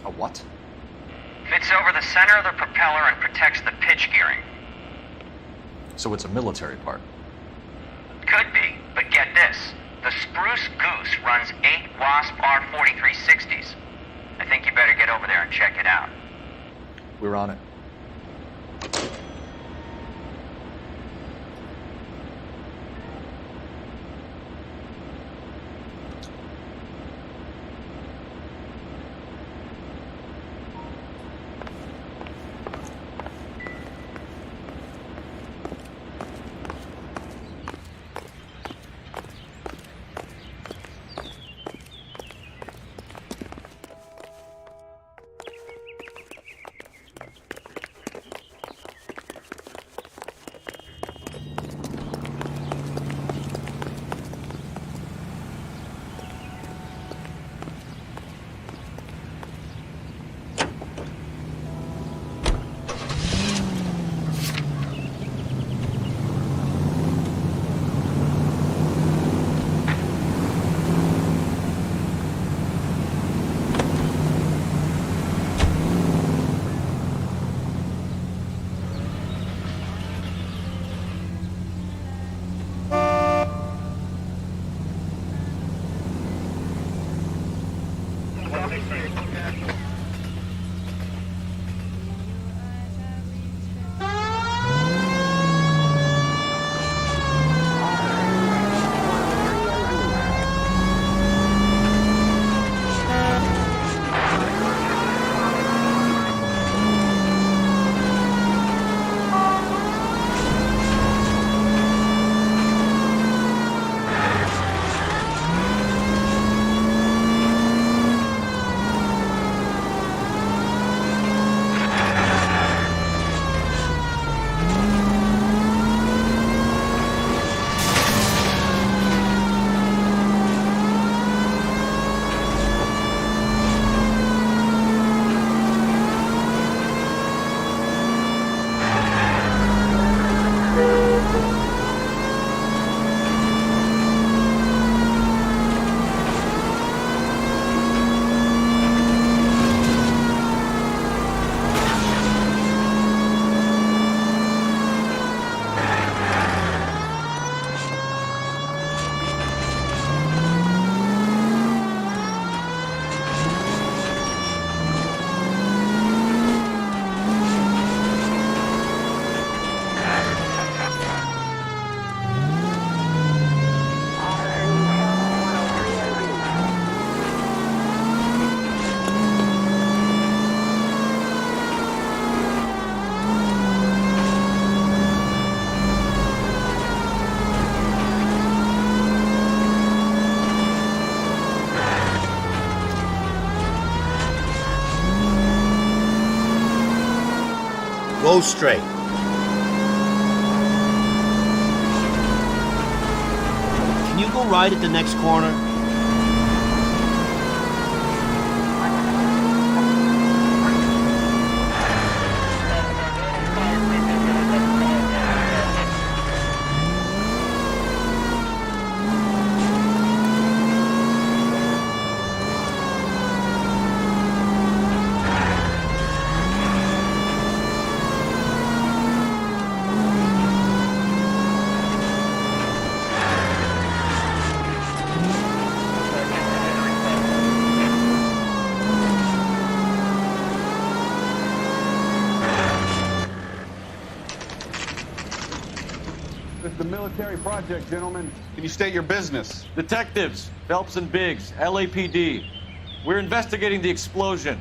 A what? Fits over the center of the propeller and protects the pitch gearing. So it's a military part. Could be, but get this. The Spruce Goose We're on it. Go straight. Can you go right at the next corner? The military project, gentlemen. Can you state your business? Detectives, Phelps and Biggs, LAPD. We're investigating the explosion.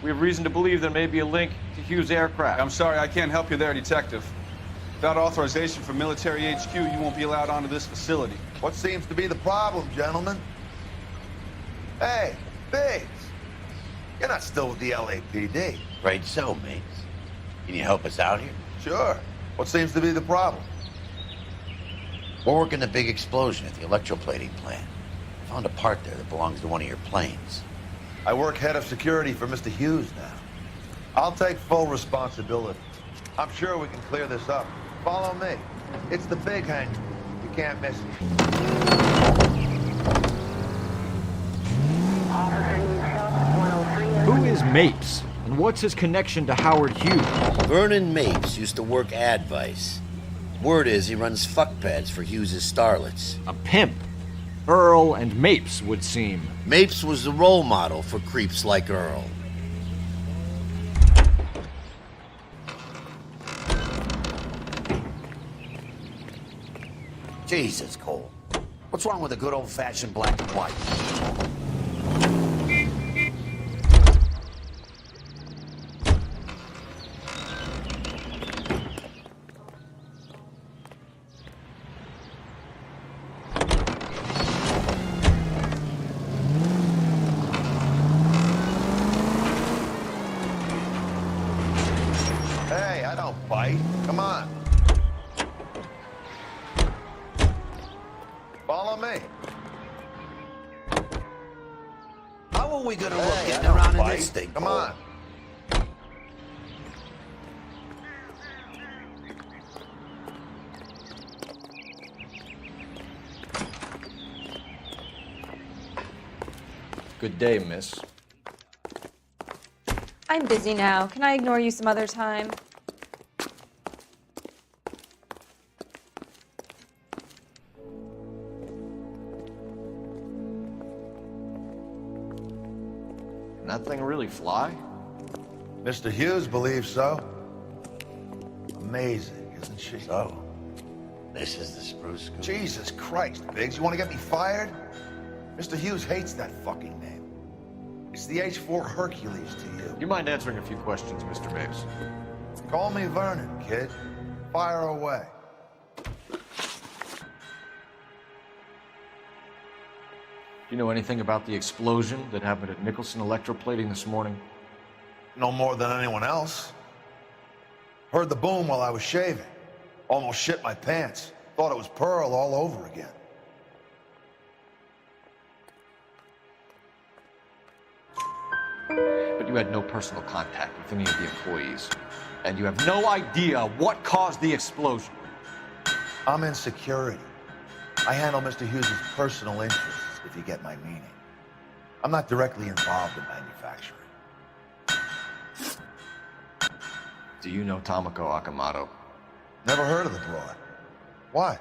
We have reason to believe there may be a link to Hughes' aircraft. I'm sorry, I can't help you there, Detective. Without authorization from military HQ, you won't be allowed onto this facility. What seems to be the problem, gentlemen? Hey, Biggs. You're not still with the LAPD. Right so, mates. Can you help us out here? Sure. What seems to be the problem? We're working the big explosion at the electroplating plant. Found a part there that belongs to one of your planes. I work head of security for Mr. Hughes now. I'll take full responsibility. I'm sure we can clear this up. Follow me. It's the big hangar. You can't miss it. Who is Mapes? And what's his connection to Howard Hughes? Vernon Mapes used to work Advice. Word is he runs fuck pads for Hughes' starlets. A pimp. Earl and Mapes would seem. Mapes was the role model for creeps like Earl. Jesus, Cole. What's wrong with a good old-fashioned black and white? Hey, I don't bite. Come on. Follow me. How are we gonna look Hey, getting I don't around in bite. this thing, Come Cole? on. Good day, miss. I'm busy now. Can I ignore you some other time? Can that thing really fly? Mr. Hughes believes so. Amazing, isn't she? So, this is the spruce scoop. Jesus Christ, Biggs, you want to get me fired? Mr. Hughes hates that fucking name. It's the H-4 Hercules to you. You mind answering a few questions, Mr. Mapes? Call me Vernon, kid. Fire away. Do you know anything about the explosion that happened at Nicholson Electroplating this morning? No more than anyone else. Heard the boom while I was shaving. Almost shit my pants. Thought it was Pearl all over again. But you had no personal contact with any of the employees. And you have no idea what caused the explosion. I'm in security. I handle Mr. Hughes' personal interests, if you get my meaning. I'm not directly involved in manufacturing. Do you know Tomoko Akamoto? Never heard of the broad. Why?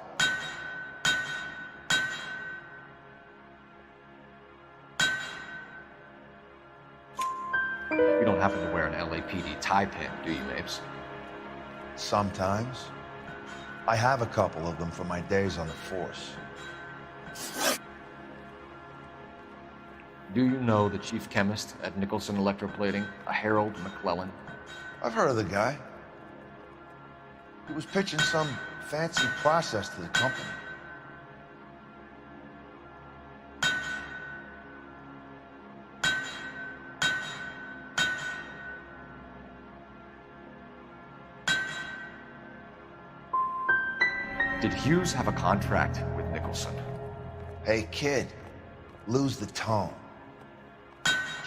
You don't happen to wear an LAPD tie pin, do you, Mapes? Sometimes. I have a couple of them from my days on the force. Do you know the chief chemist at Nicholson Electroplating, a Harold McClellan? I've heard of the guy. He was pitching some fancy process to the company. Did Hughes have a contract with Nicholson? Hey, kid, lose the tone.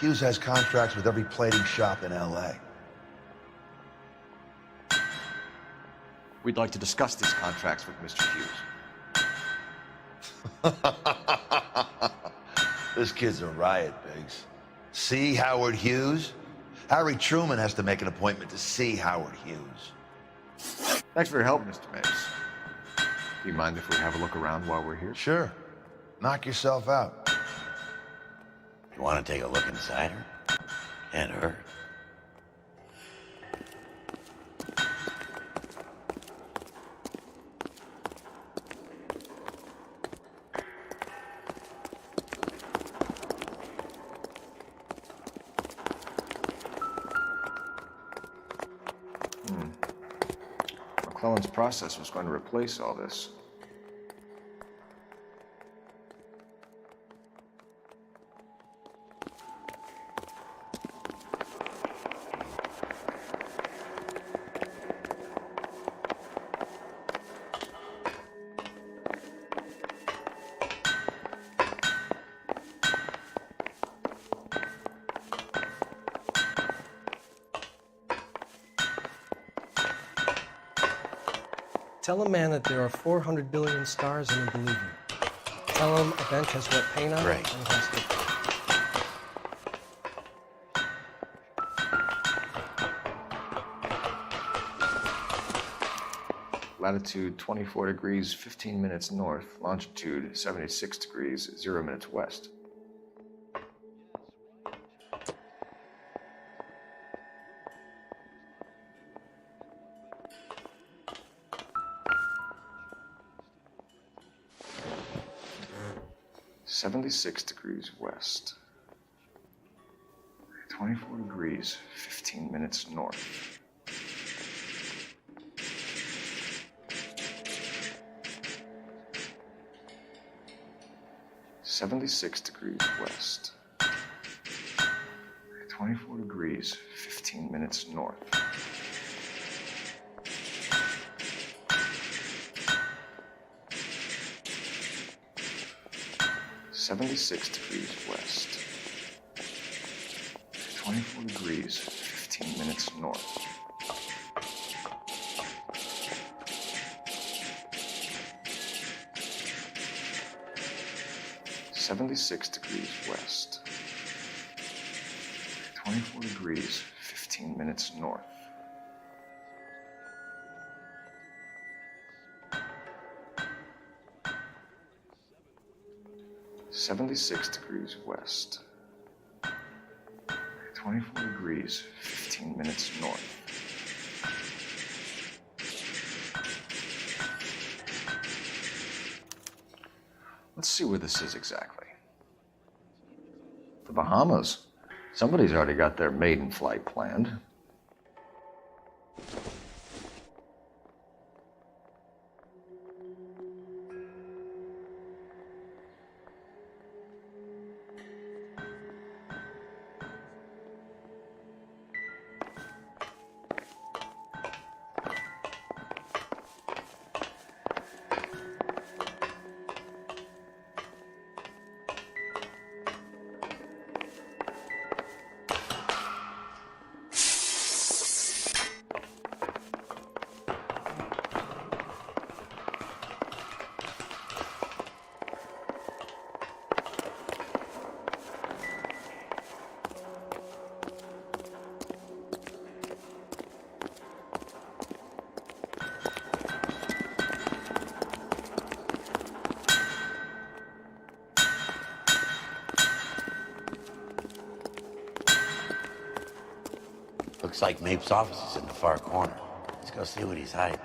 Hughes has contracts with every plating shop in L.A. We'd like to discuss these contracts with Mr. Hughes. This kid's a riot, Biggs. See Howard Hughes? Harry Truman has to make an appointment to see Howard Hughes. Thanks for your help, Mr. Mapes. Do you mind if we have a look around while we're here? Sure. Knock yourself out. You want to take a look inside her? Can't hurt. McClellan's process was going to replace all this. Tell a man that there are 400 billion stars and he'll believe you. Tell him a bench has wet paint on it. Great. And he has to- Latitude 24 degrees, 15 minutes north. Longitude 76 degrees, 0 minutes west. 76 degrees west. 24 degrees, 15 minutes north. (76°W). 24 degrees, 15 minutes north. (76°W). 24 degrees, 15 minutes north. (76°W). 24 degrees, 15 minutes north. (76°W). 24 degrees, 15 minutes north. Let's see where this is exactly. The Bahamas. Somebody's already got their maiden flight planned. Looks like Mapes' office is in the far corner. Let's go see what he's hiding.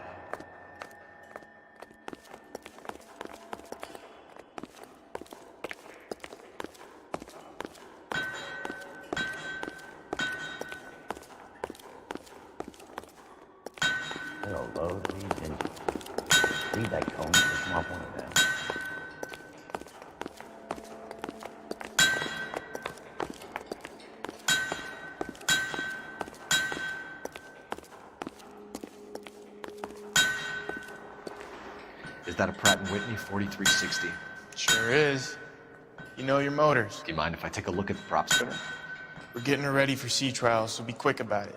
Little low to these engines. Read that cone, push them off one of them. Is that a Pratt & Whitney 4360? Sure is. You know your motors. Do you mind if I take a look at the prop spinner? We're getting her ready for sea trials, so be quick about it.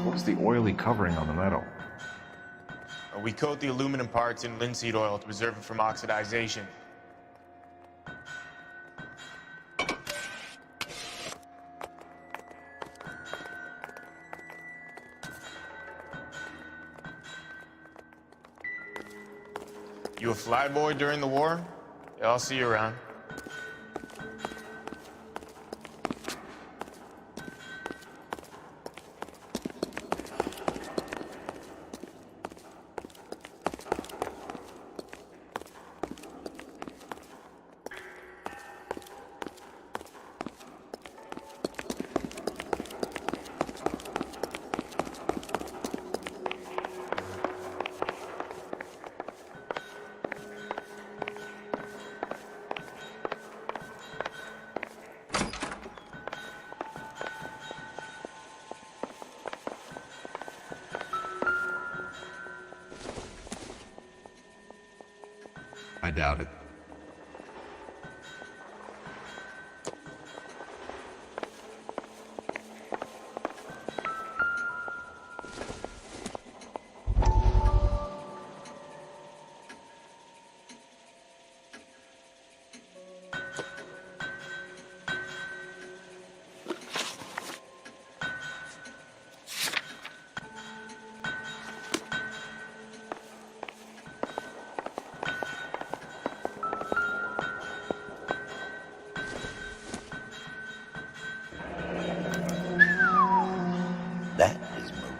What's the oily covering on the metal? We coat the aluminum parts in linseed oil to preserve it from oxidization. You a flyboy during the war? Yeah, I'll see you around. I doubt it.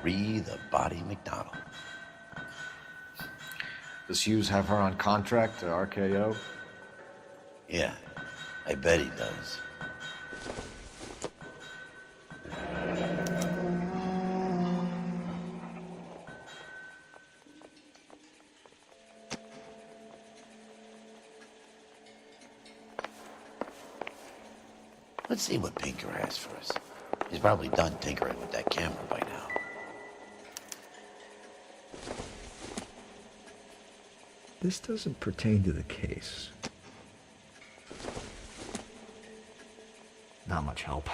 Free the body McDonald. Does Hughes have her on contract to RKO? Yeah, I bet he does. Let's see what Pinker has for us. He's probably done tinkering with that camera by now. This doesn't pertain to the case. Not much help.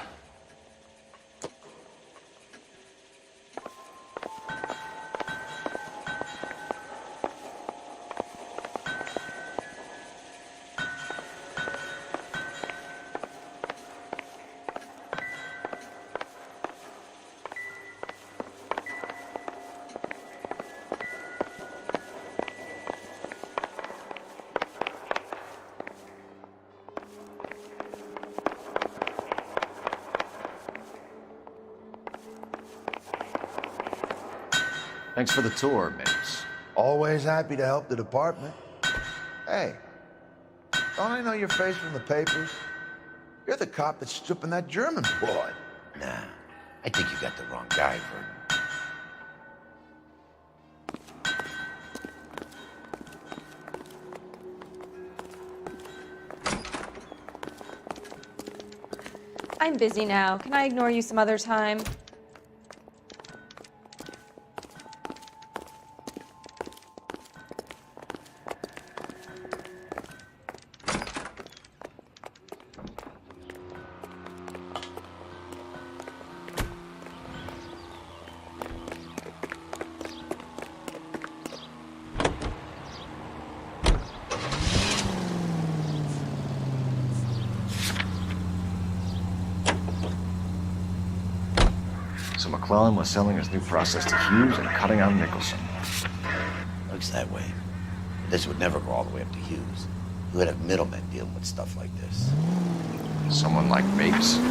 Thanks for the tour, Mapes. Always happy to help the department. Hey, don't I know your face from the papers? You're the cop that's stripping that German boy. Nah, I think you got the wrong guy, Vernon. I'm busy now. Can I ignore you some other time? So McClellan was selling his new process to Hughes and cutting out Nicholson. Looks that way. But this would never go all the way up to Hughes. You would have middlemen dealing with stuff like this. Someone like Mapes? The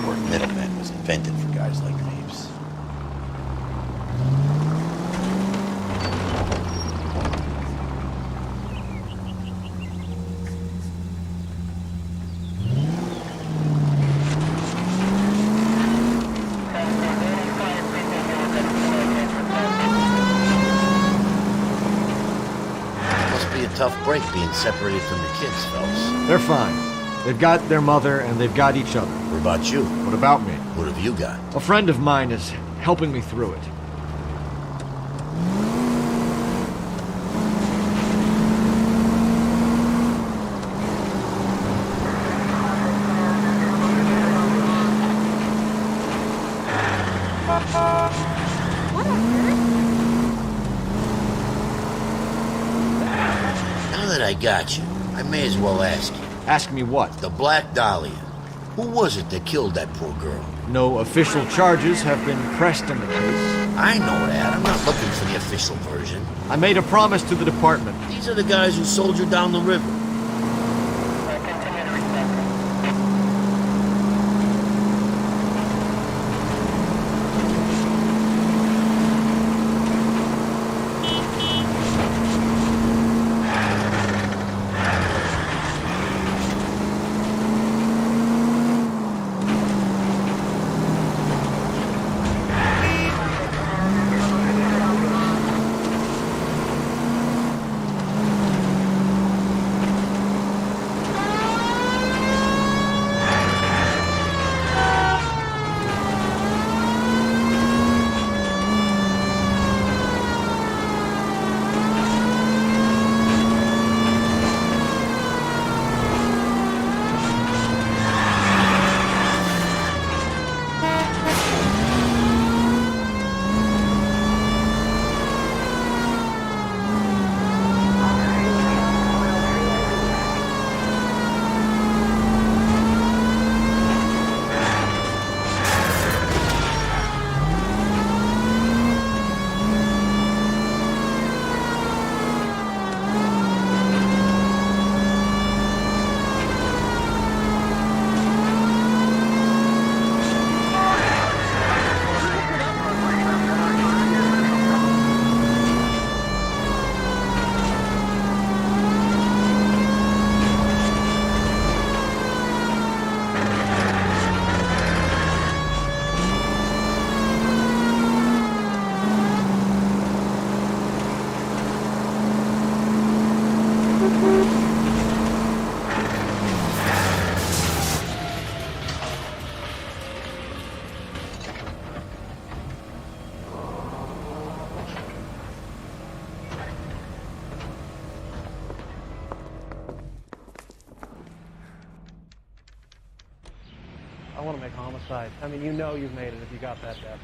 word middleman was invented for guys like Mapes. Tough break being separated from your kids, fellas. They're fine. They've got their mother and they've got each other. What about you? What about me? What have you got? A friend of mine is helping me through it. I got you. I may as well ask you. Ask me what? The Black Dahlia. Who was it that killed that poor girl? No official charges have been pressed in the case. I know that. I'm not looking for the official version. I made a promise to the department. These are the guys who soldiered down the river. want to make homicide. I mean, you know you've made it if you got that death.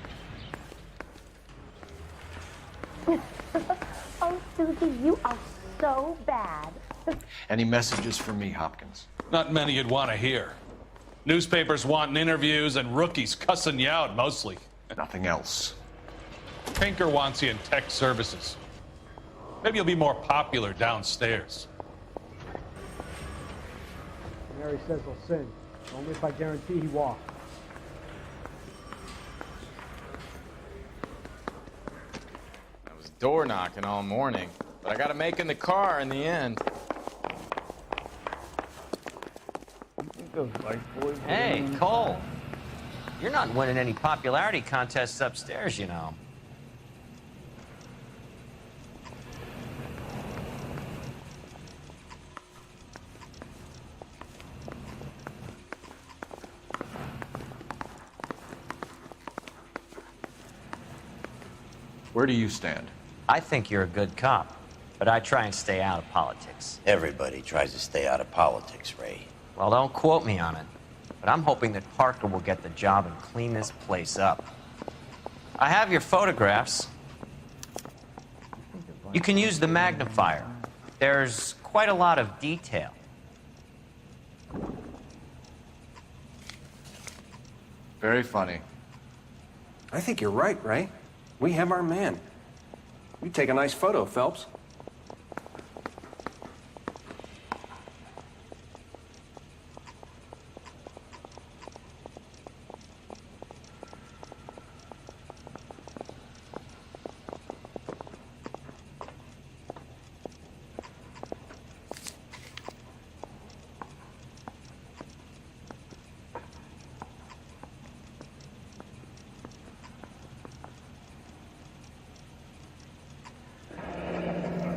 Oh, Susie, you are so bad. Any messages for me, Hopkins? Not many you'd want to hear. Newspapers wanting interviews and rookies cussing you out, mostly. Nothing else. Pinker wants you in tech services. Maybe you'll be more popular downstairs. Mary says he'll sin. Only if I guarantee he walks. I was door knocking all morning, but I got a make in the car in the end. Hey, Cole. You're not winning any popularity contests upstairs, you know. Where do you stand? I think you're a good cop, but I try and stay out of politics. Everybody tries to stay out of politics, Ray. Well, don't quote me on it, but I'm hoping that Parker will get the job and clean this place up. I have your photographs. You can use the magnifier. There's quite a lot of detail. Very funny. I think you're right, Ray. We have our man. You take a nice photo, Phelps.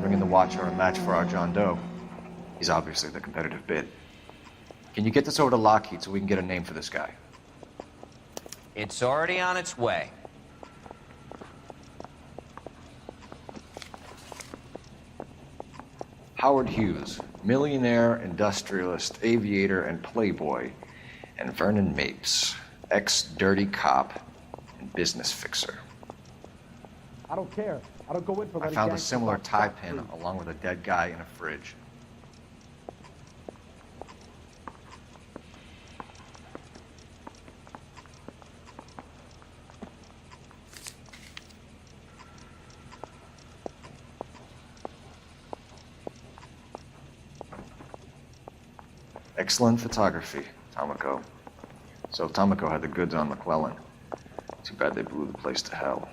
Bringing the Watcher a match for our John Doe. He's obviously the competitive bid. Can you get this over to Lockheed so we can get a name for this guy? It's already on its way. Howard Hughes, millionaire, industrialist, aviator, and playboy. And Vernon Mapes, ex-dirty cop and business fixer. I don't care. I don't go in for I letting found a gangsters similar off tie scot-free. pin along with a dead guy in a fridge. Excellent photography, Tomoko. So Tomoko had the goods on McClellan. Too bad they blew the place to hell.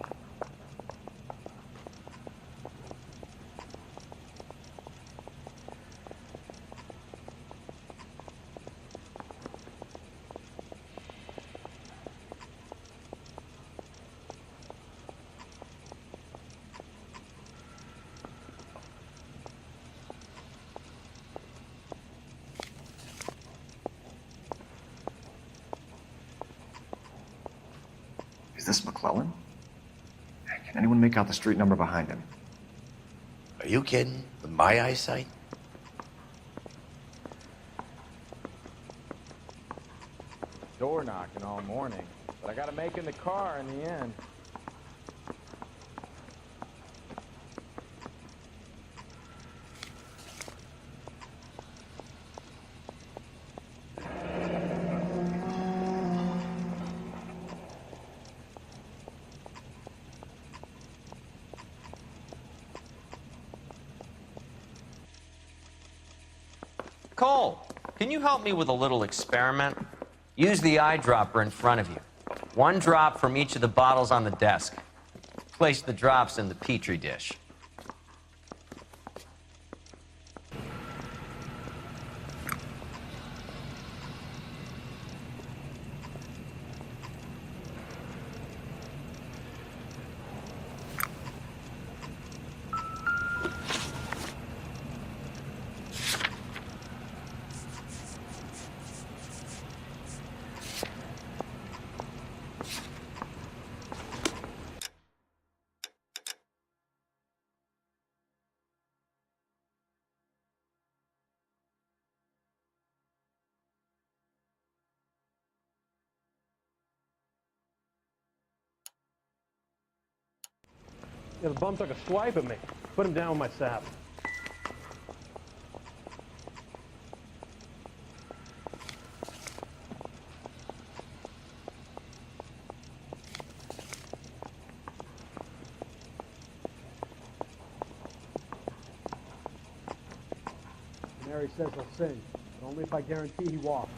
Is this McClellan? Can anyone make out the street number behind him? Are you kidding? With my eyesight? Door knocking all morning, but I got a make in the car in the end. Cole, can you help me with a little experiment? Use the eyedropper in front of you. One drop from each of the bottles on the desk. Place the drops in the petri dish. Yeah, the bum took a swipe at me. Put him down with my sap. Mary says he'll sing, but only if I guarantee he walks.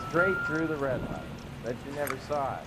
Straight through the red light. Bet you never saw it.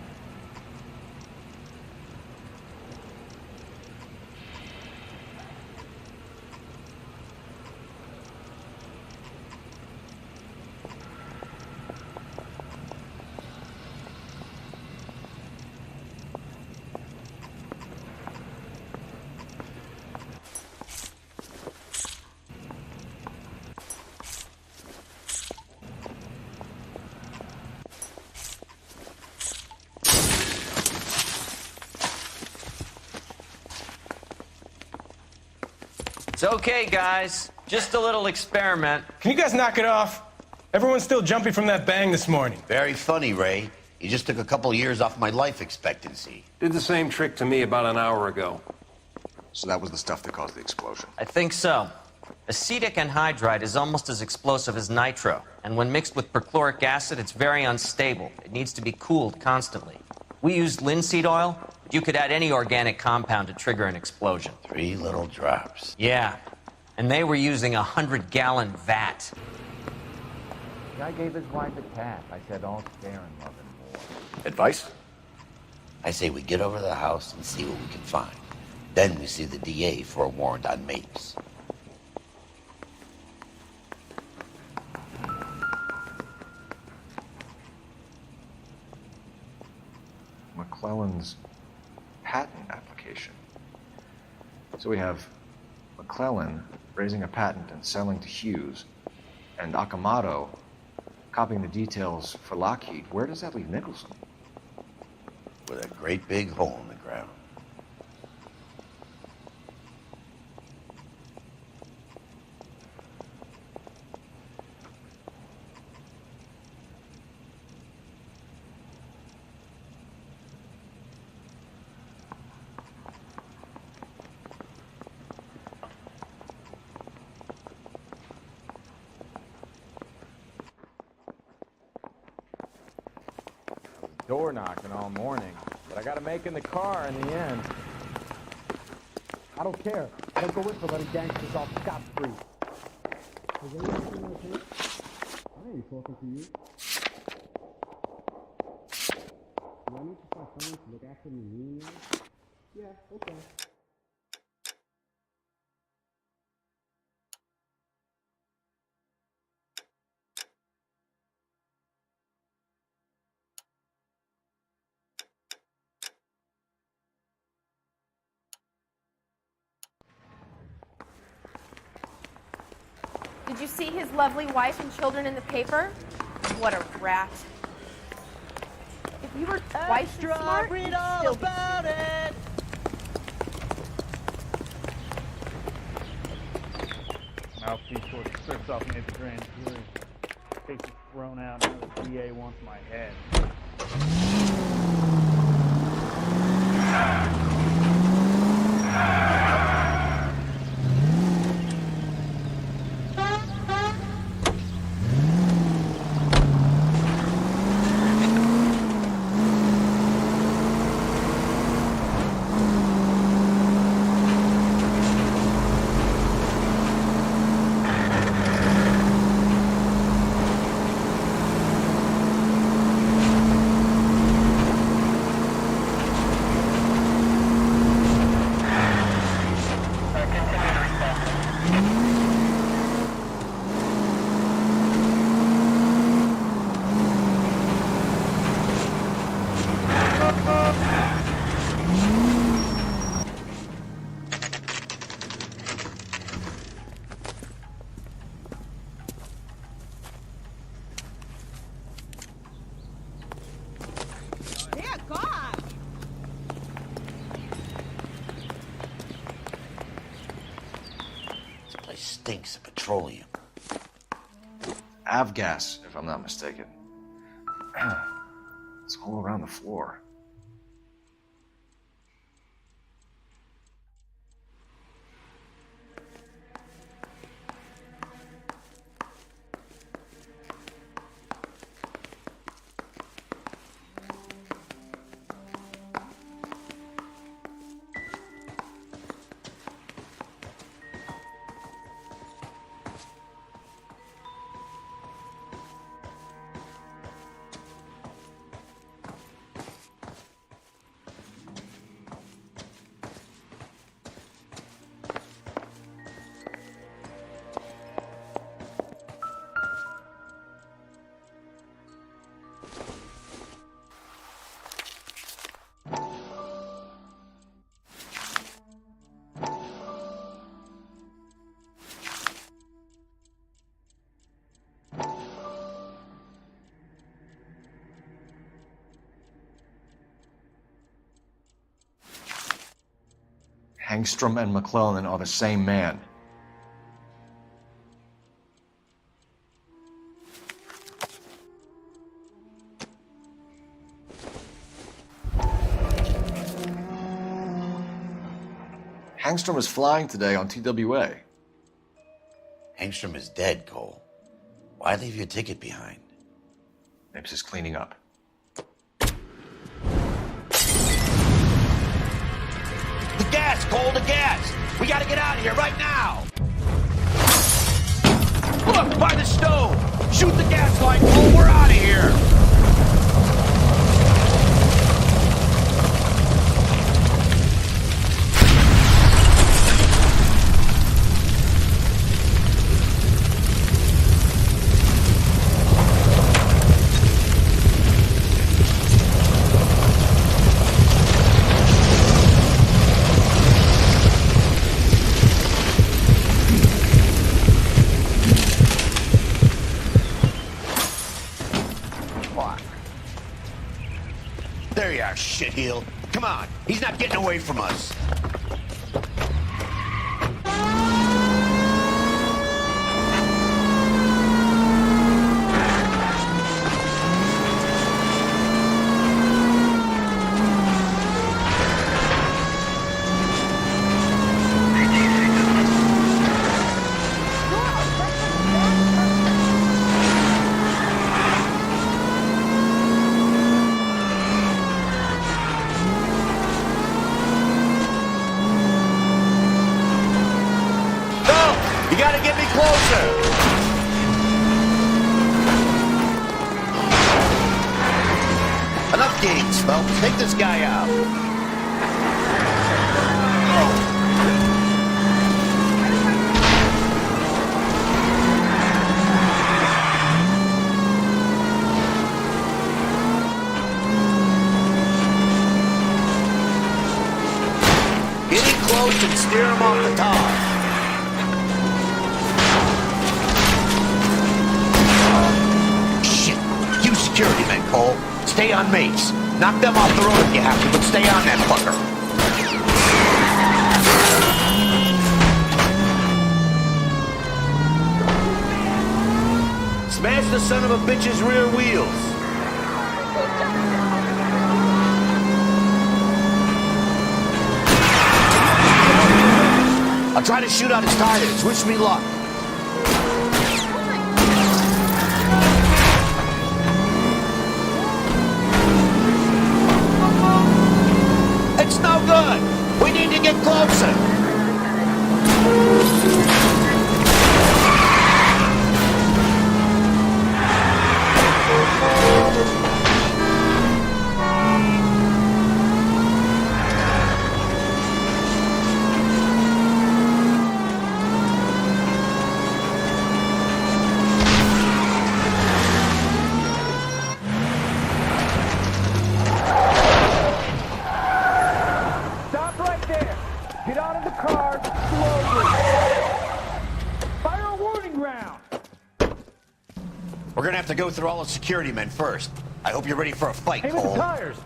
It's okay, guys. Just a little experiment. Can you guys knock it off? Everyone's still jumping from that bang this morning. Very funny, Ray. You just took a couple years off my life expectancy. Did the same trick to me about an hour ago. So that was the stuff that caused the explosion. I think so. Acetic anhydride is almost as explosive as nitro, and when mixed with perchloric acid, it's very unstable. It needs to be cooled constantly. We used linseed oil, but you could add any organic compound to trigger an explosion. 3 little drops. Yeah, and they were using a 100-gallon vat. Guy gave his wife a tap. I said, don't stare and love him more. Advice? I say we get over to the house and see what we can find. Then we see the DA for a warrant on Mapes. McClellan's patent application. So we have McClellan raising a patent and selling to Hughes, and Akamoto copying the details for Lockheed. Where does that leave Nicholson? With a great big hole in the ground. Door knocking all morning, but I gotta make in the car in the end. I don't care. I don't go in for letting gangsters off scot-free. Is everything okay? I ain't talking to you. Do I need to find someone to look after me meanwhile? Yeah, okay. Did you see his lovely wife and children in the paper? What a rat. If you were twice as smart, read you'd all still be about it. Mouthpiece sort of strips off me at the grand jury. Case is thrown out, now the DA wants my head. Stinks of petroleum. Avgas, if I'm not mistaken. It's all around the floor. Hangstrom and McClellan are the same man. Hangstrom is flying today on TWA. Hangstrom is dead, Cole. Why leave your ticket behind? Mapes is cleaning up. The gas, Cole, the gas! We gotta get out of here right now! Look, by the stove! Shoot the gas line, Cole, we're out of here! There you are, shitheel. Come on, he's not getting away from us. Enough games, folks. Take this guy out. Get in close and steer him off the top. Security men, Cole. Stay on Mapes. Knock them off the road if you have to, but stay on that fucker. Smash the son of a bitch's rear wheels. I'll try to shoot out his tires. Wish me luck. It's no good. We need to get closer. We're gonna have to go through all the security men first. I hope you're ready for a fight, Cole. Aim at the tires.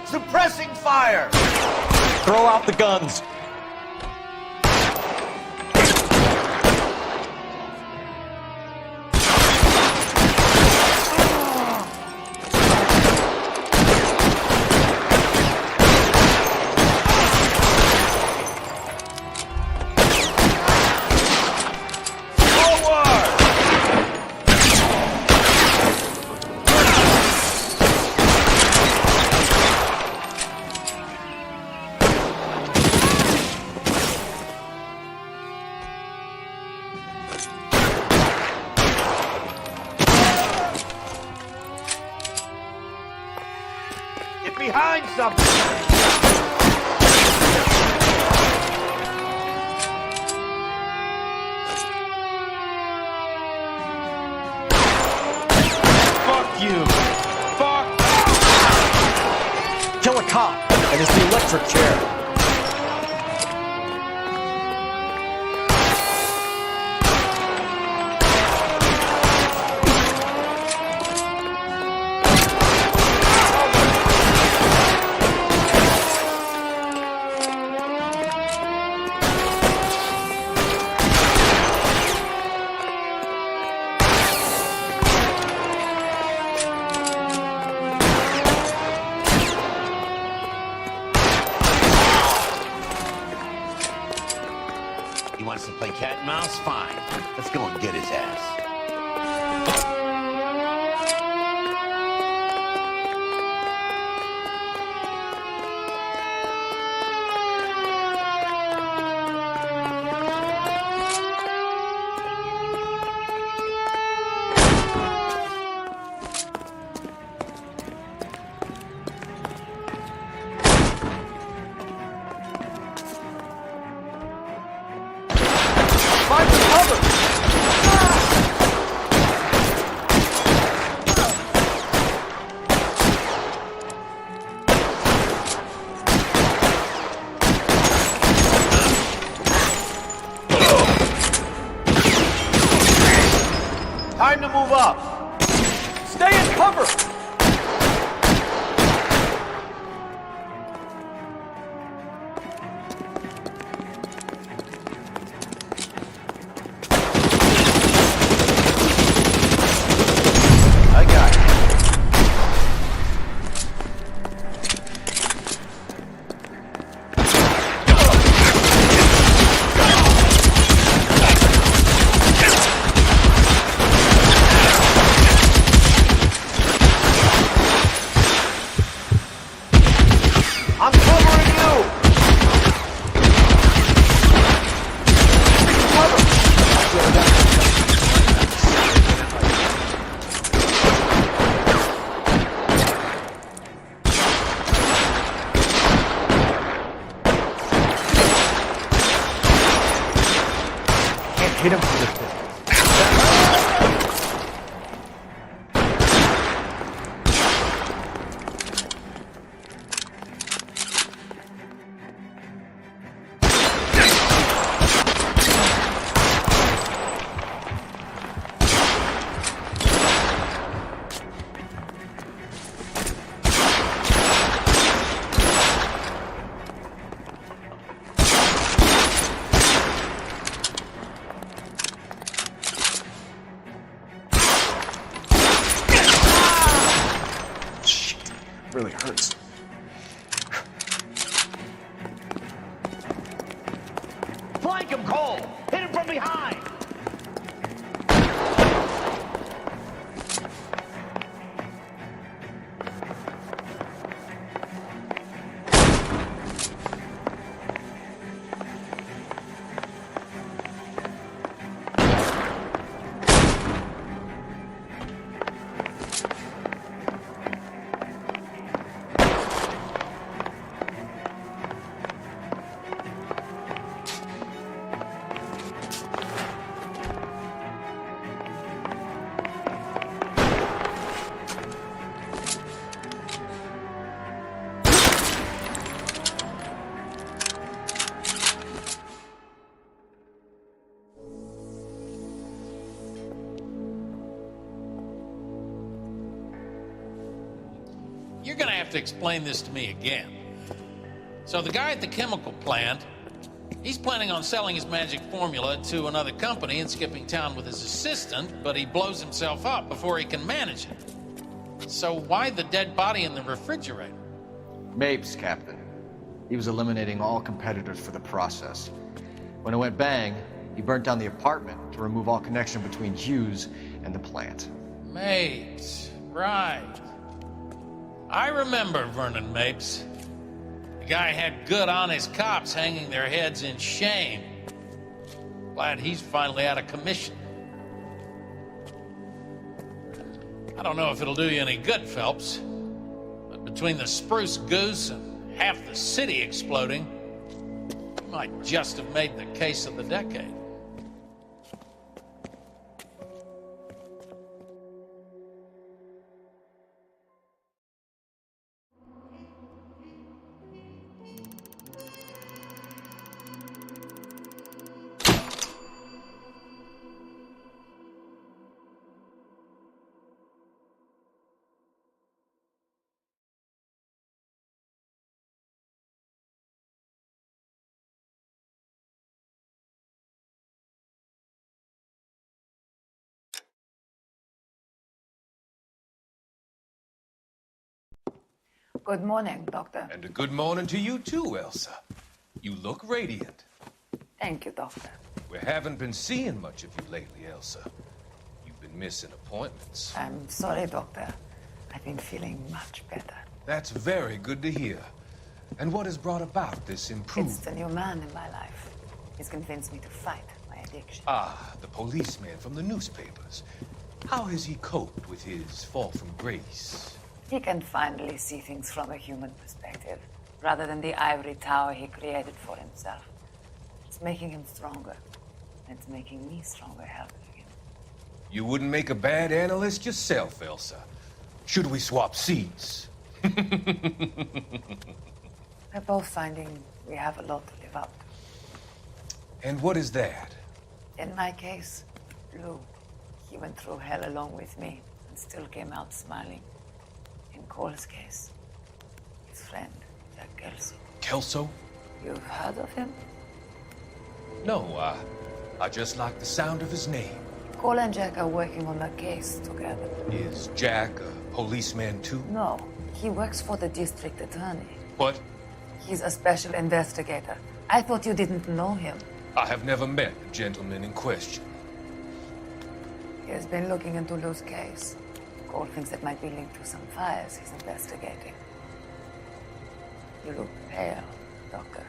Suppressing fire! Throw out the guns. Behind something! Fuck you! Fuck! Kill a top, and it's the electric chair. He wants to play cat and mouse? Fine. Let's go and get his ass. Find the cover! Time to move up. Stay in cover! I got it. I'm covering you! Can't hit him from this distance. Really hurts. Flank him, Cole! Hit him from behind! You're gonna have to explain this to me again. So the guy at the chemical plant, he's planning on selling his magic formula to another company and skipping town with his assistant, but he blows himself up before he can manage it. So why the dead body in the refrigerator? Mapes, Captain. He was eliminating all competitors for the process. When it went bang, he burnt down the apartment to remove all connection between Hughes and the plant. Mapes, right. I remember Vernon Mapes. The guy had good honest cops hanging their heads in shame. Glad he's finally out of commission. I don't know if it'll do you any good, Phelps, but between the spruce goose and half the city exploding, you might just have made the case of the decade. Good morning, Doctor. And a good morning to you too, Elsa. You look radiant. Thank you, Doctor. We haven't been seeing much of you lately, Elsa. You've been missing appointments. I'm sorry, Doctor. I've been feeling much better. That's very good to hear. And what has brought about this improvement? It's the new man in my life. He's convinced me to fight my addiction. Ah, the policeman from the newspapers. How has he coped with his fall from grace? He can finally see things from a human perspective, rather than the ivory tower he created for himself. It's making him stronger. And it's making me stronger helping him. You wouldn't make a bad analyst yourself, Elsa. Should we swap seats? We're both finding we have a lot to live up to. And what is that? In my case, Lou. He went through hell along with me and still came out smiling. In Cole's case, his friend, Jack Kelso. Kelso? You've heard of him? No, I just like the sound of his name. Cole and Jack are working on a case together. Is Jack a policeman too? No, he works for the district attorney. What? He's a special investigator. I thought you didn't know him. I have never met the gentleman in question. He has been looking into Lou's case. Cole thinks it might be linked to some fires he's investigating. You look pale, Doctor.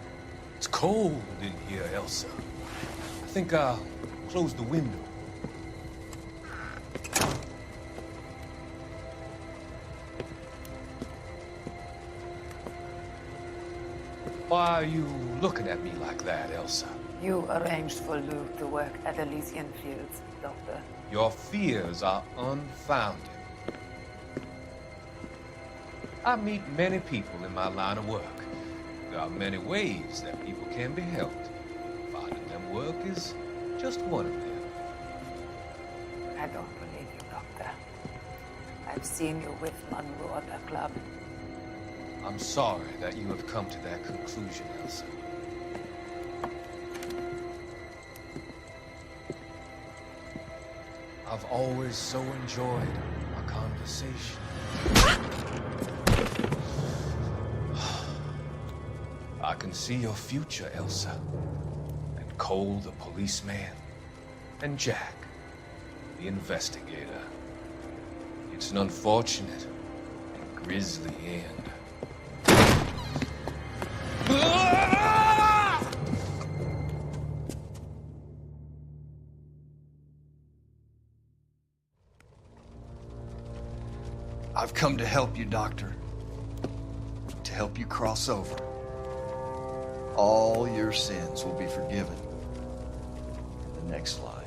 It's cold in here, Elsa. I think I'll close the window. Why are you looking at me like that, Elsa? You arranged for Lou to work at Elysian Fields, Doctor. Your fears are unfounded. I meet many people in my line of work. There are many ways that people can be helped. Finding them work is just one of them. I don't believe you, Doctor. I've seen you with Monroe at the club. I'm sorry that you have come to that conclusion, Elsa. I've always so enjoyed our conversation. I can see your future, Elsa. And Cole, the policeman. And Jack, the investigator. It's an unfortunate and grisly end. I've come to help you, Doctor. To help you cross over. All your sins will be forgiven in the next life.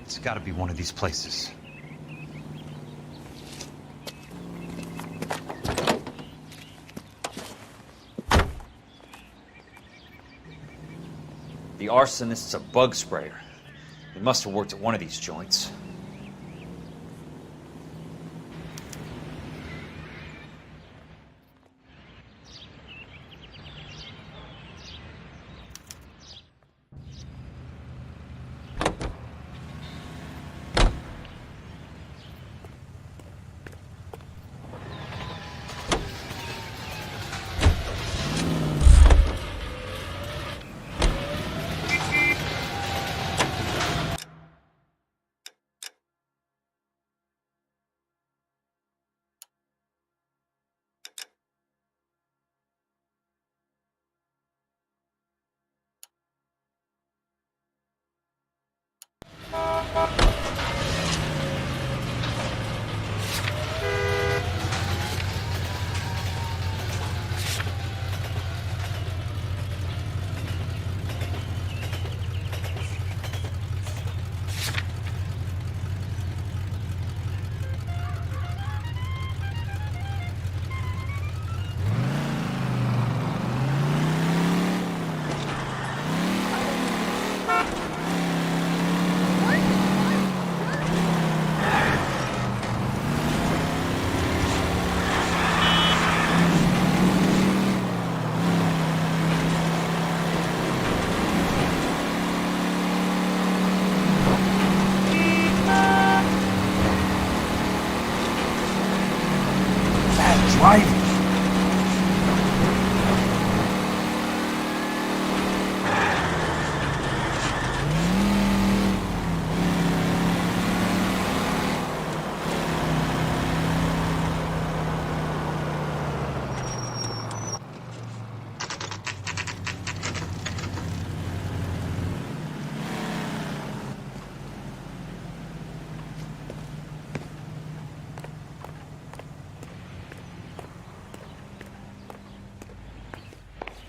It's got to be one of these places. The arsonist's a bug sprayer. He must have worked at one of these joints.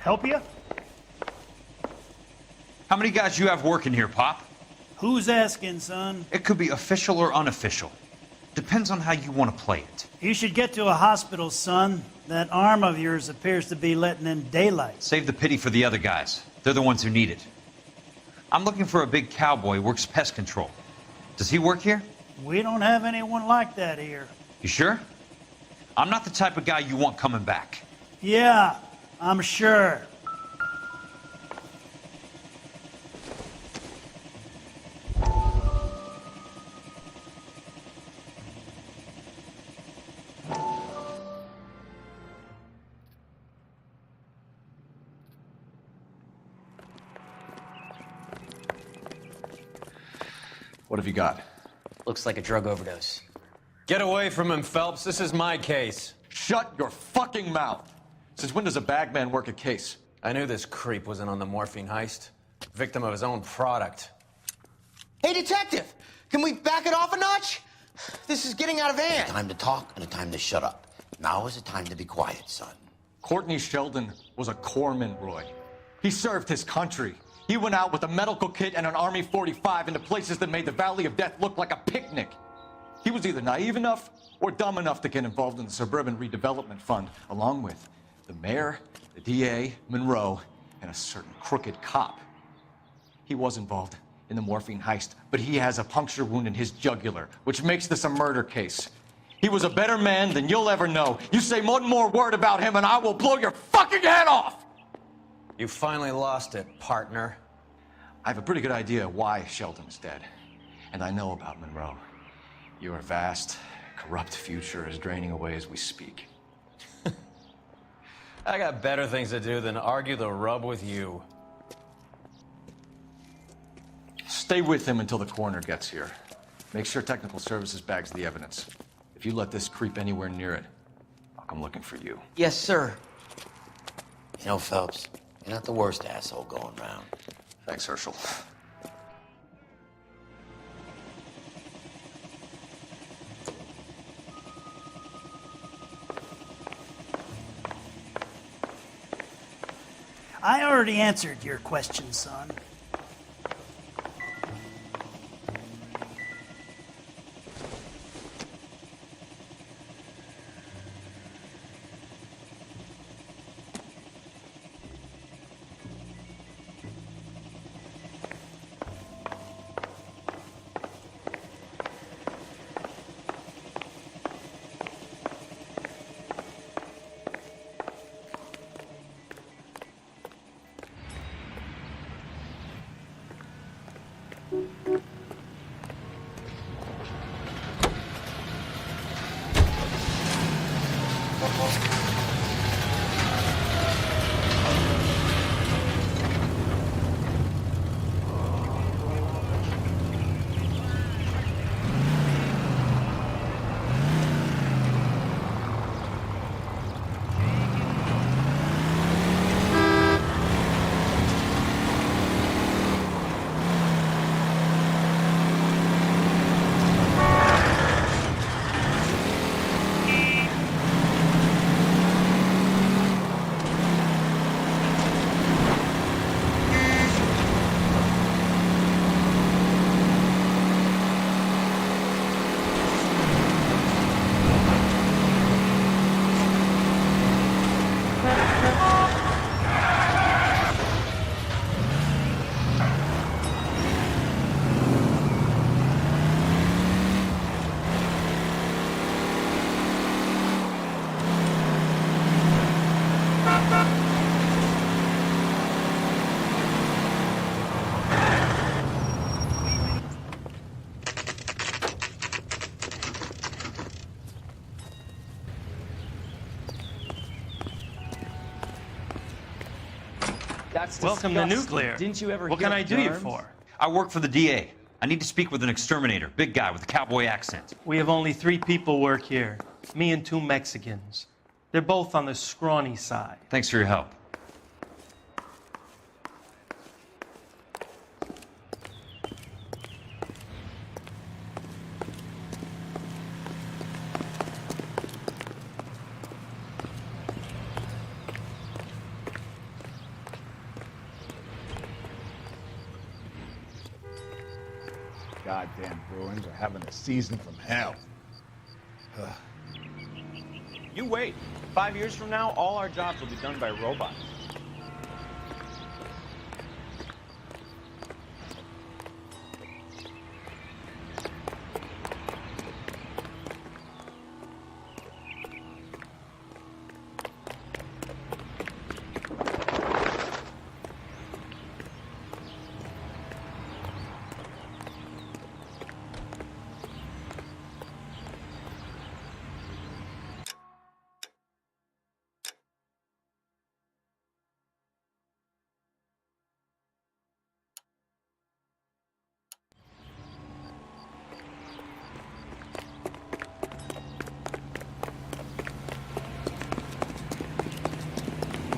Help you? How many guys you have working here, Pop? Who's asking, son? It could be official or unofficial. Depends on how you want to play it. You should get to a hospital, son. That arm of yours appears to be letting in daylight. Save the pity for the other guys. They're the ones who need it. I'm looking for a big cowboy who works pest control. Does he work here? We don't have anyone like that here. You sure? I'm not the type of guy you want coming back. Yeah, I'm sure. What have you got? Looks like a drug overdose. Get away from him, Phelps. This is my case. Shut your fucking mouth! Since when does a bagman work a case? I knew this creep wasn't on the morphine heist. Victim of his own product. Hey, detective! Can we back it off a notch? This is getting out of hand. A time to talk and a time to shut up. Now is the time to be quiet, son. Courtney Sheldon was a corpsman, Roy. He served his country. He went out with a medical kit and an Army 45 into places that made the Valley of Death look like a picnic. He was either naive enough or dumb enough to get involved in the Suburban Redevelopment Fund, along with the mayor, the DA, Monroe, and a certain crooked cop. He was involved in the morphine heist, but he has a puncture wound in his jugular, which makes this a murder case. He was a better man than you'll ever know. You say one more word about him and I will blow your fucking head off! You finally lost it, partner. I have a pretty good idea why Sheldon's dead. And I know about Monroe. Your vast, corrupt future is draining away as we speak. I got better things to do than argue the rub with you. Stay with him until the coroner gets here. Make sure technical services bags the evidence. If you let this creep anywhere near it, I'll come looking for you. Yes, sir. You know, Phelps, you're not the worst asshole going round. Thanks, Herschel. I already answered your question, son. Welcome to Nuclear. Didn't you ever What hear can I of do you germs? for? I work for the DA. I need to speak with an exterminator, big guy with a cowboy accent. We have only 3 people work here. Me and 2 Mexicans. They're both on the scrawny side. Thanks for your help. goddamn Bruins are having a season from hell. You wait. 5 years from now, all our jobs will be done by robots.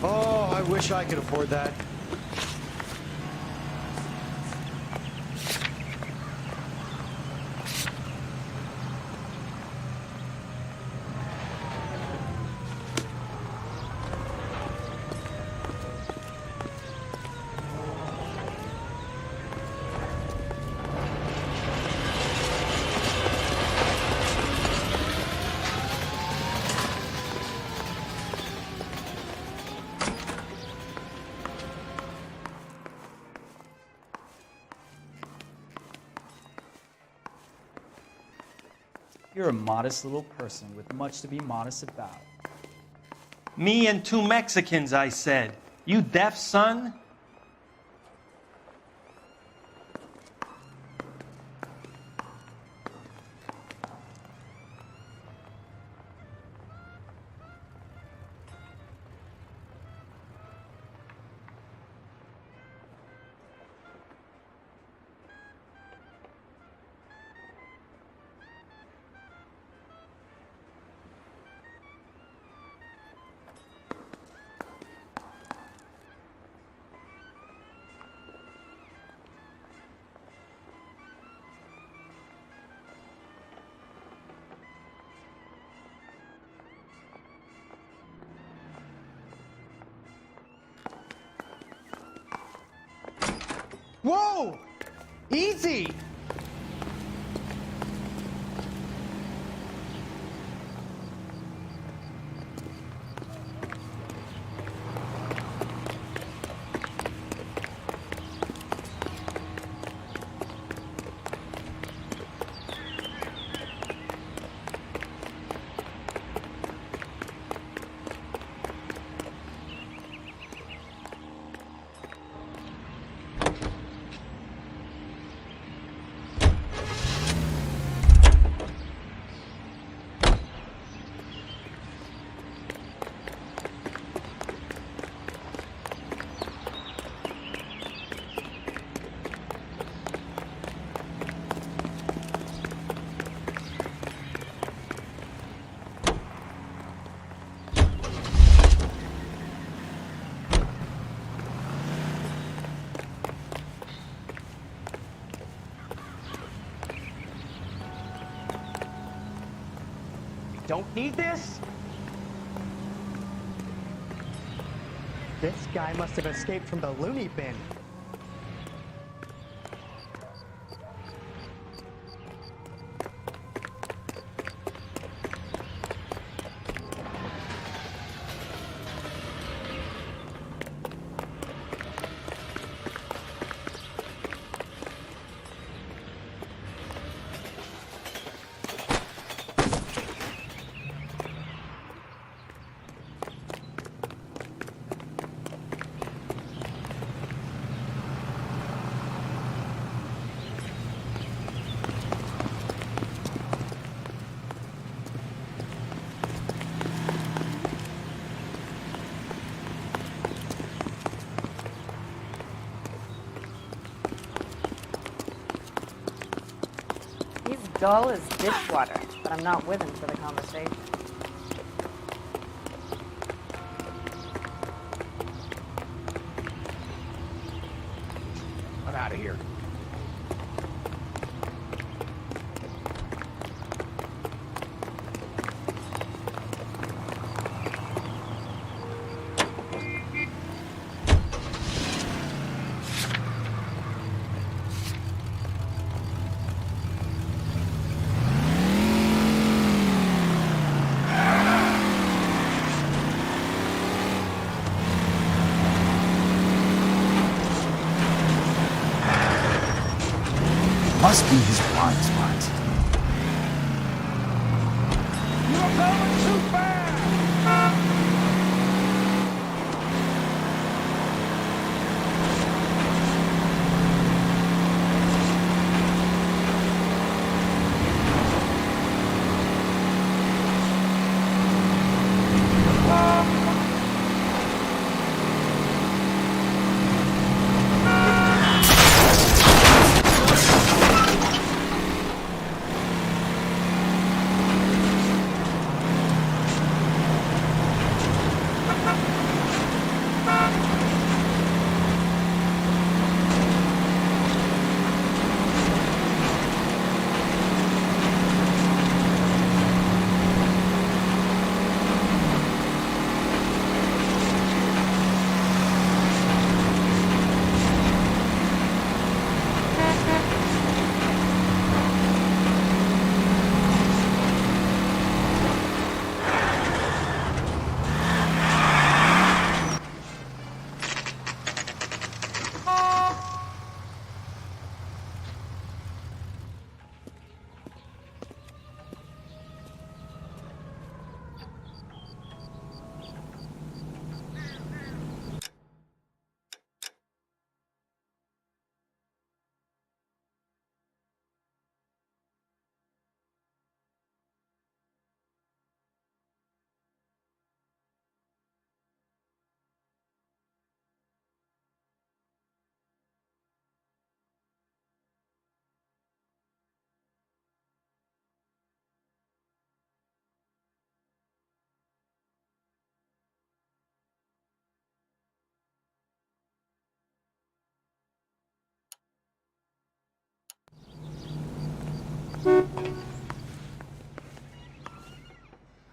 Oh, I wish I could afford that. You're a modest little person with much to be modest about. Me and 2 Mexicans, I said. You deaf, son? Whoa! Easy! Don't need this? This guy must have escaped from the loony bin. Dull as dishwater, but I'm not with him for the conversation. I'm out of here. must be his blind spot. You're going too fast!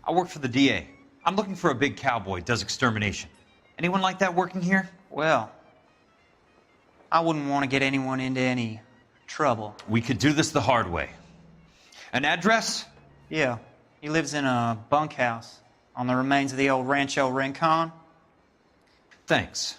I work for the DA. I'm looking for a big cowboy, does extermination. Anyone like that working here? Well, I wouldn't want to get anyone into any trouble. We could do this the hard way. An address? Yeah, he lives in a bunkhouse on the remains of the old Rancho Rincon. Thanks.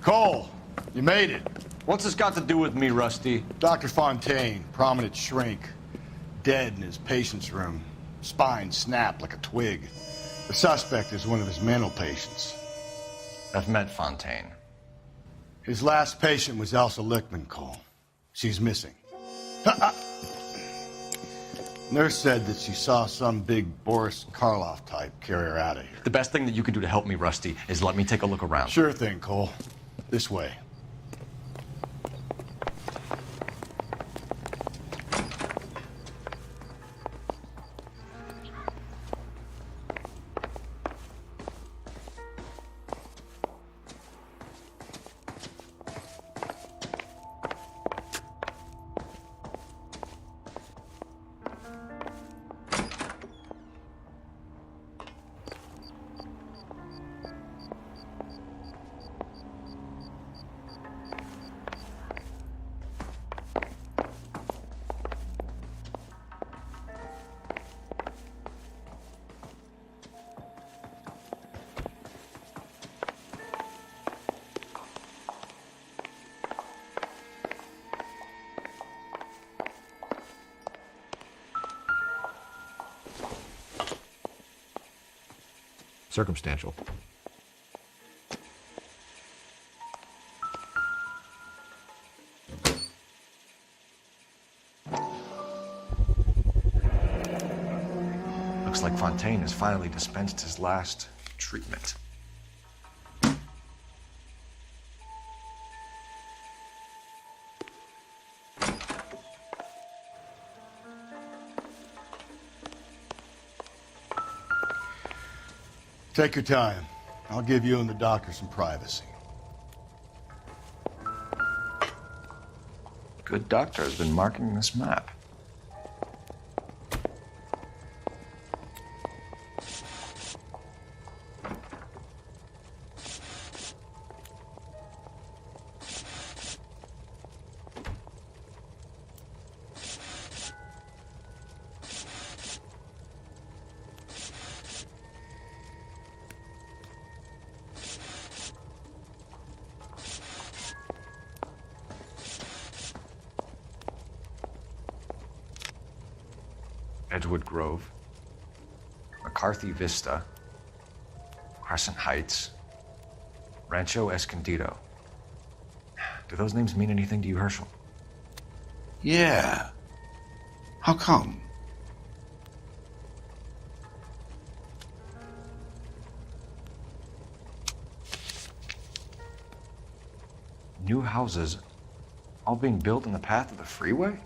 Cole, you made it. What's this got to do with me, Rusty? Dr. Fontaine, prominent shrink, dead in his patient's room. Spine snapped like a twig. The suspect is one of his mental patients. I've met Fontaine. His last patient was Elsa Lichtman, Cole. She's missing. Nurse said that she saw some big Boris Karloff type carry her out of here. The best thing that you can do to help me, Rusty, is let me take a look around. Sure thing, Cole. This way. Circumstantial. Looks like Fontaine has finally dispensed his last treatment. Take your time. I'll give you and the doctor some privacy. Good doctor has been marking this map. Edgewood Grove, McCarthy Vista, Carson Heights, Rancho Escondido. Do those names mean anything to you, Herschel? Yeah. How come? New houses all being built in the path of the freeway?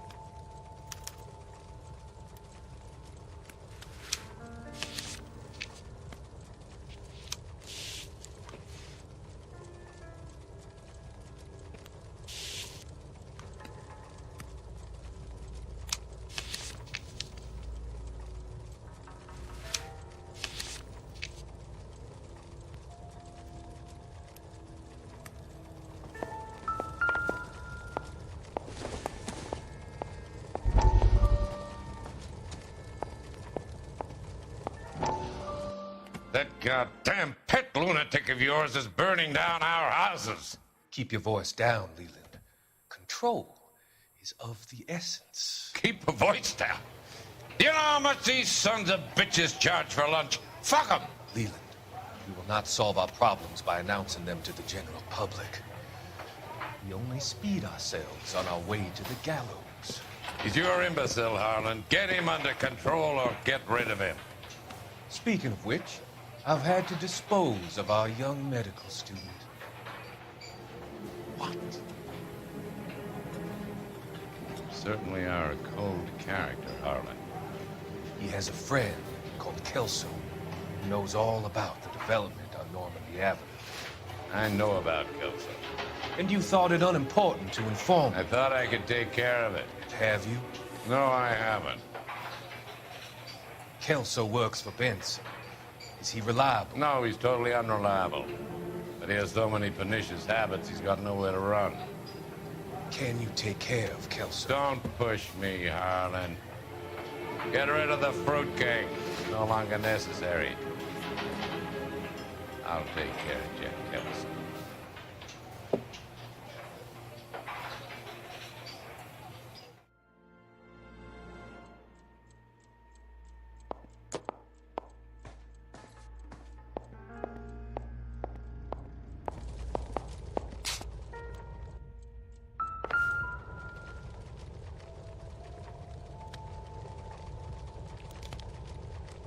That goddamn pet lunatic of yours is burning down our houses. Keep your voice down, Leland. Control is of the essence. Keep your voice down. You know how much these sons of bitches charge for lunch? Fuck them. Leland, we will not solve our problems by announcing them to the general public. We only speed ourselves on our way to the gallows. He's your imbecile, Harlan. Get him under control or get rid of him. Speaking of which, I've had to dispose of our young medical student. What? Certainly are a cold character, Harlan. He has a friend called Kelso who knows all about the development on Normandy Avenue. I know about Kelso. And you thought it unimportant to inform me. I thought I could take care of it. Have you? No, I haven't. Kelso works for Benson. Is he reliable? No, he's totally unreliable. But he has so many pernicious habits, he's got nowhere to run. Can you take care of Kelso? Don't push me, Harlan. Get rid of the fruitcake. It's no longer necessary. I'll take care of Jack Kelso.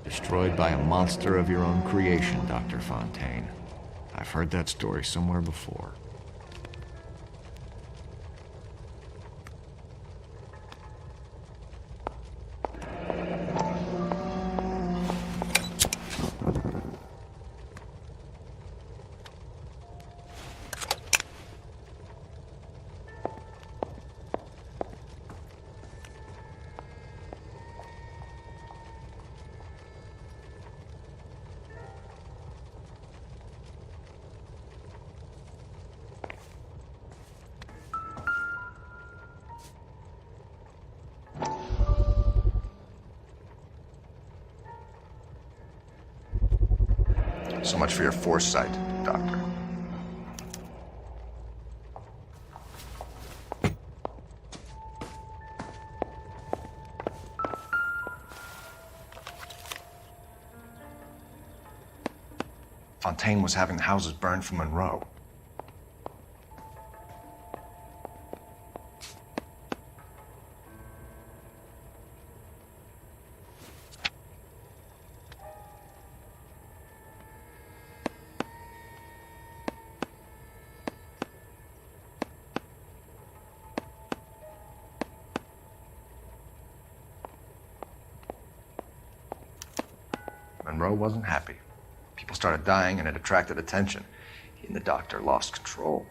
Destroyed by a monster of your own creation, Dr. Fontaine. I've heard that story somewhere before. So much for your foresight, Doctor. Fontaine was having the houses burned from Monroe. Monroe wasn't happy. People started dying and it attracted attention. He and the doctor lost control.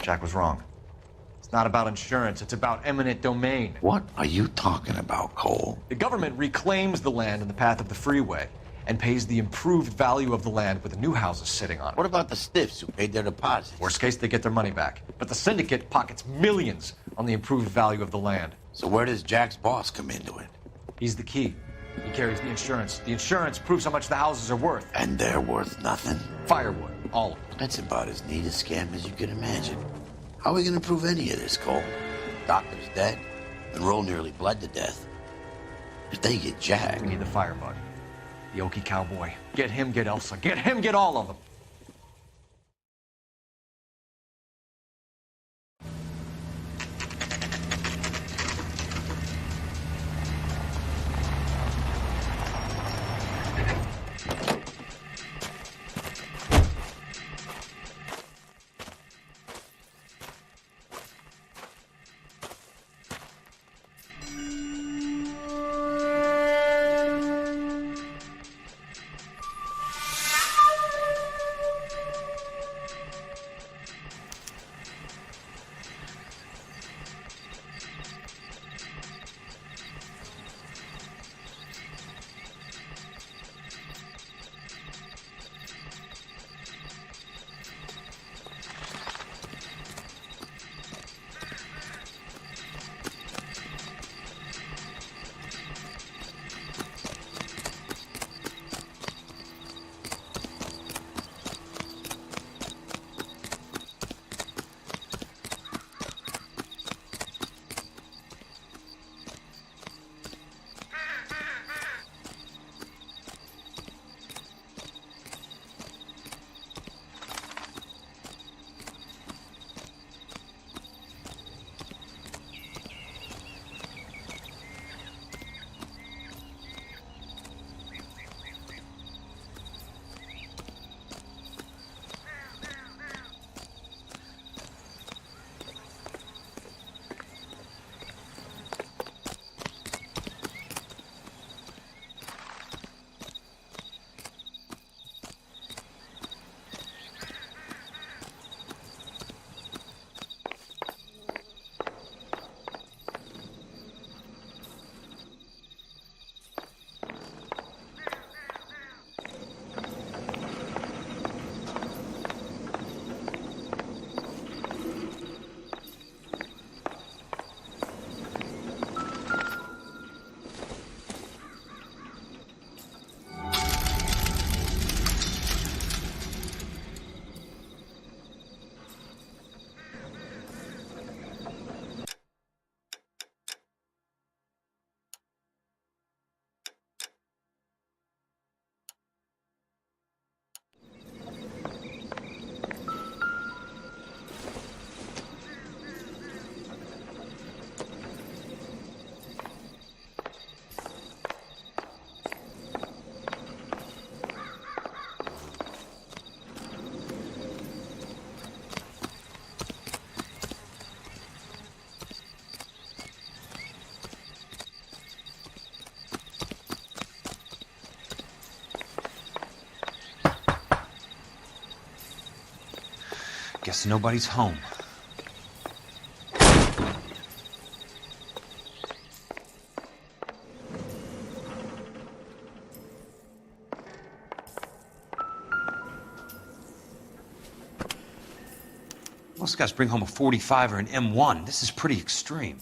Jack was wrong. It's not about insurance, it's about eminent domain. What are you talking about, Cole? The government reclaims the land in the path of the freeway and pays the improved value of the land with the new houses sitting on it. What about the stiffs who paid their deposits? Worst case, they get their money back. But the syndicate pockets millions on the improved value of the land. So where does Jack's boss come into it? He's the key. He carries the insurance. The insurance proves how much the houses are worth. And they're worth nothing? Firewood, all of it. That's about as neat a scam as you can imagine. How are we going to prove any of this, Cole? Doctor's dead. Monroe nearly bled to death. If they get Jack... We need the firebug. The Okie cowboy. Get him, get Elsa. Get him, get all of them. Guess nobody's home. Most guys bring home a 45 or an M1. This is pretty extreme.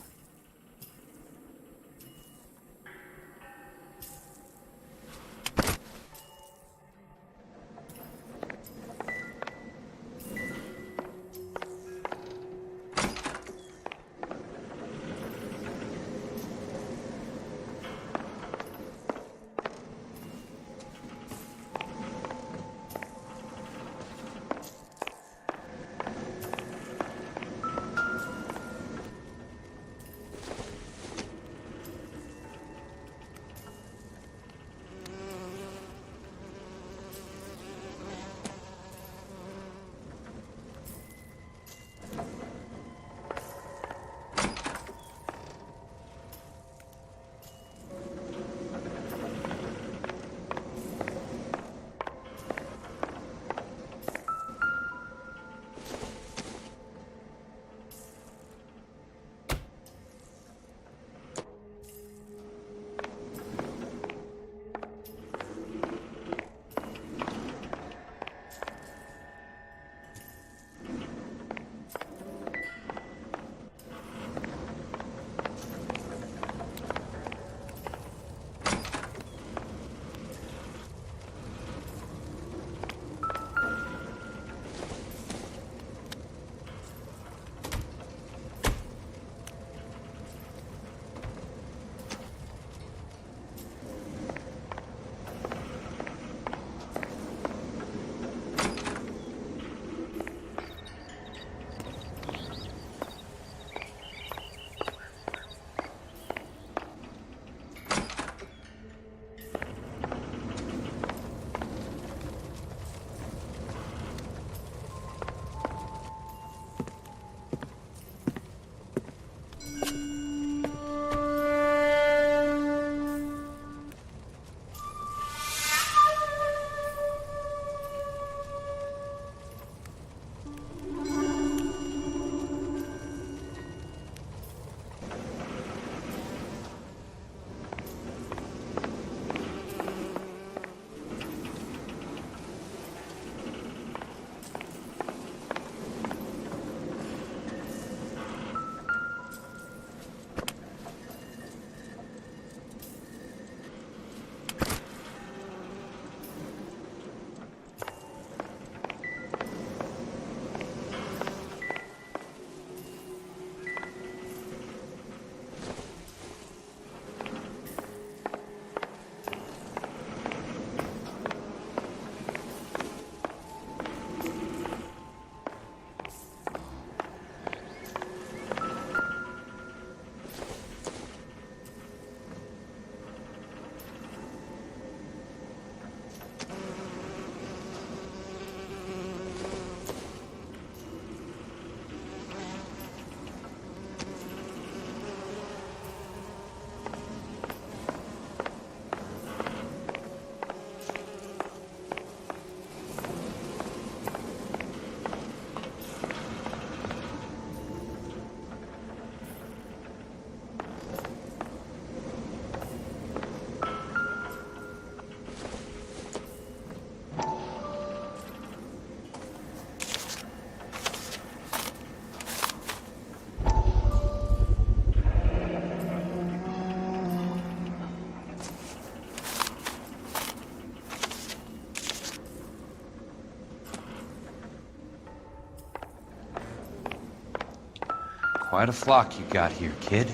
Quite a flock you got here, kid.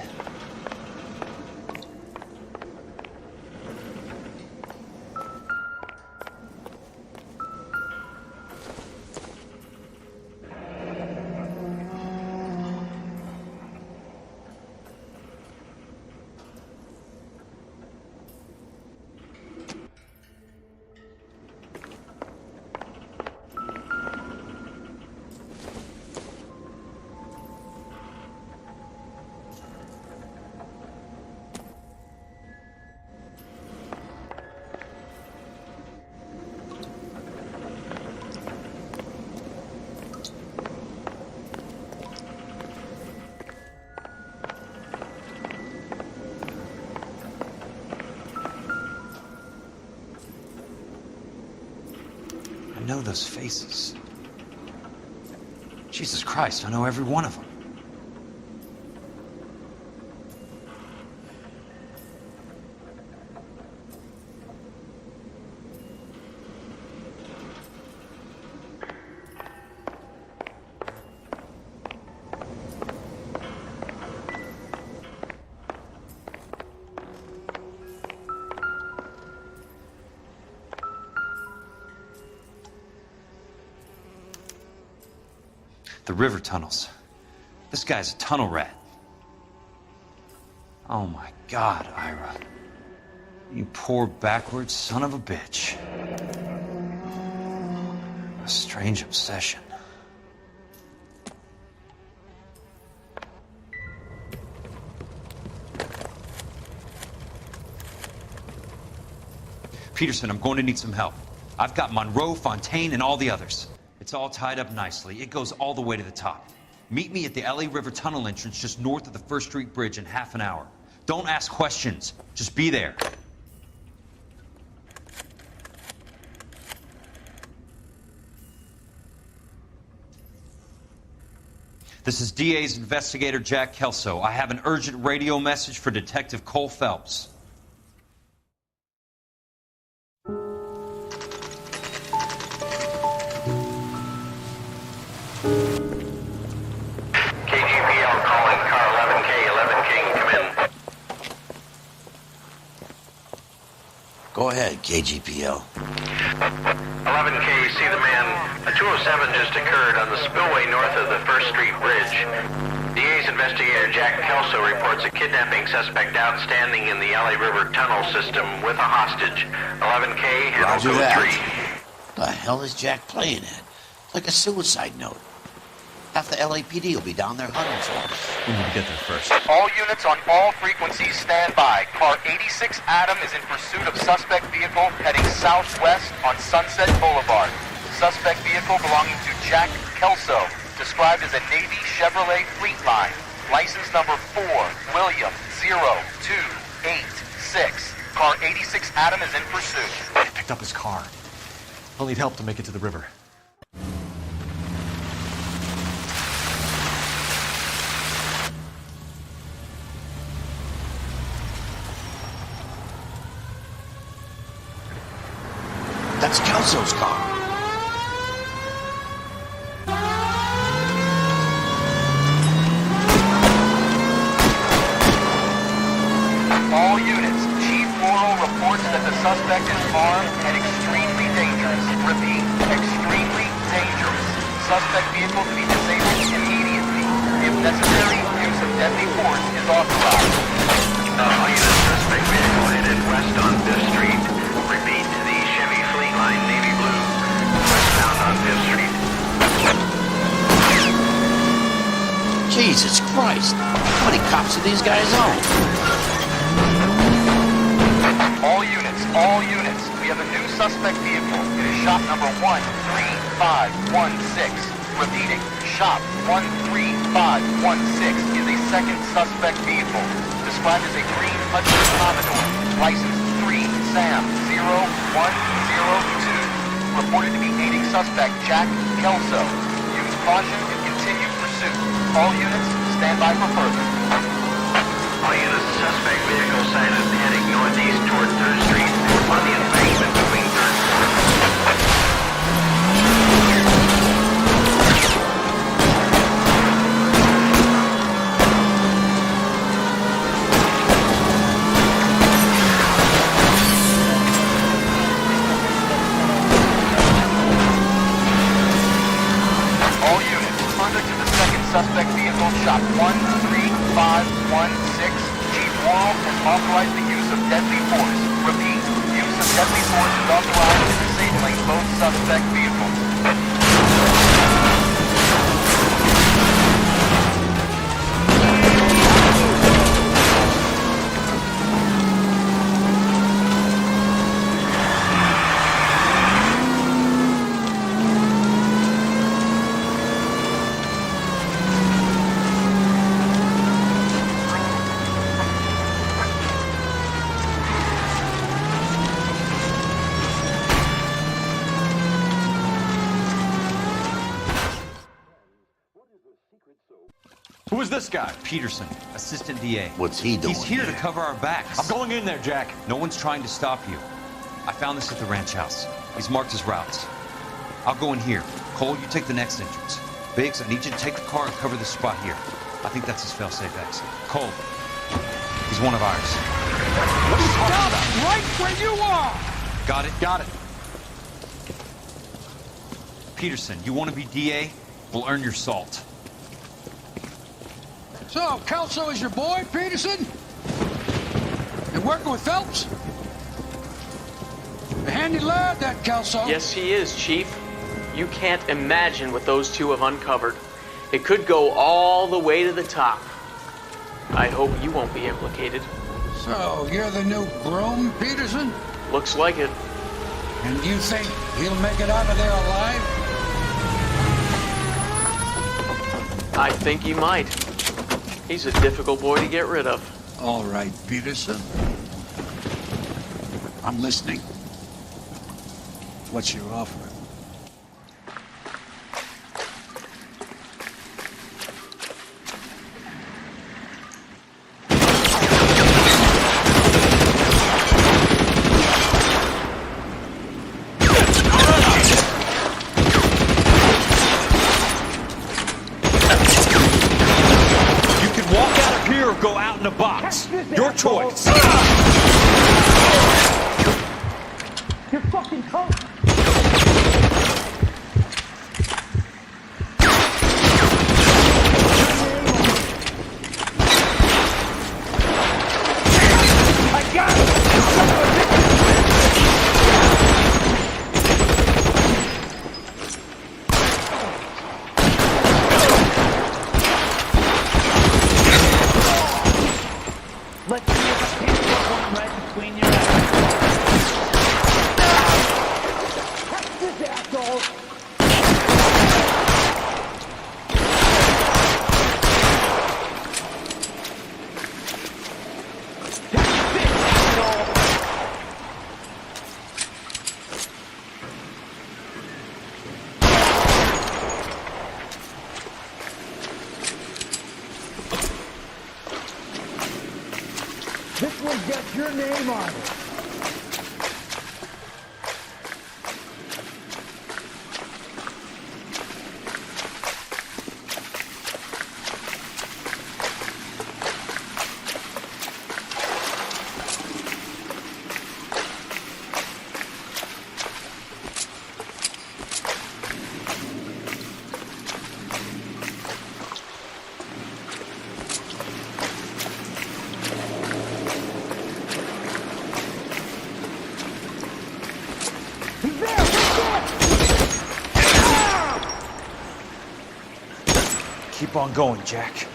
I know those faces. Jesus Christ, I know every one of them. The river tunnels. This guy's a tunnel rat. Oh my God, Ira. You poor backwards son of a bitch. A strange obsession. Peterson, I'm going to need some help. I've got Monroe, Fontaine, and all the others. It's all tied up nicely. It goes all the way to the top. Meet me at the LA River Tunnel entrance just north of the First Street Bridge in half an hour. Don't ask questions. Just be there. This is DA's investigator Jack Kelso. I have an urgent radio message for Detective Cole Phelps. Go ahead, KGPL. 11K, see the man. A 207 just occurred on the spillway north of the First Street Bridge. DA's investigator Jack Kelso reports a kidnapping suspect outstanding in the LA River tunnel system with a hostage. 11K, handle code 3. The hell is Jack playing at? Like a suicide note. Half the LAPD will be down there hunting for us. We need to get there first. All units on all frequencies stand by. Car 86 Adam is in pursuit of suspect vehicle heading southwest on Sunset Boulevard. Suspect vehicle belonging to Jack Kelso, described as a Navy Chevrolet Fleetline. License number 4, William 0286. Car 86 Adam is in pursuit. I picked up his car. I'll need help to make it to the river. That's Kelso's car. All units, Chief Laurel reports that the suspect is armed and extremely dangerous. Repeat, extremely dangerous. Suspect vehicle to be disabled immediately. If necessary, use of deadly force is authorized. All units, suspect vehicle headed west on 5th Street. Repeat, the Chevy Fleetline Navy Blue, westbound on 5th Street. Jesus Christ. How many cops do these guys own? All units, we have a new suspect vehicle. It is shop number 13516. Repeating, shop 13516 is a second suspect vehicle, described as a green Hudson Commodore, license 3 Sam 0102, reported to be aiding suspect Jack Kelso. Use caution and continue pursuit. All units, stand by for further. All units, suspect vehicle sighted heading northeast toward 3rd Street on the embankment between 3rd and 4th. All units, further to the second suspect vehicle, shop 13516. Chief Laurel has authorized the use of deadly force. Repeat, use of deadly force is authorized in disabling both suspect vehicles. Who is this guy? Peterson, assistant DA. What's he doing He's here to here? cover our backs. I'm going in there, Jack. No one's trying to stop you. I found this at the ranch house. He's marked his routes. I'll go in here. Cole, you take the next entrance. Biggs, I need you to take the car and cover this spot here. I think that's his fail-safe exit. Cole, he's one of ours. What are you talking about? Right where you are! Got it? Got it. Peterson, you want to be DA? We'll earn your salt. So, Kelso is your boy, Peterson? You working with Phelps? A handy lad, that Kelso. Yes, he is, Chief. You can't imagine what those two have uncovered. It could go all the way to the top. I hope you won't be implicated. So, you're the new groom, Peterson? Looks like it. And you think he'll make it out of there alive? I think he might. He's a difficult boy to get rid of. All right, Peterson. I'm listening. What's your offer? Go out in a box. Your choice. Your fucking coat! I got it! This one gets your name on it. Keep on going, Jack.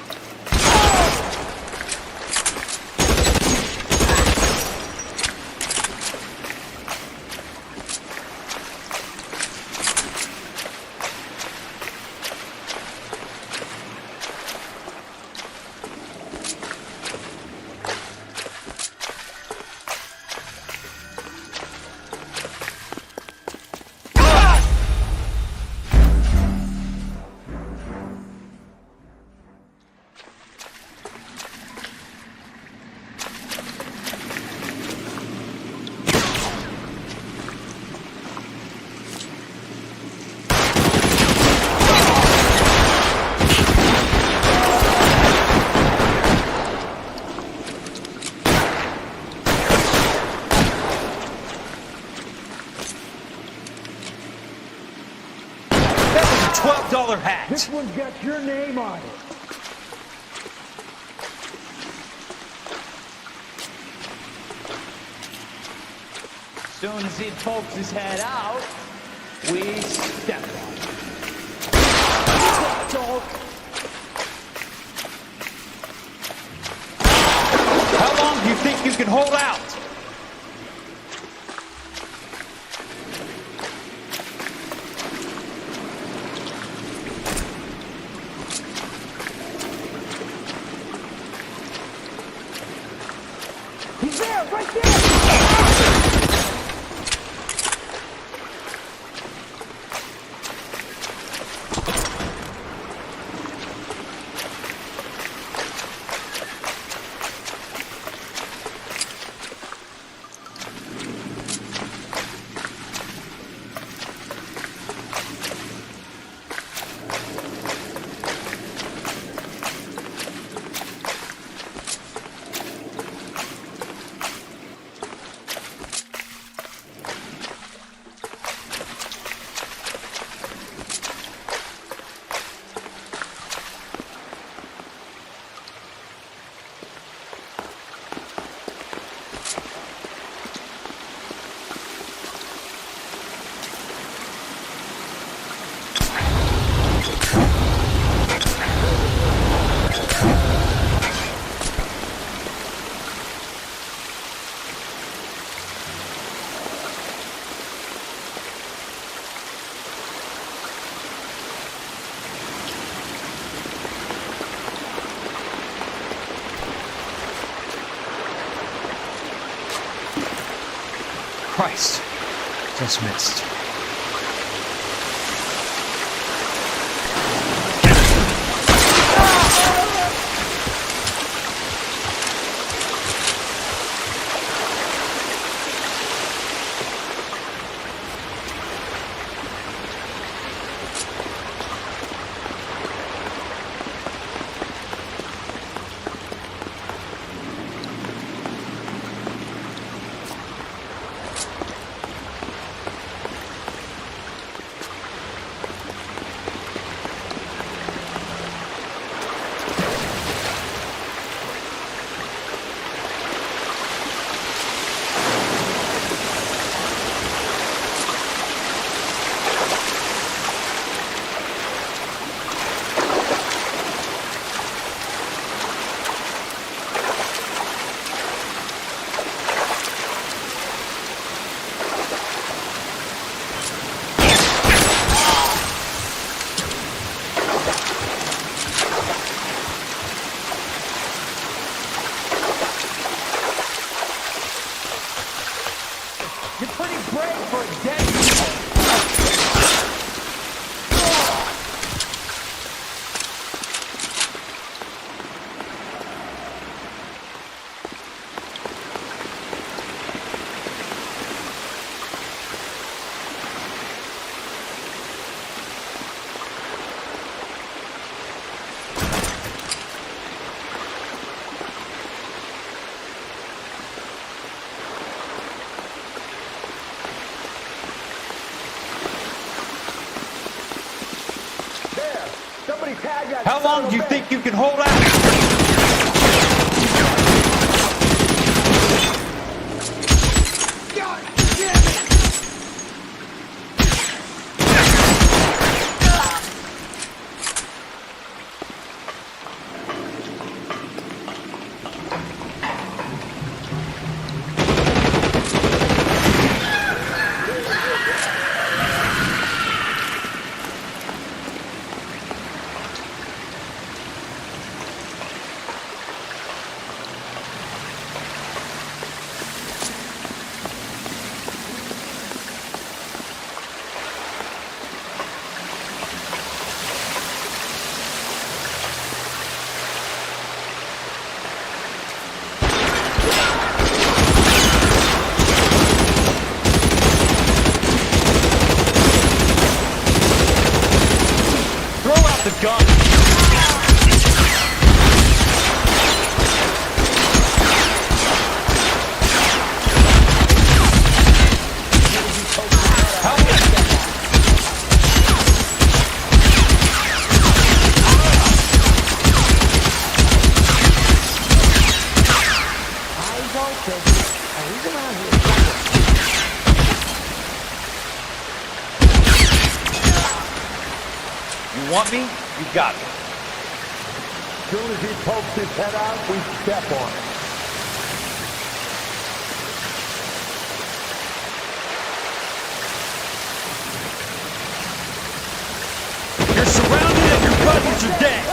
$12 hat. This one's got your name on it. Soon as he pokes his head out, we step on it. How long do you think you can hold out? He's there, right there! Christ, just missed. How long do you think you can hold out? The gun. You want me? You got it. As soon as he pokes his head out, we step on it. You're surrounded and your buddies are dead.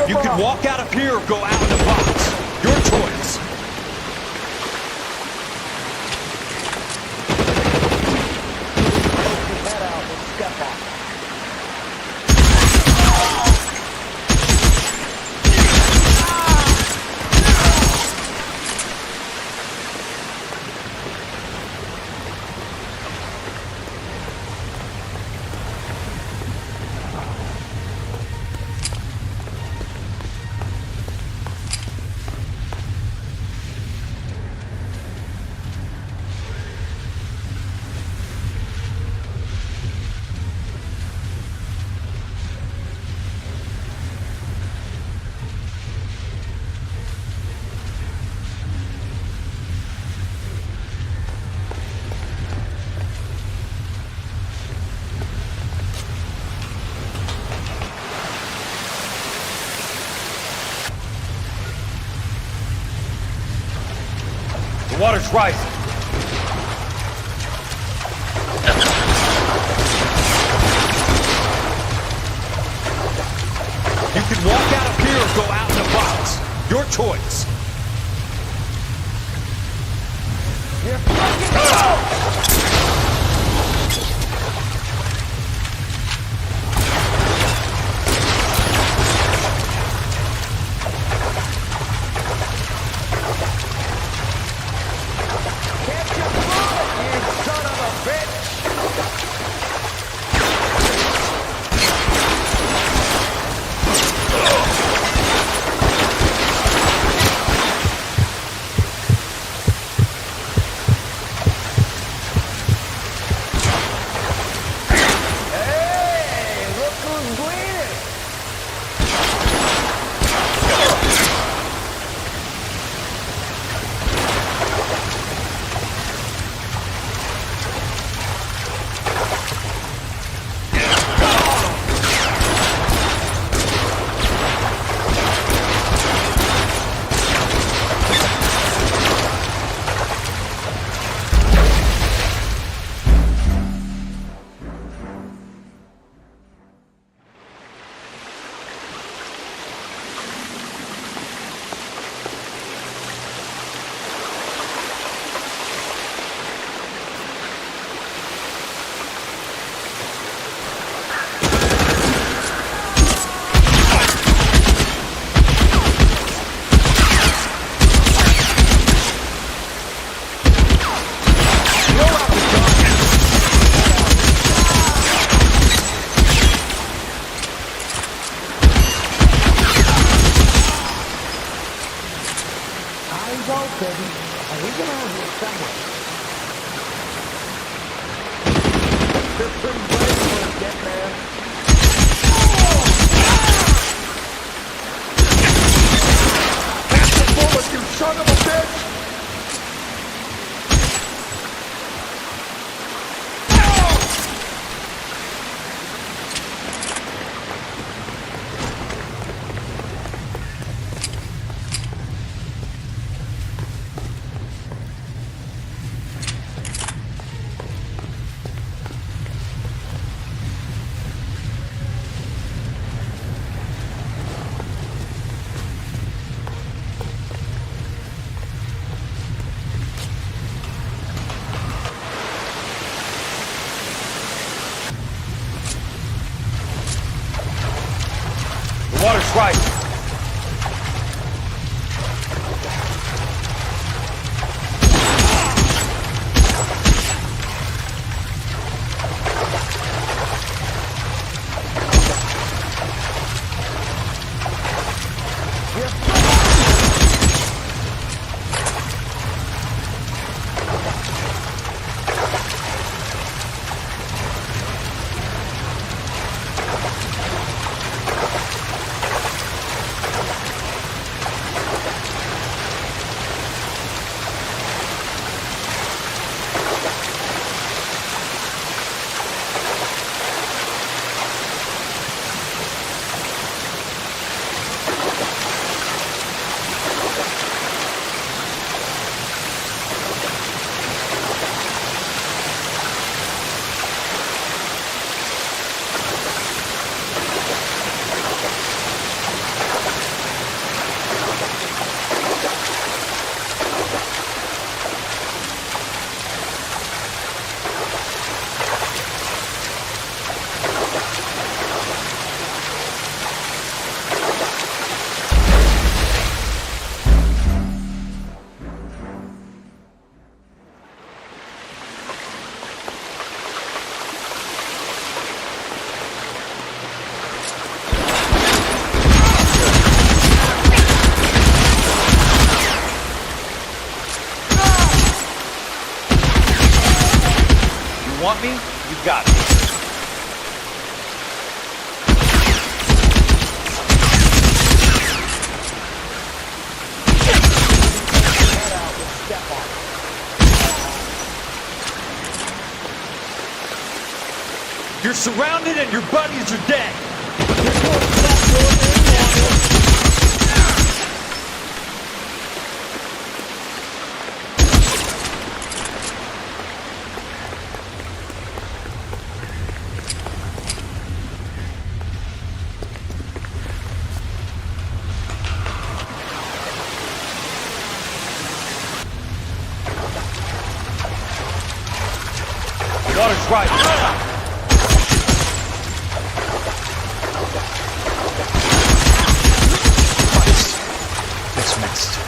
You can walk out of here or go out in the box. Your choice. Head out and step on it. The water's rising. You can walk out of here or go out in the box. Your choice. You're fucking You're pretty brave for a dead man. That's the bullet, you son of a bitch! Water's right. Want me? You got me. You're surrounded and your buddies are dead. Water's right. It's mixed.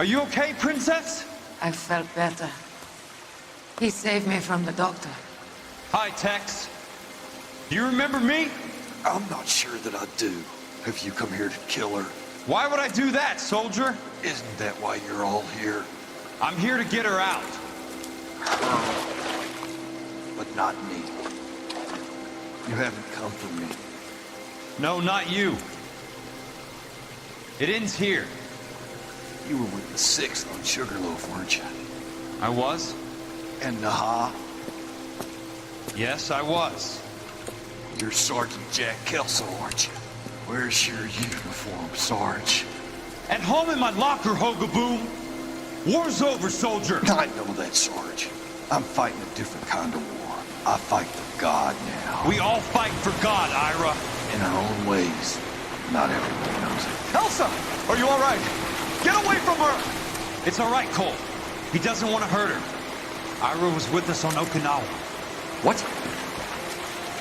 Are you okay, Princess? I felt better. He saved me from the doctor. Hi, Tex. Do you remember me? I'm not sure that I do. Have you come here to kill her? Why would I do that, soldier? Isn't that why you're all here? I'm here to get her out. But not me. You haven't come for me. No, not you. It ends here. You were with the 6th on Sugarloaf, weren't you? I was? And Naha? Yes, I was. You're Sergeant Jack Kelso, aren't you? Where's your uniform, Sarge? At home in my locker, Hogaboom. War's over, soldier. I know that, Sarge. I'm fighting a different kind of war. I fight for God now. We all fight for God, Ira. In our own ways. Not everyone knows it. Elsa! Are you all right? Get away from her! It's all right, Cole. He doesn't want to hurt her. Ira was with us on Okinawa. What?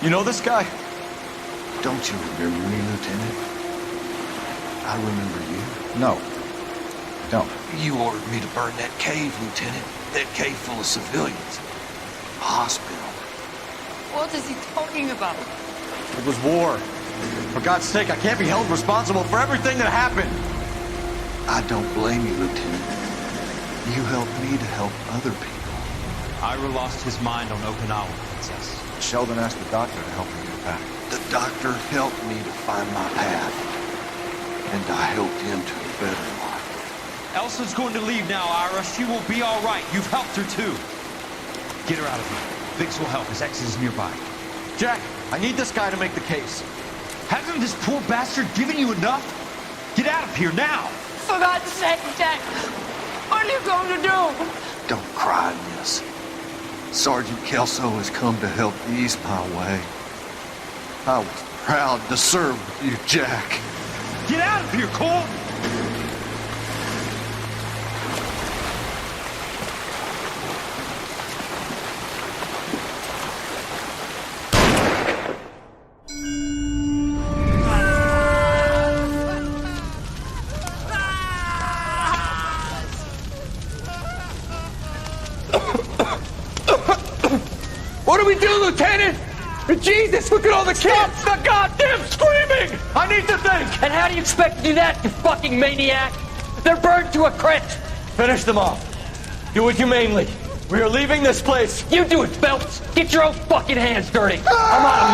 You know this guy? Don't you remember me, Lieutenant? I remember you. No. I don't. You ordered me to burn that cave, Lieutenant. That cave full of civilians. A hospital. What is he talking about? It was war. For God's sake, I can't be held responsible for everything that happened. I don't blame you, Lieutenant. You helped me to help other people. Ira lost his mind on Okinawa, Princess. Sheldon asked the doctor to help him get back. The doctor helped me to find my path. And I helped him to a better life. Elsa's going to leave now, Ira. She will be all right. You've helped her, too. Get her out of here. Biggs will help. His ex is nearby. Jack, I need this guy to make the case. Hasn't this poor bastard given you enough? Get out of here now! For God's sake, Jack! What are you going to do? Don't cry, miss. Sergeant Kelso has come to help ease my way. I was proud to serve with you, Jack. Get out of here, Cole! What do we do, Lieutenant? Jesus, look at all the kids! Stop the goddamn screaming! I need to think! And how do you expect to do that, you fucking maniac? They're burned to a crisp! Finish them off. Do it humanely. We are leaving this place. You do it, Phelps! Get your own fucking hands dirty! I'm out of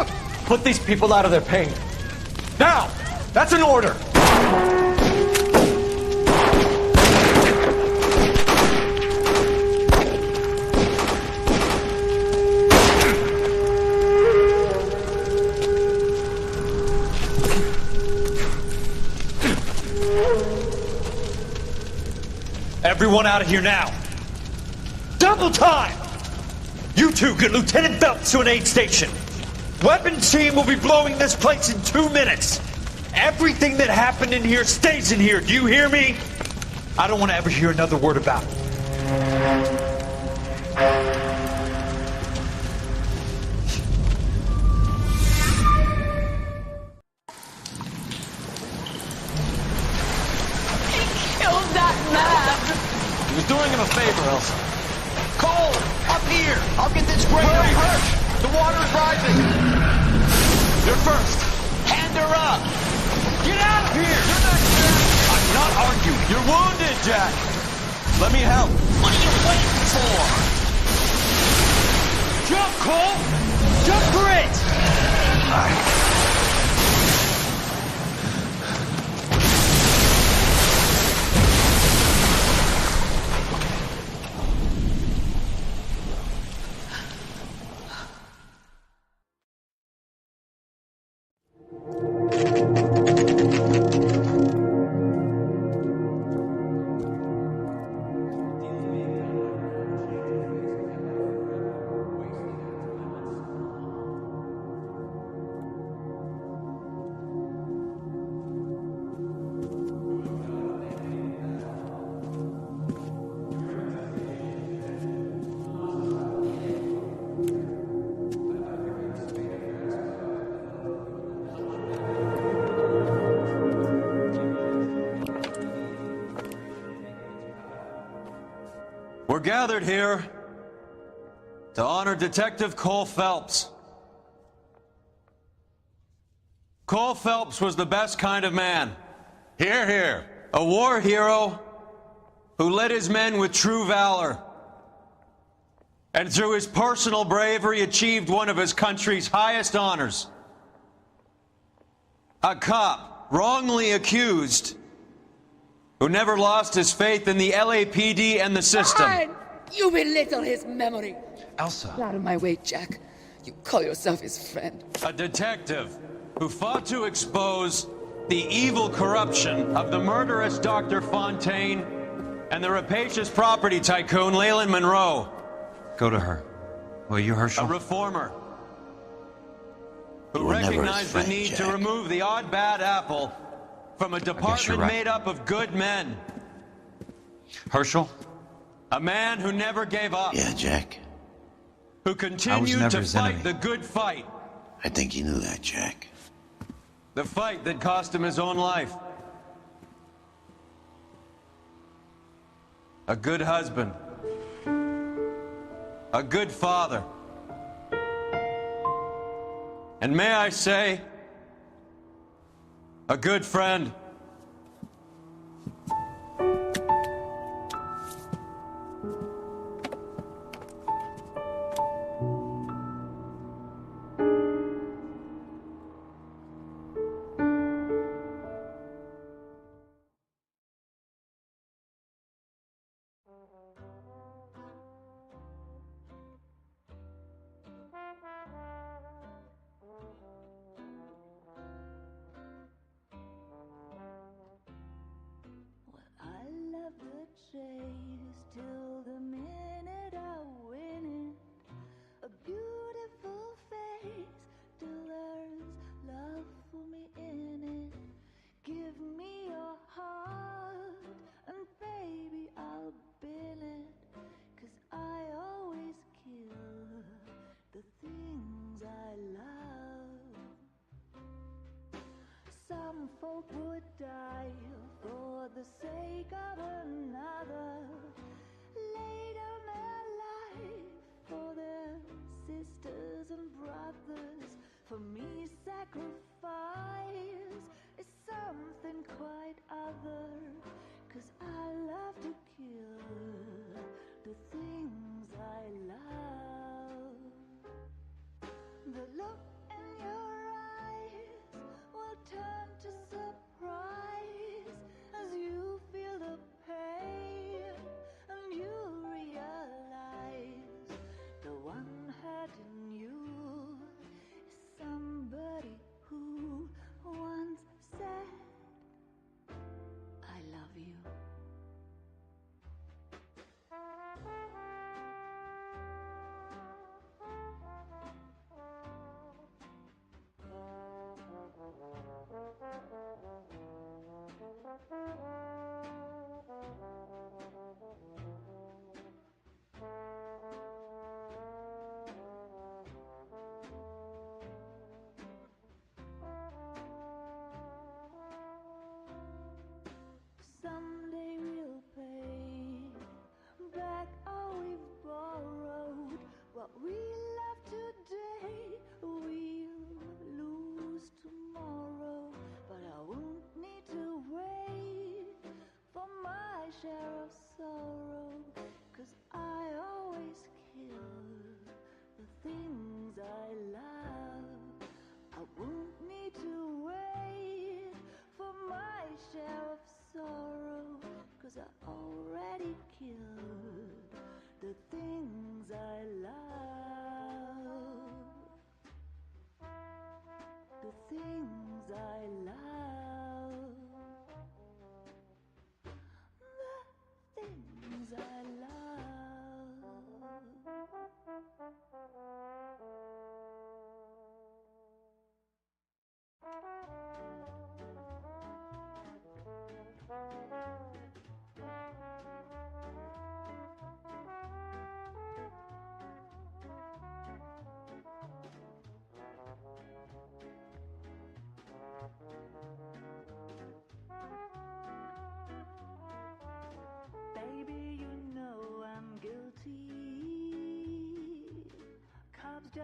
morphine! Put these people out of their pain. Now! That's an order! Everyone out of here now. Double time! You two get Lieutenant Phelps to an aid station. Weapons team will be blowing this place in 2 minutes. Everything that happened in here stays in here. Do you hear me? I don't want to ever hear another word about it. He was doing him a favor, Elsa. Cole, up here! I'll get this grave hurt! The water's rising! You're first! Hand her up! Get out of here! You're not Jack! I'm not arguing. You're wounded, Jack! Let me help. What are you waiting for? Jump, Cole! Jump for it! gathered here to honor Detective Cole Phelps. Cole Phelps was the best kind of man. Hear, hear. A war hero who led his men with true valor. And through his personal bravery achieved one of his country's highest honors. A cop wrongly accused who never lost his faith in the LAPD and the system. Fine. You belittle his memory. Elsa. Get out of my way, Jack. You call yourself his friend. A detective who fought to expose the evil corruption of the murderous Dr. Fontaine and the rapacious property tycoon Leyland Monroe. Go to her. Will you, Herschel? A reformer who You were never his recognized friend, the need Jack. to remove the odd bad apple from a department right. made up of good men. Herschel? A man who never gave up. Yeah, Jack. Who continued never to his fight enemy. the good fight. I think you knew that, Jack. The fight that cost him his own life. A good husband. A good father. And may I say, a good friend. I love the chase till the minute I win it. A beautiful face till there's love for me in it. Give me your heart and baby I'll bill it. 'Cause I always kill the things I love. Some folk would die for the sake of another. Lay down their life for their sisters and brothers. For me, sacrifice is something quite other. 'Cause I love to kill the things I love. The look in your eyes will turn to surprise as you feel the pain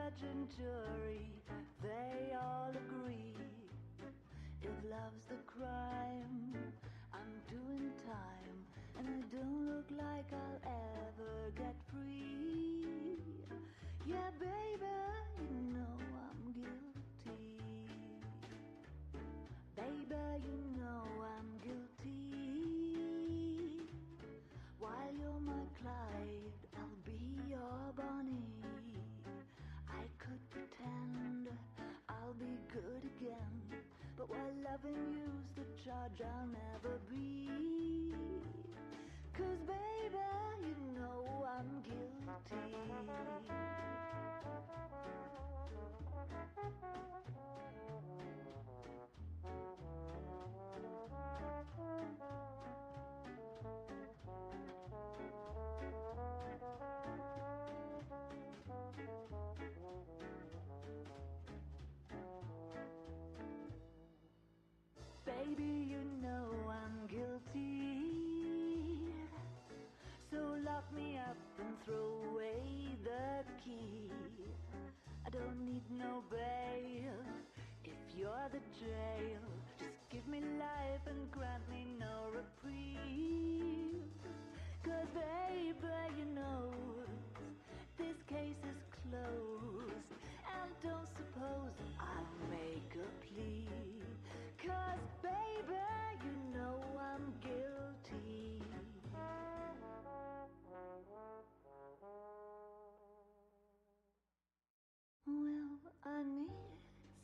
judge and jury, they all agree. If love's the crime, I'm doing time, and I don't look like I'll ever get free. Yeah, baby, you know I'm guilty. Baby, you know I'm guilty. While you're my Clyde, I'll be your Bonnie. I could pretend I'll be good again, but while loving you's the charge I'll never be. 'Cause baby, you know I'm guilty. Baby, you know I'm guilty. So lock me up and throw away the key. I don't need no bail if you're the jail. Just give me life and grant me no reprieve. 'Cause baby, you know this case is closed, and don't suppose I'll make a plea. 'Cause baby, you know I'm guilty. Well, I need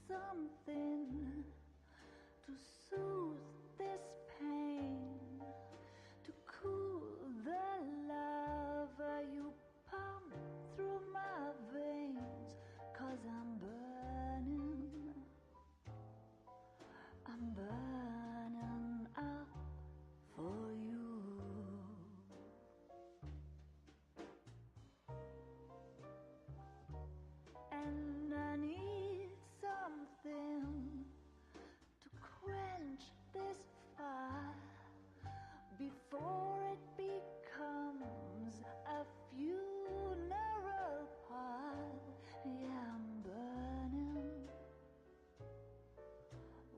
something to soothe this pain, to cool the lava you pump through my veins. 'Cause I'm burning up for you. And I need something to quench this fire before it becomes a funeral pyre. Yeah, I'm burning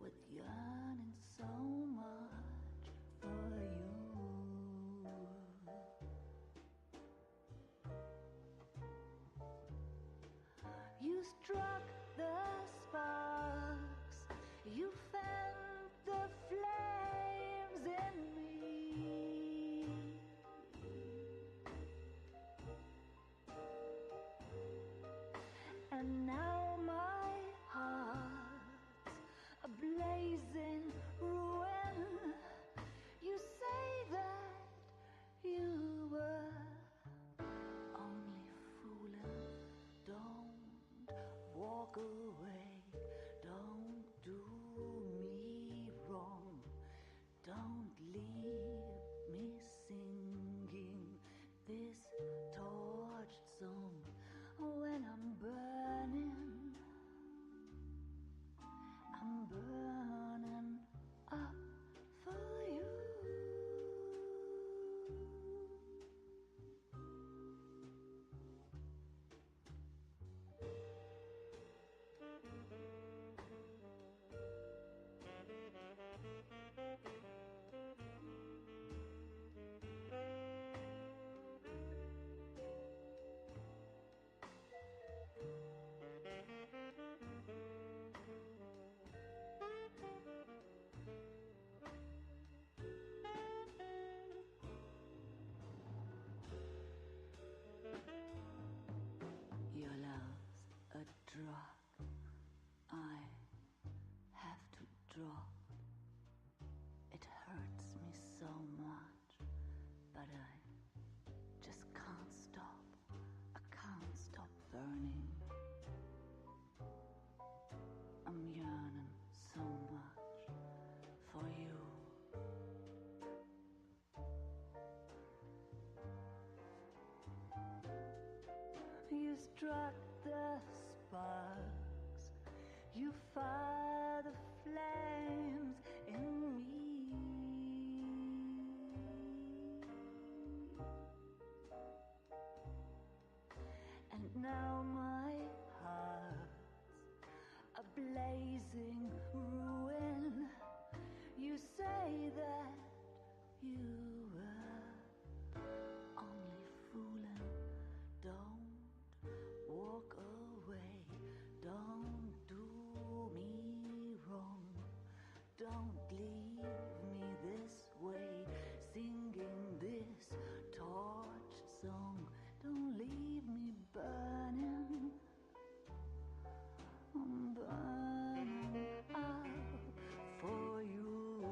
with yearning so much for you. You struck the sparks, you fanned the flames in me, and now my heart's a blazing ruin. You say that you were only fooling. Don't walk away, don't do me wrong, don't leave me singing this torched song when I'm burning up for you. Your love's a drug I have to drop. It hurts me so much, but I just can't stop. I can't stop burning. I'm yearning so much for you. You struck the sparks, you fire the flames in me, and now my hearts a blazing ruin. You say that you were only fooling. Don't walk away. Don't do me wrong. Don't leave me this way, singing this torch song. Don't leave me burning. I'm burning out for you.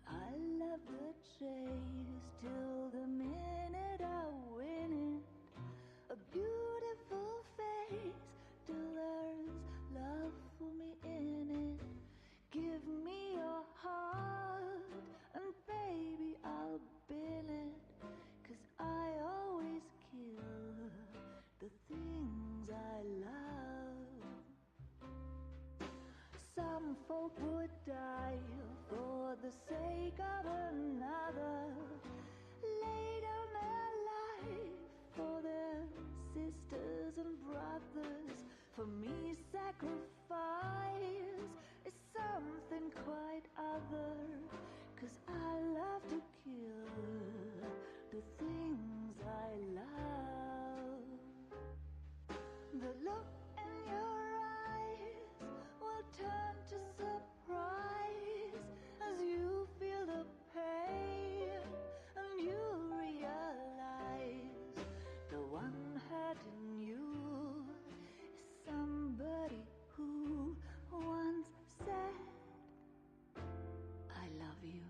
I love the chase till the minute I win it. A beautiful face till there's love for me in it. Give me your heart and baby I'll bill it. 'Cause I always kill the things I love. Some folk would die for the sake of another, lay down their life for their sisters and brothers. For me, sacrifice is something quite other, 'cause I love to kill the things I love. The look in your eyes will turn to surprise as you feel the pain and you realize the one hurting you is somebody who once said, I love you.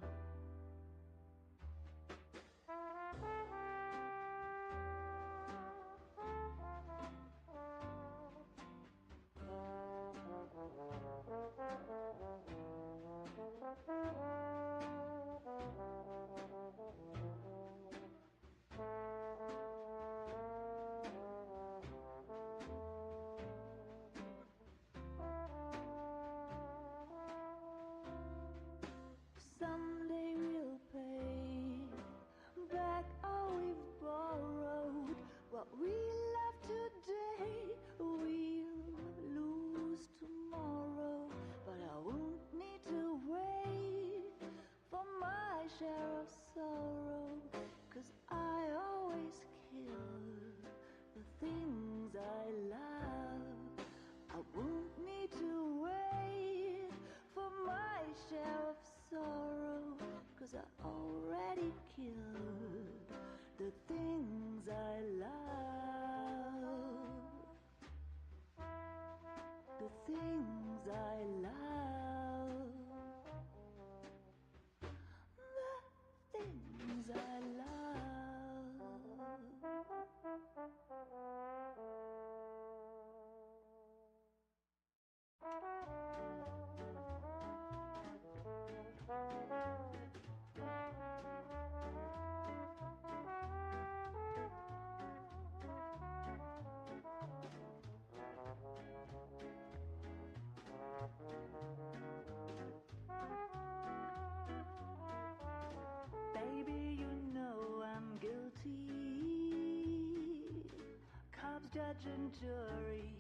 judge and jury,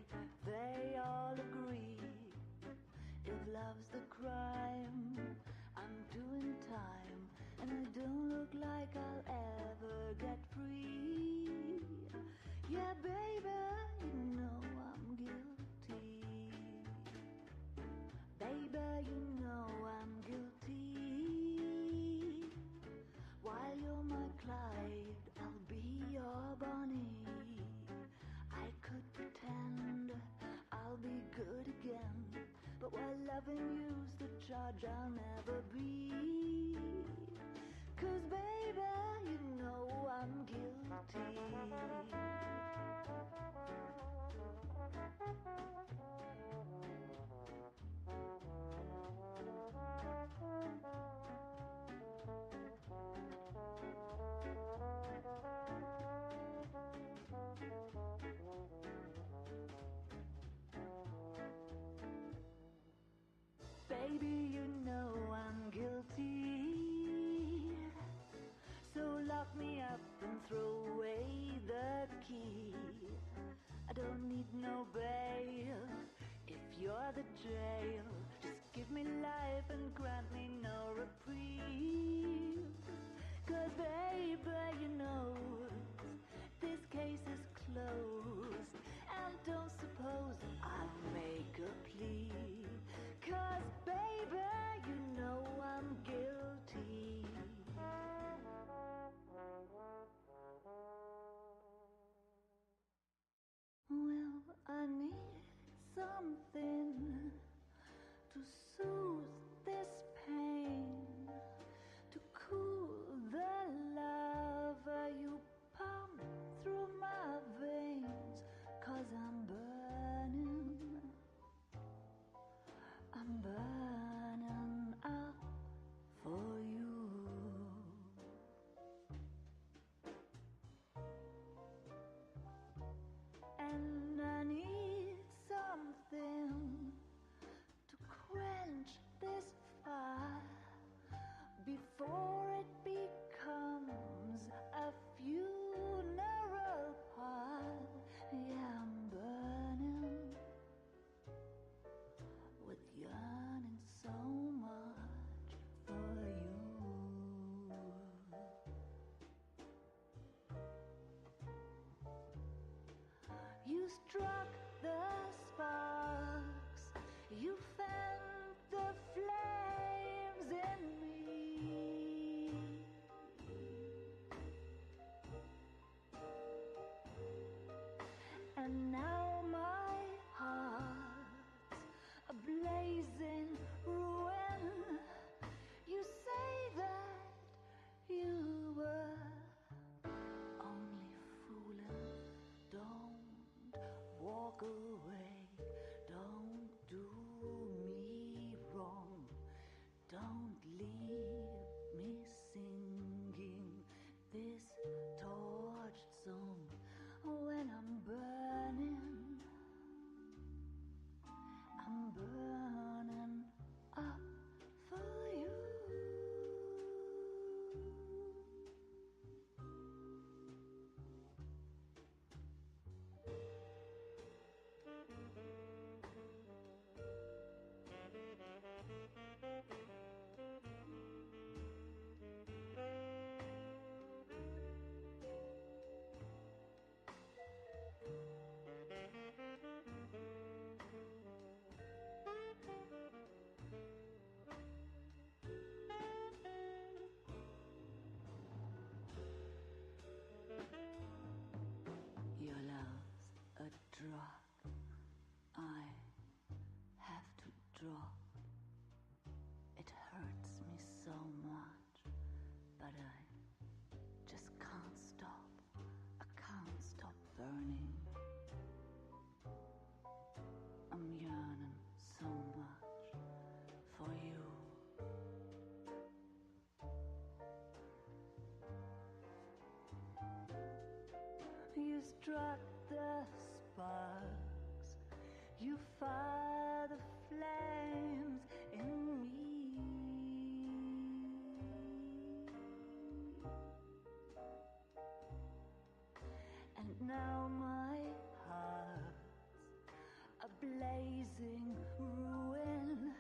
they all agree. If love's the crime, I'm doing time, and I don't look like I'll ever get free. Yeah, baby, you know I'm guilty. Baby, you know I'm guilty. While you're my Clyde, I'll be your Bonnie. I could pretend I'll be good again, but while loving you's the charge I'll never be. 'Cause baby, you know I'm guilty. Baby, you know I'm guilty. So lock me up and throw away the key. I don't need no bail if you're the jail. Just give me life and grant me no reprieve. 'Cause baby, you know this case is closed, and don't suppose I'll make a plea. 'Cause baby, you know I'm guilty. Well, I need something to soothe this pain, to cool the lava you pump through my veins. 'Cause I'm burning up for you. And I need something to quench this fire before it becomes a funeral pyre. Yeah, I'm burning with yearning so much for you. You struck the sparks, you fanned the flames in me. And now my heart's a blazing ruin. You say that you were only fooling. Don't walk away. Don't do me wrong. Don't leave me singing this tortured song when I'm burning up for you. Your love's a drug I have to drop. It hurts me so much, but I just can't stop. I can't stop burning. I'm yearning so much for you. You struck the sparks, you fire the flames in me. And now my heart blazing ruin.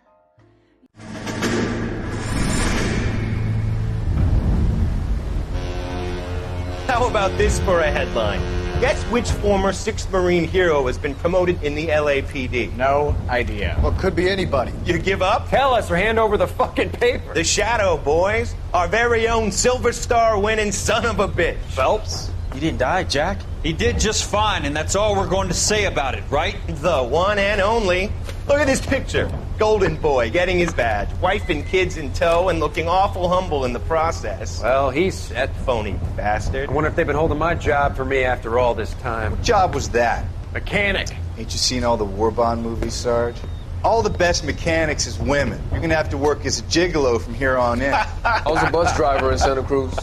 How about this for a headline? Guess which former 6th Marine hero has been promoted in the LAPD? No idea. Well, could be anybody. You give up? Tell us or hand over the fucking paper. The Shadow, boys. Our very own Silver Star winning son of a bitch. Phelps? He didn't die, Jack. He did just fine, and that's all we're going to say about it, right? The one and only. Look at this picture. Golden boy getting his badge, wife and kids in tow, and looking awful humble in the process. Well, he's That phony bastard. I wonder if they've been holding my job for me after all this time. What job was that? Mechanic. Ain't you seen all the war bond movies, Sarge? All the best mechanics is women. You're gonna have to work as a gigolo from here on in. I was a bus driver in Santa Cruz.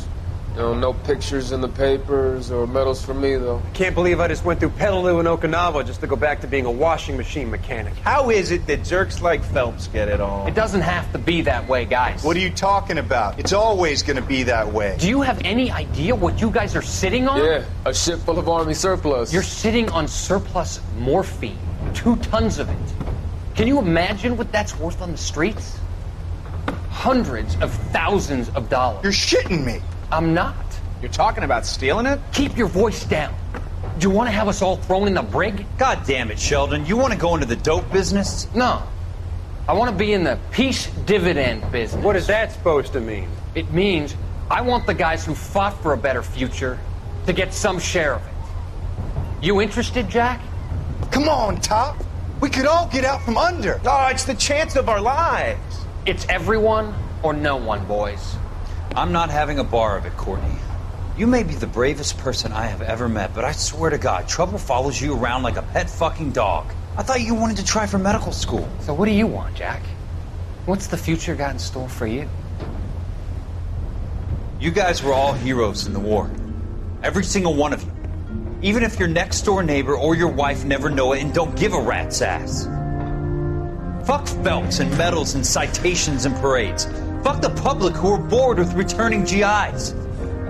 You know, no pictures in the papers or medals for me, though. Can't believe I just went through Petaloo and Okinawa just to go back to being a washing machine mechanic. How is it that jerks like Phelps get it all? It doesn't have to be that way, guys. What are you talking about? It's always gonna be that way. Do you have any idea what you guys are sitting on? Yeah, a ship full of Army surplus. You're sitting on surplus morphine. 2 tons of it. Can you imagine what that's worth on the streets? Hundreds of thousands of dollars. You're shitting me. I'm not. You're talking about stealing it? Keep your voice down. Do you want to have us all thrown in the brig? God damn it, Sheldon. You want to go into the dope business? No. I want to be in the peace dividend business. What is that supposed to mean? It means I want the guys who fought for a better future to get some share of it. You interested, Jack? Come on, Top. We could all get out from under. Oh, it's the chance of our lives. It's everyone or no one, boys. I'm not having a bar of it, Courtney. You may be the bravest person I have ever met, but I swear to God, trouble follows you around like a pet fucking dog. I thought you wanted to try for medical school. So what do you want, Jack? What's the future got in store for you? You guys were all heroes in the war. Every single one of you. Even if your next door neighbor or your wife never know it and don't give a rat's ass. Fuck Phelps and medals and citations and parades. Fuck the public who are bored with returning GIs.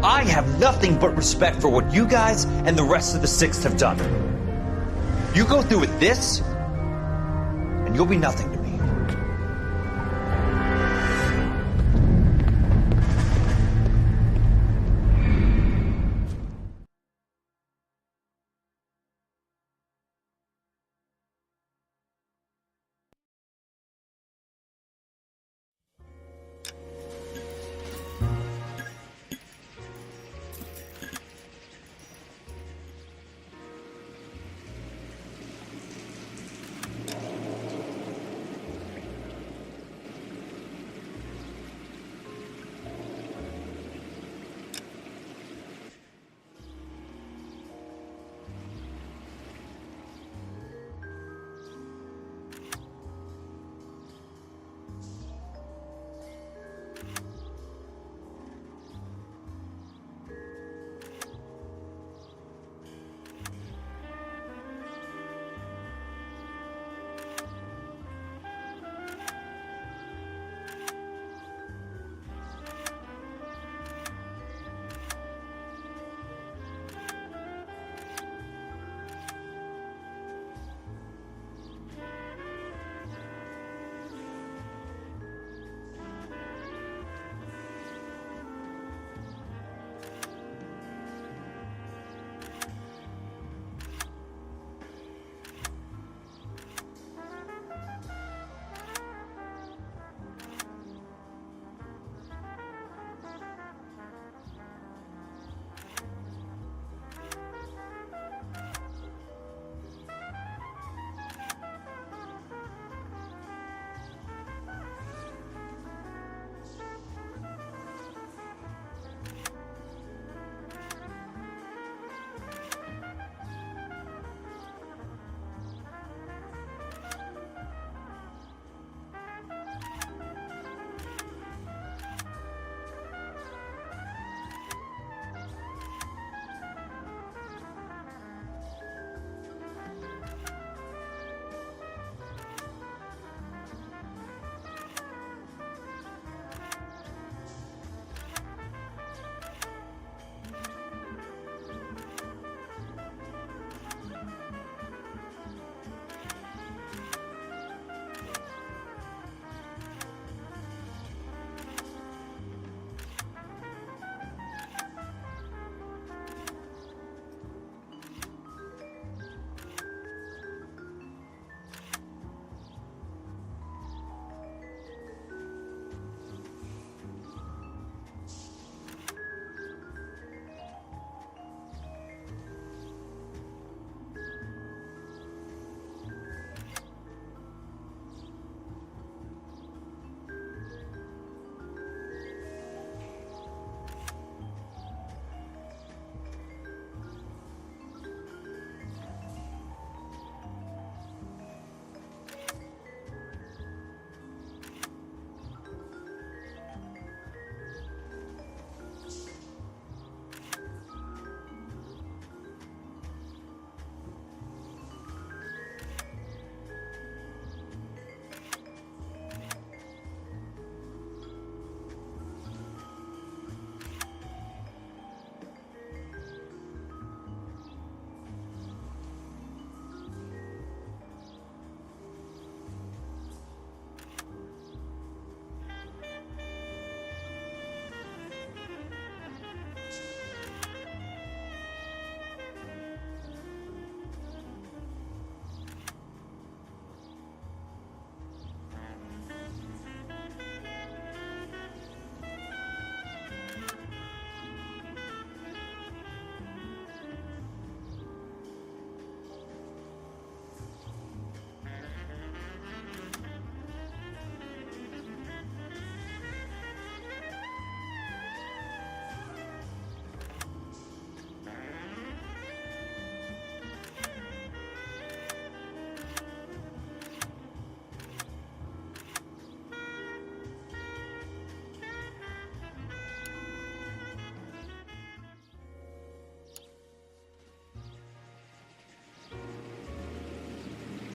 I have nothing but respect for what you guys and the rest of the 6th have done. You go through with this, and you'll be nothing to me.